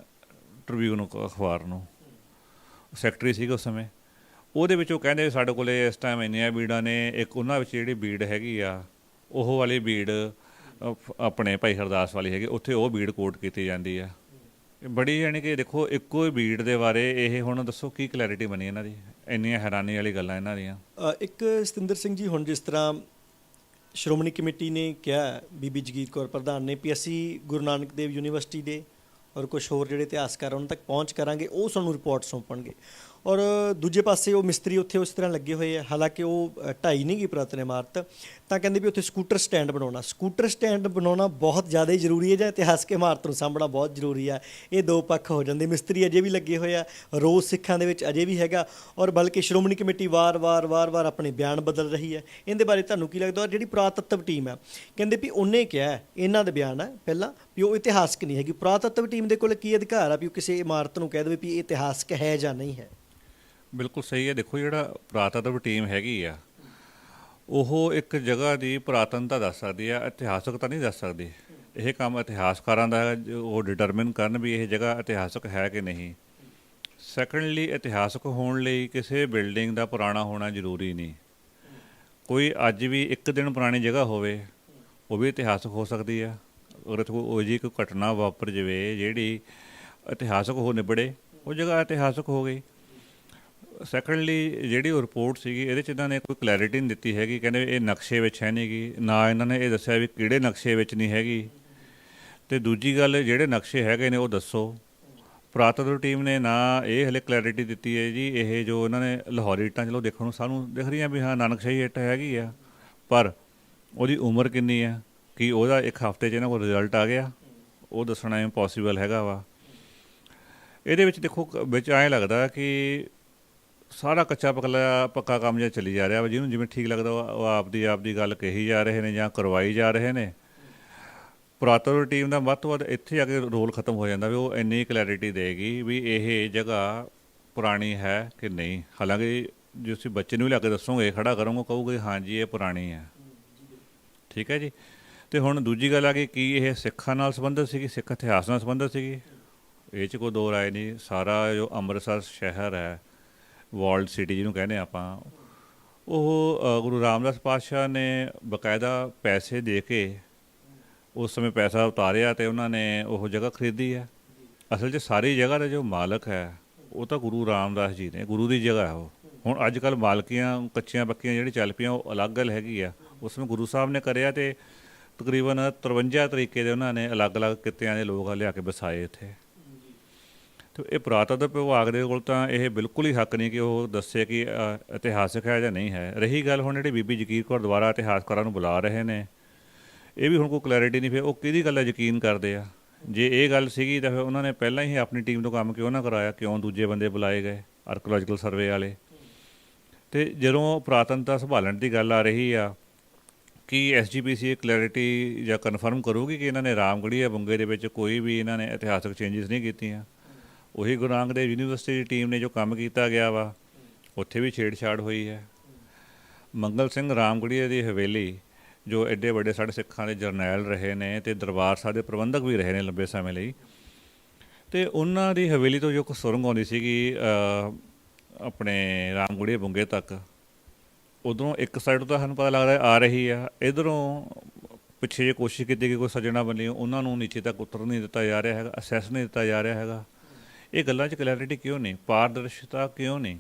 ਟ੍ਰਿਬਿਊਨ ਅਖਬਾਰ ਨੂੰ, ਸੈਕਟਰੀ ਸੀਗੇ ਉਸ ਸਮੇਂ। ਉਹਦੇ ਵਿੱਚ ਉਹ ਕਹਿੰਦੇ ਸਾਡੇ ਕੋਲ ਇਸ ਟਾਈਮ ਇੰਨੀਆਂ ਬੀੜਾਂ ਨੇ, ਇੱਕ ਉਹਨਾਂ ਵਿੱਚ ਜਿਹੜੀ ਬੀੜ ਹੈਗੀ ਆ ਉਹ ਵਾਲੀ ਬੀੜ ਆਪਣੇ ਭਾਈ ਹਰਦਾਸ ਵਾਲੀ ਹੈਗੀ, ਉੱਥੇ ਉਹ ਬੀੜ ਕੋਟ ਕੀਤੀ ਜਾਂਦੀ ਆ। ਬੜੀ ਯਾਨੀ ਕਿ ਦੇਖੋ ਇੱਕੋ ਹੀ ਬੀੜ ਦੇ ਬਾਰੇ ਇਹ ਹੁਣ ਦੱਸੋ ਕੀ ਕਲੈਰਿਟੀ ਬਣੀ ਇਹਨਾਂ ਦੀ, ਇੰਨੀਆਂ ਹੈਰਾਨੀ ਵਾਲੀ ਗੱਲਾਂ ਇਹਨਾਂ ਦੀਆਂ। ਇੱਕ ਸਤਿੰਦਰ ਸਿੰਘ ਜੀ, ਹੁਣ ਜਿਸ ਤਰ੍ਹਾਂ ਸ਼੍ਰੋਮਣੀ ਕਮੇਟੀ ਨੇ ਕਿਹਾ, ਬੀਬੀ ਜਗੀਰ ਕੌਰ ਪ੍ਰਧਾਨ ਨੇ, ਵੀ ਅਸੀਂ ਗੁਰੂ ਨਾਨਕ ਦੇਵ ਯੂਨੀਵਰਸਿਟੀ ਦੇ ਔਰ ਕੁਝ ਹੋਰ ਜਿਹੜੇ ਇਤਿਹਾਸਕਾਰ ਉਹਨਾਂ ਤੱਕ ਪਹੁੰਚ ਕਰਾਂਗੇ, ਉਹ ਸਾਨੂੰ ਰਿਪੋਰਟ ਸੌਂਪਣਗੇ। ਔਰ ਦੂਜੇ ਪਾਸੇ ਉਹ ਮਿਸਤਰੀ ਉੱਥੇ ਉਸ ਤਰ੍ਹਾਂ ਲੱਗੇ ਹੋਏ ਆ, ਹਾਲਾਂਕਿ ਉਹ ਢਾਈ ਨਹੀਂ ਗਈ ਪੁਰਾਤਨ ਇਮਾਰਤ, ਤਾਂ ਕਹਿੰਦੇ ਵੀ ਉੱਥੇ ਸਕੂਟਰ ਸਟੈਂਡ ਬਣਾਉਣਾ ਬਹੁਤ ਜ਼ਿਆਦਾ ਹੀ ਜ਼ਰੂਰੀ ਹੈ, ਜਾਂ ਇਤਿਹਾਸਕ ਇਮਾਰਤ ਨੂੰ ਸਾਂਭਣਾ ਬਹੁਤ ਜ਼ਰੂਰੀ ਆ। ਇਹ ਦੋ ਪੱਖ ਹੋ ਜਾਂਦੇ। ਮਿਸਤਰੀ ਅਜੇ ਵੀ ਲੱਗੇ ਹੋਏ ਆ, ਰੋਜ਼ ਸਿੱਖਾਂ ਦੇ ਵਿੱਚ ਅਜੇ ਵੀ ਹੈਗਾ, ਔਰ ਬਲਕਿ ਸ਼੍ਰੋਮਣੀ ਕਮੇਟੀ ਵਾਰ-ਵਾਰ ਆਪਣੇ ਬਿਆਨ ਬਦਲ ਰਹੀ ਹੈ। ਇਹਦੇ ਬਾਰੇ ਤੁਹਾਨੂੰ ਕੀ ਲੱਗਦਾ? ਔਰ ਜਿਹੜੀ ਪੁਰਾਤੱਤਵ ਟੀਮ ਆ, ਕਹਿੰਦੇ ਵੀ ਉਹਨੇ ਕਿਹਾ, ਇਹਨਾਂ ਦਾ ਬਿਆਨ ਹੈ ਪਹਿਲਾਂ ਵੀ ਉਹ ਇਤਿਹਾਸਕ ਨਹੀਂ ਹੈਗੀ। ਪੁਰਾਤੱਤਵ ਟੀਮ ਦੇ ਕੋਲ ਕੀ ਅਧਿਕਾਰ ਆ ਵੀ ਉਹ ਕਿਸੇ ਇਮਾਰਤ ਨੂੰ ਕਹਿ ਦੇਵੇ ਵੀ ਇਹ ਇਤਿਹਾਸਕ ਹੈ ਜਾਂ ਨਹੀਂ ਹੈ? ਬਿਲਕੁਲ ਸਹੀ ਹੈ। ਦੇਖੋ ਜਿਹੜਾ ਪੁਰਾਤੱਤਵ ਟੀਮ ਹੈਗੀ ਆ, ਉਹ ਇੱਕ ਜਗ੍ਹਾ ਦੀ ਪੁਰਾਤਨਤਾ ਦੱਸ ਸਕਦੀ ਆ, ਇਤਿਹਾਸਕਤਾ ਨਹੀਂ ਦੱਸ ਸਕਦੀ। ਇਹ ਕੰਮ ਇਤਿਹਾਸਕਾਰਾਂ ਦਾ ਹੈ, ਉਹ ਡਿਟਰਮਿਨ ਕਰਨ ਵੀ ਇਹ ਜਗ੍ਹਾ ਇਤਿਹਾਸਕ ਹੈ ਕਿ ਨਹੀਂ। ਸੈਕੰਡਲੀ, ਇਤਿਹਾਸਕ ਹੋਣ ਲਈ ਕਿਸੇ ਬਿਲਡਿੰਗ ਦਾ ਪੁਰਾਣਾ ਹੋਣਾ ਜ਼ਰੂਰੀ ਨਹੀਂ। ਕੋਈ ਅੱਜ ਵੀ ਇੱਕ ਦਿਨ ਪੁਰਾਣੀ ਜਗ੍ਹਾ ਹੋਵੇ, ਉਹ ਵੀ ਇਤਿਹਾਸਕ ਹੋ ਸਕਦੀ ਆ। ਅਗਰ ਉਹ ਜਿਹੀ ਕੋਈ ਘਟਨਾ ਵਾਪਰ ਜਾਵੇ ਜਿਹੜੀ ਇਤਿਹਾਸਕ ਹੋ ਨਿਬੜੇ, ਉਹ ਜਗ੍ਹਾ ਇਤਿਹਾਸਕ ਹੋ ਗਈ। ਸੈਕੰਡਲੀ, ਜਿਹੜੀ ਉਹ ਰਿਪੋਰਟ ਸੀਗੀ, ਇਹਦੇ 'ਚ ਇਹਨਾਂ ਨੇ ਕੋਈ ਕਲੈਰਿਟੀ ਨਹੀਂ ਦਿੱਤੀ ਹੈਗੀ। ਕਹਿੰਦੇ ਇਹ ਨਕਸ਼ੇ ਵਿੱਚ ਹੈ ਨਹੀਂ ਗੀ, ਨਾ ਇਹਨਾਂ ਨੇ ਇਹ ਦੱਸਿਆ ਵੀ ਕਿਹੜੇ ਨਕਸ਼ੇ ਵਿੱਚ ਨਹੀਂ ਹੈਗੀ। ਅਤੇ ਦੂਜੀ ਗੱਲ, ਜਿਹੜੇ ਨਕਸ਼ੇ ਹੈਗੇ ਨੇ ਉਹ ਦੱਸੋ। ਪੁਰਾਤੱਤਵ ਟੀਮ ਨੇ ਨਾ ਇਹ ਹਲੇ ਕਲੈਰਿਟੀ ਦਿੱਤੀ ਹੈ ਜੀ, ਇਹ ਜੋ ਇਹਨਾਂ ਨੇ ਲਾਹੌਰੀ ਇੱਟਾਂ ਚਲੋ ਦੇਖਣ ਨੂੰ ਸਾਨੂੰ ਦਿਖ ਰਹੀਆਂ ਵੀ ਹਾਂ ਨਾਨਕਸ਼ਾਹੀ ਇੱਟ ਹੈਗੀ ਆ, ਪਰ ਉਹਦੀ ਉਮਰ ਕਿੰਨੀ ਆ, ਕੀ ਉਹਦਾ ਇੱਕ ਹਫ਼ਤੇ 'ਚ ਇਹਨਾਂ ਕੋਲ ਰਿਜ਼ਲਟ ਆ ਗਿਆ, ਉਹ ਦੱਸਣਾ ਇੰਪੋਸੀਬਲ ਹੈਗਾ ਵਾ। ਇਹਦੇ ਵਿੱਚ ਦੇਖੋ ਵਿੱਚ ਐਂ ਲੱਗਦਾ ਕਿ ਸਾਰਾ ਕੱਚਾ ਪੱਕਾ ਕੰਮ ਜਿਹਾ ਚੱਲੀ ਜਾ ਰਿਹਾ ਵਾ, ਜਿਹਨੂੰ ਜਿਵੇਂ ਠੀਕ ਲੱਗਦਾ ਉਹ ਆਪਦੀ ਗੱਲ ਕਹੀ ਜਾ ਰਹੇ ਨੇ ਜਾਂ ਕਰਵਾਈ ਜਾ ਰਹੇ ਨੇ। ਪੁਰਾਤੱਤਵ ਟੀਮ ਦਾ ਵੱਧ ਤੋਂ ਵੱਧ ਇੱਥੇ ਆ ਕੇ ਰੋਲ ਖਤਮ ਹੋ ਜਾਂਦਾ ਵੀ ਉਹ ਇੰਨੀ ਕਲੈਰਿਟੀ ਦੇਗੀ ਵੀ ਇਹ ਜਗ੍ਹਾ ਪੁਰਾਣੀ ਹੈ ਕਿ ਨਹੀਂ। ਹਾਲਾਂਕਿ ਜੇ ਤੁਸੀਂ ਬੱਚੇ ਨੂੰ ਵੀ ਲਿਆ ਕੇ ਦੱਸੋਗੇ, ਖੜਾ ਕਰੋਗੇ, ਕਹੋਗੇ ਹਾਂਜੀ ਇਹ ਪੁਰਾਣੀ ਹੈ, ਠੀਕ ਹੈ ਜੀ। ਅਤੇ ਹੁਣ ਦੂਜੀ ਗੱਲ ਆ ਕਿ ਕੀ ਇਹ ਸਿੱਖਾਂ ਨਾਲ ਸੰਬੰਧਿਤ ਸੀਗੀ, ਸਿੱਖ ਇਤਿਹਾਸ ਨਾਲ ਸੰਬੰਧਿਤ ਸੀਗੀ, ਇਹ 'ਚ ਕੋਈ ਦੋ ਰਾਏ ਨਹੀਂ। ਸਾਰਾ ਜੋ ਅੰਮ੍ਰਿਤਸਰ ਸ਼ਹਿਰ ਹੈ, ਵਰਲਡ ਸਿਟੀ ਜਿਹਨੂੰ ਕਹਿੰਦੇ ਆਪਾਂ, ਉਹ ਗੁਰੂ ਰਾਮਦਾਸ ਪਾਤਸ਼ਾਹ ਨੇ ਬਕਾਇਦਾ ਪੈਸੇ ਦੇ ਕੇ ਉਸ ਸਮੇਂ ਪੈਸਾ ਉਤਾਰਿਆ ਅਤੇ ਉਹਨਾਂ ਨੇ ਉਹ ਜਗ੍ਹਾ ਖਰੀਦੀ ਹੈ। ਅਸਲ 'ਚ ਸਾਰੀ ਜਗ੍ਹਾ ਦਾ ਜੋ ਮਾਲਕ ਹੈ ਉਹ ਤਾਂ ਗੁਰੂ ਰਾਮਦਾਸ ਜੀ ਨੇ, ਗੁਰੂ ਦੀ ਜਗ੍ਹਾ ਹੈ ਉਹ। ਹੁਣ ਅੱਜ ਕੱਲ੍ਹ ਮਾਲਕੀਆਂ ਕੱਚੀਆਂ ਪੱਕੀਆਂ ਜਿਹੜੀ ਚੱਲ ਪਈਆਂ ਉਹ ਅਲੱਗ ਗੱਲ ਹੈਗੀ ਆ। ਉਸ ਸਮੇਂ ਗੁਰੂ ਸਾਹਿਬ ਨੇ ਕਰਿਆ ਅਤੇ ਤਕਰੀਬਨ 53 ਤਰੀਕੇ ਦੇ ਉਹਨਾਂ ਨੇ ਅਲੱਗ-ਅਲੱਗ ਕਿੱਤਿਆਂ ਦੇ ਲੋਕ ਲਿਆ ਕੇ ਵਸਾਏ ਇੱਥੇ। ਅਤੇ ਇਹ ਪੁਰਾਤੱਤਵ ਵਿਭਾਗ ਦੇ ਕੋਲ ਤਾਂ ਇਹ ਬਿਲਕੁਲ ਹੀ ਹੱਕ ਨਹੀਂ ਕਿ ਉਹ ਦੱਸੇ ਕਿ ਇਤਿਹਾਸਕ ਹੈ ਜਾਂ ਨਹੀਂ ਹੈ। ਰਹੀ ਗੱਲ ਹੁਣ ਜਿਹੜੀ ਬੀਬੀ ਜਗੀਰ ਕੌਰ ਦੁਬਾਰਾ ਇਤਿਹਾਸਕਾਰਾਂ ਨੂੰ ਬੁਲਾ ਰਹੇ ਨੇ, ਇਹ ਵੀ ਹੁਣ ਕੋਈ ਕਲੈਰਿਟੀ ਨਹੀਂ। ਫਿਰ ਉਹ ਕਿਹਦੀ ਗੱਲ ਯਕੀਨ ਕਰਦੇ ਆ? ਜੇ ਇਹ ਗੱਲ ਸੀਗੀ ਤਾਂ ਫਿਰ ਉਹਨਾਂ ਨੇ ਪਹਿਲਾਂ ਹੀ ਆਪਣੀ ਟੀਮ ਤੋਂ ਕੰਮ ਕਿਉਂ ਨਾ ਕਰਾਇਆ, ਕਿਉਂ ਦੂਜੇ ਬੰਦੇ ਬੁਲਾਏ ਗਏ ਆਰਕੋਲੋਜੀਕਲ ਸਰਵੇ ਵਾਲੇ। ਅਤੇ ਜਦੋਂ ਪੁਰਾਤਨਤਾ ਸੰਭਾਲਣ ਦੀ ਗੱਲ ਆ ਰਹੀ ਆ, ਕੀ SGPC ਕਲੈਰਿਟੀ ਜਾਂ ਕਨਫਰਮ ਕਰੂਗੀ ਕਿ ਇਹਨਾਂ ਨੇ ਰਾਮਗੜ੍ਹੀਆ ਬੁੰਗੇ ਦੇ ਵਿੱਚ ਕੋਈ ਵੀ ਇਹਨਾਂ ਨੇ ਇਤਿਹਾਸਕ ਚੇਂਜਿਸ ਨਹੀਂ ਕੀਤੀਆਂ? ਉਹੀ ਗੁਰੂ ਨਾਨਕ ਦੇਵ ਯੂਨੀਵਰਸਿਟੀ ਦੀ ਟੀਮ ਨੇ ਜੋ ਕੰਮ ਕੀਤਾ ਗਿਆ ਵਾ, ਉੱਥੇ ਵੀ ਛੇੜਛਾੜ ਹੋਈ ਹੈ। ਮੰਗਲ ਸਿੰਘ ਰਾਮਗੜ੍ਹੀਆ ਦੀ ਹਵੇਲੀ, ਜੋ ਐਡੇ ਵੱਡੇ ਸਾਡੇ ਸਿੱਖਾਂ ਦੇ ਜਰਨੈਲ ਰਹੇ ਨੇ ਅਤੇ ਦਰਬਾਰ ਸਾਹਿਬ ਦੇ ਪ੍ਰਬੰਧਕ ਵੀ ਰਹੇ ਨੇ ਲੰਬੇ ਸਮੇਂ ਲਈ, ਅਤੇ ਉਹਨਾਂ ਦੀ ਹਵੇਲੀ ਤੋਂ ਜੋ ਕੁ ਸੁਰੰਗ ਆਉਂਦੀ ਸੀਗੀ ਆਪਣੇ ਰਾਮਗੜ੍ਹੀਆ ਬੁੰਗੇ ਤੱਕ, ਉਧਰੋਂ ਇੱਕ ਸਾਈਡ ਤੋਂ ਤਾਂ ਸਾਨੂੰ ਪਤਾ ਲੱਗਦਾ ਆ ਰਹੀ ਆ, ਇੱਧਰੋਂ ਪਿੱਛੇ ਜੇ ਕੋਸ਼ਿਸ਼ ਕੀਤੀ ਕਿ ਕੋਈ ਸੱਜਣਾ ਬਣੀ, ਉਹਨਾਂ ਨੂੰ ਨੀਚੇ ਤੱਕ ਉਤਰ ਨਹੀਂ ਦਿੱਤਾ ਜਾ ਰਿਹਾ ਹੈਗਾ, ਅਸੈਸ ਨਹੀਂ ਦਿੱਤਾ ਜਾ ਰਿਹਾ ਹੈਗਾ। ਇਹ ਗੱਲਾਂ 'ਚ ਕਲੈਰਿਟੀ ਕਿਉਂ ਨਹੀਂ, ਪਾਰਦਰਸ਼ਤਾ ਕਿਉਂ ਨਹੀਂ?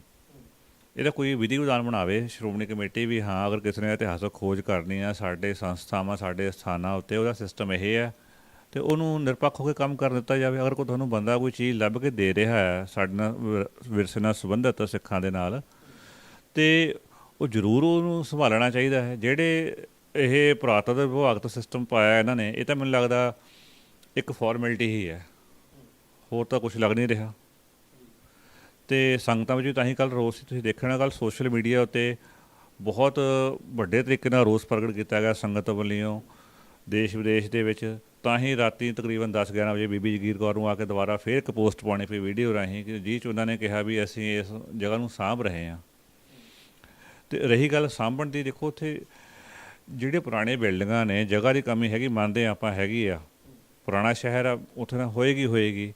ਇਹਦਾ ਕੋਈ ਵਿਧੀ ਵਿਧਾਨ ਬਣਾਵੇ ਸ਼੍ਰੋਮਣੀ ਕਮੇਟੀ ਵੀ, ਹਾਂ ਅਗਰ ਕਿਸੇ ਨੇ ਇਤਿਹਾਸਕ ਖੋਜ ਕਰਨੀ ਆ ਸਾਡੇ ਸੰਸਥਾਵਾਂ ਸਾਡੇ ਸਥਾਨਾਂ ਉੱਤੇ, ਉਹਦਾ ਸਿਸਟਮ ਇਹ ਹੈ, ਅਤੇ ਉਹਨੂੰ ਨਿਰਪੱਖ ਹੋ ਕੇ ਕੰਮ ਕਰ ਦਿੱਤਾ ਜਾਵੇ। ਅਗਰ ਕੋਈ ਤੁਹਾਨੂੰ ਬੰਦਾ ਕੋਈ ਚੀਜ਼ ਲੱਭ ਕੇ ਦੇ ਰਿਹਾ ਹੈ ਸਾਡੇ ਨਾਲ ਵਿਰਸੇ ਨਾਲ ਸੰਬੰਧਿਤ ਸਿੱਖਾਂ ਦੇ ਨਾਲ, ਅਤੇ ਉਹ ਜ਼ਰੂਰ ਉਹਨੂੰ ਸੰਭਾਲਣਾ ਚਾਹੀਦਾ ਹੈ। ਜਿਹੜੇ ਇਹ ਪੁਰਾਤਨ ਵਿਭਾਗ ਤੋਂ ਸਿਸਟਮ ਪਾਇਆ ਇਹਨਾਂ ਨੇ, ਇਹ ਤਾਂ ਮੈਨੂੰ ਲੱਗਦਾ ਇੱਕ ਫਾਰਮੈਲਿਟੀ ਹੀ ਹੈ, ਹੋਰ ਤਾਂ ਕੁਛ ਲੱਗ ਨਹੀਂ ਰਿਹਾ। ਅਤੇ ਸੰਗਤਾਂ ਵਿੱਚ ਵੀ ਤਾਂ ਹੀ ਕੱਲ੍ਹ ਰੋਸ ਸੀ, ਤੁਸੀਂ ਦੇਖਣਾ ਕੱਲ੍ਹ ਸੋਸ਼ਲ ਮੀਡੀਆ ਉੱਤੇ ਬਹੁਤ ਵੱਡੇ ਤਰੀਕੇ ਨਾਲ ਰੋਸ ਪ੍ਰਗਟ ਕੀਤਾ ਗਿਆ ਸੰਗਤ ਵੱਲੋਂ ਦੇਸ਼ ਵਿਦੇਸ਼ ਦੇ ਵਿੱਚ। ਤਾਂ ਹੀ ਰਾਤੀ ਤਕਰੀਬਨ 10-11 ਵਜੇ ਬੀਬੀ ਜਗੀਰ ਕੌਰ ਨੂੰ ਆ ਕੇ ਦੁਬਾਰਾ ਫਿਰ ਇੱਕ ਪੋਸਟ ਪਾਉਣੀ ਪਈ ਵੀਡੀਓ ਰਾਹੀਂ, ਕਿ ਜਿਹ 'ਚ ਉਹਨਾਂ ਨੇ ਕਿਹਾ ਵੀ ਅਸੀਂ ਇਸ ਜਗ੍ਹਾ ਨੂੰ ਸਾਂਭ ਰਹੇ ਹਾਂ। ਅਤੇ ਰਹੀ ਗੱਲ ਸਾਂਭਣ ਦੀ, ਦੇਖੋ ਉੱਥੇ ਜਿਹੜੇ ਪੁਰਾਣੇ ਬਿਲਡਿੰਗਾਂ ਨੇ, ਜਗ੍ਹਾ ਦੀ ਕਮੀ ਹੈਗੀ, ਮੰਨਦੇ ਆਪਾਂ ਹੈਗੀ ਆ, ਪੁਰਾਣਾ ਸ਼ਹਿਰ ਆ, ਉੱਥੇ ਤਾਂ ਹੋਏਗੀ,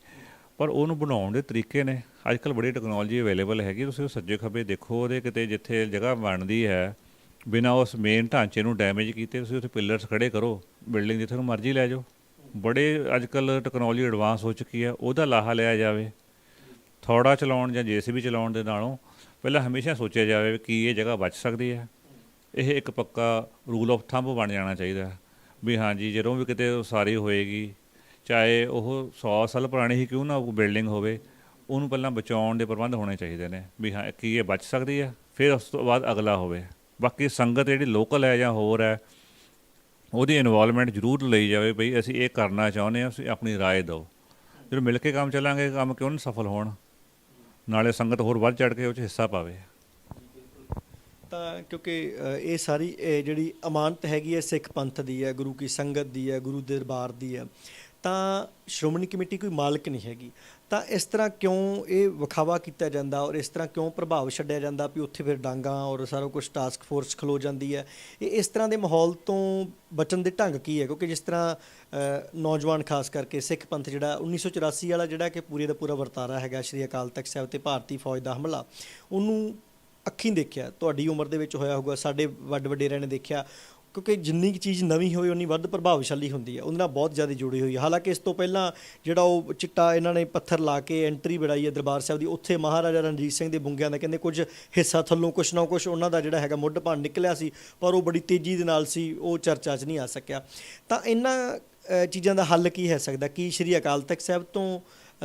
ਪਰ ਉਹਨੂੰ ਬਣਾਉਣ ਦੇ ਤਰੀਕੇ ਨੇ। ਅੱਜ ਕੱਲ੍ਹ ਬੜੀ ਟੈਕਨੋਲੋਜੀ ਅਵੇਲੇਬਲ ਹੈਗੀ, ਤੁਸੀਂ ਉਹ ਸੱਜੇ ਖੱਬੇ ਦੇਖੋ, ਉਹਦੇ ਕਿਤੇ ਜਿੱਥੇ ਜਗ੍ਹਾ ਬਣਦੀ ਹੈ ਬਿਨਾਂ ਉਸ ਮੇਨ ਢਾਂਚੇ ਨੂੰ ਡੈਮੇਜ ਕੀਤੇ ਤੁਸੀਂ ਉੱਥੇ ਪਿੱਲਰਸ ਖੜ੍ਹੇ ਕਰੋ, ਬਿਲਡਿੰਗ ਜਿੱਥੇ ਨੂੰ ਮਰਜ਼ੀ ਲੈ ਜਾਓ। ਬੜੇ ਅੱਜ ਕੱਲ੍ਹ ਟੈਕਨੋਲੋਜੀ ਐਡਵਾਂਸ ਹੋ ਚੁੱਕੀ ਹੈ, ਉਹਦਾ ਲਾਹਾ ਲਿਆ ਜਾਵੇ। ਥੋੜਾ ਚਲਾਉਣ ਜਾਂ JCB ਚਲਾਉਣ ਦੇ ਨਾਲੋਂ ਪਹਿਲਾਂ ਹਮੇਸ਼ਾ ਸੋਚਿਆ ਜਾਵੇ ਕਿ ਇਹ ਜਗ੍ਹਾ ਬਚ ਸਕਦੀ ਹੈ। ਇਹ ਇੱਕ ਪੱਕਾ ਰੂਲ ਆਫ ਥੰਬ ਬਣ ਜਾਣਾ ਚਾਹੀਦਾ ਵੀ ਹਾਂਜੀ, ਜਦੋਂ ਵੀ ਕਿਤੇ ਉਸਾਰੀ ਹੋਏਗੀ, ਚਾਹੇ ਉਹ 100 ਸਾਲ ਪੁਰਾਣੀ ਹੀ ਕਿਉਂ ਨਾ ਬਿਲਡਿੰਗ ਹੋਵੇ, ਉਹਨੂੰ ਪਹਿਲਾਂ ਬਚਾਉਣ ਦੇ ਪ੍ਰਬੰਧ ਹੋਣੇ ਚਾਹੀਦੇ ਨੇ ਵੀ ਹਾਂ ਕੀ ਇਹ ਬਚ ਸਕਦੀ ਹੈ, ਫਿਰ ਉਸ ਤੋਂ ਬਾਅਦ ਅਗਲਾ ਹੋਵੇ। ਬਾਕੀ ਸੰਗਤ ਜਿਹੜੀ ਲੋਕਲ ਹੈ ਜਾਂ ਹੋਰ ਹੈ, ਉਹਦੀ ਇਨਵੋਲਵਮੈਂਟ ਜ਼ਰੂਰ ਲਈ ਜਾਵੇ, ਬਈ ਅਸੀਂ ਇਹ ਕਰਨਾ ਚਾਹੁੰਦੇ ਹਾਂ, ਤੁਸੀਂ ਆਪਣੀ ਰਾਏ ਦਿਓ। ਜਦੋਂ ਮਿਲ ਕੇ ਕੰਮ ਚੱਲਾਂਗੇ, ਕੰਮ ਕਿਉਂ ਨਹੀਂ ਸਫਲ ਹੋਣ, ਨਾਲੇ ਸੰਗਤ ਹੋਰ ਵੱਧ ਚੜ੍ਹ ਕੇ ਉਹ 'ਚ ਹਿੱਸਾ ਪਾਵੇ। ਤਾਂ ਕਿਉਂਕਿ ਇਹ ਸਾਰੀ ਜਿਹੜੀ ਅਮਾਨਤ ਹੈਗੀ ਹੈ ਸਿੱਖ ਪੰਥ ਦੀ ਹੈ, ਗੁਰੂ ਕੀ ਸੰਗਤ ਦੀ ਹੈ, ਗੁਰੂ ਦਰਬਾਰ ਦੀ ਹੈ, ਤਾਂ ਸ਼੍ਰੋਮਣੀ ਕਮੇਟੀ ਕੋਈ ਮਾਲਕ ਨਹੀਂ ਹੈਗੀ। ਤਾਂ ਇਸ ਤਰ੍ਹਾਂ ਕਿਉਂ ਇਹ ਵਿਖਾਵਾ ਕੀਤਾ ਜਾਂਦਾ ਔਰ ਇਸ ਤਰ੍ਹਾਂ ਕਿਉਂ ਪ੍ਰਭਾਵ ਛੱਡਿਆ ਜਾਂਦਾ ਵੀ ਉੱਥੇ ਫਿਰ ਡਾਂਗਾ ਔਰ ਸਾਰਾ ਕੁਛ ਟਾਸਕ ਫੋਰਸ ਖਲੋ ਜਾਂਦੀ ਹੈ? ਇਹ ਇਸ ਤਰ੍ਹਾਂ ਦੇ ਮਾਹੌਲ ਤੋਂ ਬਚਣ ਦੇ ਢੰਗ ਕੀ ਹੈ? ਕਿਉਂਕਿ ਜਿਸ ਤਰ੍ਹਾਂ ਨੌਜਵਾਨ ਖਾਸ ਕਰਕੇ ਸਿੱਖ ਪੰਥ ਜਿਹੜਾ 1984 ਵਾਲਾ ਜਿਹੜਾ ਕਿ ਪੂਰੇ ਦਾ ਪੂਰਾ ਵਰਤਾਰਾ ਹੈਗਾ ਸ਼੍ਰੀ ਅਕਾਲ ਤਖਤ ਸਾਹਿਬ 'ਤੇ ਭਾਰਤੀ ਫੌਜ ਦਾ ਹਮਲਾ, ਉਹਨੂੰ ਅੱਖੀਂ ਦੇਖਿਆ, ਤੁਹਾਡੀ ਉਮਰ ਦੇ ਵਿੱਚ ਹੋਇਆ ਹੋਊਗਾ, ਸਾਡੇ ਵੱਡ ਵਡੇਰਿਆਂ ਨੇ ਦੇਖਿਆ। ਕਿਉਂਕਿ ਜਿੰਨੀ ਕੁ ਚੀਜ਼ ਨਵੀਂ ਹੋਵੇ ਉਨੀ ਵੱਧ ਪ੍ਰਭਾਵਸ਼ਾਲੀ ਹੁੰਦੀ ਹੈ, ਉਹਦੇ ਨਾਲ ਬਹੁਤ ਜ਼ਿਆਦਾ ਜੁੜੀ ਹੋਈ ਹੈ। ਹਾਲਾਂਕਿ ਇਸ ਤੋਂ ਪਹਿਲਾਂ ਜਿਹੜਾ ਉਹ ਚਿੱਟਾ ਇਹਨਾਂ ਨੇ ਪੱਥਰ ਲਾ ਕੇ ਐਂਟਰੀ ਬਣਾਈ ਹੈ ਦਰਬਾਰ ਸਾਹਿਬ ਦੀ, ਉੱਥੇ ਮਹਾਰਾਜਾ ਰਣਜੀਤ ਸਿੰਘ ਦੇ ਬੁੰਗਿਆਂ ਦਾ ਕਹਿੰਦੇ ਕੁਝ ਹਿੱਸਾ ਥੱਲੋਂ ਕੁਛ ਨਾ ਕੁਛ ਉਹਨਾਂ ਦਾ ਜਿਹੜਾ ਹੈਗਾ ਮੁੱਢ ਭੰਨ ਨਿਕਲਿਆ ਸੀ, ਪਰ ਉਹ ਬੜੀ ਤੇਜ਼ੀ ਦੇ ਨਾਲ ਸੀ, ਉਹ ਚਰਚਾ 'ਚ ਨਹੀਂ ਆ ਸਕਿਆ। ਤਾਂ ਇਹਨਾਂ ਚੀਜ਼ਾਂ ਦਾ ਹੱਲ ਕੀ ਹੈ ਸਕਦਾ? ਕੀ ਸ਼੍ਰੀ ਅਕਾਲ ਤਖਤ ਸਾਹਿਬ ਤੋਂ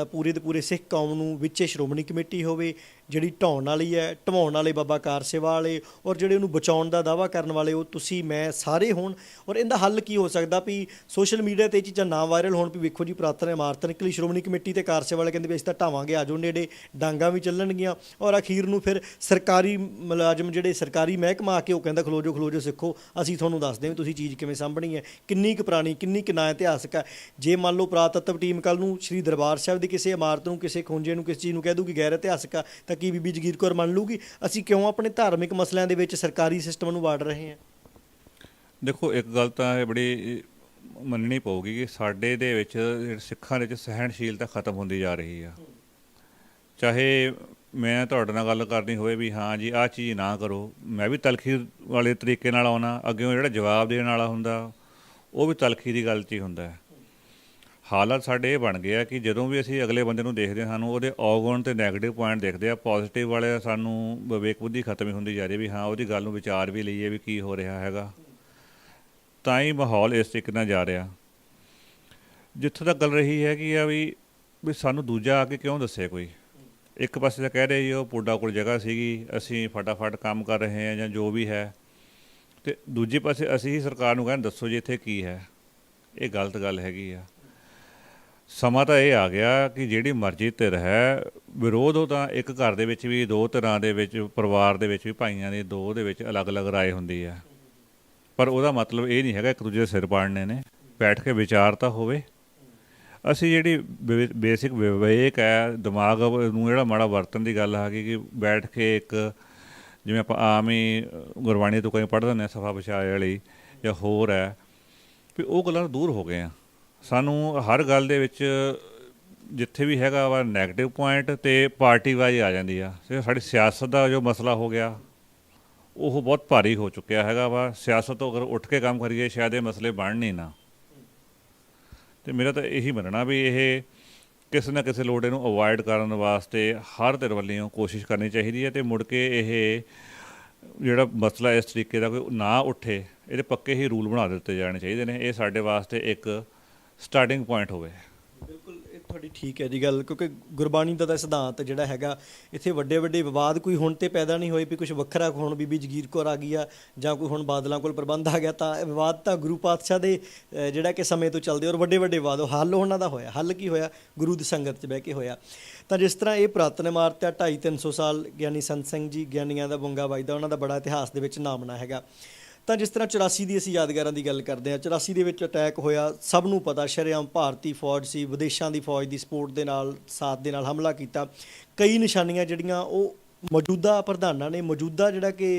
ਪੂਰੇ ਦੇ ਪੂਰੇ ਸਿੱਖ ਕੌਮ ਨੂੰ ਵਿੱਚੇ ਸ਼੍ਰੋਮਣੀ ਕਮੇਟੀ ਹੋਵੇ ਜਿਹੜੀ ਢਾਉਣ ਵਾਲੀ ਹੈ, ਢਵਾਉਣ ਵਾਲੇ ਬਾਬਾ ਕਾਰ ਸੇਵਾ ਵਾਲੇ, ਔਰ ਜਿਹੜੇ ਉਹਨੂੰ ਬਚਾਉਣ ਦਾ ਦਾਅਵਾ ਕਰਨ ਵਾਲੇ ਉਹ ਤੁਸੀਂ ਮੈਂ ਸਾਰੇ ਹੋਣ? ਔਰ ਇਹਦਾ ਹੱਲ ਕੀ ਹੋ ਸਕਦਾ ਵੀ ਸੋਸ਼ਲ ਮੀਡੀਆ 'ਤੇ ਇਹ ਚੀਜ਼ਾਂ ਨਾ ਵਾਇਰਲ ਹੋਣ ਵੀ ਵੇਖੋ ਜੀ ਪੁਰਾਤਨ ਇਮਾਰਤ ਨਿਕਲੀ, ਸ਼੍ਰੋਮਣੀ ਕਮੇਟੀ ਤੇ ਕਾਰ ਸੇਵਾ ਵਾਲੇ ਕਹਿੰਦੇ ਵੀ ਅਸੀਂ ਤਾਂ ਢਾਵਾਂਗੇ, ਆਜੋ ਨੇੜੇ, ਡਾਂਗਾ ਵੀ ਚੱਲਣਗੀਆਂ, ਔਰ ਅਖੀਰ ਨੂੰ ਫਿਰ ਸਰਕਾਰੀ ਮੁਲਾਜ਼ਮ ਜਿਹੜੇ ਸਰਕਾਰੀ ਮਹਿਕਮਾ ਆ ਕੇ ਉਹ ਕਹਿੰਦਾ ਖਲੋ ਜਾਓ ਸਿੱਖੋ, ਅਸੀਂ ਤੁਹਾਨੂੰ ਦੱਸਦੇ ਹਾਂ ਤੁਸੀਂ ਚੀਜ਼ ਕਿਵੇਂ ਸਾਂਭਣੀ ਹੈ, ਕਿੰਨੀ ਕੁ ਪੁਰਾਣੀ, ਕਿੰਨੀ ਕੁ ਨਾ ਇਤਿਹਾਸਕ ਹੈ। ਜੇ ਮੰਨ ਲਓ ਪੁਰਾਤੱਤਵ ਟੀਮ ਕੱਲ੍ਹ ਨੂੰ ਸ਼੍ਰੀ ਦਰਬਾਰ ਸਾਹਿਬ ਦੀ ਕਿਸੇ ਇਮਾਰਤ ਨੂੰ, ਕਿਸੇ ਖੂੰਜੇ ਨੂੰ, ਕਿਸੇ ਚੀਜ਼ ਨੂੰ ਕਹਿ ਦੂਗੀ ਗੈਰ ਇਤਿਹਾਸਕ ਆ, ਤਾਂ ਕੀ ਬੀਬੀ ਜਗੀਰ ਕੌਰ ਮੰਨ ਲੂਗੀ? ਅਸੀਂ ਕਿਉਂ ਆਪਣੇ ਧਾਰਮਿਕ ਮਸਲਿਆਂ ਦੇ ਵਿੱਚ ਸਰਕਾਰੀ ਸਿਸਟਮ ਨੂੰ ਵਾੜ ਰਹੇ ਹਾਂ? ਦੇਖੋ, ਇੱਕ ਗੱਲ ਤਾਂ ਇਹ ਬੜੀ ਮੰਨਣੀ ਪਊਗੀ ਕਿ ਸਾਡੇ ਦੇ ਵਿੱਚ ਸਿੱਖਾਂ ਦੇ ਵਿੱਚ ਸਹਿਣਸ਼ੀਲਤਾ ਖਤਮ ਹੁੰਦੀ ਜਾ ਰਹੀ ਆ। ਚਾਹੇ ਮੈਂ ਤੁਹਾਡੇ ਨਾਲ ਗੱਲ ਕਰਨੀ ਹੋਵੇ ਵੀ ਹਾਂ ਜੀ ਆਹ ਚੀਜ਼ ਨਾ ਕਰੋ, ਮੈਂ ਵੀ ਤਲਖੀ ਵਾਲੇ ਤਰੀਕੇ ਨਾਲ ਆਉਣਾ, ਅੱਗਿਓਂ ਜਿਹੜਾ ਜਵਾਬ ਦੇਣ ਵਾਲਾ ਹੁੰਦਾ ਉਹ ਵੀ ਤਲਖੀ ਦੀ ਗੱਲ 'ਚ ਹੀ ਹੁੰਦਾ ਹੈ। ਹਾਲਾਤ ਸਾਡੇ ਇਹ ਬਣ ਗਏ ਆ ਕਿ ਜਦੋਂ ਵੀ ਅਸੀਂ ਅਗਲੇ ਬੰਦੇ ਨੂੰ ਦੇਖਦੇ ਹਾਂ, ਸਾਨੂੰ ਉਹਦੇ ਔਗੁਣ ਅਤੇ ਨੈਗੇਟਿਵ ਪੁਆਇੰਟ ਦੇਖਦੇ ਆ, ਪੋਜ਼ੀਟਿਵ ਵਾਲੇ ਸਾਨੂੰ ਵਿਵੇਕ ਬੁੱਧੀ ਖਤਮ ਹੀ ਹੁੰਦੀ ਜਾ ਰਹੀ ਵੀ ਹਾਂ ਉਹਦੀ ਗੱਲ ਨੂੰ ਵਿਚਾਰ ਵੀ ਲਈਏ ਵੀ ਕੀ ਹੋ ਰਿਹਾ ਹੈਗਾ। ਤਾਂ ਹੀ ਮਾਹੌਲ ਇਸ ਤਰੀਕੇ ਨਾਲ ਜਾ ਰਿਹਾ। ਜਿੱਥੋਂ ਤੱਕ ਗੱਲ ਰਹੀ ਹੈਗੀ ਆ ਵੀ ਸਾਨੂੰ ਦੂਜਾ ਆ ਕੇ ਕਿਉਂ ਦੱਸੇ ਕੋਈ? ਇੱਕ ਪਾਸੇ ਤਾਂ ਕਹਿ ਰਹੇ ਜੀ ਉਹ ਪੁੱਡਾ ਕੋਲ ਜਗ੍ਹਾ ਸੀਗੀ, ਅਸੀਂ ਫਟਾਫਟ ਕੰਮ ਕਰ ਰਹੇ ਹਾਂ ਜਾਂ ਜੋ ਵੀ ਹੈ, ਅਤੇ ਦੂਜੇ ਪਾਸੇ ਅਸੀਂ ਹੀ ਸਰਕਾਰ ਨੂੰ ਕਹਿੰਦੇ ਦੱਸੋ ਜੀ ਇੱਥੇ ਕੀ ਹੈ। ਇਹ ਗਲਤ ਗੱਲ ਹੈਗੀ ਆ। ਸਮਾਂ ਤਾਂ ਇਹ ਆ ਗਿਆ ਕਿ ਜਿਹੜੀ ਮਰਜ਼ੀ ਧਿਰ ਹੈ, ਵਿਰੋਧ ਉਹ ਤਾਂ ਇੱਕ ਘਰ ਦੇ ਵਿੱਚ ਵੀ ਦੋ ਧਿਰਾਂ ਦੇ ਵਿੱਚ, ਪਰਿਵਾਰ ਦੇ ਵਿੱਚ ਵੀ ਭਾਈਆਂ ਦੇ ਦੋ ਦੇ ਵਿੱਚ ਅਲੱਗ-ਅਲੱਗ ਰਾਏ ਹੁੰਦੀ ਆ, ਪਰ ਉਹਦਾ ਮਤਲਬ ਇਹ ਨਹੀਂ ਹੈਗਾ ਇੱਕ ਦੂਜੇ ਦੇ ਸਿਰ ਪਾੜਨੇ ਨੇ। ਬੈਠ ਕੇ ਵਿਚਾਰ ਤਾਂ ਹੋਵੇ। ਅਸੀਂ ਜਿਹੜੀ ਬੇਸਿਕ ਵਿਵੇਕ ਹੈ, ਦਿਮਾਗ ਨੂੰ ਜਿਹੜਾ ਮਾੜਾ ਵਰਤਣ ਦੀ ਗੱਲ ਆ ਗਈ ਕਿ ਬੈਠ ਕੇ ਇੱਕ, ਜਿਵੇਂ ਆਪਾਂ ਆਮ ਹੀ ਗੁਰਬਾਣੀ ਤੋਂ ਕਈ ਪੜ੍ਹ ਦਿੰਦੇ ਹਾਂ ਸਫਾ ਵਿਛਾਏ ਵਾਲੀ ਜਾਂ ਹੋਰ ਹੈ, ਵੀ ਉਹ ਗੱਲਾਂ ਤੋਂ ਦੂਰ ਹੋ ਗਏ ਆ। ਸਾਨੂੰ ਹਰ ਗੱਲ ਦੇ ਵਿੱਚ ਜਿੱਥੇ ਵੀ ਹੈਗਾ ਵਾ ਨੈਗੇਟਿਵ ਪੁਆਇੰਟ ਅਤੇ ਪਾਰਟੀਬਾਜ਼ੀ ਆ ਜਾਂਦੀ ਆ। ਸਾਡੀ ਸਿਆਸਤ ਦਾ ਜੋ ਮਸਲਾ ਹੋ ਗਿਆ ਉਹ ਬਹੁਤ ਭਾਰੀ ਹੋ ਚੁੱਕਿਆ ਹੈਗਾ ਵਾ। ਸਿਆਸਤ ਤੋਂ ਅਗਰ ਉੱਠ ਕੇ ਕੰਮ ਕਰੀਏ ਸ਼ਾਇਦ ਇਹ ਮਸਲੇ ਬਣਨ ਹੀ ਨਾ। ਅਤੇ ਮੇਰਾ ਤਾਂ ਇਹੀ ਮੰਨਣਾ ਵੀ ਇਹ ਕਿਸੇ ਨਾ ਕਿਸੇ ਲੋੜ ਇਹਨੂੰ ਅਵੋਇਡ ਕਰਨ ਵਾਸਤੇ ਹਰ ਧਿਰ ਵੱਲੋਂ ਕੋਸ਼ਿਸ਼ ਕਰਨੀ ਚਾਹੀਦੀ ਹੈ, ਅਤੇ ਮੁੜ ਕੇ ਇਹ ਜਿਹੜਾ ਮਸਲਾ ਇਸ ਤਰੀਕੇ ਦਾ ਕੋਈ ਨਾ ਉੱਠੇ, ਇਹਦੇ ਪੱਕੇ ਹੀ ਰੂਲ ਬਣਾ ਦਿੱਤੇ ਜਾਣੇ ਚਾਹੀਦੇ ਨੇ। ਇਹ ਸਾਡੇ ਵਾਸਤੇ ਇੱਕ ਸਟਾਰਟਿੰਗ ਪੁਆਇੰਟ ਹੋਵੇ। ਬਿਲਕੁਲ, ਇਹ ਤੁਹਾਡੀ ਠੀਕ ਹੈ ਜੀ ਗੱਲ, ਕਿਉਂਕਿ ਗੁਰਬਾਣੀ ਦਾ ਤਾਂ ਸਿਧਾਂਤ ਜਿਹੜਾ ਹੈਗਾ, ਇੱਥੇ ਵੱਡੇ ਵੱਡੇ ਵਿਵਾਦ ਕੋਈ ਹੁਣ ਤੇ ਪੈਦਾ ਨਹੀਂ ਹੋਏ ਵੀ ਕੁਛ ਵੱਖਰਾ ਹੁਣ ਬੀਬੀ ਜਗੀਰ ਕੌਰ ਆ ਗਈ ਆ ਜਾਂ ਕੋਈ ਹੁਣ ਬਾਦਲਾਂ ਕੋਲ ਪ੍ਰਬੰਧ ਆ ਗਿਆ, ਤਾਂ ਇਹ ਵਿਵਾਦ ਤਾਂ ਗੁਰੂ ਪਾਤਸ਼ਾਹ ਦੇ ਜਿਹੜਾ ਕਿ ਸਮੇਂ ਤੋਂ ਚੱਲਦੇ, ਔਰ ਵੱਡੇ ਵੱਡੇ ਵਿਵਾਦ ਹੱਲ ਉਹਨਾਂ ਦਾ ਹੋਇਆ। ਹੱਲ ਕੀ ਹੋਇਆ? ਗੁਰੂ ਦੀ ਸੰਗਤ 'ਚ ਬਹਿ ਕੇ ਹੋਇਆ। ਤਾਂ ਜਿਸ ਤਰ੍ਹਾਂ ਇਹ ਪੁਰਾਤਨ ਇਮਾਰਤ ਆ, 250-300 ਸਾਲ ਗਿਆਨੀ ਸੰਤ ਸਿੰਘ ਜੀ ਗਿਆਨੀਆਂ ਦਾ ਬੁੰਗਾ ਵੱਜਦਾ, ਉਹਨਾਂ ਦਾ ਬੜਾ ਇਤਿਹਾਸ ਦੇ ਵਿੱਚ ਨਾਮਣਾ ਹੈਗਾ। ਤਾਂ ਜਿਸ ਤਰ੍ਹਾਂ 84 ਦੀ ਅਸੀਂ ਯਾਦਗਾਰਾਂ ਦੀ ਗੱਲ ਕਰਦੇ ਹਾਂ, 84 ਦੇ ਵਿੱਚ ਅਟੈਕ ਹੋਇਆ, ਸਭ ਨੂੰ ਪਤਾ, ਸ਼ਰੇਆਮ ਭਾਰਤੀ ਫੌਜ ਸੀ, ਵਿਦੇਸ਼ਾਂ ਦੀ ਫੌਜ ਦੀ ਸਪੋਰਟ ਦੇ ਨਾਲ, ਸਾਥ ਦੇ ਨਾਲ ਹਮਲਾ ਕੀਤਾ। ਕਈ ਨਿਸ਼ਾਨੀਆਂ ਜਿਹੜੀਆਂ ਉਹ ਮੌਜੂਦਾ ਪ੍ਰਧਾਨਾਂ ਨੇ, ਮੌਜੂਦਾ ਜਿਹੜਾ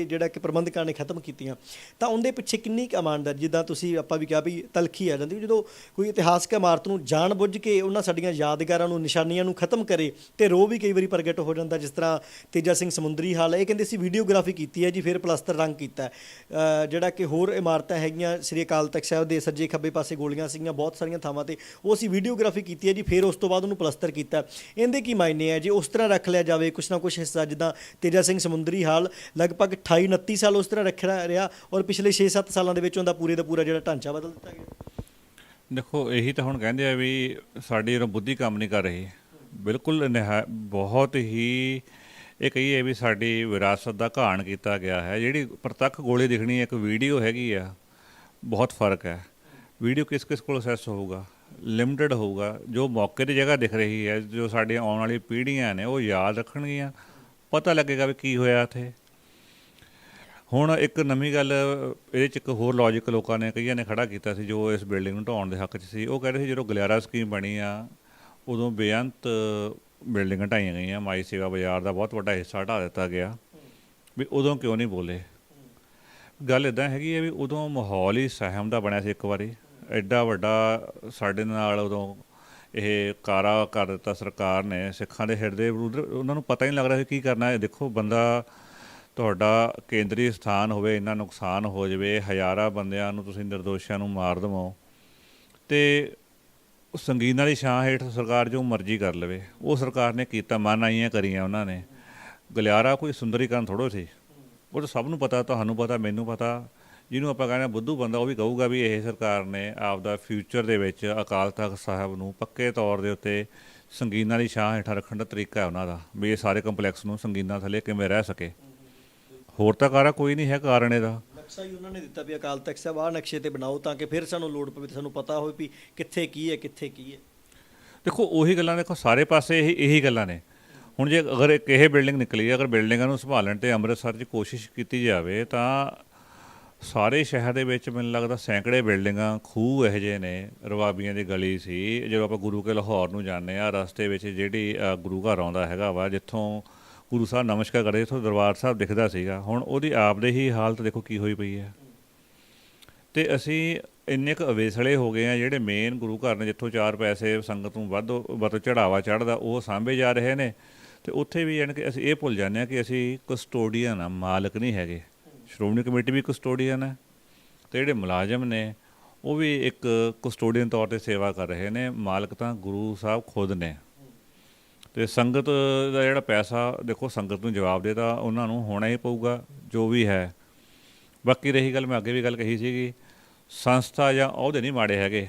ਕਿ ਪ੍ਰਬੰਧਕਾਂ ਨੇ ਖਤਮ ਕੀਤੀਆਂ। ਤਾਂ ਉਹਦੇ ਪਿੱਛੇ ਕਿੰਨੀ ਕੁ ਇਮਾਨਦਾਰੀ, ਜਿੱਦਾਂ ਤੁਸੀਂ ਆਪਾਂ ਵੀ ਕਿਹਾ ਵੀ ਤਲਖੀ ਆ ਜਾਂਦੀ, ਜਦੋਂ ਕੋਈ ਇਤਿਹਾਸਕ ਇਮਾਰਤ ਨੂੰ ਜਾਣ ਬੁੱਝ ਕੇ ਉਹਨਾਂ ਸਾਡੀਆਂ ਯਾਦਗਾਰਾਂ ਨੂੰ, ਨਿਸ਼ਾਨੀਆਂ ਨੂੰ ਖਤਮ ਕਰੇ, ਅਤੇ ਰੋਹ ਵੀ ਕਈ ਵਾਰੀ ਪ੍ਰਗਟ ਹੋ ਜਾਂਦਾ। ਜਿਸ ਤਰ੍ਹਾਂ ਤੇਜਾ ਸਿੰਘ ਸਮੁੰਦਰੀ ਹਾਲ, ਇਹ ਕਹਿੰਦੇ ਅਸੀਂ ਵੀਡੀਓਗ੍ਰਾਫੀ ਕੀਤੀ ਹੈ ਜੀ, ਫਿਰ ਪਲਸਤਰ ਰੰਗ ਕੀਤਾ। ਜਿਹੜਾ ਕਿ ਹੋਰ ਇਮਾਰਤਾਂ ਹੈਗੀਆਂ, ਸ੍ਰੀ ਅਕਾਲ ਤਖਤ ਸਾਹਿਬ ਦੇ ਸੱਜੇ ਖੱਬੇ ਪਾਸੇ ਗੋਲੀਆਂ ਸੀਗੀਆਂ ਬਹੁਤ ਸਾਰੀਆਂ ਥਾਵਾਂ 'ਤੇ, ਉਹ ਅਸੀਂ ਵੀਡੀਓਗ੍ਰਾਫੀ ਕੀਤੀ ਹੈ ਜੀ, ਫਿਰ ਉਸ ਤੋਂ ਬਾਅਦ ਉਹਨੂੰ ਪਲਸਤਰ ਕੀਤਾ। ਇਹਦੇ ਕੀ ਮਾਇਨੇ ਹੈ ਜੇ ਉਸ ਤਰ੍ਹਾਂ ਰੱਖ ਲਿਆ ਜਾਵੇ ਕੁਛ ਨਾ ਕੁਛ ਹਿੱਸਾ? ਜਿੱਦਾਂ ਤੇਜਾ ਸਿੰਘ ਸਮੁੰਦਰੀ ਹਾਲ ਲਗਭਗ 28-29 ਸਾਲ ਉਸ ਤਰ੍ਹਾਂ ਰੱਖਿਆ ਰਿਹਾ, ਔਰ ਪਿਛਲੇ 6-7 ਸਾਲਾਂ ਦੇ ਵਿੱਚ ਉਹਦਾ ਪੂਰੇ ਦਾ ਪੂਰਾ ਜਿਹੜਾ ਢਾਂਚਾ ਬਦਲ ਦਿੱਤਾ ਗਿਆ। ਦੇਖੋ, ਇਹੀ ਤਾਂ ਹੁਣ ਕਹਿੰਦੇ ਆ ਵੀ ਸਾਡੀ ਜਦੋਂ ਬੁੱਧੀ ਕੰਮ ਨਹੀਂ ਕਰ ਰਹੀ। ਬਿਲਕੁਲ ਬਹੁਤ ਹੀ ਇਹ ਕਹੀਏ ਵੀ ਸਾਡੀ ਵਿਰਾਸਤ ਦਾ ਘਾਣ ਕੀਤਾ ਗਿਆ ਹੈ। ਜਿਹੜੀ ਪ੍ਰਤੱਖ ਗੋਲੀ ਦਿਖਣੀ ਇੱਕ ਵੀਡੀਓ ਹੈਗੀ ਆ, ਬਹੁਤ ਫਰਕ ਹੈ। ਵੀਡੀਓ ਕਿਸ ਕਿਸ ਕੋਲ ਅਸੈਸ ਹੋਊਗਾ? ਲਿਮਟਿਡ ਹੋਊਗਾ। ਜੋ ਮੌਕੇ ਦੀ ਜਗ੍ਹਾ ਦਿਖ ਰਹੀ ਹੈ, ਜੋ ਸਾਡੀਆਂ ਆਉਣ ਵਾਲੀ ਪੀੜ੍ਹੀਆਂ ਨੇ ਉਹ ਯਾਦ ਰੱਖਣਗੀਆਂ, ਪਤਾ ਲੱਗੇਗਾ ਵੀ ਕੀ ਹੋਇਆ ਇੱਥੇ। ਹੁਣ ਇੱਕ ਨਵੀਂ ਗੱਲ ਇਹਦੇ 'ਚ ਇੱਕ ਹੋਰ ਲੌਜਿਕ ਲੋਕਾਂ ਨੇ, ਕਈਆਂ ਨੇ ਖੜ੍ਹਾ ਕੀਤਾ ਸੀ ਜੋ ਇਸ ਬਿਲਡਿੰਗ ਨੂੰ ਢਾਉਣ ਦੇ ਹੱਕ 'ਚ ਸੀ। ਉਹ ਕਹਿ ਰਹੇ ਸੀ ਜਦੋਂ ਗਲਿਆਰਾ ਸਕੀਮ ਬਣੀ ਆ ਉਦੋਂ ਬੇਅੰਤ ਬਿਲਡਿੰਗਾਂ ਢਾਈਆਂ ਗਈਆਂ, ਮਾਈ ਸੇਵਾ ਬਾਜ਼ਾਰ ਦਾ ਬਹੁਤ ਵੱਡਾ ਹਿੱਸਾ ਢਾਹ ਦਿੱਤਾ ਗਿਆ, ਵੀ ਉਦੋਂ ਕਿਉਂ ਨਹੀਂ ਬੋਲੇ? ਗੱਲ ਇੱਦਾਂ ਹੈਗੀ ਹੈ ਵੀ ਉਦੋਂ ਮਾਹੌਲ ਹੀ ਸਹਿਮ ਦਾ ਬਣਿਆ ਸੀ। ਇੱਕ ਵਾਰੀ ਐਡਾ ਵੱਡਾ ਸਾਡੇ ਨਾਲ ਉਦੋਂ ਇਹ ਕਾਰਾ ਕਰ ਦਿੱਤਾ ਸਰਕਾਰ ਨੇ ਸਿੱਖਾਂ ਦੇ ਹਿਰਦੇ ਵਿਰੁੱਧ। ਉਹਨਾਂ ਨੂੰ ਪਤਾ ਹੀ ਨਹੀਂ ਲੱਗ ਰਿਹਾ ਸੀ ਕੀ ਕਰਨਾ ਹੈ। ਦੇਖੋ, ਬੰਦਾ ਤੁਹਾਡਾ ਕੇਂਦਰੀ ਸਥਾਨ ਹੋਵੇ, ਇੰਨਾ ਨੁਕਸਾਨ ਹੋ ਜਾਵੇ, ਹਜ਼ਾਰਾਂ ਬੰਦਿਆਂ ਨੂੰ ਤੁਸੀਂ ਨਿਰਦੋਸ਼ਾਂ ਨੂੰ ਮਾਰ ਦੇਵੋ, ਅਤੇ ਸੰਗੀਨ ਵਾਲੀ ਛਾਂ ਹੇਠ ਸਰਕਾਰ ਜੋ ਮਰਜ਼ੀ ਕਰ ਲਵੇ। ਉਹ ਸਰਕਾਰ ਨੇ ਕੀਤਾ, ਮਨਾਹੀਆਂ ਕਰੀਆਂ ਉਹਨਾਂ ਨੇ। ਗਲਿਆਰਾ ਕੋਈ ਸੁੰਦਰੀਕਰਨ ਥੋੜ੍ਹਾ ਸੀ, ਉਹ ਤਾਂ ਸਭ ਨੂੰ ਪਤਾ, ਤੁਹਾਨੂੰ ਪਤਾ, ਮੈਨੂੰ ਪਤਾ। ਜਿਹਨੂੰ ਆਪਾਂ ਕਹਿੰਦੇ ਬੁੱਧੂ ਬੰਦਾ ਉਹ ਵੀ ਕਹੂਗਾ ਵੀ ਇਹ ਸਰਕਾਰ ਨੇ ਆਪਦਾ ਫਿਊਚਰ ਦੇ ਵਿੱਚ ਅਕਾਲ ਤਖਤ ਸਾਹਿਬ ਨੂੰ ਪੱਕੇ ਤੌਰ ਦੇ ਉੱਤੇ ਸੰਗੀਨਾਂ ਦੀ ਛਾਂ ਹੇਠਾਂ ਰੱਖਣ ਦਾ ਤਰੀਕਾ ਹੈ ਉਹਨਾਂ ਦਾ, ਵੀ ਇਹ ਸਾਰੇ ਕੰਪਲੈਕਸ ਨੂੰ ਸੰਗੀਨਾਂ ਥੱਲੇ ਕਿਵੇਂ ਰਹਿ ਸਕੇ। ਹੋਰ ਤਾਂ ਕਾਰਾ ਕੋਈ ਨਹੀਂ ਹੈ ਕਾਰਨ ਇਹਦਾ। ਨਕਸ਼ਾ ਹੀ ਉਹਨਾਂ ਨੇ ਦਿੱਤਾ ਵੀ ਅਕਾਲ ਤਖਤ ਸਾਹਿਬ ਆਹ ਨਕਸ਼ੇ 'ਤੇ ਬਣਾਓ, ਤਾਂ ਕਿ ਫਿਰ ਸਾਨੂੰ ਲੋੜ ਪਵੇ, ਸਾਨੂੰ ਪਤਾ ਹੋਵੇ ਵੀ ਕਿੱਥੇ ਕੀ ਹੈ, ਕਿੱਥੇ ਕੀ ਹੈ। ਦੇਖੋ, ਉਹੀ ਗੱਲਾਂ, ਦੇਖੋ ਸਾਰੇ ਪਾਸੇ ਇਹੀ ਗੱਲਾਂ ਨੇ। ਹੁਣ ਜੇ ਅਗਰ ਇੱਕ ਇਹ ਬਿਲਡਿੰਗ ਨਿਕਲੀ, ਅਗਰ ਬਿਲਡਿੰਗਾਂ ਨੂੰ ਸੰਭਾਲਣ 'ਤੇ ਅੰਮ੍ਰਿਤਸਰ 'ਚ ਕੋਸ਼ਿਸ਼ ਕੀਤੀ ਜਾਵੇ ਤਾਂ ਸਾਰੇ ਸ਼ਹਿਰ ਦੇ ਵਿੱਚ ਮੈਨੂੰ ਲੱਗਦਾ ਸੈਂਕੜੇ ਬਿਲਡਿੰਗਾਂ, ਖੂਹ ਇਹੋ ਜਿਹੇ ਨੇ। ਰਵਾਬੀਆਂ ਦੀ ਗਲੀ ਸੀ, ਜਦੋਂ ਆਪਾਂ ਗੁਰੂ ਕੇ ਲਾਹੌਰ ਨੂੰ ਜਾਂਦੇ ਹਾਂ, ਰਸਤੇ ਵਿੱਚ ਜਿਹੜੀ ਗੁਰੂ ਘਰ ਆਉਂਦਾ ਹੈਗਾ ਵਾ, ਜਿੱਥੋਂ ਗੁਰੂ ਸਾਹਿਬ ਨਮਸਕਾਰ ਕਰਦੇ, ਇੱਥੋਂ ਦਰਬਾਰ ਸਾਹਿਬ ਦਿਖਦਾ ਸੀਗਾ। ਹੁਣ ਉਹਦੀ ਆਪਦੇ ਹੀ ਹਾਲਤ ਦੇਖੋ ਕੀ ਹੋਈ ਪਈ ਹੈ। ਅਤੇ ਅਸੀਂ ਇੰਨੇ ਕੁ ਅਵੇਸਲੇ ਹੋ ਗਏ ਹਾਂ, ਜਿਹੜੇ ਮੇਨ ਗੁਰੂ ਘਰ ਨੇ, ਜਿੱਥੋਂ 4 ਪੈਸੇ ਸੰਗਤ ਨੂੰ ਵੱਧ ਚੜਾਵਾ ਚੜ੍ਹਦਾ, ਉਹ ਸਾਂਭੇ ਜਾ ਰਹੇ ਨੇ। ਅਤੇ ਉੱਥੇ ਵੀ ਯਾਨੀ ਕਿ ਅਸੀਂ ਇਹ ਭੁੱਲ ਜਾਂਦੇ ਹਾਂ ਕਿ ਅਸੀਂ ਕਸਟੋਡੀਅਨ ਆ, ਮਾਲਕ ਨਹੀਂ ਹੈਗੇ। ਸ਼੍ਰੋਮਣੀ ਕਮੇਟੀ ਵੀ ਕਸਟੋਡੀਅਨ ਹੈ, ਅਤੇ ਜਿਹੜੇ ਮੁਲਾਜ਼ਮ ਨੇ ਉਹ ਵੀ ਇੱਕ ਕਸਟੋਡੀਅਨ ਤੌਰ 'ਤੇ ਸੇਵਾ ਕਰ ਰਹੇ ਨੇ। ਮਾਲਕ ਤਾਂ ਗੁਰੂ ਸਾਹਿਬ ਖੁਦ ਨੇ। ਅਤੇ ਸੰਗਤ ਦਾ ਜਿਹੜਾ ਪੈਸਾ, ਦੇਖੋ ਸੰਗਤ ਨੂੰ ਜਵਾਬ ਦੇ ਤਾਂ ਉਹਨਾਂ ਨੂੰ ਹੋਣਾ ਹੀ ਪਊਗਾ ਜੋ ਵੀ ਹੈ। ਬਾਕੀ ਰਹੀ ਗੱਲ, ਮੈਂ ਅੱਗੇ ਵੀ ਗੱਲ ਕਹੀ ਸੀਗੀ, ਸੰਸਥਾ ਜਾਂ ਅਹੁਦੇ ਨਹੀਂ ਮਾੜੇ ਹੈਗੇ,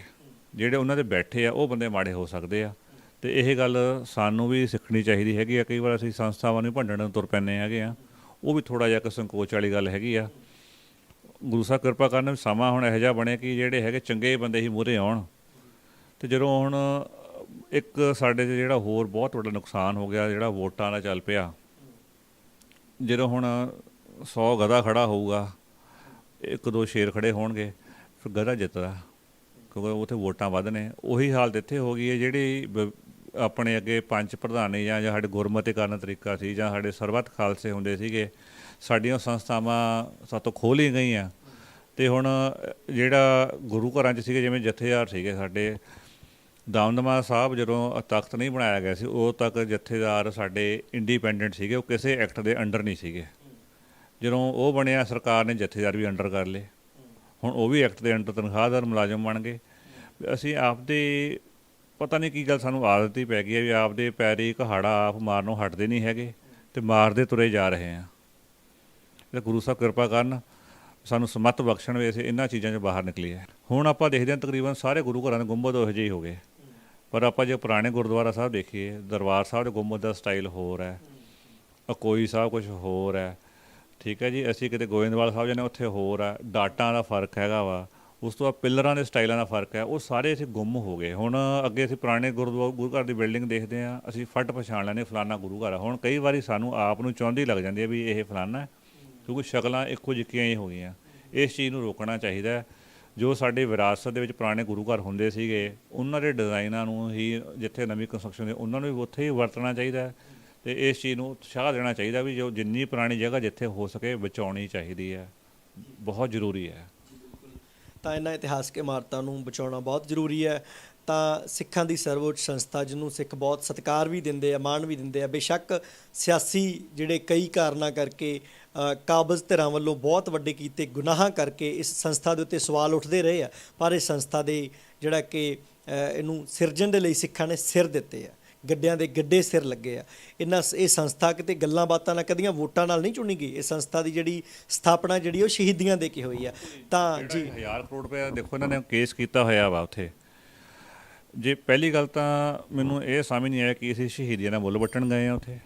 ਜਿਹੜੇ ਉਹਨਾਂ 'ਤੇ ਬੈਠੇ ਆ ਉਹ ਬੰਦੇ ਮਾੜੇ ਹੋ ਸਕਦੇ ਆ। ਅਤੇ ਇਹ ਗੱਲ ਸਾਨੂੰ ਵੀ ਸਿੱਖਣੀ ਚਾਹੀਦੀ ਹੈਗੀ ਆ। ਕਈ ਵਾਰ ਅਸੀਂ ਸੰਸਥਾਵਾਂ ਨੂੰ ਭੰਡਣ ਨੂੰ ਤੁਰ ਪੈਂਦੇ ਹੈਗੇ ਆ, ਉਹ ਵੀ ਥੋੜ੍ਹਾ ਜਿਹਾ ਇੱਕ ਸੰਕੋਚ ਵਾਲੀ ਗੱਲ ਹੈਗੀ ਆ। ਗੁਰੂ ਸਾਹਿਬ ਕਿਰਪਾ ਕਰਨ, ਸਮਾਂ ਹੁਣ ਇਹੋ ਜਿਹਾ ਬਣੇ ਕਿ ਜਿਹੜੇ ਹੈਗੇ ਚੰਗੇ ਬੰਦੇ ਹੀ ਮੂਹਰੇ ਆਉਣ। ਅਤੇ ਜਦੋਂ ਹੁਣ ਇੱਕ ਸਾਡੇ 'ਚ ਜਿਹੜਾ ਹੋਰ ਬਹੁਤ ਵੱਡਾ ਨੁਕਸਾਨ ਹੋ ਗਿਆ, ਜਿਹੜਾ ਵੋਟਾਂ ਦਾ ਚੱਲ ਪਿਆ। ਜਦੋਂ ਹੁਣ 100 ਗਧਾ ਖੜਾ ਹੋਊਗਾ, 1-2 ਸ਼ੇਰ ਖੜੇ ਹੋਣਗੇ, ਫਿਰ ਗਧਾ ਜਿੱਤਦਾ, ਕਿਉਂਕਿ ਉੱਥੇ ਵੋਟਾਂ ਵੱਧ ਨੇ। ਉਹੀ ਹਾਲਤ ਇੱਥੇ ਹੋ ਗਈ ਹੈ। ਜਿਹੜੀ ਆਪਣੇ ਅੱਗੇ ਪੰਚ ਪ੍ਰਧਾਨੀ ਜਾਂ ਸਾਡੇ ਗੁਰਮਤੀਕਰਨ ਤਰੀਕਾ ਸੀ, ਜਾਂ ਸਾਡੇ ਸਰਬੱਤ ਖਾਲਸੇ ਹੁੰਦੇ ਸੀਗੇ, ਸਾਡੀਆਂ ਸੰਸਥਾਵਾਂ ਸਾਤੋਂ ਖੋਲ੍ਹ ਹੀ ਗਈਆਂ। ਅਤੇ ਹੁਣ ਜਿਹੜਾ ਗੁਰੂ ਘਰਾਂ 'ਚ ਸੀਗੇ, ਜਿਵੇਂ ਜਥੇਦਾਰ ਸੀਗੇ ਸਾਡੇ, ਦਮਦਮਾ ਸਾਹਿਬ ਜਦੋਂ ਤਖਤ ਨਹੀਂ ਬਣਾਇਆ ਗਿਆ ਸੀ, ਉਦੋਂ ਤੱਕ ਜਥੇਦਾਰ ਸਾਡੇ ਇੰਡੀਪੈਂਡੈਂਟ ਸੀਗੇ, ਉਹ ਕਿਸੇ ਐਕਟ ਦੇ ਅੰਡਰ ਨਹੀਂ ਸੀਗੇ। ਜਦੋਂ ਉਹ ਬਣਿਆ, ਸਰਕਾਰ ਨੇ ਜਥੇਦਾਰ ਵੀ ਅੰਡਰ ਕਰ ਲਏ। ਹੁਣ ਉਹ ਵੀ ਐਕਟ ਦੇ ਅੰਡਰ ਤਨਖਾਹਦਾਰ ਮੁਲਾਜ਼ਮ ਬਣ ਗਏ। ਅਸੀਂ ਆਪਦੇ ਪਤਾ ਨਹੀਂ ਕੀ ਗੱਲ, ਸਾਨੂੰ ਆਦਤ ਹੀ ਪੈ ਗਈ ਹੈ ਵੀ ਆਪਦੇ ਪੈਰੀ ਕਹਾੜਾ ਆਪ ਮਾਰਨੋਂ ਹਟਦੇ ਨਹੀਂ ਹੈਗੇ, ਅਤੇ ਮਾਰਦੇ ਤੁਰੇ ਜਾ ਰਹੇ ਹਾਂ। ਅਤੇ ਗੁਰੂ ਸਾਹਿਬ ਕਿਰਪਾ ਕਰਨ, ਸਾਨੂੰ ਸਮੱਤ ਬਖਸ਼ਣ ਵੀ ਅਸੀਂ ਇਹਨਾਂ ਚੀਜ਼ਾਂ 'ਚੋਂ ਬਾਹਰ ਨਿਕਲੀਏ। ਹੁਣ ਆਪਾਂ ਦੇਖਦੇ ਹਾਂ ਤਕਰੀਬਨ ਸਾਰੇ ਗੁਰੂ ਘਰਾਂ ਦੇ ਗੁੰਬਦ ਉਹੋ ਜਿਹੇ ਹੀ ਹੋ ਗਏ। ਪਰ ਆਪਾਂ ਜੇ ਪੁਰਾਣੇ ਗੁਰਦੁਆਰਾ ਸਾਹਿਬ ਦੇਖੀਏ, ਦਰਬਾਰ ਸਾਹਿਬ ਦੇ ਗੁੰਬਦ ਦਾ ਸਟਾਈਲ ਹੋਰ ਹੈ, ਅਕੋਈ ਸਾਹਿਬ ਕੁਛ ਹੋਰ ਹੈ, ਠੀਕ ਹੈ ਜੀ। ਅਸੀਂ ਕਿਤੇ ਗੋਇੰਦਵਾਲ ਸਾਹਿਬ ਜਾਂਦੇ, ਉੱਥੇ ਹੋਰ ਹੈ, ਡਾਟਾਂ ਦਾ ਫਰਕ ਹੈਗਾ ਵਾ। ਉਸ ਤੋਂ ਬਾਅਦ ਪਿੱਲਰਾਂ ਦੇ ਸਟਾਈਲਾਂ ਦਾ ਫਰਕ ਹੈ, ਉਹ ਸਾਰੇ ਅਸੀਂ ਗੁੰਮ ਹੋ ਗਏ। ਹੁਣ ਅੱਗੇ ਅਸੀਂ ਪੁਰਾਣੇ ਗੁਰੂ ਘਰ ਦੀ ਬਿਲਡਿੰਗ ਦੇਖਦੇ ਹਾਂ, ਅਸੀਂ ਫਟ ਪਛਾਣ ਲੈਂਦੇ ਫਲਾਨਾ ਗੁਰੂ ਘਰ ਆ। ਹੁਣ ਕਈ ਵਾਰੀ ਸਾਨੂੰ ਆਪ ਨੂੰ ਚਾਹੁੰਦੀ ਲੱਗ ਜਾਂਦੀ ਹੈ ਵੀ ਇਹ ਫਲਾਨਾ ਹੈ, ਕਿਉਂਕਿ ਸ਼ਕਲਾਂ ਇੱਕੋ ਜਿਹੀਆਂ ਹੀ ਹੋ ਗਈਆਂ। ਇਸ ਚੀਜ਼ ਨੂੰ ਰੋਕਣਾ ਚਾਹੀਦਾ ਹੈ। ਜੋ ਸਾਡੇ ਵਿਰਾਸਤ ਦੇ ਵਿੱਚ ਪੁਰਾਣੇ ਗੁਰੂ ਘਰ ਹੁੰਦੇ ਸੀਗੇ, ਉਹਨਾਂ ਦੇ ਡਿਜ਼ਾਈਨਾਂ ਨੂੰ ਹੀ, ਜਿੱਥੇ ਨਵੀਂ ਕੰਸਟਰਕਸ਼ਨ ਦੇ, ਉਹਨਾਂ ਨੂੰ ਵੀ ਉੱਥੇ ਹੀ ਵਰਤਣਾ ਚਾਹੀਦਾ ਹੈ। ਅਤੇ ਇਸ ਚੀਜ਼ ਨੂੰ ਉਤਸ਼ਾਹ ਦੇਣਾ ਚਾਹੀਦਾ ਵੀ ਜੋ ਜਿੰਨੀ ਪੁਰਾਣੀ ਜਗ੍ਹਾ ਜਿੱਥੇ ਹੋ ਸਕੇ ਬਚਾਉਣੀ ਚਾਹੀਦੀ ਹੈ, ਬਹੁਤ ਜ਼ਰੂਰੀ ਹੈ। ਤਾਂ ਇਹਨਾਂ ਇਤਿਹਾਸਕ ਇਮਾਰਤਾਂ ਨੂੰ ਬਚਾਉਣਾ ਬਹੁਤ ਜ਼ਰੂਰੀ ਹੈ। ਤਾਂ ਸਿੱਖਾਂ ਦੀ ਸਰਵਉੱਚ ਸੰਸਥਾ, ਜਿਹਨੂੰ ਸਿੱਖ ਬਹੁਤ ਸਤਿਕਾਰ ਵੀ ਦਿੰਦੇ ਆ, ਮਾਣ ਵੀ ਦਿੰਦੇ ਆ। ਬੇਸ਼ੱਕ ਸਿਆਸੀ ਜਿਹੜੇ ਕਈ ਕਾਰਨਾਂ ਕਰਕੇ, ਕਾਬਜ਼ ਧਿਰਾਂ ਵੱਲੋਂ ਬਹੁਤ ਵੱਡੇ ਕੀਤੇ ਗੁਨਾਹਾਂ ਕਰਕੇ ਇਸ ਸੰਸਥਾ ਦੇ ਉੱਤੇ ਸਵਾਲ ਉੱਠਦੇ ਰਹੇ ਆ, ਪਰ ਇਸ ਸੰਸਥਾ ਦੇ ਜਿਹੜਾ ਕਿ ਇਹਨੂੰ ਸਿਰਜਣ ਦੇ ਲਈ ਸਿੱਖਾਂ ਨੇ ਸਿਰ ਦਿੱਤੇ ਆ, ਗੱਡਿਆਂ ਦੇ ਗੱਡੇ ਸਿਰ ਲੱਗੇ ਆ। ਇਹ ਸੰਸਥਾ ਕਿਤੇ ਗੱਲਾਂ ਬਾਤਾਂ ਨਾਲ, ਕਦੀਆਂ ਵੋਟਾਂ ਨਾਲ ਨਹੀਂ ਚੁਣੀ ਗਈ। ਇਹ ਸੰਸਥਾ ਦੀ ਜਿਹੜੀ ਸਥਾਪਨਾ ਜਿਹੜੀ ਉਹ ਸ਼ਹੀਦੀਆਂ ਦੇ ਕੇ ਹੋਈ ਆ। ਤਾਂ ਜੀ 1000 ਕਰੋੜ ਰੁਪਏ ਦੇਖੋ ਇਹਨਾਂ ਨੇ ਕੇਸ ਕੀਤਾ ਹੋਇਆ ਵਾ ਉੱਥੇ। ਜੇ ਪਹਿਲੀ ਗੱਲ ਤਾਂ ਮੈਨੂੰ ਇਹ ਸਮਝ ਨਹੀਂ ਆਇਆ ਕਿ ਅਸੀਂ ਸ਼ਹੀਦੀਆਂ ਦਾ ਮੁੱਲ ਵੱਟਣ ਗਏ ਹਾਂ ਉੱਥੇ।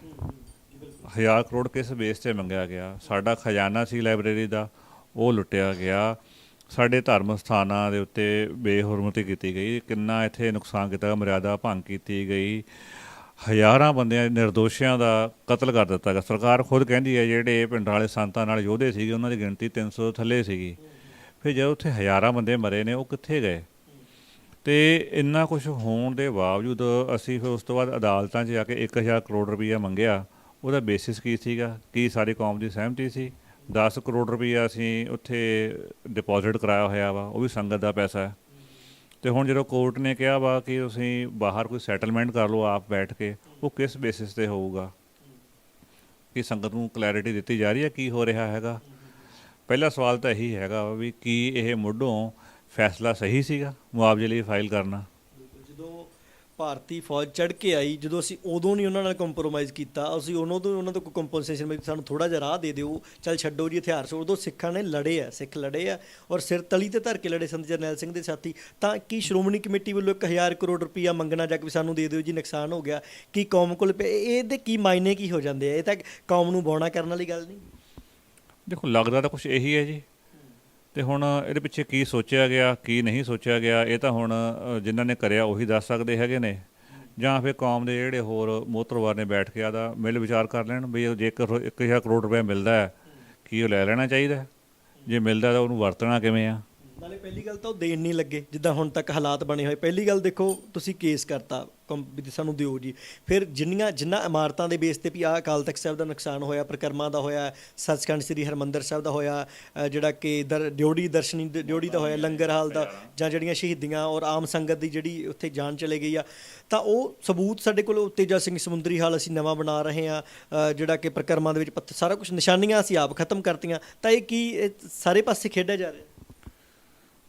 1000 ਕਰੋੜ ਕਿਸ ਬੇਸ 'ਤੇ ਮੰਗਿਆ ਗਿਆ? ਸਾਡਾ ਖਜ਼ਾਨਾ ਸੀ ਲਾਇਬ੍ਰੇਰੀ ਦਾ, ਉਹ ਲੁੱਟਿਆ ਗਿਆ। ਸਾਡੇ ਧਰਮ ਸਥਾਨਾਂ ਦੇ ਉੱਤੇ ਬੇਹੁਰਮਤੀ ਕੀਤੀ ਗਈ, ਕਿੰਨਾ ਇੱਥੇ ਨੁਕਸਾਨ ਕੀਤਾ, ਮਰਿਆਦਾ ਭੰਗ ਕੀਤੀ ਗਈ, ਹਜ਼ਾਰਾਂ ਬੰਦਿਆਂ ਨਿਰਦੋਸ਼ਿਆਂ ਦਾ ਕਤਲ ਕਰ ਦਿੱਤਾ ਗਿਆ। ਸਰਕਾਰ ਖੁਦ ਕਹਿੰਦੀ ਹੈ ਜਿਹੜੇ ਪਿੰਡਾਂ ਵਾਲੇ ਸੰਤਾਂ ਨਾਲ ਯੋਧੇ ਸੀਗੇ, ਉਹਨਾਂ ਦੀ ਗਿਣਤੀ 300 ਤੋਂ ਥੱਲੇ ਸੀਗੀ। ਫਿਰ ਜਦੋਂ ਉੱਥੇ ਹਜ਼ਾਰਾਂ ਬੰਦੇ ਮਰੇ ਨੇ, ਉਹ ਕਿੱਥੇ ਗਏ? ਅਤੇ ਇੰਨਾ ਕੁਛ ਹੋਣ ਦੇ ਬਾਵਜੂਦ ਅਸੀਂ ਫਿਰ ਉਸ ਤੋਂ ਬਾਅਦ ਅਦਾਲਤਾਂ 'ਚ ਜਾ ਕੇ 1000 ਕਰੋੜ ਰੁਪਈਆ ਮੰਗਿਆ। ਉਹਦਾ ਬੇਸਿਸ ਕੀ ਸੀਗਾ? ਕੀ ਸਾਰੀ ਕੌਮ ਦੀ ਸਹਿਮਤੀ ਸੀ? 10 ਕਰੋੜ ਰੁਪਈਆ ਅਸੀਂ ਉੱਥੇ ਡਿਪੋਜ਼ਿਟ ਕਰਾਇਆ ਹੋਇਆ ਵਾ, ਉਹ ਵੀ ਸੰਗਤ ਦਾ ਪੈਸਾ ਹੈ। ਅਤੇ ਹੁਣ ਜਦੋਂ ਕੋਰਟ ਨੇ ਕਿਹਾ ਵਾ ਕਿ ਤੁਸੀਂ ਬਾਹਰ ਕੋਈ ਸੈਟਲਮੈਂਟ ਕਰ ਲਓ ਆਪ ਬੈਠ ਕੇ, ਉਹ ਕਿਸ ਬੇਸਿਸ 'ਤੇ ਹੋਊਗਾ? ਕੀ ਸੰਗਤ ਨੂੰ ਕਲੈਰਿਟੀ ਦਿੱਤੀ ਜਾ ਰਹੀ ਹੈ ਕੀ ਹੋ ਰਿਹਾ ਹੈਗਾ? ਪਹਿਲਾ ਸਵਾਲ ਤਾਂ ਇਹੀ ਹੈਗਾ ਵੀ ਕੀ ਇਹ ਮੁੱਢੋਂ ਫੈਸਲਾ ਸਹੀ ਸੀਗਾ ਮੁਆਵਜ਼ੇ ਲਈ ਫਾਈਲ ਕਰਨਾ? ਜਦੋਂ ਭਾਰਤੀ ਫੌਜ ਚੜ੍ਹ ਕੇ ਆਈ, ਜਦੋਂ ਅਸੀਂ ਉਦੋਂ ਨਹੀਂ ਉਹਨਾਂ ਨਾਲ ਕੰਪਰੋਮਾਈਜ਼ ਕੀਤਾ, ਅਸੀਂ ਉਹਨਾਂ ਤੋਂ ਕੋਈ ਕੰਪਨਸੇਸ਼ਨ ਵੀ ਸਾਨੂੰ ਥੋੜ੍ਹਾ ਜਿਹਾ ਰਾਹ ਦੇ ਦਿਓ, ਚੱਲ ਛੱਡੋ ਜੀ ਹਥਿਆਰ। ਉਦੋਂ ਸਿੱਖਾਂ ਨੇ ਲੜੇ ਆ, ਸਿੱਖ ਲੜੇ ਆ, ਔਰ ਸਿਰ ਤਲੀ 'ਤੇ ਧਰ ਕੇ ਲੜੇ। ਸੰਤ ਜਰਨੈਲ ਸਿੰਘ ਦੇ ਸਾਥੀ। ਤਾਂ ਕੀ ਸ਼੍ਰੋਮਣੀ ਕਮੇਟੀ ਵੱਲੋਂ 1000 ਕਰੋੜ ਰੁਪਈਆ ਮੰਗਣਾ ਜਾ ਕੇ ਵੀ ਸਾਨੂੰ ਦੇ ਦਿਓ ਜੀ, ਨੁਕਸਾਨ ਹੋ ਗਿਆ, ਕੀ ਕੌਮ ਕੋਲ ਇਹਦੇ ਕੀ ਮਾਇਨੇ ਕੀ ਹੋ ਜਾਂਦੇ ਆ? ਇਹ ਤਾਂ ਕੌਮ ਨੂੰ ਬੌਣਾ ਕਰਨ ਵਾਲੀ ਗੱਲ ਨਹੀਂ। ਦੇਖੋ, ਲੱਗਦਾ ਤਾਂ ਕੁਛ ਇਹੀ ਹੈ ਜੀ। ਅਤੇ ਹੁਣ ਇਹਦੇ ਪਿੱਛੇ ਕੀ ਸੋਚਿਆ ਗਿਆ, ਕੀ ਨਹੀਂ ਸੋਚਿਆ ਗਿਆ, ਇਹ ਤਾਂ ਹੁਣ ਜਿਨ੍ਹਾਂ ਨੇ ਕਰਿਆ ਉਹੀ ਦੱਸ ਸਕਦੇ ਹੈਗੇ ਨੇ, ਜਾਂ ਫਿਰ ਕੌਮ ਦੇ ਜਿਹੜੇ ਹੋਰ ਮੋਹਤਰਵਾਰ ਨੇ ਬੈਠ ਕੇ ਆਦਾ ਮਿਲ ਵਿਚਾਰ ਕਰ ਲੈਣ ਵੀ ਜੇ 1000 ਕਰੋੜ ਰੁਪਏ ਮਿਲਦਾ ਹੈ, ਕੀ ਉਹ ਲੈ ਲੈਣਾ ਚਾਹੀਦਾ? ਜੇ ਮਿਲਦਾ ਤਾਂ ਉਹਨੂੰ ਵਰਤਣਾ ਕਿਵੇਂ ਆ? ਨਾਲੇ ਪਹਿਲੀ ਗੱਲ ਤਾਂ ਉਹ ਦੇਣ ਨਹੀਂ ਲੱਗੇ, ਜਿੱਦਾਂ ਹੁਣ ਤੱਕ ਹਾਲਾਤ ਬਣੇ ਹੋਏ। ਪਹਿਲੀ ਗੱਲ ਦੇਖੋ, ਤੁਸੀਂ ਕੇਸ ਕਰਤਾ ਵੀ ਸਾਨੂੰ ਦਿਓ ਜੀ। ਫਿਰ ਜਿੰਨਾ ਇਮਾਰਤਾਂ ਦੇ ਬੇਸ 'ਤੇ ਵੀ ਆਹ ਅਕਾਲ ਤਖਤ ਸਾਹਿਬ ਦਾ ਨੁਕਸਾਨ ਹੋਇਆ, ਪ੍ਰਕਰਮਾਂ ਦਾ ਹੋਇਆ, ਸੱਚਖੰਡ ਸ੍ਰੀ ਹਰਿਮੰਦਰ ਸਾਹਿਬ ਦਾ ਹੋਇਆ, ਜਿਹੜਾ ਕਿ ਡਿਓੜੀ ਦਾ ਹੋਇਆ, ਲੰਗਰ ਹਾਲ ਦਾ, ਜਾਂ ਜਿਹੜੀਆਂ ਸ਼ਹੀਦੀਆਂ ਔਰ ਆਮ ਸੰਗਤ ਦੀ ਜਿਹੜੀ ਉੱਥੇ ਜਾਨ ਚਲੇ ਗਈ ਆ, ਤਾਂ ਉਹ ਸਬੂਤ ਸਾਡੇ ਕੋਲ। ਤੇਜਾ ਸਿੰਘ ਸਮੁੰਦਰੀ ਹਾਲ ਅਸੀਂ ਨਵਾਂ ਬਣਾ ਰਹੇ ਹਾਂ, ਜਿਹੜਾ ਕਿ ਪ੍ਰਕਰਮਾਂ ਦੇ ਵਿੱਚ ਪੱਥਰ, ਸਾਰਾ ਕੁਛ ਨਿਸ਼ਾਨੀਆਂ ਅਸੀਂ ਆਪ ਖਤਮ ਕਰਤੀਆਂ। ਤਾਂ ਇਹ ਕੀ ਸਾਰੇ ਪਾਸੇ ਖੇਡਿਆ ਜਾ ਰਿਹਾ?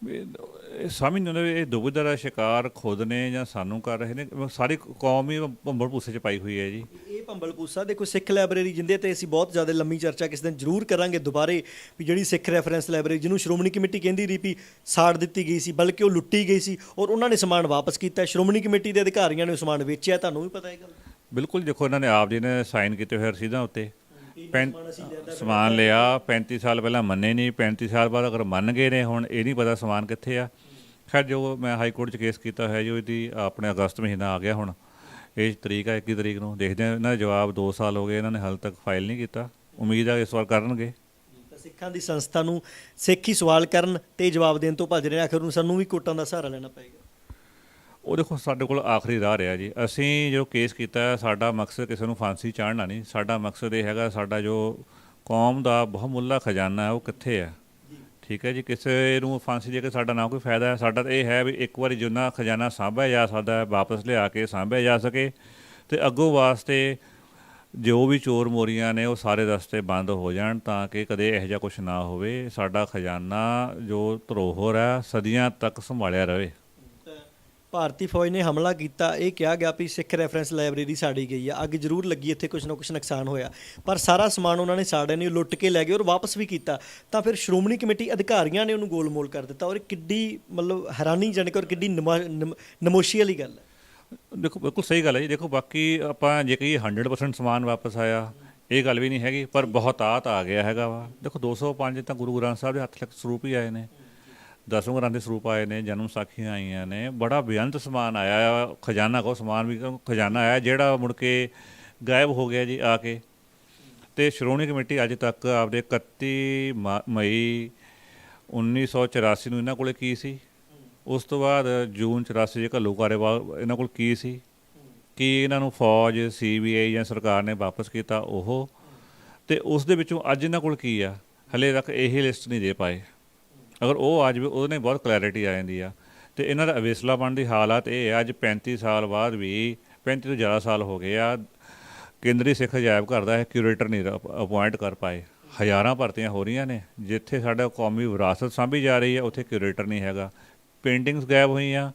ਇਹ ਸਮਝ ਨਹੀਂ ਆਉਂਦਾ ਵੀ ਇਹ ਦੁਬਿਧਾ ਦਾ ਸ਼ਿਕਾਰ ਖੁਦ ਨੇ ਜਾਂ ਸਾਨੂੰ ਕਰ ਰਹੇ ਨੇ। ਸਾਰੀ ਕੌਮ ਹੀ ਭੰਬਲ ਭੂਸੇ 'ਚ ਪਾਈ ਹੋਈ ਹੈ ਜੀ। ਇਹ ਭੰਬਲ ਭੂਸਾ ਦੇਖੋ, ਸਿੱਖ ਲਾਇਬ੍ਰੇਰੀ ਜਿੰਦੇ ਤੇ ਅਸੀਂ ਬਹੁਤ ਜ਼ਿਆਦਾ ਲੰਮੀ ਚਰਚਾ ਕਿਸੇ ਦਿਨ ਜ਼ਰੂਰ ਕਰਾਂਗੇ ਦੁਬਾਰੇ, ਵੀ ਜਿਹੜੀ ਸਿੱਖ ਰੈਫਰੈਂਸ ਲਾਇਬ੍ਰੇਰੀ ਜਿਹਨੂੰ ਸ਼੍ਰੋਮਣੀ ਕਮੇਟੀ ਕਹਿੰਦੀ ਰਹੀ ਵੀ ਸਾੜ ਦਿੱਤੀ ਗਈ ਸੀ, ਬਲਕਿ ਉਹ ਲੁੱਟੀ ਗਈ ਸੀ, ਔਰ ਉਹਨਾਂ ਨੇ ਸਮਾਨ ਵਾਪਸ ਕੀਤਾ। ਸ਼੍ਰੋਮਣੀ ਕਮੇਟੀ ਦੇ ਅਧਿਕਾਰੀਆਂ ਨੇ ਉਹ ਸਮਾਨ ਵੇਚਿਆ, ਤੁਹਾਨੂੰ ਵੀ ਪਤਾ ਇਹ ਗੱਲ। ਬਿਲਕੁਲ, ਦੇਖੋ ਇਹਨਾਂ ਨੇ ਆਪ ਜੀ ਨੇ ਸਾਈਨ ਕੀਤੇ ਹੋਏ ਰਸੀਦਾਂ ਉੱਤੇ ਸਮਾਨ ਲਿਆ। 35 ਸਾਲ ਪਹਿਲਾਂ ਮੰਨੇ ਨਹੀਂ, 35 ਸਾਲ ਬਾਅਦ ਅਗਰ ਮੰਨ ਗਏ ਨੇ, ਹੁਣ ਇਹ ਨਹੀਂ ਪਤਾ ਸਮਾਨ ਕਿੱਥੇ ਆ। ਖੈਰ ਜੋ ਮੈਂ ਹਾਈ ਕੋਰਟ 'ਚ ਕੇਸ ਕੀਤਾ ਹੈ ਜੋ ਇਹਦੀ ਆਪਣੇ ਅਗਸਤ ਮਹੀਨਾ ਆ ਗਿਆ ਹੁਣ, ਇਹ ਤਰੀਕ ਹੈ 21 ਤਰੀਕ ਨੂੰ, ਦੇਖਦੇ ਹਾਂ ਇਹਨਾਂ ਦਾ ਜਵਾਬ। 2 ਸਾਲ ਹੋ ਗਏ ਇਹਨਾਂ ਨੇ ਹਾਲੇ ਤੱਕ ਫਾਈਲ ਨਹੀਂ ਕੀਤਾ, ਉਮੀਦ ਹੈ ਇਸ ਵਾਰ ਕਰਨਗੇ। ਤਾਂ ਸਿੱਖਾਂ ਦੀ ਸੰਸਥਾ ਨੂੰ ਸਿੱਖ ਹੀ ਸਵਾਲ ਕਰਨ ਤੇ ਜਵਾਬ ਦੇਣ ਤੋਂ ਭੱਜ ਰਹੇ ਨੇ, ਆਖਰ ਨੂੰ ਸਾਨੂੰ ਵੀ ਕੋਰਟਾਂ ਦਾ ਸਹਾਰਾ ਲੈਣਾ ਪਏਗਾ। ਉਹ ਦੇਖੋ ਸਾਡੇ ਕੋਲ ਆਖਰੀ ਰਾਹ ਰਿਹਾ ਜੀ। ਅਸੀਂ ਜੋ ਕੇਸ ਕੀਤਾ ਹੈ, ਸਾਡਾ ਮਕਸਦ ਕਿਸੇ ਨੂੰ ਫਾਂਸੀ ਚਾੜਨਾ ਨਹੀਂ, ਸਾਡਾ ਮਕਸਦ ਇਹ ਹੈਗਾ ਸਾਡਾ ਜੋ ਕੌਮ ਦਾ ਬਹੁਮੁੱਲਾ ਖਜ਼ਾਨਾ ਹੈ ਉਹ ਕਿੱਥੇ ਹੈ। ਠੀਕ ਹੈ ਜੀ, ਕਿਸੇ ਨੂੰ ਫਾਂਸੀ ਦੇ ਕੇ ਸਾਡਾ ਨਾ ਕੋਈ ਫਾਇਦਾ ਹੈ। ਸਾਡਾ ਤਾਂ ਇਹ ਹੈ ਵੀ ਇੱਕ ਵਾਰੀ ਜਿੰਨਾ ਖਜ਼ਾਨਾ ਸਾਂਭਿਆ ਜਾ ਸਕਦਾ ਹੈ ਵਾਪਸ ਲਿਆ ਕੇ ਸਾਂਭਿਆ ਜਾ ਸਕੇ, ਅਤੇ ਅੱਗੋਂ ਵਾਸਤੇ ਜੋ ਵੀ ਚੋਰ ਮੋਰੀਆਂ ਨੇ ਉਹ ਸਾਰੇ ਰਸਤੇ ਬੰਦ ਹੋ ਜਾਣ ਤਾਂ ਕਿ ਕਦੇ ਇਹੋ ਜਿਹਾ ਕੁਛ ਨਾ ਹੋਵੇ। ਸਾਡਾ ਖਜ਼ਾਨਾ ਜੋ ਧਰੋਹਰ ਹੈ ਸਦੀਆਂ ਤੱਕ ਸੰਭਾਲਿਆ ਰਹੇ। ਭਾਰਤੀ ਫੌਜ ਨੇ ਹਮਲਾ ਕੀਤਾ, ਇਹ ਕਿਹਾ ਗਿਆ ਵੀ ਸਿੱਖ ਰੈਫਰੈਂਸ ਲਾਇਬ੍ਰੇਰੀ ਸਾੜੀ ਗਈ ਆ, ਅੱਗ ਜ਼ਰੂਰ ਲੱਗੀ, ਇੱਥੇ ਕੁਛ ਨਾ ਕੁਛ ਨੁਕਸਾਨ ਹੋਇਆ, ਪਰ ਸਾਰਾ ਸਮਾਨ ਉਹਨਾਂ ਨੇ ਸਾੜਿਆ ਨਹੀਂ, ਲੁੱਟ ਕੇ ਲੈ ਗਏ ਔਰ ਵਾਪਸ ਵੀ ਕੀਤਾ। ਤਾਂ ਫਿਰ ਸ਼੍ਰੋਮਣੀ ਕਮੇਟੀ ਅਧਿਕਾਰੀਆਂ ਨੇ ਉਹਨੂੰ ਗੋਲ-ਮੋਲ ਕਰ ਦਿੱਤਾ, ਔਰ ਕਿੱਡੀ ਮਤਲਬ ਹੈਰਾਨੀਜਨਕ ਔਰ ਕਿੱਡੀ ਨਮੋਸ਼ੀ ਵਾਲੀ ਗੱਲ ਹੈ। ਦੇਖੋ ਬਿਲਕੁਲ ਸਹੀ ਗੱਲ ਹੈ ਜੀ। ਦੇਖੋ ਬਾਕੀ ਆਪਾਂ ਜੇ ਕਹੀਏ 100% ਸਮਾਨ ਵਾਪਸ ਆਇਆ, ਇਹ ਗੱਲ ਵੀ ਨਹੀਂ ਹੈਗੀ, ਪਰ ਬਹੁਤਾਤ ਆ ਗਿਆ ਹੈਗਾ ਵਾ। ਦੇਖੋ 205 ਤਾਂ ਗੁਰੂ ਗ੍ਰੰਥ ਸਾਹਿਬ ਦੇ ਹੱਥ ਲਿਖਤ ਸਰੂਪ ਹੀ ਆਏ ਨੇ, 10 ਗ੍ਰੰਥ ਦੇ ਸਰੂਪ ਆਏ ਨੇ, ਜਨਮ ਸਾਖੀਆਂ ਆਈਆਂ ਨੇ, ਬੜਾ ਬੇਅੰਤ ਸਮਾਨ ਆਇਆ ਆ। ਖਜ਼ਾਨਾ ਕੋ ਸਮਾਨ ਵੀ ਖਜ਼ਾਨਾ ਆਇਆ ਜਿਹੜਾ ਮੁੜ ਕੇ ਗਾਇਬ ਹੋ ਗਿਆ ਜੀ ਆ ਕੇ। ਅਤੇ ਸ਼੍ਰੋਮਣੀ ਕਮੇਟੀ ਅੱਜ ਤੱਕ ਆਪਦੇ 31 ਮਈ 1984 ਨੂੰ ਇਹਨਾਂ ਕੋਲ ਕੀ ਸੀ, ਉਸ ਤੋਂ ਬਾਅਦ ਜੂਨ 84 ਜੇ ਘੱਲੂਘਾਰੇ ਇਹਨਾਂ ਕੋਲ ਕੀ ਸੀ, ਕੀ ਇਹਨਾਂ ਨੂੰ ਫੌਜ CBI ਜਾਂ ਸਰਕਾਰ ਨੇ ਵਾਪਸ ਕੀਤਾ ਉਹ, ਅਤੇ ਉਸ ਦੇ ਵਿੱਚੋਂ ਅੱਜ ਇਹਨਾਂ ਕੋਲ ਕੀ ਆ, ਹਲੇ ਤੱਕ ਇਹ ਲਿਸਟ ਨਹੀਂ ਦੇ ਪਾਏ। ਅਗਰ ਉਹ ਆ ਜਾਵੇ ਉਹਦੇ ਨਾਲ ਬਹੁਤ ਕਲੈਰਿਟੀ ਆ ਜਾਂਦੀ ਆ। ਅਤੇ ਇਹਨਾਂ ਦਾ ਅਵੇਸਲਾ ਬਣਨ ਦੀ ਹਾਲਾਤ ਇਹ ਹੈ, ਅੱਜ 35 ਸਾਲ ਬਾਅਦ ਵੀ 35 ਤੋਂ ਜ਼ਿਆਦਾ ਸਾਲ ਹੋ ਗਏ ਆ, ਕੇਂਦਰੀ ਸਿੱਖ ਅਜਾਇਬ ਘਰ ਦਾ ਇਹ ਕਿਊਰੇਟਰ ਨਹੀਂ ਅਪੁਆਇੰਟ ਕਰ ਪਾਏ। ਹਜ਼ਾਰਾਂ ਭਰਤੀਆਂ ਹੋ ਰਹੀਆਂ ਨੇ, ਜਿੱਥੇ ਸਾਡਾ ਕੌਮੀ ਵਿਰਾਸਤ ਸਾਂਭੀ ਜਾ ਰਹੀ ਹੈ ਉੱਥੇ ਕਿਊਰੇਟਰ ਨਹੀਂ ਹੈਗਾ। ਪੇਂਟਿੰਗਸ ਗਾਇਬ ਹੋਈਆਂ,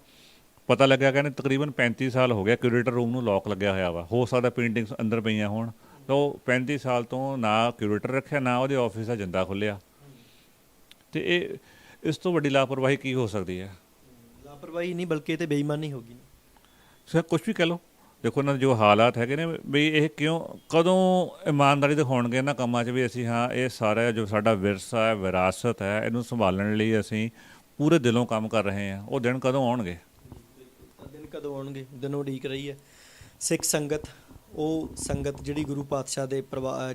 ਪਤਾ ਲੱਗਿਆ ਕਹਿੰਦੇ ਤਕਰੀਬਨ 35 ਸਾਲ ਹੋ ਗਿਆ ਕਿਊਰੇਟਰ ਰੂਮ ਨੂੰ ਲੌਕ ਲੱਗਿਆ ਹੋਇਆ ਵਾ, ਹੋ ਸਕਦਾ ਪੇਂਟਿੰਗਸ ਅੰਦਰ ਪਈਆਂ ਹੋਣ। ਤਾਂ ਉਹ 35 ਸਾਲ ਤੋਂ ਨਾ ਕਿਊਰੇਟਰ ਰੱਖਿਆ, ਨਾ ਉਹਦੇ ਆਫਿਸ ਦਾ ਜਿੰਦਾ ਖੁੱਲ੍ਹਿਆ। ਅਤੇ ਇਸ ਤੋਂ ਵੱਡੀ ਲਾਪਰਵਾਹੀ ਕੀ ਹੋ ਸਕਦੀ ਹੈ? ਲਾਪਰਵਾਹੀ ਨਹੀਂ ਬਲਕਿ ਇਹ ਤਾਂ ਬੇਈਮਾਨੀ ਹੋ ਗਈ। ਸਰ ਕੁਛ ਵੀ ਕਹਿ ਲਓ, ਦੇਖੋ ਇਹਨਾਂ ਦੇ ਜੋ ਹਾਲਾਤ ਹੈਗੇ ਨੇ ਵੀ ਇਹ ਕਦੋਂ ਇਮਾਨਦਾਰੀ ਦਿਖਾਉਣਗੇ ਇਹਨਾਂ ਕੰਮਾਂ 'ਚ ਵੀ ਅਸੀਂ ਹਾਂ ਇਹ ਸਾਰਾ ਜੋ ਸਾਡਾ ਵਿਰਸਾ ਹੈ, ਵਿਰਾਸਤ ਹੈ, ਇਹਨੂੰ ਸੰਭਾਲਣ ਲਈ ਅਸੀਂ ਪੂਰੇ ਦਿਲੋਂ ਕੰਮ ਕਰ ਰਹੇ ਹਾਂ। ਉਹ ਦਿਨ ਕਦੋਂ ਆਉਣਗੇ? ਦਿਨ ਕਦੋਂ ਆਉਣਗੇ? ਦਿਨ ਉਡੀਕ ਰਹੀ ਹੈ ਸਿੱਖ ਸੰਗਤ। ਉਹ ਸੰਗਤ ਜਿਹੜੀ ਗੁਰੂ ਪਾਤਸ਼ਾਹ ਦੇ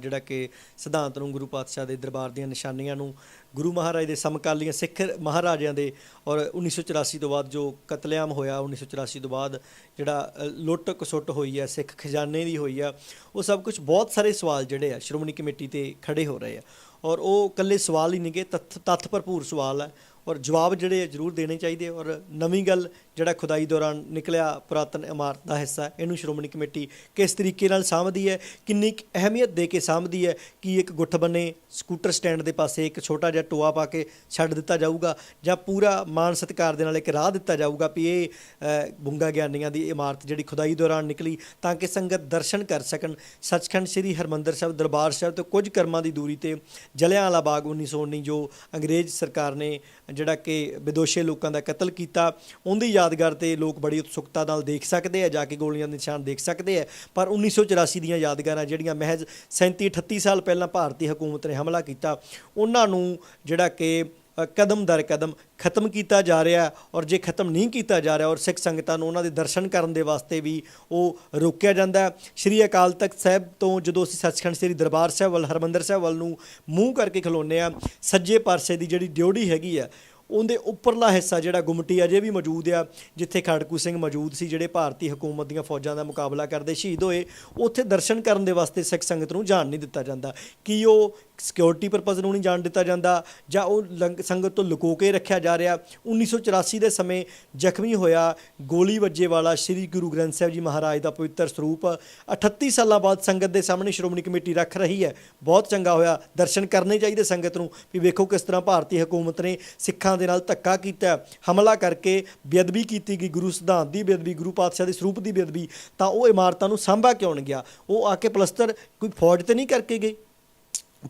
ਜਿਹੜਾ ਕਿ ਸਿਧਾਂਤ ਨੂੰ, ਗੁਰੂ ਪਾਤਸ਼ਾਹ ਦੇ ਦਰਬਾਰ ਦੀਆਂ ਨਿਸ਼ਾਨੀਆਂ ਨੂੰ, ਗੁਰੂ ਮਹਾਰਾਜ ਦੇ ਸਮਕਾਲੀਆਂ ਸਿੱਖ ਮਹਾਰਾਜਿਆਂ ਦੇ ਔਰ 1984 ਤੋਂ ਬਾਅਦ ਜੋ ਕਤਲੇਆਮ ਹੋਇਆ, 1984 ਤੋਂ ਬਾਅਦ ਜਿਹੜਾ ਲੁੱਟ ਖਸੁੱਟ ਹੋਈ ਹੈ ਸਿੱਖ ਖਜ਼ਾਨੇ ਦੀ ਹੋਈ ਆ, ਉਹ ਸਭ ਕੁਝ ਬਹੁਤ ਸਾਰੇ ਸਵਾਲ ਜਿਹੜੇ ਆ ਸ਼੍ਰੋਮਣੀ ਕਮੇਟੀ 'ਤੇ ਖੜੇ ਹੋ ਰਹੇ ਆ। ਔਰ ਉਹ ਇਕੱਲੇ ਸਵਾਲ ਹੀ ਨਹੀਂ ਗੇ, ਤੱਥ ਭਰਪੂਰ ਸਵਾਲ ਹੈ ਔਰ ਜਵਾਬ ਜਿਹੜੇ ਆ ਜ਼ਰੂਰ ਦੇਣੇ ਚਾਹੀਦੇ। ਔਰ ਨਵੀਂ ਗੱਲ ਜਿਹੜਾ ਖੁਦਾਈ ਦੌਰਾਨ ਨਿਕਲਿਆ ਪੁਰਾਤਨ ਇਮਾਰਤ ਦਾ ਹਿੱਸਾ, ਇਹਨੂੰ ਸ਼੍ਰੋਮਣੀ ਕਮੇਟੀ ਕਿਸ ਤਰੀਕੇ ਨਾਲ ਸਾਂਭਦੀ ਹੈ, ਕਿੰਨੀ ਅਹਿਮੀਅਤ ਦੇ ਕੇ ਸਾਂਭਦੀ ਹੈ, ਕਿ ਇੱਕ ਗੁੱਠ ਬੰਨੇ ਸਕੂਟਰ ਸਟੈਂਡ ਦੇ ਪਾਸੇ ਇੱਕ ਛੋਟਾ ਜਿਹਾ ਟੋਆ ਪਾ ਕੇ ਛੱਡ ਦਿੱਤਾ ਜਾਊਗਾ, ਜਾਂ ਪੂਰਾ ਮਾਣ ਸਤਿਕਾਰ ਦੇ ਨਾਲ ਇੱਕ ਰਾਹ ਦਿੱਤਾ ਜਾਊਗਾ ਵੀ ਇਹ ਬੁੰਗਾ ਗਿਆਨੀਆਂ ਦੀ ਇਮਾਰਤ ਜਿਹੜੀ ਖੁਦਾਈ ਦੌਰਾਨ ਨਿਕਲੀ, ਤਾਂ ਕਿ ਸੰਗਤ ਦਰਸ਼ਨ ਕਰ ਸਕਣ। ਸੱਚਖੰਡ ਸ੍ਰੀ ਹਰਿਮੰਦਰ ਸਾਹਿਬ ਦਰਬਾਰ ਸਾਹਿਬ ਤੋਂ ਕੁਝ ਕਰਮਾਂ ਦੀ ਦੂਰੀ 'ਤੇ ਜਲਿਆਂਵਾਲਾ ਬਾਗ 1919 ਜੋ ਅੰਗਰੇਜ਼ ਸਰਕਾਰ ਨੇ ਜਿਹੜਾ ਕਿ ਬੇਦੋਸ਼ੇ ਲੋਕਾਂ ਦਾ ਕਤਲ ਕੀਤਾ, ਉਹਦੀ ਯਾਦਗਾਰ 'ਤੇ ਲੋਕ ਬੜੀ ਉਤਸੁਕਤਾ ਨਾਲ ਦੇਖ ਸਕਦੇ ਆ, ਜਾ ਕੇ ਗੋਲੀਆਂ ਦੇ ਨਿਸ਼ਾਨ ਦੇਖ ਸਕਦੇ ਆ। ਪਰ 1984 ਦੀਆਂ ਯਾਦਗਾਰਾਂ ਜਿਹੜੀਆਂ ਮਹਿਜ਼ 37-38 ਸਾਲ ਪਹਿਲਾਂ ਭਾਰਤੀ ਹਕੂਮਤ ਨੇ ਹਮਲਾ ਕੀਤਾ, ਉਹਨਾਂ ਨੂੰ ਜਿਹੜਾ ਕਿ ਕਦਮ ਦਰ ਕਦਮ ਖਤਮ ਕੀਤਾ ਜਾ ਰਿਹਾ। ਔਰ ਜੇ ਖਤਮ ਨਹੀਂ ਕੀਤਾ ਜਾ ਰਿਹਾ ਔਰ ਸਿੱਖ ਸੰਗਤਾਂ ਨੂੰ ਉਹਨਾਂ ਦੇ ਦਰਸ਼ਨ ਕਰਨ ਦੇ ਵਾਸਤੇ ਵੀ ਉਹ ਰੋਕਿਆ ਜਾਂਦਾ। ਸ਼੍ਰੀ ਅਕਾਲ ਤਖਤ ਸਾਹਿਬ ਤੋਂ ਜਦੋਂ ਅਸੀਂ ਸੱਚਖੰਡ ਸ੍ਰੀ ਦਰਬਾਰ ਸਾਹਿਬ ਵੱਲ, ਹਰਿਮੰਦਰ ਸਾਹਿਬ ਵੱਲ ਨੂੰ ਮੂੰਹ ਕਰਕੇ ਖਲੋਨੇ ਆ, ਸੱਜੇ ਪਾਸੇ ਦੀ ਜਿਹੜੀ ਡਿਓੜੀ ਹੈਗੀ ਆ, ਉਹਦੇ ਉੱਪਰਲਾ ਹਿੱਸਾ ਜਿਹੜਾ ਗੁੰਮਟੀ ਅਜੇ ਵੀ ਮੌਜੂਦ ਆ, ਜਿੱਥੇ ਖੜਕੂ ਸਿੰਘ ਮੌਜੂਦ ਸੀ ਜਿਹੜੇ ਭਾਰਤੀ ਹਕੂਮਤ ਦੀਆਂ ਫੌਜਾਂ ਦਾ ਮੁਕਾਬਲਾ ਕਰਦੇ ਸ਼ਹੀਦ ਹੋਏ, ਉੱਥੇ ਦਰਸ਼ਨ ਕਰਨ ਦੇ ਵਾਸਤੇ ਸਿੱਖ ਸੰਗਤ ਨੂੰ ਜਾਣ ਨਹੀਂ ਦਿੱਤਾ ਜਾਂਦਾ। ਕੀ ਉਹ ਸਿਕਿਉਰਿਟੀ ਪਰਪਜ਼ ਨੂੰ ਨਹੀਂ ਜਾਣ ਦਿੱਤਾ ਜਾਂਦਾ, ਜਾਂ ਉਹ ਸੰਗਤ ਤੋਂ ਲੁਕੋ ਕੇ ਰੱਖਿਆ ਜਾ ਰਿਹਾ? 1984 ਦੇ ਸਮੇਂ ਜ਼ਖਮੀ ਹੋਇਆ, ਗੋਲੀ ਵੱਜੇ ਵਾਲਾ ਸ਼੍ਰੀ ਗੁਰੂ ਗ੍ਰੰਥ ਸਾਹਿਬ ਜੀ ਮਹਾਰਾਜ ਦਾ ਪਵਿੱਤਰ ਸਰੂਪ 38 ਸਾਲਾਂ ਬਾਅਦ ਸੰਗਤ ਦੇ ਸਾਹਮਣੇ ਸ਼੍ਰੋਮਣੀ ਕਮੇਟੀ ਰੱਖ ਰਹੀ ਹੈ। ਬਹੁਤ ਚੰਗਾ ਹੋਇਆ, ਦਰਸ਼ਨ ਕਰਨੇ ਚਾਹੀਦੇ ਸੰਗਤ ਨੂੰ ਵੀ ਵੇਖੋ ਕਿਸ ਤਰ੍ਹਾਂ ਭਾਰਤੀ ਹਕੂਮਤ ਨੇ ਸਿੱਖਾਂ ਦੇ ਨਾਲ ਧੱਕਾ ਕੀਤਾ, ਹਮਲਾ ਕਰਕੇ ਬੇਅਦਬੀ ਕੀਤੀ ਗਈ, ਗੁਰੂ ਸਿਧਾਂਤ ਦੀ ਬੇਅਦਬੀ, ਗੁਰੂ ਪਾਤਸ਼ਾਹ ਦੇ ਸਰੂਪ ਦੀ ਬੇਅਦਬੀ। ਤਾਂ ਉਹ ਇਮਾਰਤਾਂ ਨੂੰ ਸਾਂਭਾ ਕਿਉਂ ਨਹੀਂ ਗਿਆ? ਉਹ ਆ ਕੇ ਪਲਸਤਰ ਕੋਈ ਫੌਜ ਤੇ ਨਹੀਂ ਕਰਕੇ ਗਏ,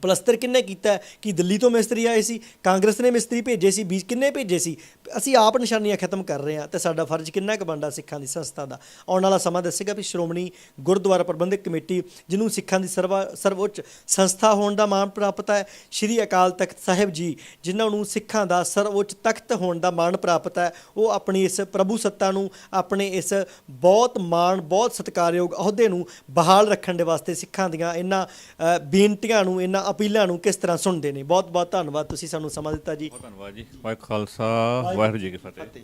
ਪਲਸਤਰ ਕਿੰਨੇ ਕੀਤਾ ਹੈ? ਕਿ ਦਿੱਲੀ ਤੋਂ ਮਿਸਤਰੀ ਆਏ ਸੀ, ਕਾਂਗਰਸ ਨੇ ਮਿਸਤਰੀ ਭੇਜੇ ਸੀ, ਕਿੰਨੇ ਭੇਜੇ ਸੀ? ਅਸੀਂ ਆਪ ਨਿਸ਼ਾਨੀਆਂ ਖਤਮ ਕਰ ਰਹੇ ਹਾਂ ਤੇ ਸਾਡਾ ਫਰਜ਼ ਕਿੰਨਾ ਕੁ ਬਣਦਾ ਸਿੱਖਾਂ ਦੀ ਸੰਸਥਾ ਦਾ? ਆਉਣ ਵਾਲਾ ਸਮਾਂ ਦੱਸੇਗਾ ਵੀ ਸ਼੍ਰੋਮਣੀ ਗੁਰਦੁਆਰਾ ਪ੍ਰਬੰਧਕ ਕਮੇਟੀ, ਜਿਹਨੂੰ ਸਿੱਖਾਂ ਦੀ ਸਰਵਉੱਚ ਸੰਸਥਾ ਹੋਣ ਦਾ ਮਾਣ ਪ੍ਰਾਪਤ ਹੈ, ਸ਼੍ਰੀ ਅਕਾਲ ਤਖਤ ਸਾਹਿਬ ਜੀ ਜਿਨ੍ਹਾਂ ਨੂੰ ਸਿੱਖਾਂ ਦਾ ਸਰਵਉੱਚ ਤਖਤ ਹੋਣ ਦਾ ਮਾਣ ਪ੍ਰਾਪਤ ਹੈ, ਉਹ ਆਪਣੀ ਇਸ ਪ੍ਰਭੂ ਸੱਤਾ ਨੂੰ, ਆਪਣੇ ਇਸ ਬਹੁਤ ਮਾਣ, ਬਹੁਤ ਸਤਿਕਾਰਯੋਗ ਅਹੁਦੇ ਨੂੰ ਬਹਾਲ ਰੱਖਣ ਦੇ ਵਾਸਤੇ ਸਿੱਖਾਂ ਦੀਆਂ ਇਹਨਾਂ ਬੇਨਤੀਆਂ ਨੂੰ, ਇਹਨਾਂ ਅਪੀਲਾਂ ਨੂੰ ਕਿਸ ਤਰ੍ਹਾਂ ਸੁਣਦੇ ਨੇ। ਬਹੁਤ ਬਹੁਤ ਧੰਨਵਾਦ, ਤੁਸੀਂ ਸਾਨੂੰ ਸਮਾਂ ਦਿੱਤਾ ਜੀ। ਬਹੁਤ ਧੰਨਵਾਦ ਜੀ। ਵਾਹਿਗੁਰੂ ਖਾਲਸਾ, ਵਾਹਿਗੁਰੂ ਜੀ ਕੀ ਫਤਿਹ।